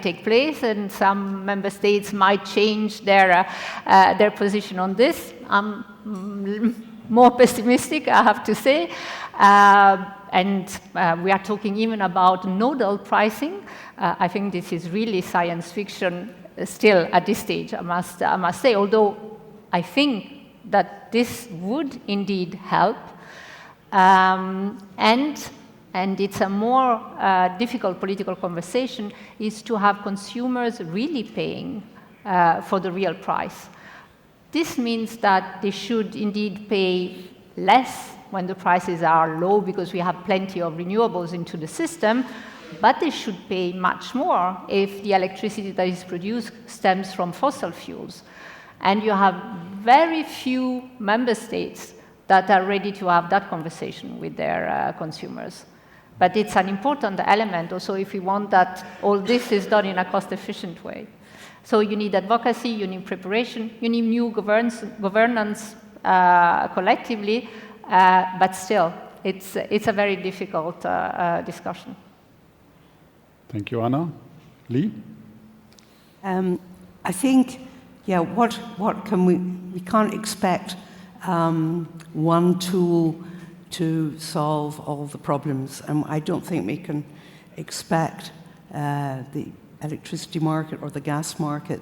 take place, and some member states might change their position on this. I'm more pessimistic, I have to say, and we are talking even about nodal pricing. I think this is really science fiction still at this stage, I must say, although I think that this would indeed help. And it's a more difficult political conversation, is to have consumers really paying for the real price. This means that they should indeed pay less when the prices are low because we have plenty of renewables into the system, but they should pay much more if the electricity that is produced stems from fossil fuels. And you have very few member states that are ready to have that conversation with their consumers. But it's an important element also if we want that all this is done in a cost-efficient way. So you need advocacy, you need preparation, you need new governance collectively, but still, it's a very difficult discussion. Thank you, Anna. Lee? I think, yeah, what can we can't expect one tool to solve all the problems. And I don't think we can expect the electricity market or the gas market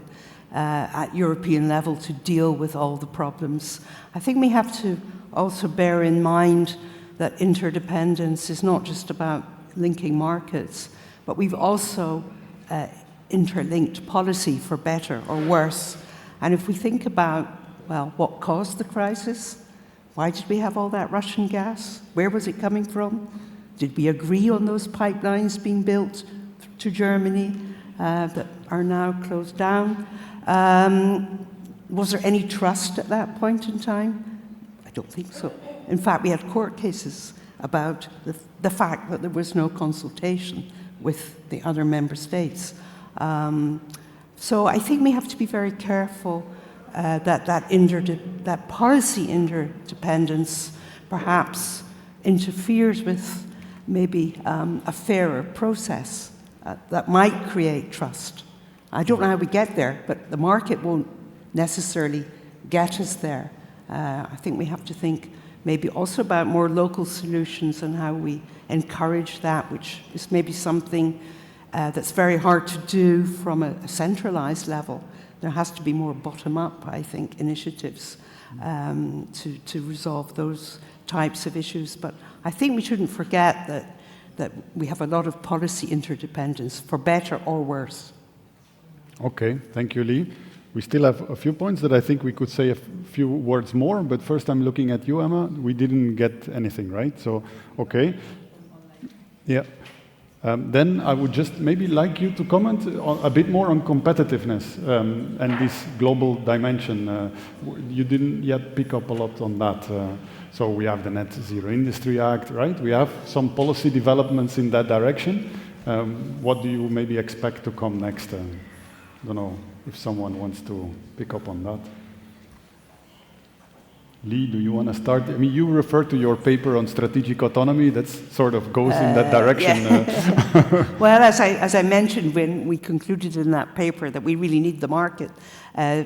at European level to deal with all the problems. I think we have to also bear in mind that interdependence is not just about linking markets, but we've also interlinked policy for better or worse. And if we think about, well, what caused the crisis? Why did we have all that Russian gas? Where was it coming from? Did we agree on those pipelines being built to Germany that are now closed down? Was there any trust at that point in time? I don't think so. In fact, we had court cases about the fact that there was no consultation with the other member states. So I think we have to be very careful that policy interdependence perhaps interferes with maybe a fairer process that might create trust. I don't know how we get there, but the market won't necessarily get us there. I think we have to think maybe also about more local solutions and how we encourage that, which is maybe something that's very hard to do from a centralized level. There has to be more bottom-up, I think, initiatives to resolve those types of issues. But I think we shouldn't forget that we have a lot of policy interdependence, for better or worse. Okay, thank you, Lee. We still have a few points that I think we could say a few words more, but first I'm looking at you, Emma. We didn't get anything, right? So, okay. Yeah. Then I would just maybe like you to comment a bit more on competitiveness and this global dimension. You didn't yet pick up a lot on that. So we have the Net Zero Industry Act, right? We have some policy developments in that direction. What do you maybe expect to come next? I don't know if someone wants to pick up on that. Lee, do you want to start? I mean, you refer to your paper on strategic autonomy. That sort of goes in that direction. Yeah. Well, as I mentioned when we concluded in that paper that we really need the market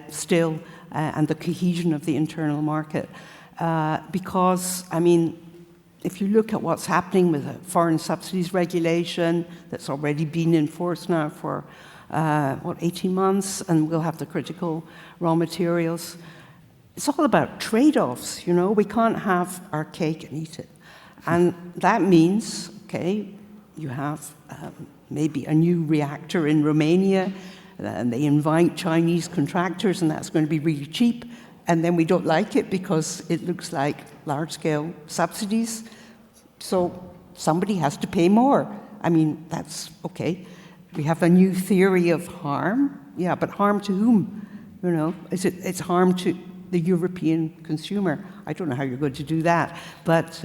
still and the cohesion of the internal market. Because, I mean, if you look at what's happening with the foreign subsidies regulation that's already been enforced now for, 18 months, and we'll have the critical raw materials. It's all about trade-offs, you know. We can't have our cake and eat it. And that means, okay, you have maybe a new reactor in Romania, and they invite Chinese contractors, and that's going to be really cheap. And then we don't like it because it looks like large-scale subsidies. So somebody has to pay more. I mean, that's okay. We have a new theory of harm. Yeah, but harm to whom? You know, it's harm to the European consumer. I don't know how you're going to do that, but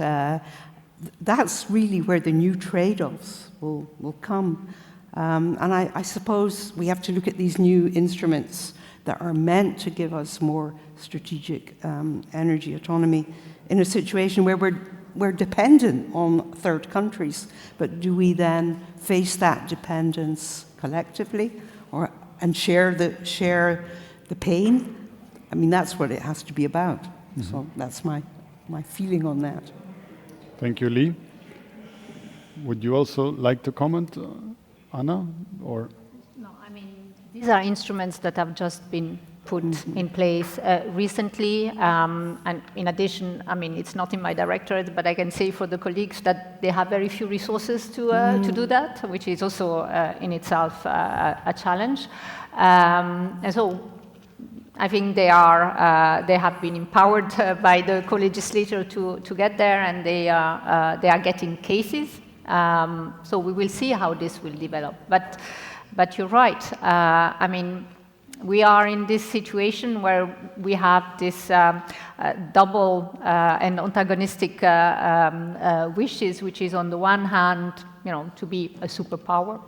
that's really where the new trade-offs will come. And I suppose we have to look at these new instruments that are meant to give us more strategic energy autonomy in a situation where we're dependent on third countries. But do we then face that dependence collectively and share the pain? I mean, that's what it has to be about. Mm-hmm. So that's my feeling on that. Thank you, Lee. Would you also like to comment, Anna? Or? No, I mean, these are instruments that have just been put in place recently. And in addition, I mean, it's not in my directorate, but I can say for the colleagues that they have very few resources to do that, which is also in itself a challenge. And so I think they have been empowered by the co-legislator to get there, and they are getting cases. So we will see how this will develop. But you're right. I mean, we are in this situation where we have this double and antagonistic wishes, which is on the one hand, you know, to be a superpower.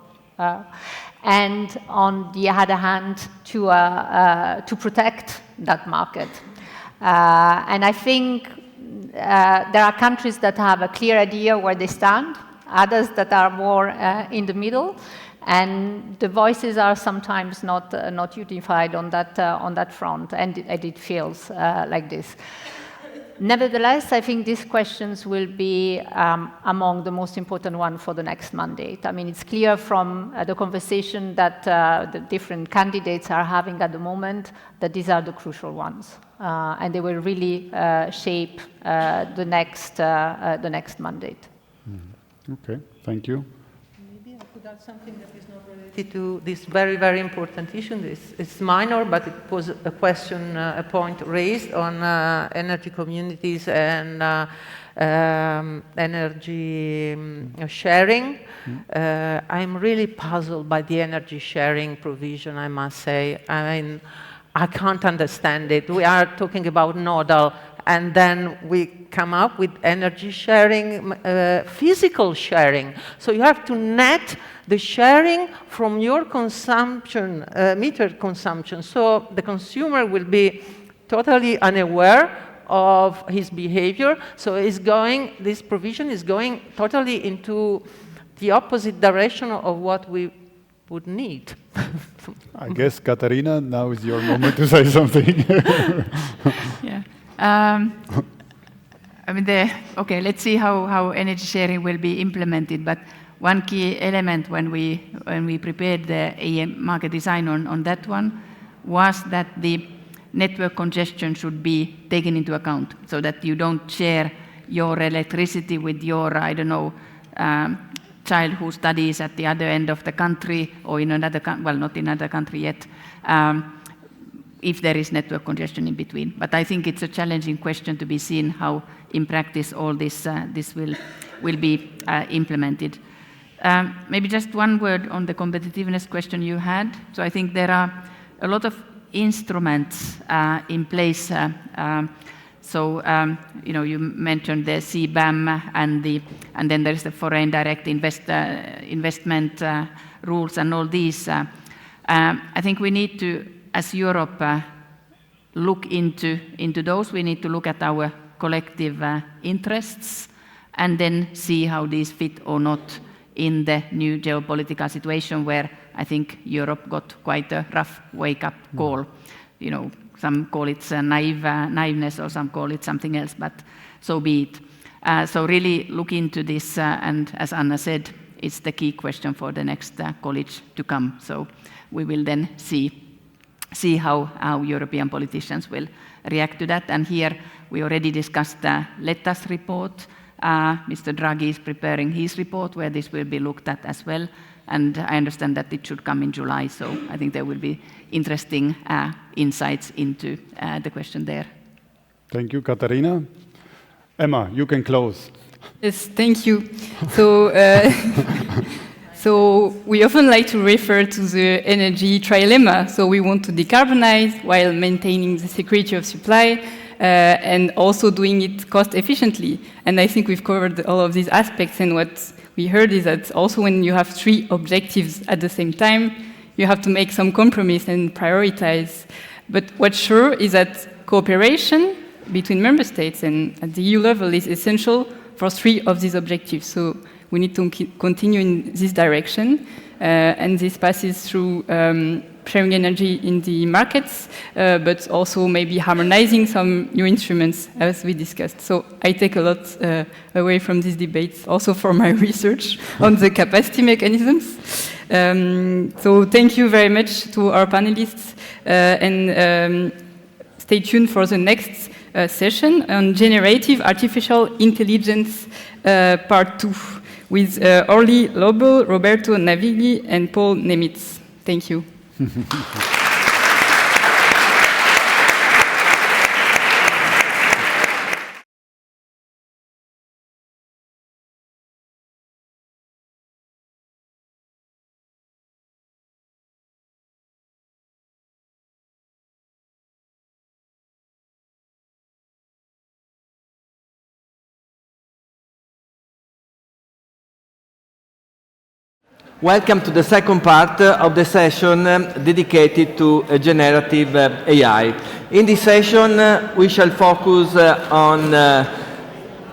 And on the other hand, to protect that market. And I think there are countries that have a clear idea where they stand, others that are more in the middle, and the voices are sometimes not unified on that front, and it feels like this. Nevertheless, I think these questions will be among the most important ones for the next mandate. I mean, it's clear from the conversation that the different candidates are having at the moment that these are the crucial ones, and they will really shape the next mandate. Mm-hmm. Okay, thank you. Maybe I could add something that is not related to this very, very important issue? It's minor, but it was a question, a point raised on energy communities and energy sharing. I'm really puzzled by the energy sharing provision, I must say. I mean, I can't understand it. We are talking about nodal, and then we come up with energy sharing, physical sharing. So you have to net the sharing from your consumption, metered consumption. So the consumer will be totally unaware of his behavior. So this provision is going totally into the opposite direction of what we would need. I guess, Katerina, now is your moment to say something. Yeah. I mean, okay, let's see how energy sharing will be implemented. But one key element when we prepared the AM market design on that one was that the network congestion should be taken into account, so that you don't share your electricity with your, I don't know, child who studies at the other end of the country or in another, well, not in another country yet, if there is network congestion in between. But I think it's a challenging question to be seen how in practice all this will be implemented. Maybe just one word on the competitiveness question you had. So I think there are a lot of instruments in place. You know, you mentioned the CBAM and then there's the foreign direct investment rules and all these. I think we need to, as Europe, look into those. We need to look at our collective interests and then see how these fit or not in the new geopolitical situation where I think Europe got quite a rough wake-up call. You know, some call it naiveness or some call it something else, but so be it. So really look into this, and as Anna said, it's the key question for the next college to come. So we will then see how European politicians will react to that. And here we already discussed Letta's report. Mr. Draghi is preparing his report where this will be looked at as well. And I understand that it should come in July, so I think there will be interesting insights into the question there. Thank you, Katerina. Emma, you can close. Yes, thank you. So, so we often like to refer to the energy trilemma. So we want to decarbonize while maintaining the security of supply and also doing it cost efficiently. And I think we've covered all of these aspects, and what we heard is that also when you have three objectives at the same time, you have to make some compromise and prioritize. But what's sure is that cooperation between member states and at the EU level is essential for three of these objectives. So we need to continue in this direction, and this passes through sharing energy in the markets, but also maybe harmonizing some new instruments, as we discussed. So I take a lot away from these debates, also for my research on the capacity mechanisms. So thank you very much to our panelists, and stay tuned for the next session on Generative Artificial Intelligence Part 2 with Orly Lobo, Roberto Navigli, and Paul Nemitz. Thank you. Welcome to the second part of the session dedicated to generative AI. In this session, we shall focus on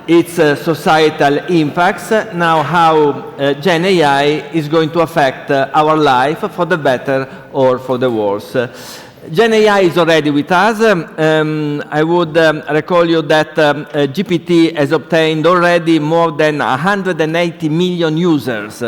its societal impacts, now how GenAI is going to affect our life for the better or for the worse. GenAI is already with us. I would recall you that GPT has obtained already more than 180 million users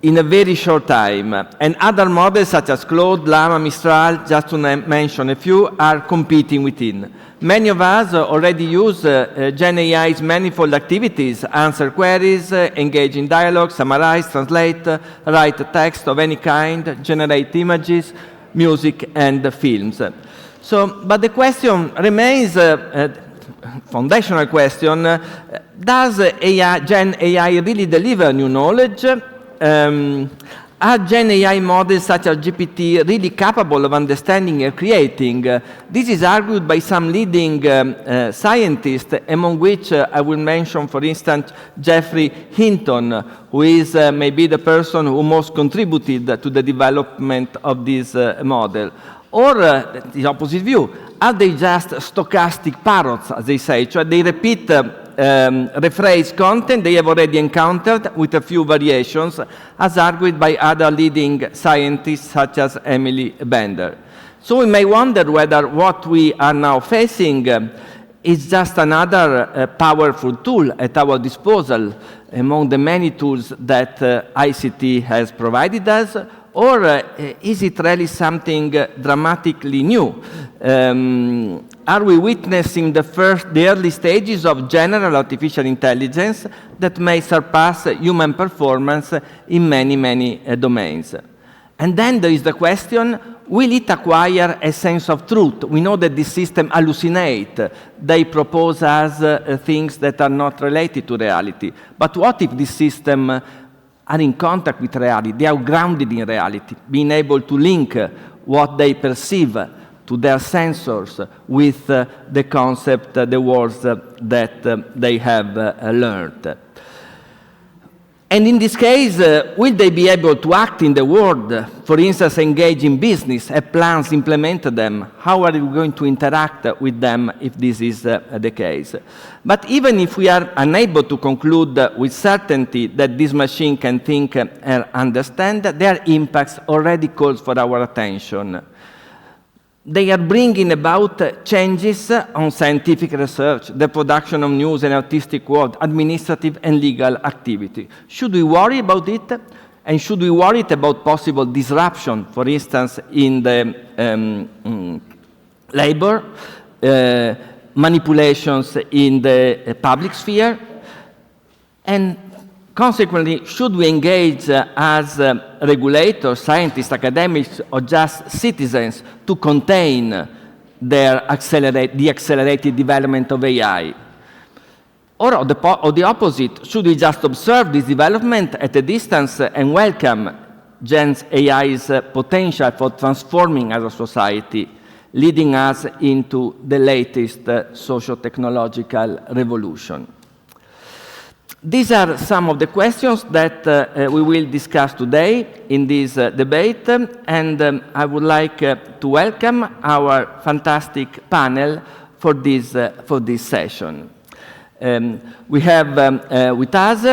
in a very short time. And other models such as Claude, Llama, Mistral, just to mention a few, are competing within. Many of us already use GenAI's manifold activities, answer queries, engage in dialogue, summarize, translate, write text of any kind, generate images, music, and films. But the question remains, foundational question, does GenAI really deliver new knowledge? Are GenAI models such as GPT really capable of understanding and creating? This is argued by some leading scientists, among which I will mention, for instance, Geoffrey Hinton, who is maybe the person who most contributed to the development of this model. Or the opposite view, are they just stochastic parrots, as they say? So they repeat rephrase content they have already encountered with a few variations, as argued by other leading scientists such as Emily Bender. So we may wonder whether what we are now facing is just another powerful tool at our disposal among the many tools that ICT has provided us, or is it really something dramatically new? Are we witnessing the early stages of general artificial intelligence that may surpass human performance in many, many domains? And then there is the question, will it acquire a sense of truth? We know that this system hallucinate. They propose us things that are not related to reality. But what if this system are in contact with reality? They are grounded in reality, being able to link what they perceive to their sensors with the concept, the words that they have learned. And in this case, will they be able to act in the world, for instance, engage in business, have plans, implement them? How are we going to interact with them if this is the case? But even if we are unable to conclude with certainty that this machine can think and understand, their impacts already calls for our attention. They are bringing about changes on scientific research, the production of news and artistic work, administrative and legal activity. Should we worry about it? And should we worry about possible disruption, for instance, in the labor, manipulations in the public sphere? And consequently, should we engage as regulators, scientists, academics, or just citizens to contain the accelerated development of AI? Or the opposite, should we just observe this development at a distance and welcome GenAI's potential for transforming our society, leading us into the latest socio-technological revolution? These are some of the questions that we will discuss today in this debate, and I would like to welcome our fantastic panel for this session. We have with us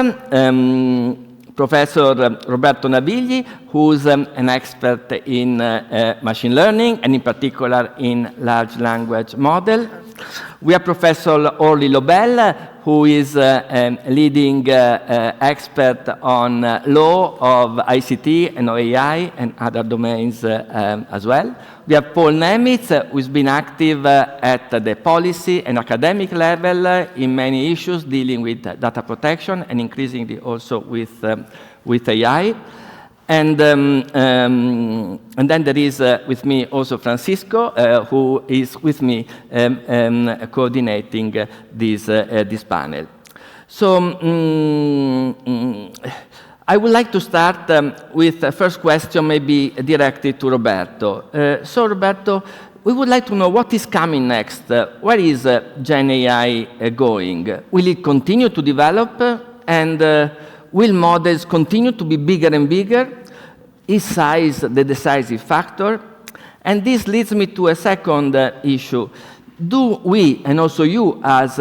Professor Roberto Navigli, who is an expert in machine learning, and in particular in large language model. We have Professor Orly Lobel, who is a leading expert on law of ICT and AI and other domains as well. We have Paul Nemitz, who has been active at the policy and academic level in many issues dealing with data protection and increasingly also with AI. And then there is with me also Francisco, who is with me coordinating this panel. So I would like to start with the first question, maybe directed to Roberto. So Roberto, we would like to know what is coming next. Where is GenAI going? Will it continue to develop? And will models continue to be bigger and bigger? Is size the decisive factor? And this leads me to a second issue. Do we, and also you as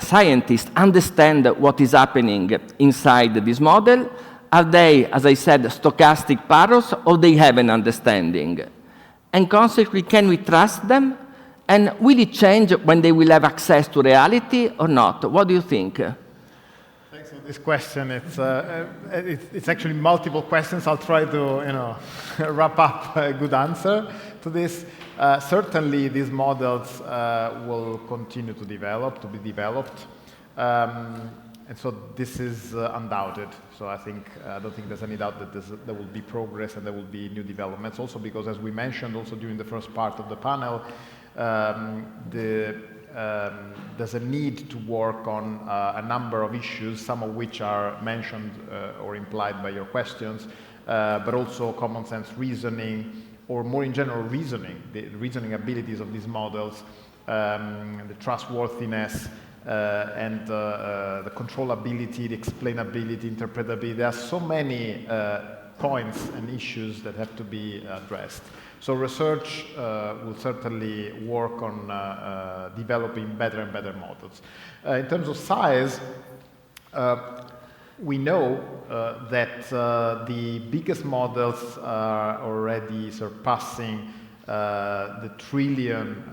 scientists, understand what is happening inside this model? Are they, as I said, stochastic parrots, or they have an understanding? And consequently, can we trust them? And will it change when they will have access to reality or not? What do you think? Thanks for this question. It's actually multiple questions. I'll try to wrap up a good answer to this. Certainly, these models will continue to be developed. And so this is undoubted. So I don't think there's any doubt that there will be progress and there will be new developments. Also because, as we mentioned also during the first part of the panel, there's a need to work on a number of issues, some of which are mentioned or implied by your questions, but also common sense reasoning, or more in general reasoning, the reasoning abilities of these models, the trustworthiness, and the controllability, the explainability, interpretability. There are so many points and issues that have to be addressed. So research will certainly work on developing better and better models. In terms of size, we know that the biggest models are already surpassing the trillion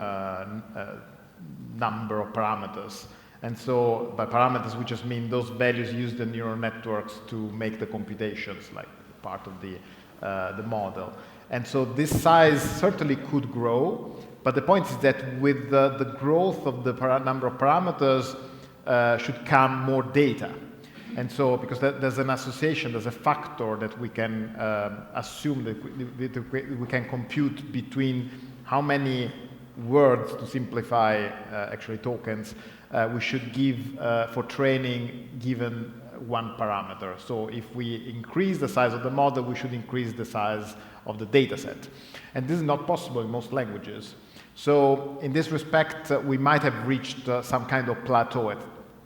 number of parameters. And so by parameters, we just mean those values used in neural networks to make the computations, like part of the model. And so this size certainly could grow, but the point is that with the growth of the number of parameters should come more data. And so, because there's an association, there's a factor that we can assume that we can compute between how many words, to simplify actually tokens, we should give for training given one parameter. So if we increase the size of the model, we should increase the size of the data set. And this is not possible in most languages. So in this respect, we might have reached some kind of plateau,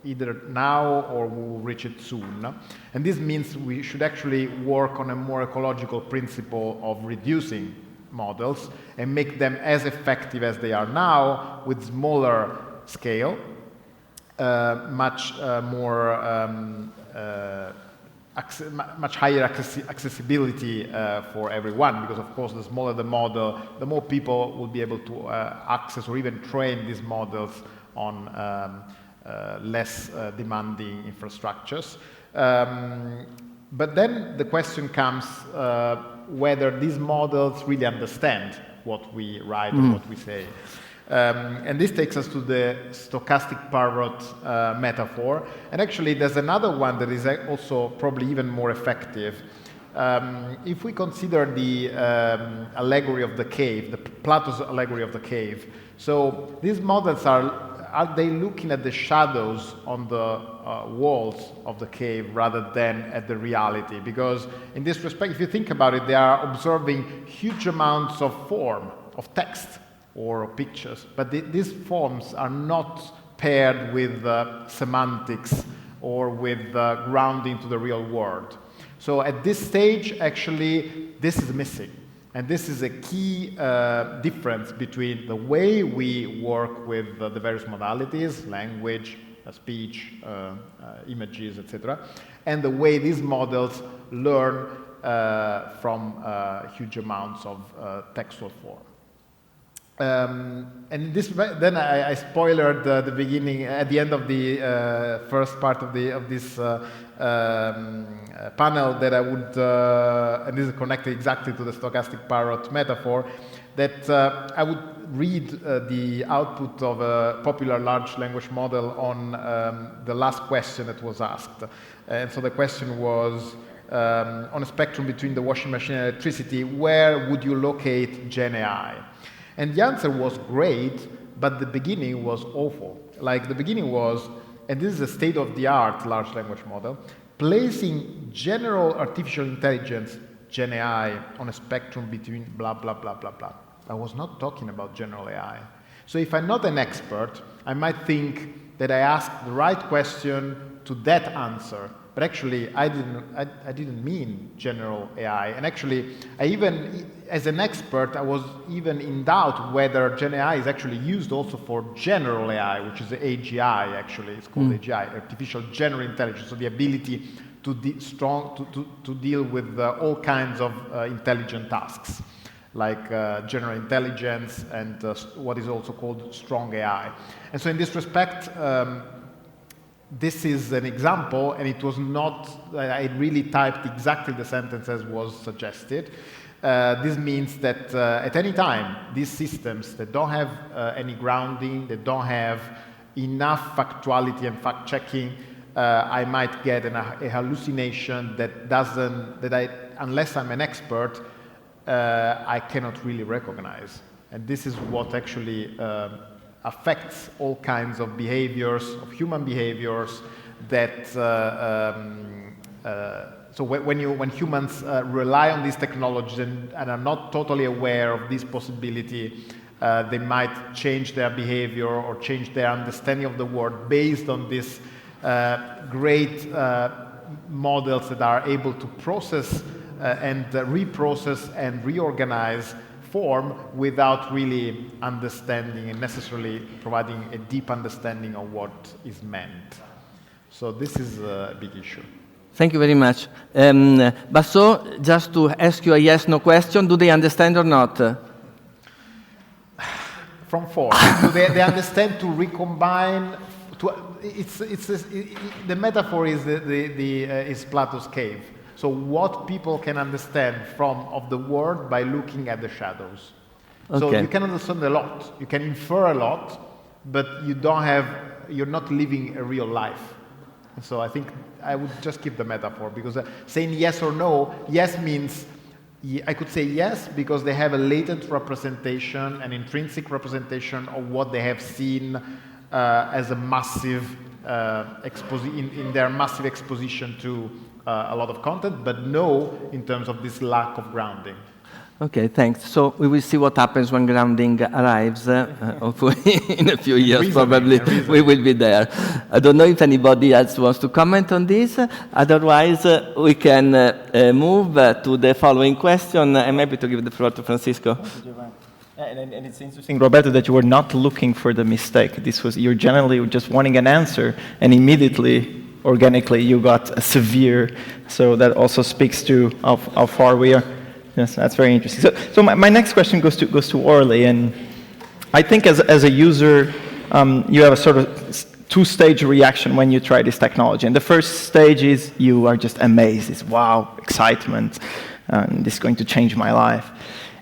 either now or we will reach it soon. And this means we should actually work on a more ecological principle of reducing models and make them as effective as they are now with smaller scale, much higher accessibility for everyone, because of course the smaller the model, the more people will be able to access or even train these models on less demanding infrastructures. But then the question comes whether these models really understand what we write and what we say. And this takes us to the stochastic parrot metaphor. And actually, there's another one that is also probably even more effective. If we consider the allegory of the cave, Plato's allegory of the cave, so these models are they looking at the shadows on the walls of the cave rather than at the reality? Because in this respect, if you think about it, they are observing huge amounts of form, of text or pictures, but these forms are not paired with semantics or with grounding to the real world. So at this stage, actually, this is missing. And this is a key difference between the way we work with the various modalities, language, speech, images, etc., and the way these models learn from huge amounts of textual form. And this, then I spoiled the beginning, at the end of the first part of this panel, that I would, and this is connected exactly to the stochastic parrot metaphor, that I would read the output of a popular large language model on the last question that was asked. And so the question was, on a spectrum between the washing machine and electricity, where would you locate GenAI? And the answer was great, but the beginning was awful. Like the beginning was, and this is a state-of-the-art large language model, placing general artificial intelligence, GenAI, on a spectrum between blah, blah, blah, blah, blah. I was not talking about general AI. So if I'm not an expert, I might think that I asked the right question to that answer. But actually, I didn't mean general AI. And actually, as an expert, I was even in doubt whether GenAI is actually used also for general AI, which is the AGI, actually. It's called AGI, Artificial General Intelligence, so the ability to deal with all kinds of intelligent tasks, like general intelligence and what is also called strong AI. And so in this respect, this is an example, and it was not, I really typed exactly the sentence as was suggested. This means that at any time, these systems that don't have any grounding, that don't have enough factuality and fact-checking, I might get a hallucination unless I'm an expert, I cannot really recognize. And this is what actually affects all kinds of behaviors, of human behaviors, that so when humans rely on these technologies and are not totally aware of this possibility, they might change their behavior or change their understanding of the world based on these great models that are able to process and reprocess and reorganize form without really understanding and necessarily providing a deep understanding of what is meant. So this is a big issue. Thank you very much. But so, just to ask you a yes/no question, do they understand or not? From four. Do they understand to recombine? The metaphor is Plato's cave. So what people can understand of the world by looking at the shadows. Okay. So you can understand a lot, you can infer a lot, but you're not living a real life. And so I think I would just keep the metaphor, because saying yes or no, yes means, I could say yes because they have a latent representation, an intrinsic representation of what they have seen as a massive in their massive exposition to a lot of content, but no in terms of this lack of grounding. Okay, thanks. So we will see what happens when grounding arrives. Hopefully in a few years, probably we will be there. I don't know if anybody else wants to comment on this. Otherwise, we can move to the following question. I'm happy to give the floor to Francisco. And it's interesting, Roberto, that you were not looking for the mistake. You're generally just wanting an answer, and immediately, organically, you got a severe. So that also speaks to how far we are. Yes, that's very interesting. So my next question goes to Orly, and I think as a user, you have a sort of two-stage reaction when you try this technology. And the first stage is you are just amazed. It's wow, excitement, this is going to change my life.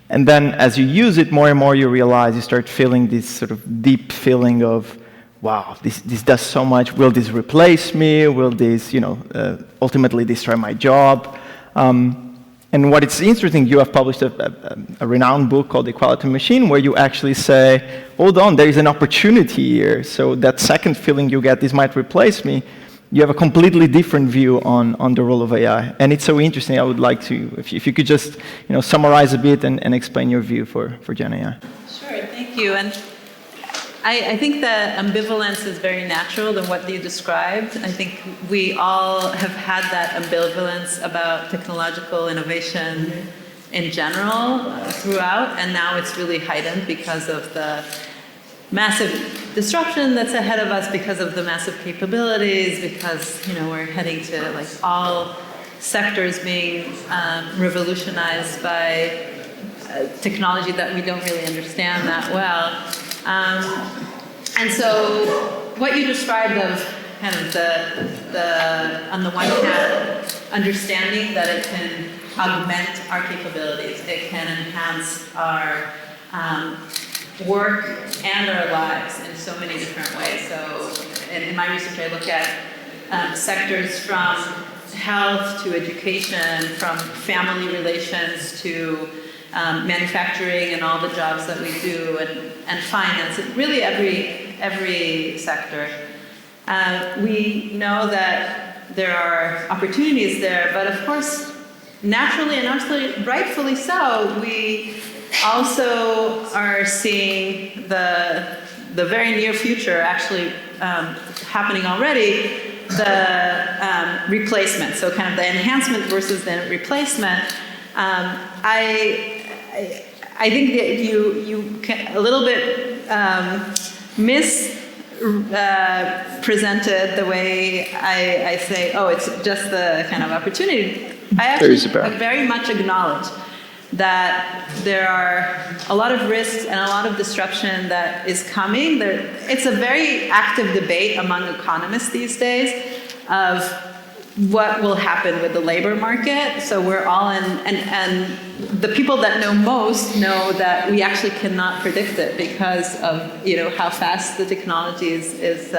And then as you use it more and more, you realize, you start feeling this sort of deep feeling of, wow, this does so much. Will this replace me? Will this, ultimately destroy my job? And what is interesting, you have published a renowned book called Equality Machine, where you actually say, hold on, there is an opportunity here. So that second feeling you get, this might replace me, you have a completely different view on the role of AI. And it's so interesting. I would like to, if you could just summarize a bit and explain your view for GenAI. Sure, thank you. And I think that ambivalence is very natural than what you described. I think we all have had that ambivalence about technological innovation in general throughout, and now it's really heightened because of the massive disruption that's ahead of us, because of the massive capabilities, because we're heading to all sectors being revolutionized by technology that we don't really understand that well. And so what you described of kind of on the one hand, understanding that it can augment our capabilities, it can enhance our work and our lives in so many different ways. So in my research, I look at sectors from health to education, from family relations to manufacturing and all the jobs that we do, and finance, and really every sector. We know that there are opportunities there, but of course, naturally and absolutely rightfully so, we also are seeing the very near future actually happening already, the replacement, so kind of the enhancement versus the replacement. I think that you can a little bit mispresented the way I say, oh, it's just the kind of opportunity. I actually very much acknowledge that there are a lot of risks and a lot of disruption that is coming. It's a very active debate among economists these days of what will happen with the labor market. So we're all in, and the people that know most know that we actually cannot predict it because of how fast the technology is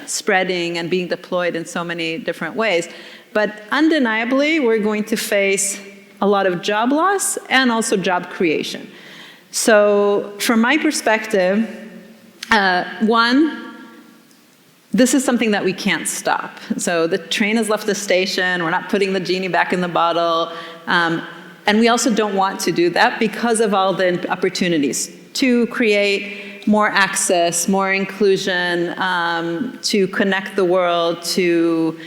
spreading and being deployed in so many different ways. But undeniably, we're going to face a lot of job loss and also job creation. So from my perspective, one, this is something that we can't stop. So the train has left the station, we're not putting the genie back in the bottle, and we also don't want to do that because of all the opportunities to create more access, more inclusion, to connect the world, to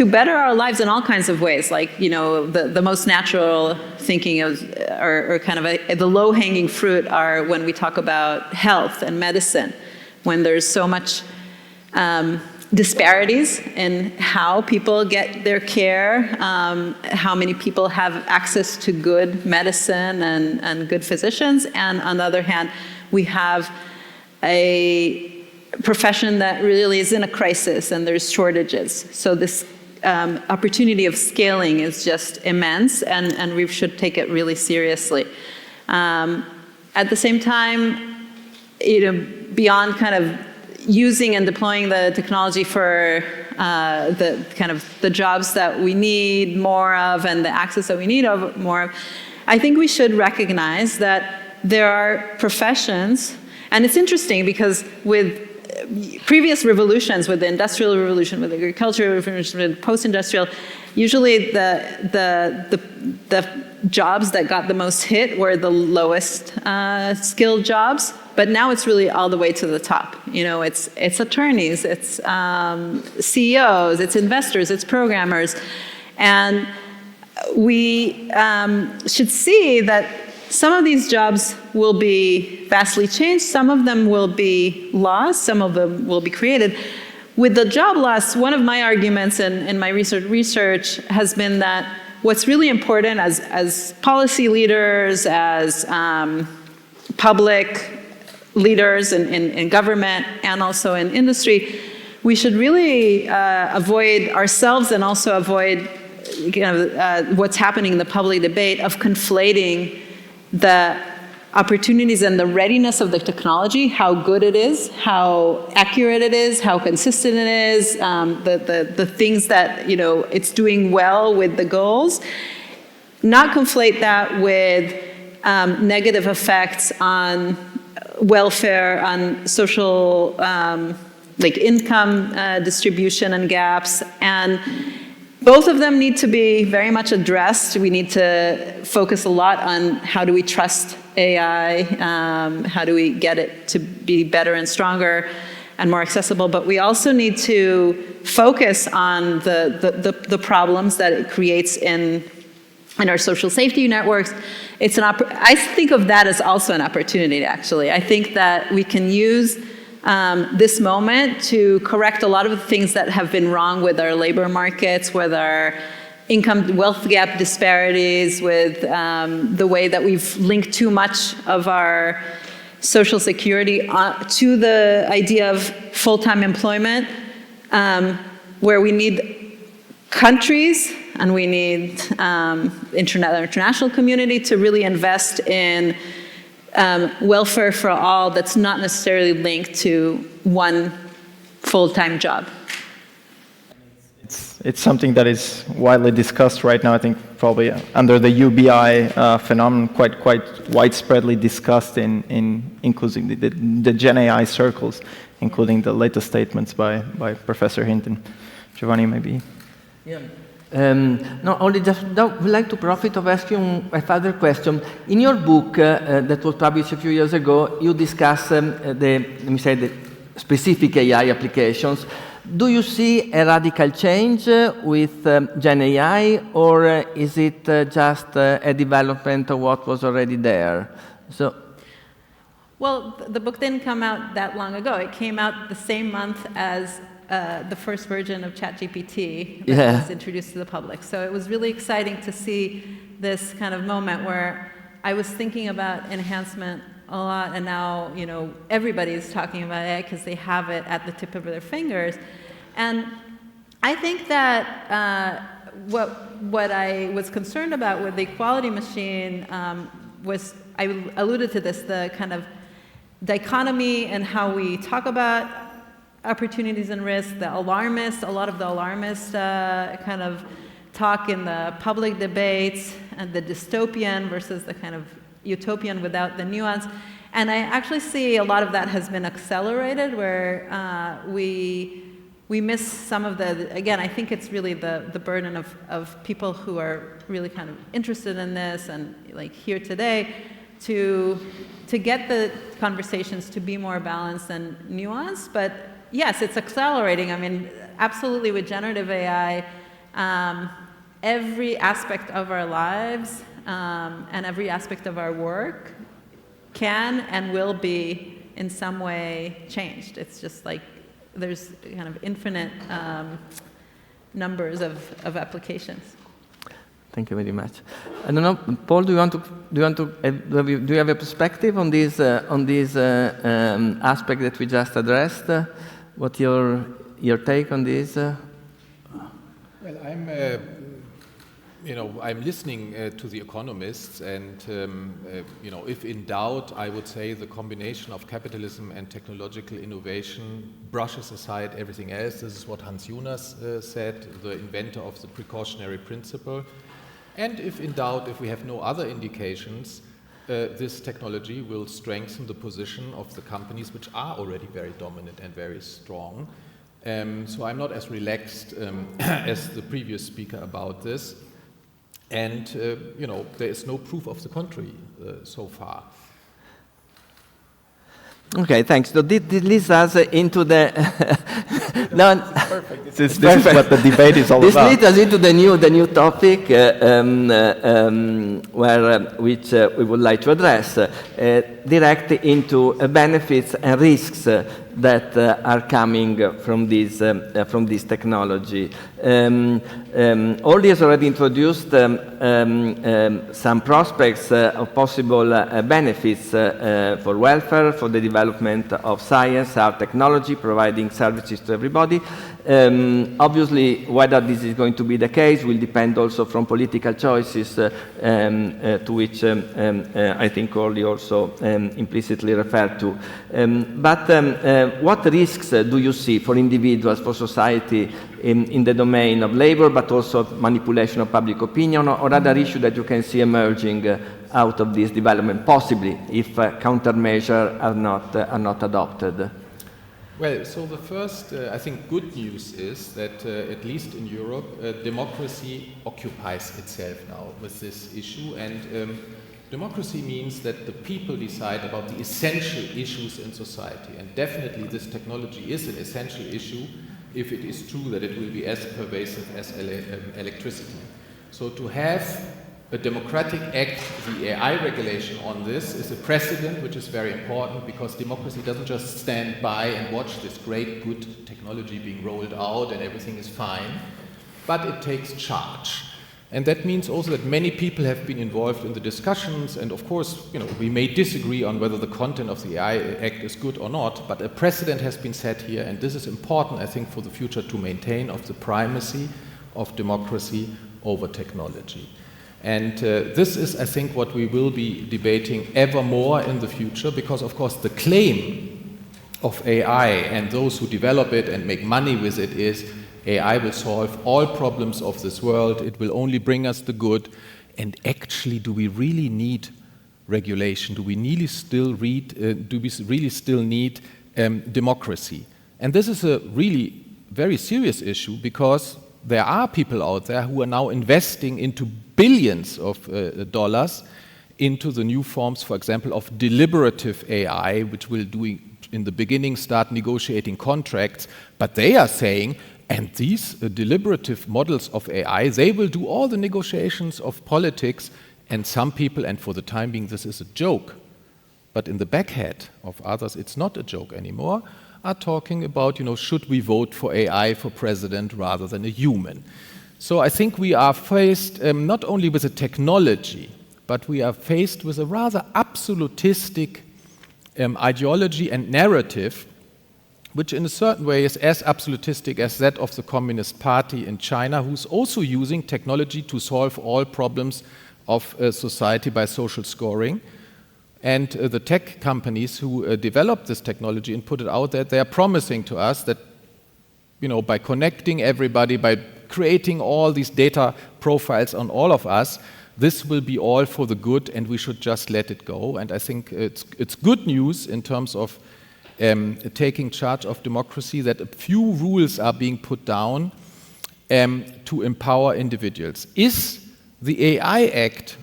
better our lives in all kinds of ways. Like, the most natural thinking is, or kind of the low-hanging fruit are when we talk about health and medicine, when there's so much disparities in how people get their care, how many people have access to good medicine and good physicians, and on the other hand, we have a profession that really is in a crisis and there's shortages. So this opportunity of scaling is just immense, and we should take it really seriously. At the same time, beyond kind of using and deploying the technology for the jobs that we need more of and the access that we need more of, I think we should recognize that there are professions, and it's interesting because with previous revolutions, with the Industrial Revolution, with the Agricultural Revolution, with post-industrial, usually the jobs that got the most hit were the lowest skilled jobs. But now it's really all the way to the top. It's attorneys, it's CEOs, it's investors, it's programmers. And we should see that some of these jobs will be vastly changed, some of them will be lost, some of them will be created. With the job loss, one of my arguments in my research has been that what's really important as policy leaders, as public leaders in government and also in industry, we should really avoid ourselves and also avoid what's happening in the public debate of conflating the opportunities and the readiness of the technology, how good it is, how accurate it is, how consistent it is, the things that it's doing well with the goals. Not conflate that with negative effects on welfare, on social income distribution and gaps, and both of them need to be very much addressed. We need to focus a lot on how do we trust AI, how do we get it to be better and stronger and more accessible, but we also need to focus on the problems that it creates in our social safety networks. I think of that as also an opportunity, actually. I think that we can use this moment to correct a lot of the things that have been wrong with our labor markets, with our wealth gap disparities, with the way that we've linked too much of our social security to the idea of full-time employment, where we need countries and we need international community to really invest in welfare for all that's not necessarily linked to one full-time job. It's something that is widely discussed right now. I think probably under the UBI phenomenon, quite widespreadly discussed including the GenAI circles, including the latest statements by Professor Hinton. Giovanni, maybe. Yeah. No, only just would like to profit of asking a further question. In your book that was published a few years ago, you discuss the specific AI applications. Do you see a radical change with GenAI, or is it just a development of what was already there? Well, the book didn't come out that long ago. It came out the same month as the first version of ChatGPT that was introduced to the public. So it was really exciting to see this kind of moment where I was thinking about enhancement a lot, and now everybody's talking about AI because they have it at the tip of their fingers. And I think that what I was concerned about with the equality machine was, I alluded to this, the kind of dichotomy in how we talk about opportunities and risks, a lot of the alarmist kind of talk in the public debates, and the dystopian versus the kind of utopian without the nuance. And I actually see a lot of that has been accelerated, where we miss some of the, again, I think it's really the burden of people who are really kind of interested in this and like here today to get the conversations to be more balanced and nuanced. But yes, it's accelerating. I mean, absolutely with generative AI, every aspect of our lives and every aspect of our work can and will be in some way changed. It's just like there's kind of infinite numbers of applications. Thank you very much. I don't know, Paul, do you have a perspective on this aspect that we just addressed? What's your take on this? Well, I'm listening to the economists, and if in doubt, I would say the combination of capitalism and technological innovation brushes aside everything else. This is what Hans Jonas said, the inventor of the precautionary principle. And if in doubt, if we have no other indications, this technology will strengthen the position of the companies which are already very dominant and very strong. So I'm not as relaxed as the previous speaker about this. And, there is no proof of the contrary so far. Okay, thanks. So this leads us into the... Perfect. This is what the debate is all about. This leads us into the new topic which we would like to address, direct into benefits and risks that are coming from this technology. Aldi has already introduced some prospects of possible benefits for welfare, for the development of science, art, technology, providing services to everybody. Obviously, whether this is going to be the case will depend also from political choices, to which I think Orly also implicitly referred to. But what risks do you see for individuals, for society, in the domain of labor, but also of manipulation of public opinion, or other issues that you can see emerging out of this development, possibly, if countermeasures are not adopted? Well, so the first, I think, good news is that, at least in Europe, democracy occupies itself now with this issue. And democracy means that the people decide about the essential issues in society. And definitely this technology is an essential issue if it is true that it will be as pervasive as electricity. So to have a democratic act, the AI regulation on this, is a precedent which is very important, because democracy doesn't just stand by and watch this great good technology being rolled out and everything is fine, but it takes charge. And that means also that many people have been involved in the discussions, and of course, we may disagree on whether the content of the AI Act is good or not, but a precedent has been set here, and this is important, I think, for the future to maintain of the primacy of democracy over technology. And this is, I think, what we will be debating ever more in the future, because, of course, the claim of AI and those who develop it and make money with it is AI will solve all problems of this world, it will only bring us the good. And actually, do we really need regulation? Do we really still need democracy? And this is a really very serious issue, because there are people out there who are now investing into billions of dollars into the new forms, for example, of deliberative AI, which will in the beginning start negotiating contracts, but they are saying, and these deliberative models of AI, they will do all the negotiations of politics, and some people, and for the time being this is a joke, but in the backhead of others it's not a joke anymore, are talking about, should we vote for AI for president rather than a human? So I think we are faced not only with a technology, but we are faced with a rather absolutistic ideology and narrative, which in a certain way is as absolutistic as that of the Communist Party in China, who's also using technology to solve all problems of society by social scoring. And the tech companies who developed this technology and put it out there, they are promising to us that, you know, by connecting everybody, by creating all these data profiles on all of us, this will be all for the good and we should just let it go. And I think it's good news in terms of taking charge of democracy that a few rules are being put down to empower individuals. Is the AI Act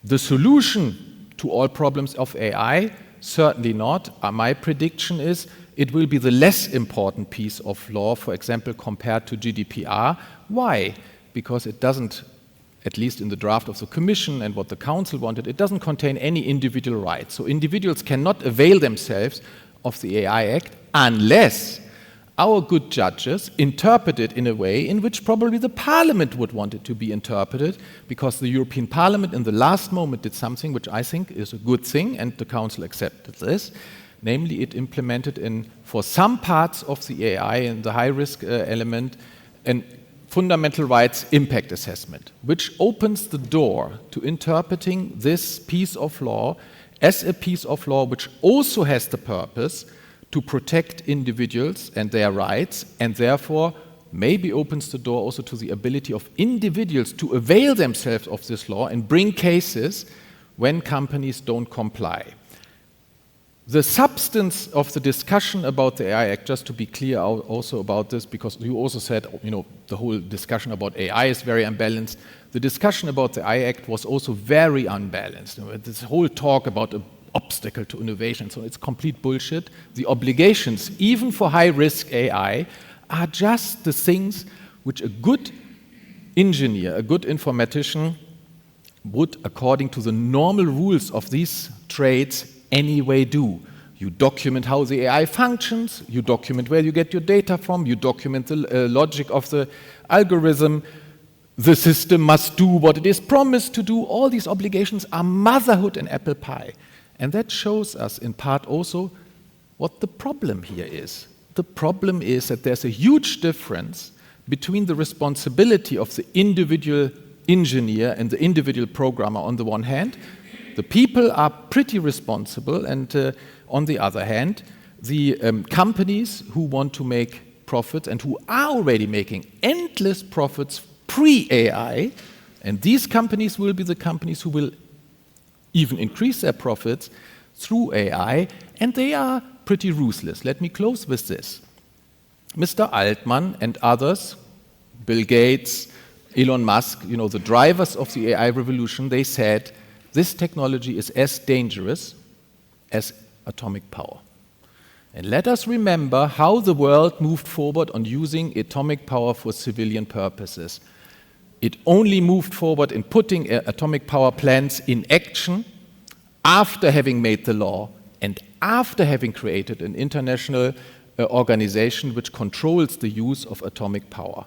the solution to all problems of AI? Certainly not. My prediction is it will be the less important piece of law, for example, compared to GDPR. Why? Because it doesn't, at least in the draft of the Commission and what the Council wanted, it doesn't contain any individual rights. So individuals cannot avail themselves of the AI Act unless our good judges interpret it in a way in which probably the Parliament would want it to be interpreted, because the European Parliament in the last moment did something which I think is a good thing, and the Council accepted this. Namely, it implemented in, for some parts of the AI and the high-risk element, a fundamental rights impact assessment, which opens the door to interpreting this piece of law as a piece of law which also has the purpose to protect individuals and their rights, and therefore maybe opens the door also to the ability of individuals to avail themselves of this law and bring cases when companies don't comply. The substance of the discussion about the AI Act, just to be clear also about this, because you also said, you know, the whole discussion about AI is very unbalanced. The discussion about the AI Act was also very unbalanced. You know, this whole talk about an obstacle to innovation, so it's complete bullshit. The obligations, even for high-risk AI, are just the things which a good engineer, a good informatician would, according to the normal rules of these trades, anyway do. You document how the AI functions, you document where you get your data from, you document the logic of the algorithm. The system must do what it is promised to do. All these obligations are motherhood and apple pie. And that shows us in part also what the problem here is. The problem is that there's a huge difference between the responsibility of the individual engineer and the individual programmer on the one hand. The people are pretty responsible, and on the other hand, the companies who want to make profits and who are already making endless profits pre-AI, and these companies will be the companies who will even increase their profits through AI, and they are pretty ruthless. Let me close with this. Mr. Altman and others, Bill Gates, Elon Musk, you know, the drivers of the AI revolution, they said, this technology is as dangerous as atomic power. And let us remember how the world moved forward on using atomic power for civilian purposes. It only moved forward in putting atomic power plants in action after having made the law and after having created an international organization which controls the use of atomic power.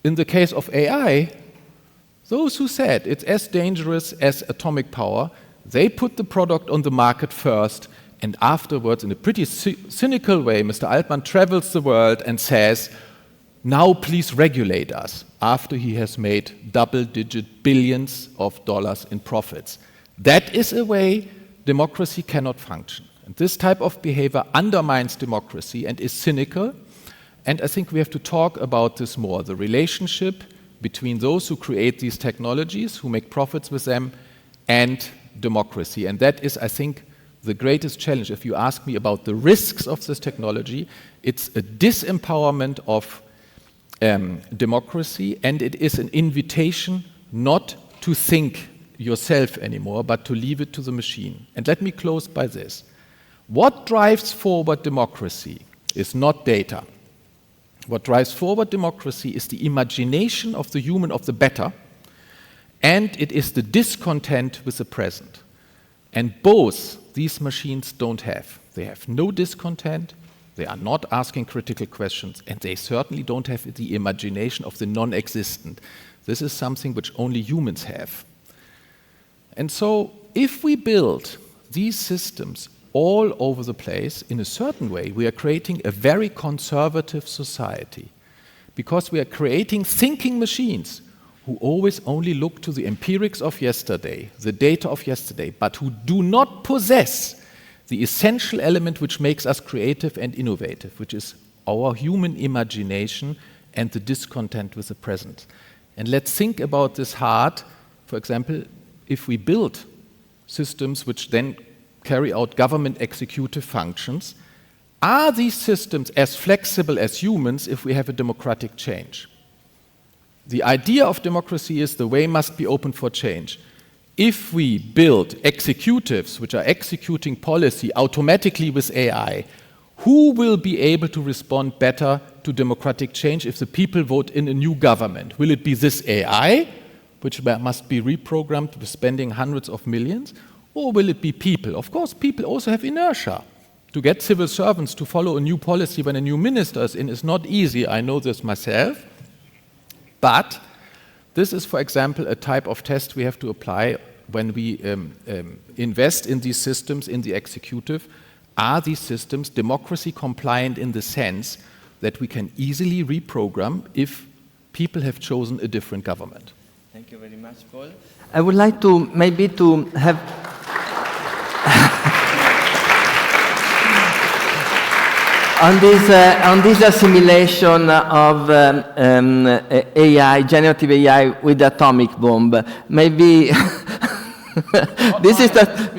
In the case of AI, those who said it's as dangerous as atomic power, they put the product on the market first, and afterwards, in a pretty cynical way, Mr. Altman travels the world and says, now please regulate us, after he has made double-digit billions of dollars in profits. That is a way democracy cannot function. And this type of behavior undermines democracy and is cynical, and I think we have to talk about this more, the relationship between those who create these technologies, who make profits with them, and democracy. And that is, I think, the greatest challenge. If you ask me about the risks of this technology, it's a disempowerment of democracy, and it is an invitation not to think yourself anymore, but to leave it to the machine. And let me close by this. What drives forward democracy is not data. What drives forward democracy is the imagination of the human of the better, and it is the discontent with the present. And both these machines don't have. They have no discontent, they are not asking critical questions, and they certainly don't have the imagination of the non-existent. This is something which only humans have. And so, if we build these systems all over the place, in a certain way, we are creating a very conservative society because we are creating thinking machines who always only look to the empirics of yesterday, the data of yesterday, but who do not possess the essential element which makes us creative and innovative, which is our human imagination and the discontent with the present. And let's think about this hard. For example, if we build systems which then carry out government executive functions, are these systems as flexible as humans if we have a democratic change? The idea of democracy is the way must be open for change. If we build executives which are executing policy automatically with AI, who will be able to respond better to democratic change if the people vote in a new government? Will it be this AI, which must be reprogrammed with spending hundreds of millions? Or will it be people? Of course, people also have inertia. To get civil servants to follow a new policy when a new minister is in is not easy. I know this myself. But this is, for example, a type of test we have to apply when we invest in these systems in the executive. Are these systems democracy compliant in the sense that we can easily reprogram if people have chosen a different government? Thank you very much, Paul. I would like to maybe to have on this assimilation of AI, generative AI with atomic bomb, maybe this is that.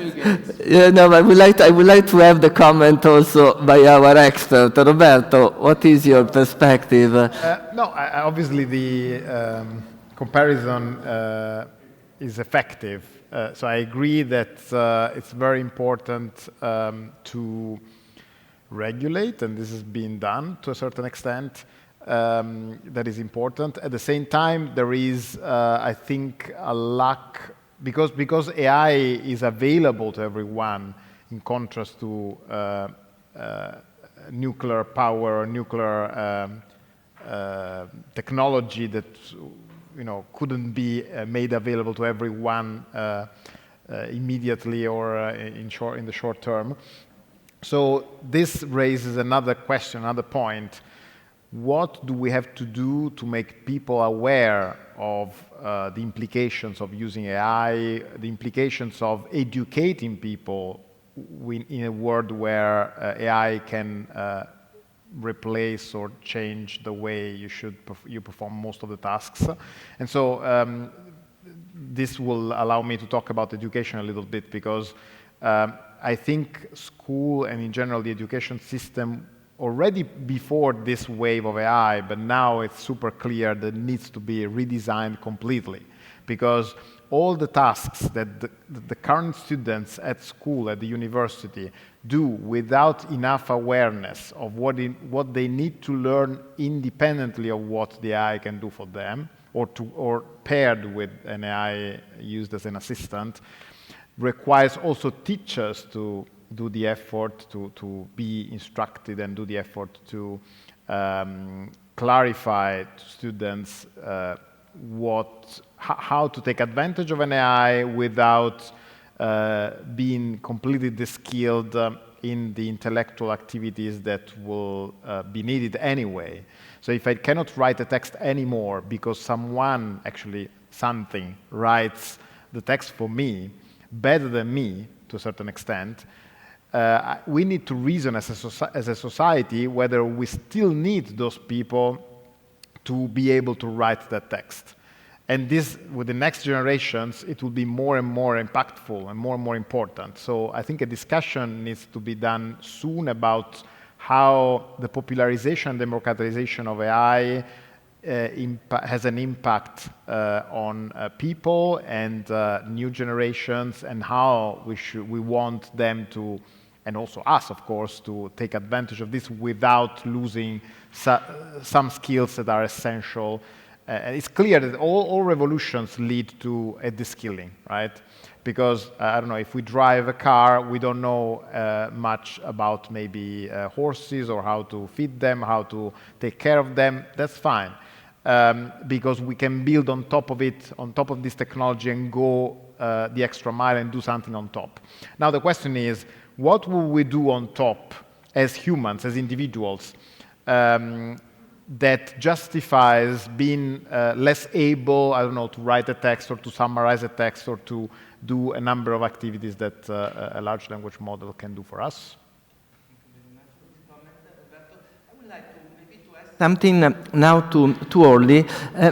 No, I would like to have the comment also by our expert, Roberto. What is your perspective? No, obviously the comparison is effective. So I agree that it's very important to regulate, and this is being done to a certain extent. That is important. At the same time, there is, I think, a lack, because AI is available to everyone, in contrast to nuclear power or nuclear technology that couldn't be made available to everyone immediately or in the short term. So this raises another question, another point. What do we have to do to make people aware of the implications of using AI, the implications of educating people in a world where AI can replace or change the way you perform most of the tasks? And so this will allow me to talk about education a little bit, because I think school and in general the education system already before this wave of AI, but now it's super clear that it needs to be redesigned completely, because all the tasks that the current students at school, at the university, do without enough awareness of what they need to learn independently of what the AI can do for them, or paired with an AI used as an assistant, requires also teachers to do the effort to be instructed and do the effort to clarify to students how to take advantage of an AI without being completely de-skilled in the intellectual activities that will be needed anyway. So if I cannot write a text anymore because something writes the text for me, better than me to a certain extent, we need to reason as a society whether we still need those people to be able to write that text. And this, with the next generations, it will be more and more impactful and more important. So I think a discussion needs to be done soon about how the popularization and democratization of AI has an impact on people and new generations, and how we want them to, and also us, of course, to take advantage of this without losing some skills that are essential. It's clear that all revolutions lead to a de-skilling, right? Because, I don't know, if we drive a car, we don't know much about maybe horses or how to feed them, how to take care of them. That's fine. Because we can build on top of it, on top of this technology, and go the extra mile and do something on top. Now the question is, what will we do on top as humans, as individuals, that justifies being less able, I don't know, to write a text or to summarize a text or to do a number of activities that a large language model can do for us? Something now too early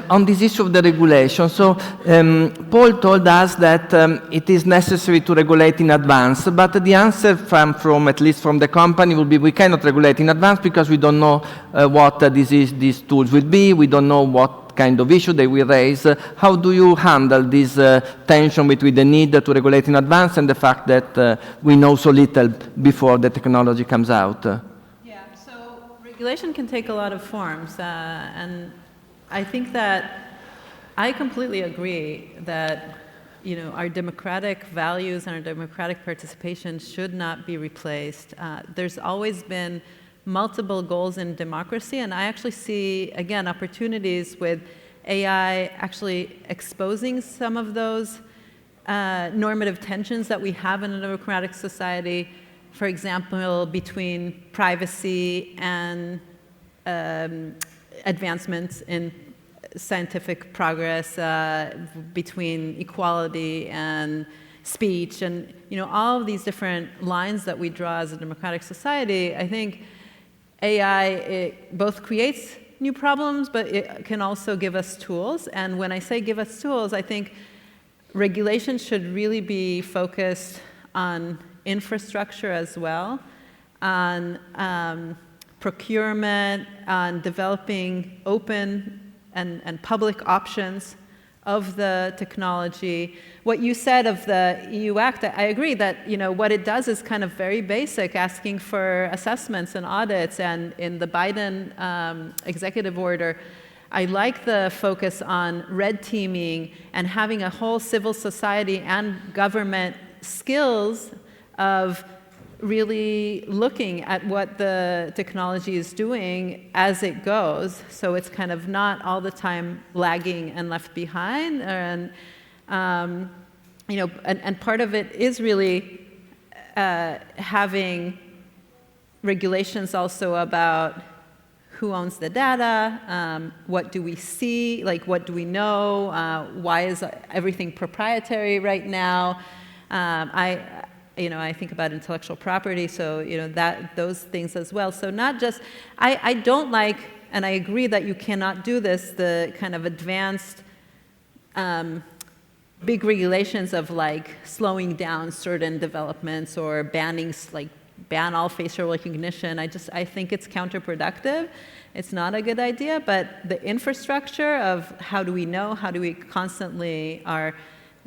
on this issue of the regulation. So Paul told us that it is necessary to regulate in advance, but the answer from at least from the company will be we cannot regulate in advance because we don't know what these tools will be. We don't know what kind of issue they will raise. How do you handle this tension between the need to regulate in advance and the fact that we know so little before the technology comes out? Regulation can take a lot of forms, and I think that I completely agree that our democratic values and our democratic participation should not be replaced. There's always been multiple goals in democracy, and I actually see, again, opportunities with AI actually exposing some of those normative tensions that we have in a democratic society. For example, between privacy and advancements in scientific progress, between equality and speech, and all of these different lines that we draw as a democratic society. I think AI both creates new problems, but it can also give us tools. And when I say give us tools, I think regulation should really be focused on infrastructure as well, on procurement, on developing open and public options of the technology. What you said of the EU Act, I agree that what it does is kind of very basic, asking for assessments and audits. And in the Biden executive order, I like the focus on red teaming and having a whole civil society and government skills of really looking at what the technology is doing as it goes, so it's kind of not all the time lagging and left behind. And and part of it is really having regulations also about who owns the data, what do we see, like what do we know, why is everything proprietary right now. I think about intellectual property, so those things as well. So not just, I don't like, and I agree that you cannot do this, the kind of advanced big regulations of like slowing down certain developments or ban all facial recognition. I think it's counterproductive. It's not a good idea, but the infrastructure of how do we know, how do we constantly are,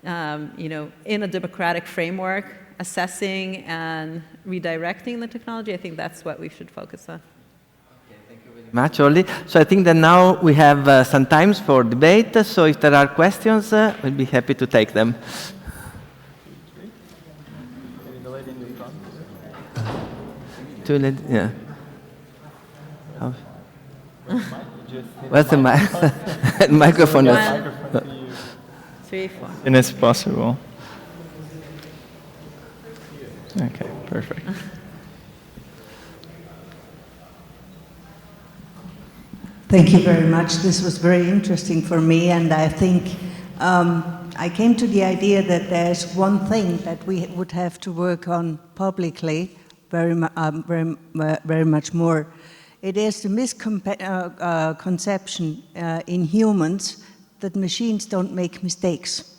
in a democratic framework, assessing and redirecting the technology, I think that's what we should focus on. Okay, thank you very much, Olli. So I think that now we have some time for debate, so if there are questions, we'll be happy to take them. Yeah. What's the microphone? 1, 3, 4. And it's possible. Okay, perfect. Thank you very much. This was very interesting for me, and I think I came to the idea that there's one thing that we would have to work on publicly very much more. It is the misconception in humans that machines don't make mistakes.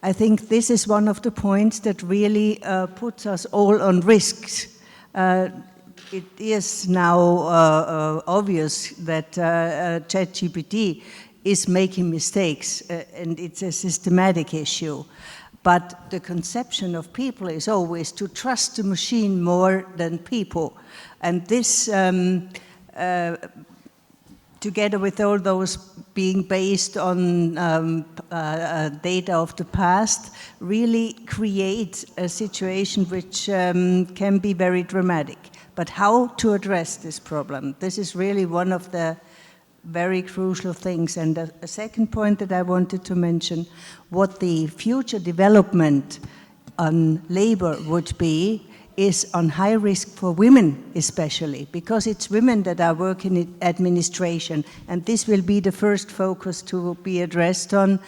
I think this is one of the points that really puts us all on risks. It is now obvious that ChatGPT is making mistakes, and it's a systematic issue. But the conception of people is always to trust the machine more than people. And this, together with all those being based on data of the past, really create a situation which can be very dramatic. But how to address this problem? This is really one of the very crucial things. And a second point that I wanted to mention, what the future development on labor would be, is on high risk for women especially, because it's women that are working in administration, and this will be the first focus to be addressed on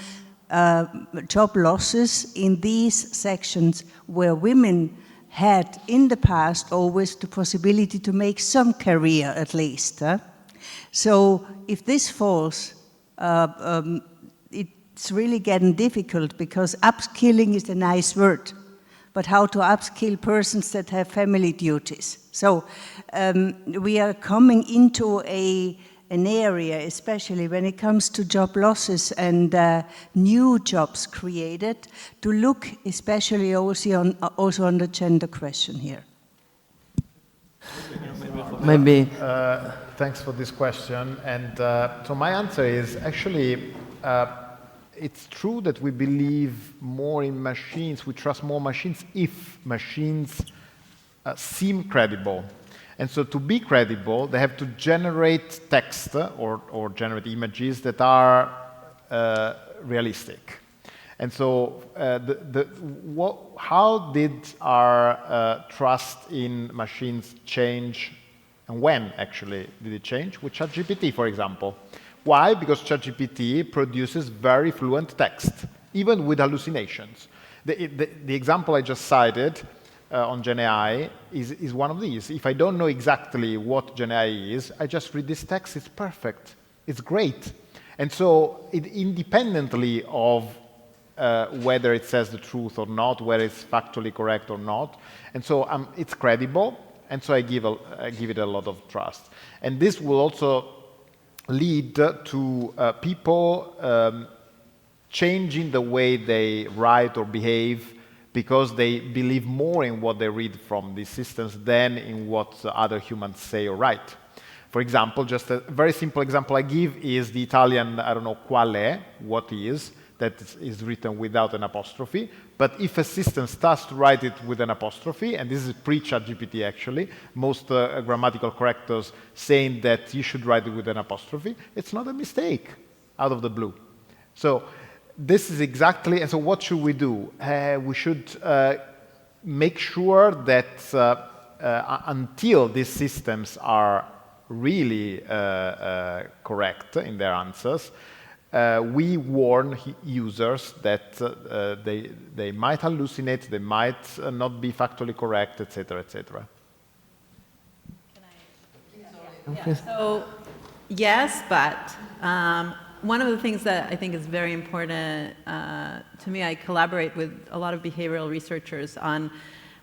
job losses in these sections where women had in the past always the possibility to make some career at least. So if this falls, it's really getting difficult, because upskilling is a nice word, but how to upskill persons that have family duties? So we are coming into an area, especially when it comes to job losses and new jobs created, to look especially also on the gender question here. Maybe. Thanks for this question. And so my answer is actually, it's true that we believe more in machines, we trust more machines if machines seem credible. And so to be credible, they have to generate text or generate images that are realistic. And so how did our trust in machines change, and when actually did it change? With ChatGPT, for example. Why? Because ChatGPT produces very fluent text, even with hallucinations. The example I just cited on GenAI is one of these. If I don't know exactly what GenAI is, I just read this text, it's perfect, it's great. And so independently of whether it says the truth or not, whether it's factually correct or not, and so it's credible, and so I give it a lot of trust. And this will also lead to people changing the way they write or behave, because they believe more in what they read from these systems than in what other humans say or write. For example, just a very simple example I give is the Italian, I don't know, qual è, what is, that is written without an apostrophe. But if a system starts to write it with an apostrophe, and this is pre-ChatGPT actually, most grammatical correctors saying that you should write it with an apostrophe, it's not a mistake out of the blue. So this is exactly, and so what should we do? We should make sure that until these systems are really correct in their answers, we warn users that they might hallucinate, they might not be factually correct, etc., etc. Yeah, so yes, but one of the things that I think is very important to me, I collaborate with a lot of behavioral researchers on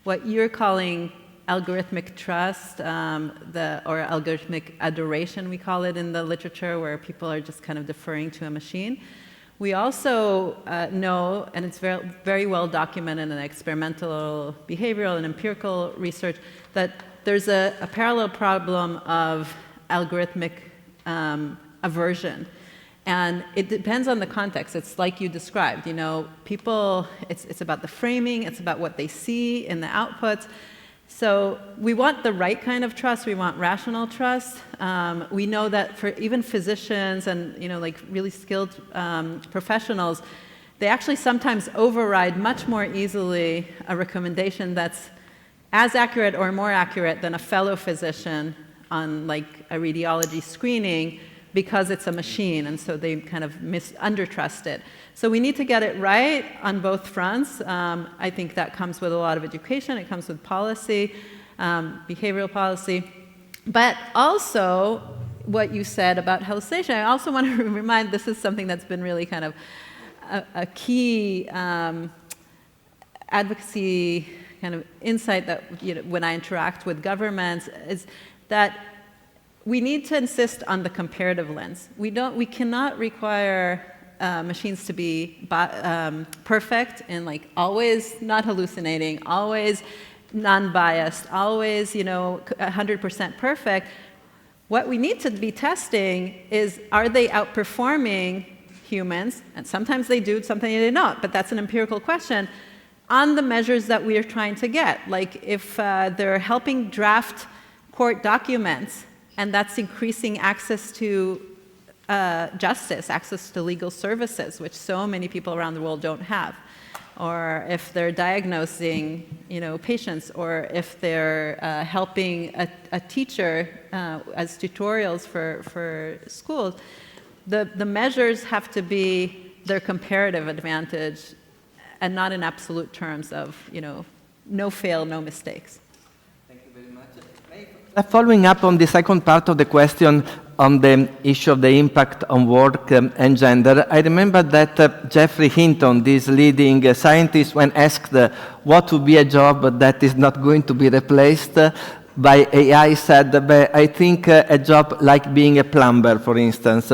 what you're calling algorithmic trust, or algorithmic adoration, we call it in the literature, where people are just kind of deferring to a machine. We also know, and it's very, very well documented in experimental behavioral and empirical research, that there's a parallel problem of algorithmic aversion. And it depends on the context. It's like you described, you know, people, it's about the framing, it's about what they see in the outputs. So we want the right kind of trust. We want rational trust. We know that for even physicians and, you know, like really skilled professionals, they actually sometimes override much more easily a recommendation that's as accurate or more accurate than a fellow physician on like a radiology screening, because it's a machine, and so they kind of undertrust it. So we need to get it right on both fronts. I think that comes with a lot of education. It comes with policy, behavioral policy. But also, what you said about hallucination, I also want to remind, this is something that's been really kind of a key advocacy kind of insight that, you know, when I interact with governments, is that we need to insist on the comparative lens. We cannot require machines to be perfect and like always not hallucinating, always non-biased, always, you know, 100% perfect. What we need to be testing is, are they outperforming humans? And sometimes they do, sometimes they don't, but that's an empirical question, on the measures that we are trying to get. Like if they're helping draft court documents, and that's increasing access to justice, access to legal services, which so many people around the world don't have. or if they're diagnosing, patients, or if they're helping a teacher as tutorials for schools, the measures have to be their comparative advantage and not in absolute terms of, no fail, no mistakes. Thank you very much. Following up on the second part of the question on the issue of the impact on work and gender, I remember that Geoffrey Hinton, this leading scientist, when asked what would be a job that is not going to be replaced by AI, said, I think a job like being a plumber, for instance,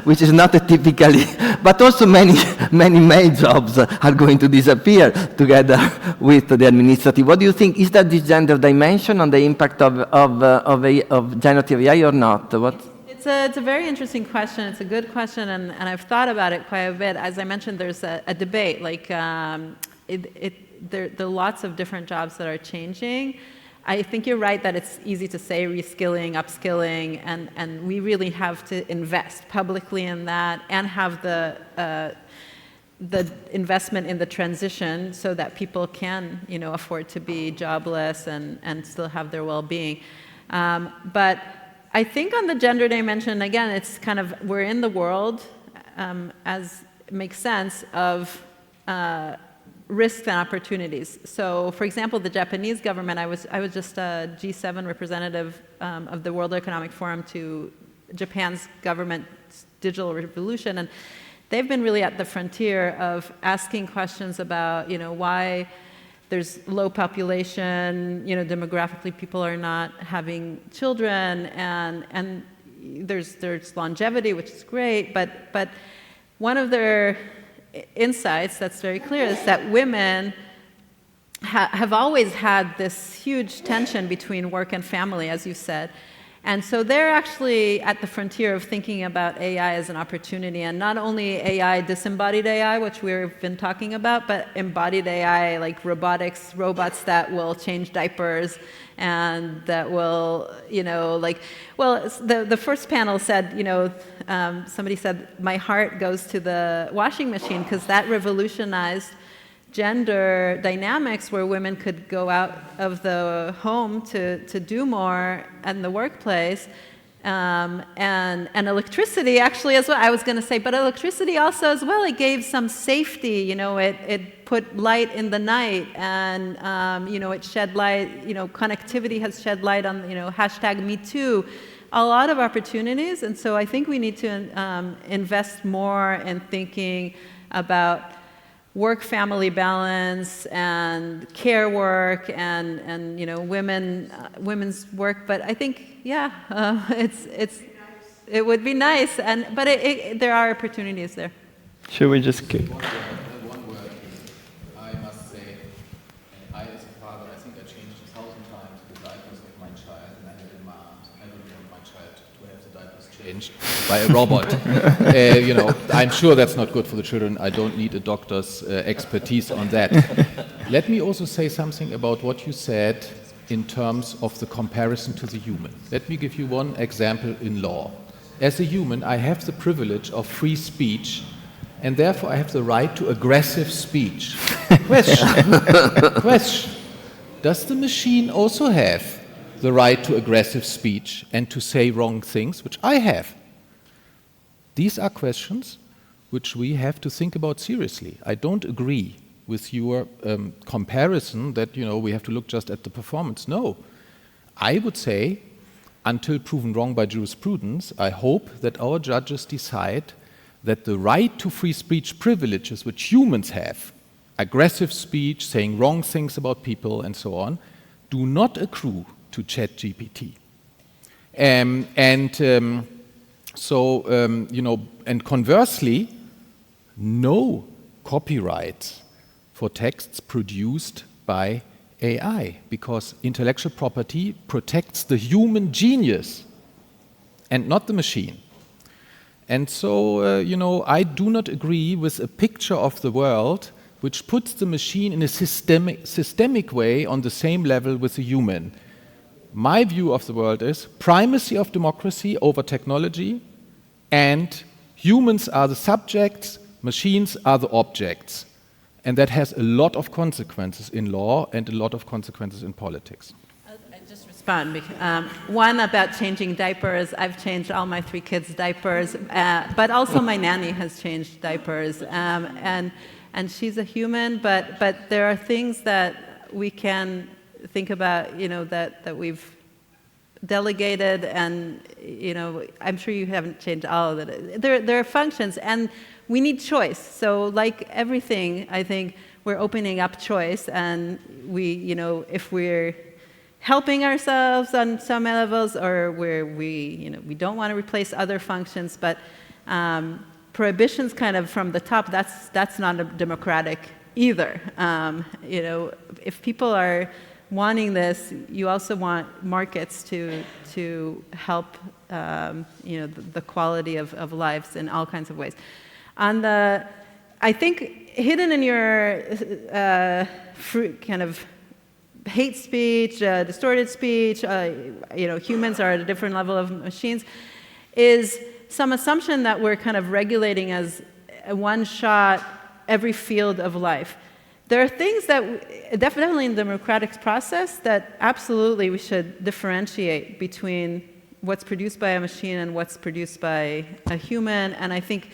which is not a typically, but also many male jobs are going to disappear together with the administrative. What do you think? Is that the gender dimension on the impact of generative AI or not? It's a very interesting question. It's a good question, and I've thought about it quite a bit. As I mentioned, there's a debate. Like, there are lots of different jobs that are changing. I think you're right that it's easy to say reskilling, upskilling, and we really have to invest publicly in that and have the investment in the transition so that people can, afford to be jobless and still have their well-being. But I think on the gender dimension, again, it's kind of, we're in the world, as it makes sense, of risks and opportunities. So, for example, the Japanese government, I was just a G7 representative of the World Economic Forum to Japan's government's digital revolution, and they've been really at the frontier of asking questions about, why there's low population, demographically people are not having children, and there's longevity, which is great, but one of their insights that's very clear is that women have always had this huge tension between work and family, as you said. And so they're actually at the frontier of thinking about AI as an opportunity, and not only AI, disembodied AI, which we've been talking about, but embodied AI, like robotics, robots that will change diapers and that will, the first panel said, somebody said, my heart goes to the washing machine, because that revolutionized gender dynamics where women could go out of the home to do more in the workplace, and electricity actually as well, I was going to say, but electricity also as well, it gave some safety, it put light in the night, and it shed light, connectivity has shed light on, hashtag #MeToo, a lot of opportunities. And so I think we need to invest more in thinking about work-family balance and care work and women's work. But I think, it would be nice, but there are opportunities there. Should we just keep? One word. I must say, I as a father, I think I changed 1,000 times the diapers of my child, and I had demand. I don't want my child to have the diapers changed by a robot. I'm sure that's not good for the children. I don't need a doctor's expertise on that. Let me also say something about what you said in terms of the comparison to the human. Let me give you one example in law. As a human, I have the privilege of free speech, and therefore I have the right to aggressive speech. Question. Does the machine also have the right to aggressive speech and to say wrong things, which I have? These are questions which we have to think about seriously. I don't agree with your comparison that we have to look just at the performance. No. I would say, until proven wrong by jurisprudence, I hope that our judges decide that the right to free speech privileges which humans have, aggressive speech, saying wrong things about people and so on, do not accrue to ChatGPT. And conversely, no copyright for texts produced by AI, because intellectual property protects the human genius and not the machine. And so, I do not agree with a picture of the world which puts the machine in a systemic way on the same level with the human. My view of the world is primacy of democracy over technology, and humans are the subjects, machines are the objects. And that has a lot of consequences in law and a lot of consequences in politics. I'll just respond. One, about changing diapers. I've changed all my 3 kids' diapers, but also my nanny has changed diapers. And she's a human, but there are things that we can think about, that we've delegated, and I'm sure you haven't changed all of it. There are functions, and we need choice. So like everything, I think we're opening up choice, and we, if we're helping ourselves on some levels, or where we don't want to replace other functions, but prohibitions kind of from the top, that's not democratic either. If people are wanting this, you also want markets to help the quality of lives in all kinds of ways. I think hidden in your kind of hate speech, distorted speech, humans are at a different level of machines, is some assumption that we're kind of regulating as a one-shot every field of life. There are things that definitely in the democratic process that absolutely we should differentiate between what's produced by a machine and what's produced by a human. And I think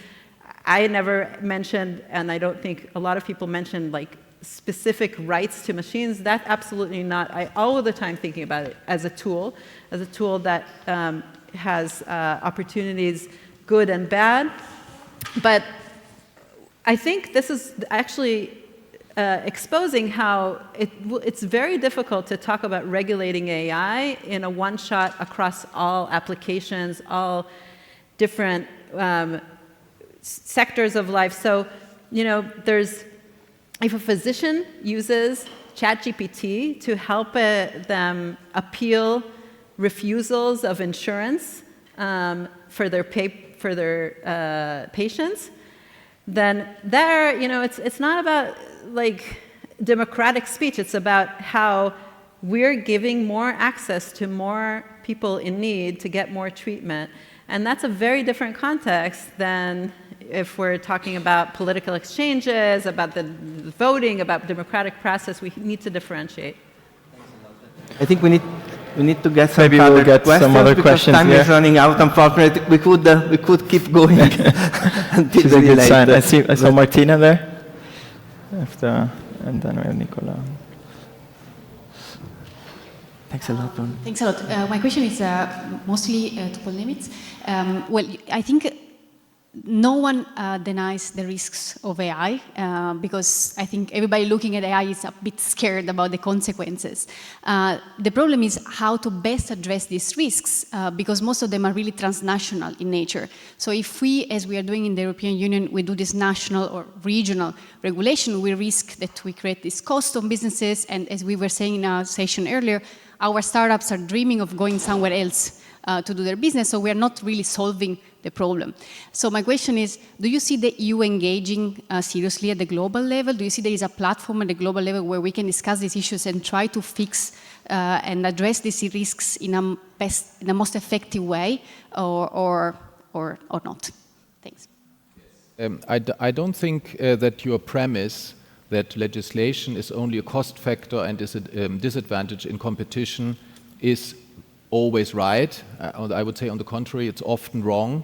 I never mentioned, and I don't think a lot of people mentioned, like specific rights to machines. That's absolutely not. I all of the time thinking about it as a tool that has opportunities, good and bad. But I think this is actually exposing how it's very difficult to talk about regulating AI in a one-shot across all applications, all different sectors of life. So, if a physician uses ChatGPT to help them appeal refusals of insurance for their patients, then there, it's not about like democratic speech. It's about how we're giving more access to more people in need to get more treatment. And that's a very different context than if we're talking about political exchanges, about the voting, about democratic process. We need to differentiate. I think we need to get some Maybe we'll get some other questions. Time is running out. Unfortunately, we could keep going until She's a good late. sign. I saw Martina there. And then we have Nicola. Thanks a lot. Thanks a lot. My question is mostly to Paul Nemitz. Well, I think no one denies the risks of AI because I think everybody looking at AI is a bit scared about the consequences. The problem is how to best address these risks because most of them are really transnational in nature. So if we, as we are doing in the European Union, we do this national or regional regulation, we risk that we create this cost on businesses, and as we were saying in our session earlier, our startups are dreaming of going somewhere else to do their business, so we are not really solving the problem. So my question is, do you see the EU engaging seriously at the global level? Do you see there is a platform at the global level where we can discuss these issues and try to fix and address these risks in a most effective way, or not? Thanks. I don't think that your premise that legislation is only a cost factor and is a disadvantage in competition is always right. I would say, on the contrary, it's often wrong.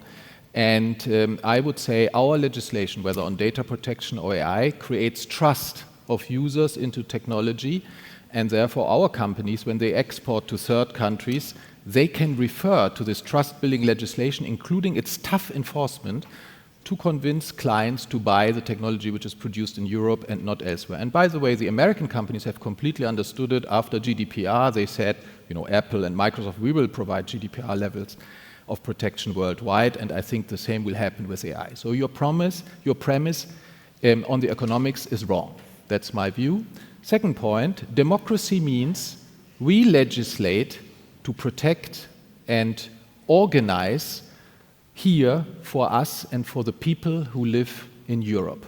And I would say our legislation, whether on data protection or AI, creates trust of users into technology. And therefore, our companies, when they export to third countries, they can refer to this trust-building legislation, including its tough enforcement, to convince clients to buy the technology which is produced in Europe and not elsewhere. And by the way, the American companies have completely understood it. After GDPR, they said, Apple and Microsoft, we will provide GDPR levels of protection worldwide, and I think the same will happen with AI. So your premise on the economics is wrong. That's my view. Second point, democracy means we legislate to protect and organize here for us and for the people who live in Europe.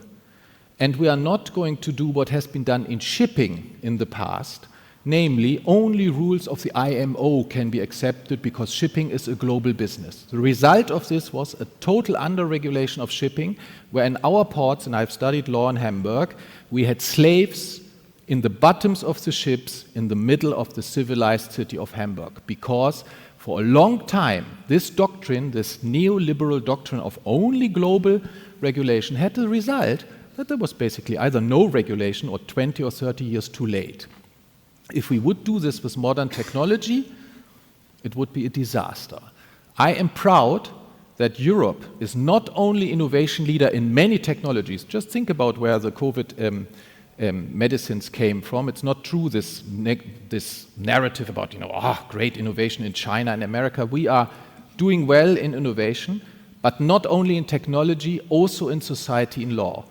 And we are not going to do what has been done in shipping in the past, Namely, only rules of the IMO can be accepted because shipping is a global business. The result of this was a total under-regulation of shipping, where in our ports, and I've studied law in Hamburg, we had slaves in the bottoms of the ships in the middle of the civilized city of Hamburg, because for a long time, this doctrine, this neoliberal doctrine of only global regulation, had the result that there was basically either no regulation or 20 or 30 years too late. If we would do this with modern technology, it would be a disaster. I am proud that Europe is not only innovation leader in many technologies. Just think about where the COVID medicines came from. It's not true, this narrative about, great innovation in China and America. We are doing well in innovation, but not only in technology, also in society, in law.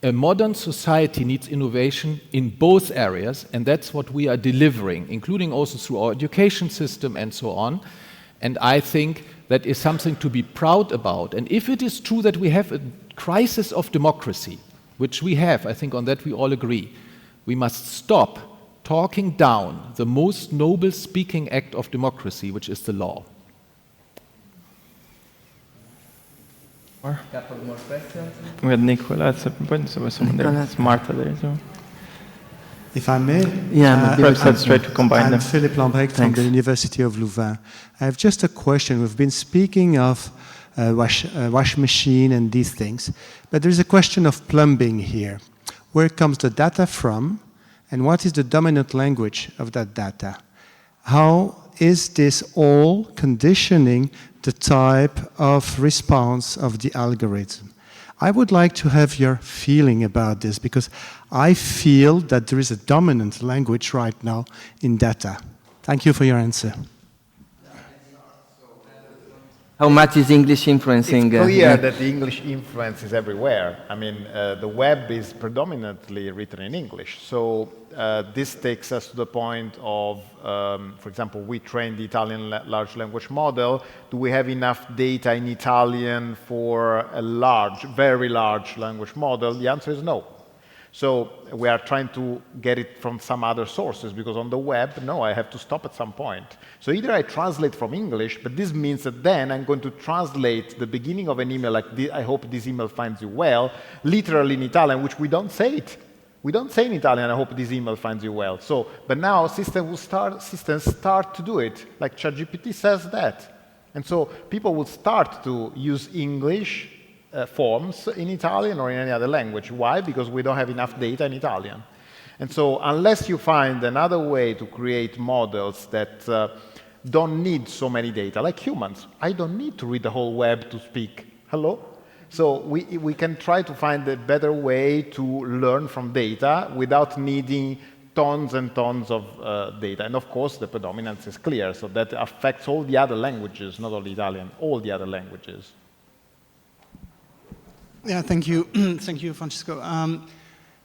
A modern society needs innovation in both areas, and that's what we are delivering, including also through our education system and so on. And I think that is something to be proud about. And if it is true that we have a crisis of democracy, which we have, I think on that we all agree, we must stop talking down the most noble speaking act of democracy, which is the law. A couple more questions. We had Nicolas at some point, so someone there. Martha there. So. If I may, perhaps let's try to combine them. I'm Philippe Lambrecht from the University of Louvain. I have just a question. We've been speaking of wash machine and these things, but there's a question of plumbing here. Where comes the data from, and what is the dominant language of that data? How is this all conditioning the type of response of the algorithm? I would like to have your feeling about this, because I feel that there is a dominant language right now in data. Thank you for your answer. How much is English influencing? It's clear that the English influence is everywhere. I mean, the web is predominantly written in English. So this takes us to the point of, for example, we trained the Italian large language model. Do we have enough data in Italian for a large, very large language model? The answer is no. So we are trying to get it from some other sources, because on the web, no, I have to stop at some point. So either I translate from English, but this means that then I'm going to translate the beginning of an email, like I hope this email finds you well, literally in Italian, which we don't say it. We don't say in Italian, I hope this email finds you well. So, but now systems start to do it, like ChatGPT says that. And so people will start to use English forms in Italian or in any other language. Why? Because we don't have enough data in Italian. And so unless you find another way to create models that don't need so many data, like humans, I don't need to read the whole web to speak. Hello? So we can try to find a better way to learn from data without needing tons and tons of data. And of course, the predominance is clear, so that affects all the other languages, not only Italian, all the other languages. Yeah, thank you. Thank you, Francesco.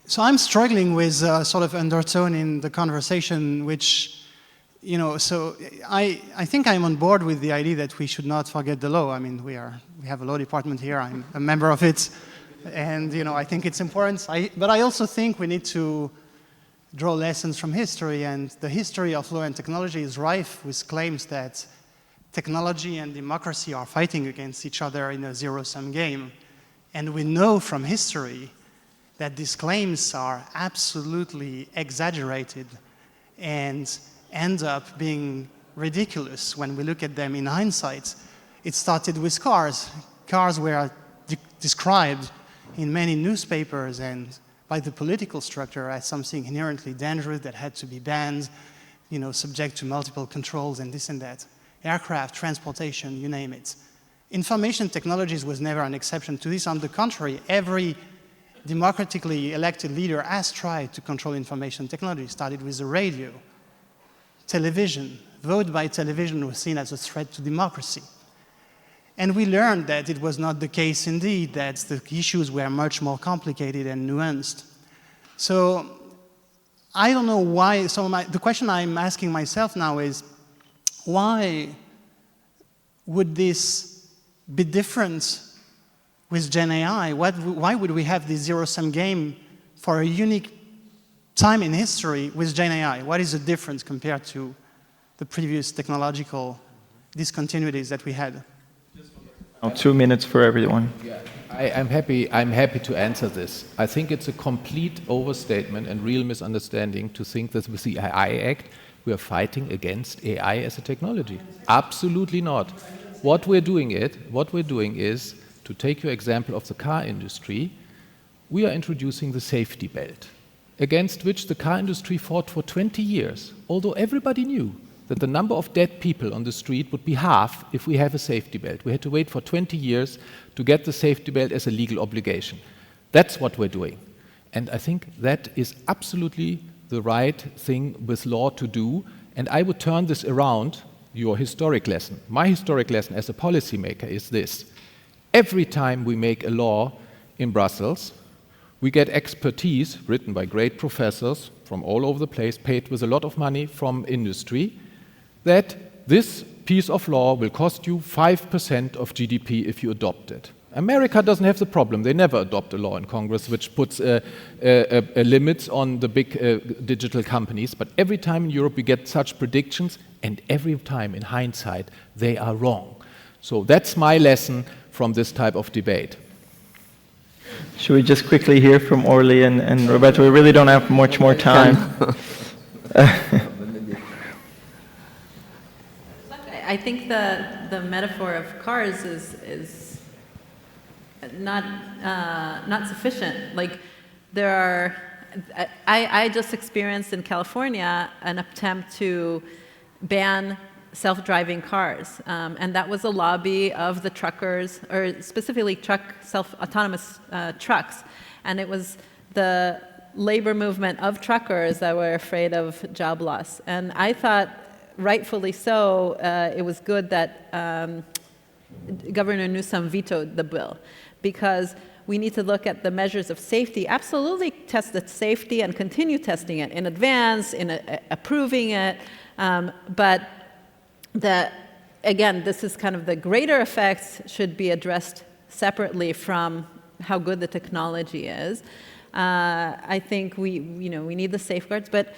So I'm struggling with sort of undertone in the conversation, which, so I think I'm on board with the idea that we should not forget the law. I mean, we have a law department here. I'm a member of it. And, I think it's important. But I also think we need to draw lessons from history. And the history of law and technology is rife with claims that technology and democracy are fighting against each other in a zero-sum game. And we know from history that these claims are absolutely exaggerated and end up being ridiculous when we look at them in hindsight. It started with cars. Cars were described in many newspapers and by the political structure as something inherently dangerous that had to be banned, subject to multiple controls and this and that. Aircraft, transportation, you name it. Information technologies was never an exception to this. On the contrary, every democratically elected leader has tried to control information technology. It started with the radio. Television, vote by television was seen as a threat to democracy. And we learned that it was not the case indeed, that the issues were much more complicated and nuanced. So I don't know why, the question I'm asking myself now is, why would this be different with GenAI? Why would we have this zero-sum game for a unique time in history with GenAI? What is the difference compared to the previous technological discontinuities that we had? 2 minutes for everyone. Yeah. I'm happy to answer this. I think it's a complete overstatement and real misunderstanding to think that with the AI Act, we are fighting against AI as a technology. Absolutely not. What we're doing is, to take your example of the car industry, we are introducing the safety belt, against which the car industry fought for 20 years, although everybody knew that the number of dead people on the street would be half if we have a safety belt. We had to wait for 20 years to get the safety belt as a legal obligation. That's what we're doing. And I think that is absolutely the right thing with law to do. And I would turn this around, your historic lesson. My historic lesson as a policymaker is this. Every time we make a law in Brussels, we get expertise written by great professors from all over the place, paid with a lot of money from industry, that this piece of law will cost you 5% of GDP if you adopt it. America doesn't have the problem. They never adopt a law in Congress which puts limits on the big digital companies. But every time in Europe we get such predictions, and every time in hindsight they are wrong. So that's my lesson from this type of debate. Should we just quickly hear from Orly and Roberto? We really don't have much more time. I think the metaphor of cars is not sufficient. Like there are, I just experienced in California an attempt to ban self-driving cars, and that was a lobby of the truckers, or specifically autonomous trucks, and it was the labor movement of truckers that were afraid of job loss. And I thought, rightfully so, it was good that Governor Newsom vetoed the bill, because we need to look at the measures of safety, absolutely test the safety and continue testing it in advance, in approving it, but again, this is kind of the greater effects should be addressed separately from how good the technology is. I think we need the safeguards, but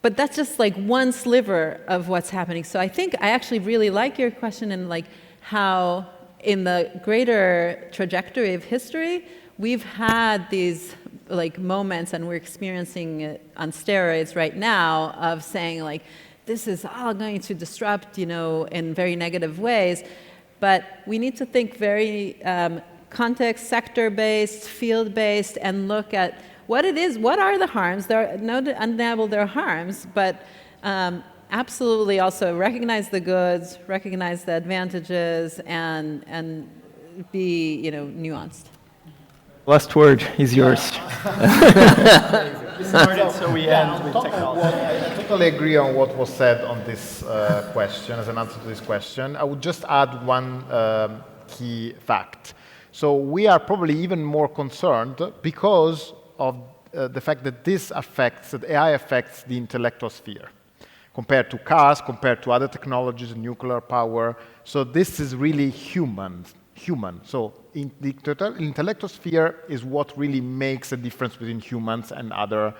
that's just like one sliver of what's happening. So I think I actually really like your question, and like how in the greater trajectory of history, we've had these like moments, and we're experiencing it on steroids right now, of saying like, this is all going to disrupt, in very negative ways. But we need to think very context, sector-based, field-based, and look at what it is, what are the harms. There are no undeniable there are harms, but absolutely also recognize the goods, recognize the advantages, and be, nuanced. Last word is yours. So we end with technology. I totally agree on what was said on this question, as an answer to this question. I would just add one key fact. So we are probably even more concerned because of the fact that that AI affects the intellectual sphere, compared to cars, compared to other technologies, nuclear power. So this is really human. So in the intellectual sphere is what really makes a difference between humans and other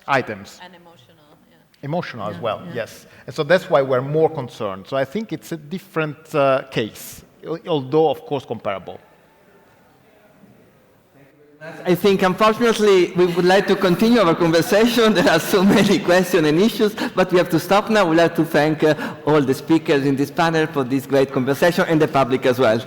items. And emotional, yeah. Emotional as well, yes. And so that's why we're more concerned. So I think it's a different case, although of course comparable. I think, unfortunately, we would like to continue our conversation. There are so many questions and issues, but we have to stop now. We'd like to thank all the speakers in this panel for this great conversation, and the public as well.